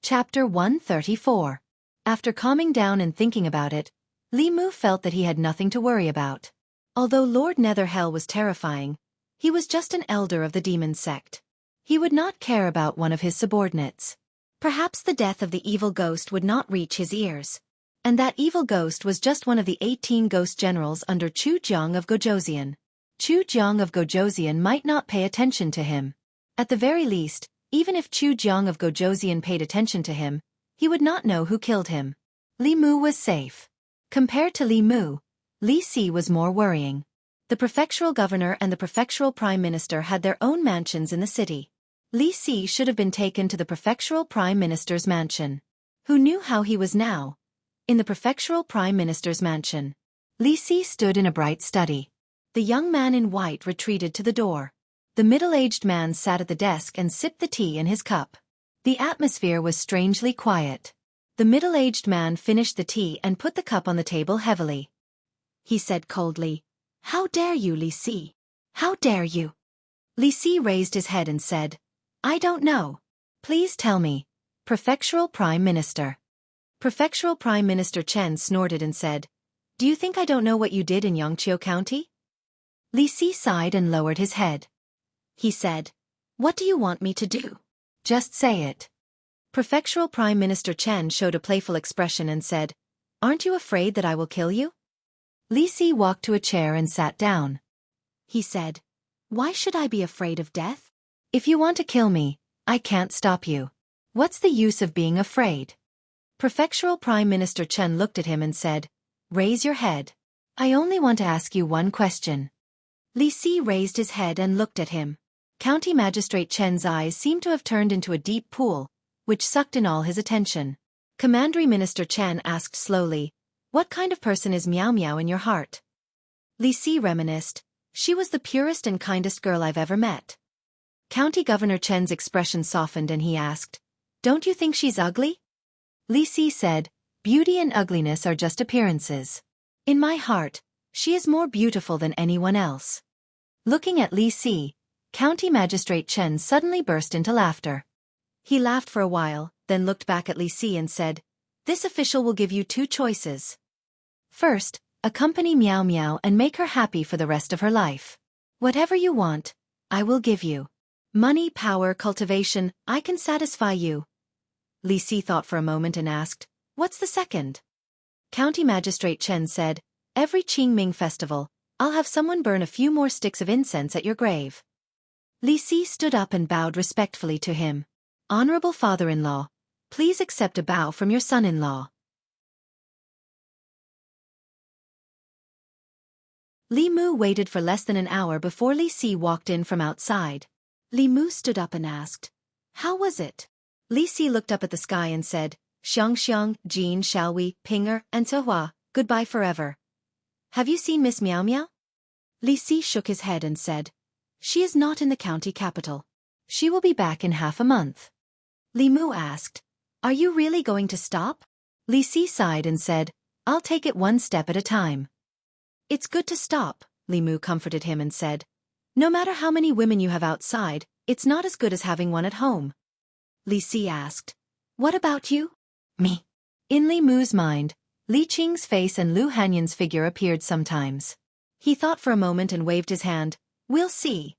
Chapter 134. After calming down and thinking about it, Li Mu felt that he had nothing to worry about. Although Lord Netherhell was terrifying, he was just an elder of the demon sect. He would not care about one of his subordinates. Perhaps the death of the evil ghost would not reach his ears. And that evil ghost was just one of the 18 ghost generals under Chu Jiang of Gojoseon. Chu Jiang of Gojoseon might not pay attention to him. At the very least, even if Chu Jiang of Gojoseon paid attention to him, he would not know who killed him. Li Mu was safe. Compared to Li Mu, Li Si was more worrying. The prefectural governor and the prefectural prime minister had their own mansions in the city. Li Si should have been taken to the prefectural prime minister's mansion. Who knew how he was now? In the prefectural prime minister's mansion, Li Si stood in a bright study. The young man in white retreated to the door. The middle-aged man sat at the desk and sipped the tea in his cup. The atmosphere was strangely quiet. The middle-aged man finished the tea and put the cup on the table heavily. He said coldly, "How dare you, Li Si? How dare you?" Li Si raised his head and said, "I don't know. Please tell me." Prefectural Prime Minister. Prefectural Prime Minister Chen snorted and said, "Do you think I don't know what you did in Xianxia County?" Li Si sighed and lowered his head. He said, "What do you want me to do? Just say it." Prefectural Prime Minister Chen showed a playful expression and said, "Aren't you afraid that I will kill you?" Li Si walked to a chair and sat down. He said, "Why should I be afraid of death? If you want to kill me, I can't stop you. What's the use of being afraid?" Prefectural Prime Minister Chen looked at him and said, "Raise your head. I only want to ask you one question." Li Si raised his head and looked at him. County Magistrate Chen's eyes seemed to have turned into a deep pool, which sucked in all his attention. Commandery Minister Chen asked slowly, "What kind of person is Miao Miao in your heart?" Li Si reminisced, "She was the purest and kindest girl I've ever met." County Governor Chen's expression softened and he asked, "Don't you think she's ugly?" Li Si said, "Beauty and ugliness are just appearances. In my heart, she is more beautiful than anyone else." Looking at Li Si, County Magistrate Chen suddenly burst into laughter. He laughed for a while, then looked back at Li Si and said, "This official will give you two choices. First, accompany Miao Miao and make her happy for the rest of her life. Whatever you want, I will give you. Money, power, cultivation, I can satisfy you." Li Si thought for a moment and asked, "What's the second?" County Magistrate Chen said, "Every Qingming festival, I'll have someone burn a few more sticks of incense at your grave." Li Si stood up and bowed respectfully to him. "Honorable father-in-law, please accept a bow from your son-in-law." Li Mu waited for less than an hour before Li Si walked in from outside. Li Mu stood up and asked, "How was it?" Li Si looked up at the sky and said, "Xianxiang, Jean, Xiaowei, Pinger, and Zhehua, goodbye forever. Have you seen Miss Miao Miao?" Li Si shook his head and said, "She is not in the county capital. She will be back in half a month." Li Mu asked, "Are you really going to stop?" Li Si sighed and said, "I'll take it one step at a time." "It's good to stop," Li Mu comforted him and said. "No matter how many women you have outside, it's not as good as having one at home." Li Si asked, "What about you?" "Me." In Li Mu's mind, Li Qing's face and Lu Hanyan's figure appeared sometimes. He thought for a moment and waved his hand. "We'll see."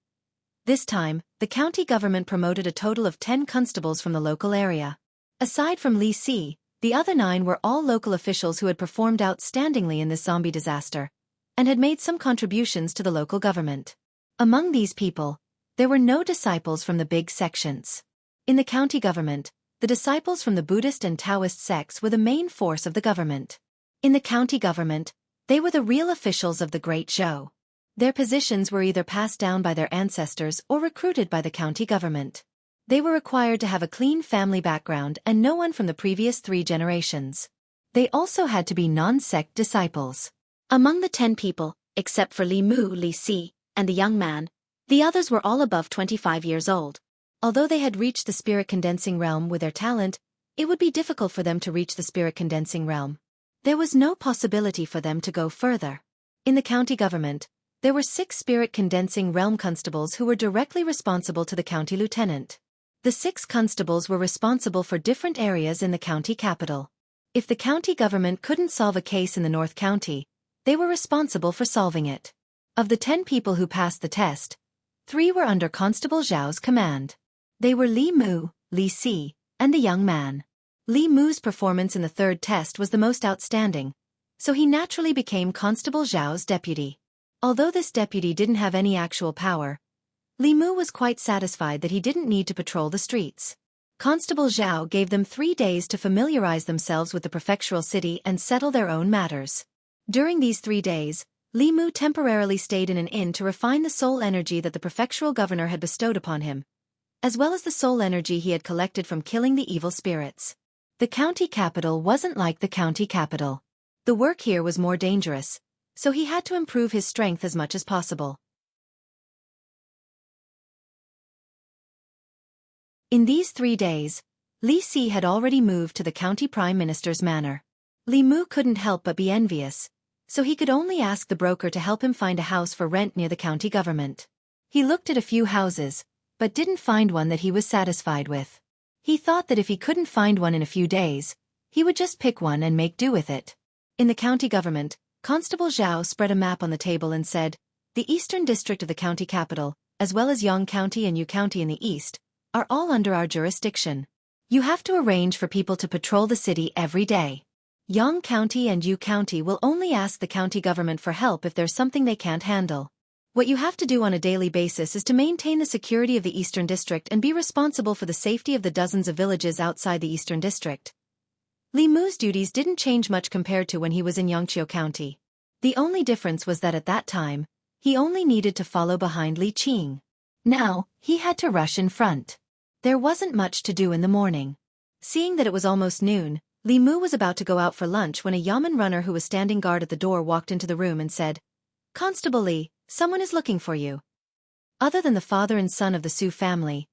This time, the county government promoted a total of 10 constables from the local area. Aside from Li Si, the other 9 were all local officials who had performed outstandingly in this zombie disaster, and had made some contributions to the local government. Among these people, there were no disciples from the big sections. In the county government, the disciples from the Buddhist and Taoist sects were the main force of the government. In the county government, they were the real officials of the Great Zhou. Their positions were either passed down by their ancestors or recruited by the county government. They were required to have a clean family background and no one from the previous 3 generations. They also had to be non-sect disciples. Among the 10 people, except for Li Mu, Li Si, and the young man, the others were all above 25 years old. Although they had reached the spirit condensing realm with their talent, it would be difficult for them to reach the spirit condensing realm. There was no possibility for them to go further. In the county government, there were 6 spirit condensing realm constables who were directly responsible to the county lieutenant. The 6 constables were responsible for different areas in the county capital. If the county government couldn't solve a case in the North County, they were responsible for solving it. Of the 10 people who passed the test, 3 were under Constable Zhao's command. They were Li Mu, Li Si, and the young man. Li Mu's performance in the 3rd test was the most outstanding, so he naturally became Constable Zhao's deputy. Although this deputy didn't have any actual power, Li Mu was quite satisfied that he didn't need to patrol the streets. Constable Zhao gave them 3 days to familiarize themselves with the prefectural city and settle their own matters. During these 3 days, Li Mu temporarily stayed in an inn to refine the soul energy that the prefectural governor had bestowed upon him, as well as the soul energy he had collected from killing the evil spirits. The county capital wasn't like the county capital. The work here was more dangerous, so he had to improve his strength as much as possible. In these 3 days, Li Si had already moved to the county prime minister's manor. Li Mu couldn't help but be envious, so he could only ask the broker to help him find a house for rent near the county government. He looked at a few houses, but didn't find one that he was satisfied with. He thought that if he couldn't find one in a few days, he would just pick one and make do with it. In the county government, Constable Zhao spread a map on the table and said, "The eastern district of the county capital, as well as Yang County and Yu County in the east, are all under our jurisdiction. You have to arrange for people to patrol the city every day. Yang County and Yu County will only ask the county government for help if there's something they can't handle. What you have to do on a daily basis is to maintain the security of the Eastern District and be responsible for the safety of the dozens of villages outside the Eastern District." Li Mu's duties didn't change much compared to when he was in Xianxia County. The only difference was that at that time, he only needed to follow behind Li Qing. Now, he had to rush in front. There wasn't much to do in the morning. Seeing that it was almost noon, Li Mu was about to go out for lunch when a yamen runner who was standing guard at the door walked into the room and said, "Constable Li, someone is looking for you." Other than the father and son of the Su family,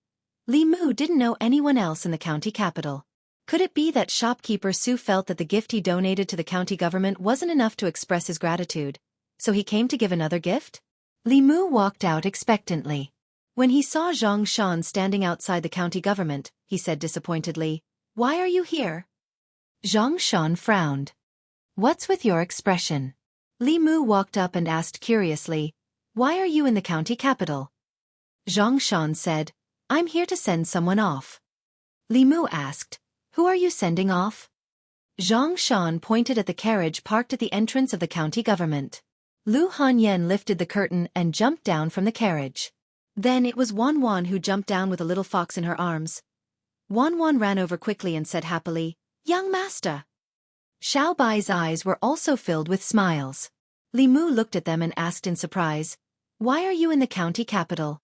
Li Mu didn't know anyone else in the county capital. Could it be that shopkeeper Su felt that the gift he donated to the county government wasn't enough to express his gratitude, so he came to give another gift? Li Mu walked out expectantly. When he saw Zhang Shan standing outside the county government, he said disappointedly, "Why are you here?" Zhang Shan frowned. "What's with your expression?" Li Mu walked up and asked curiously, "Why are you in the county capital?" Zhang Shan said, "I'm here to send someone off." Li Mu asked, "Who are you sending off?" Zhang Shan pointed at the carriage parked at the entrance of the county government. Lu Hanyan lifted the curtain and jumped down from the carriage. Then it was Wan Wan who jumped down with a little fox in her arms. Wan Wan ran over quickly and said happily, "Young master." Xiao Bai's eyes were also filled with smiles. Li Mu looked at them and asked in surprise, "Why are you in the county capital?"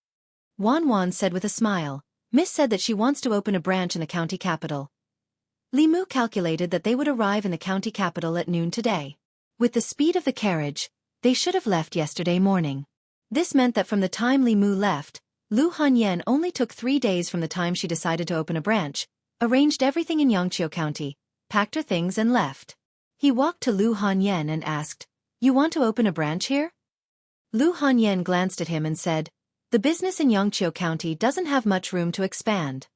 Wan Wan said with a smile, "Miss said that she wants to open a branch in the county capital." Li Mu calculated that they would arrive in the county capital at noon today. With the speed of the carriage, they should have left yesterday morning. This meant that from the time Li Mu left, Lu Hanyan only took 3 days from the time she decided to open a branch, arranged everything in Yangqiu County, packed her things and left. He walked to Lu Hanyan and asked, "You want to open a branch here?" Lu Hanyan glanced at him and said, "The business in Yangqiu County doesn't have much room to expand.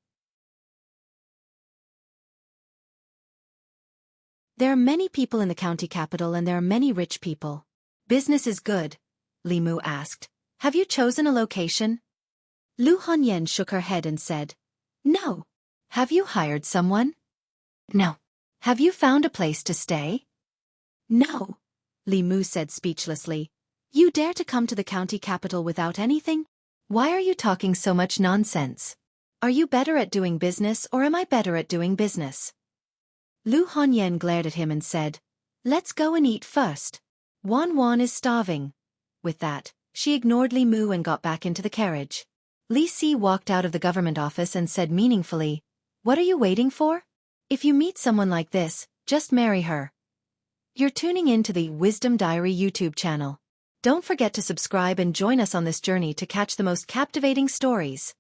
There are many people in the county capital and there are many rich people. Business is good." Li Mu asked, "Have you chosen a location?" Lu Hanyan shook her head and said, "No." "Have you hired someone?" "No." "Have you found a place to stay?" "No." Li Mu said speechlessly. "You dare to come to the county capital without anything? Why are you talking so much nonsense? Are you better at doing business or am I better at doing business?" Lu Hanyan glared at him and said, "Let's go and eat first. Wan Wan is starving." With that, she ignored Li Mu and got back into the carriage. Li Si walked out of the government office and said meaningfully, "What are you waiting for? If you meet someone like this, just marry her." You're tuning in to the Wisdom Diary YouTube channel. Don't forget to subscribe and join us on this journey to catch the most captivating stories.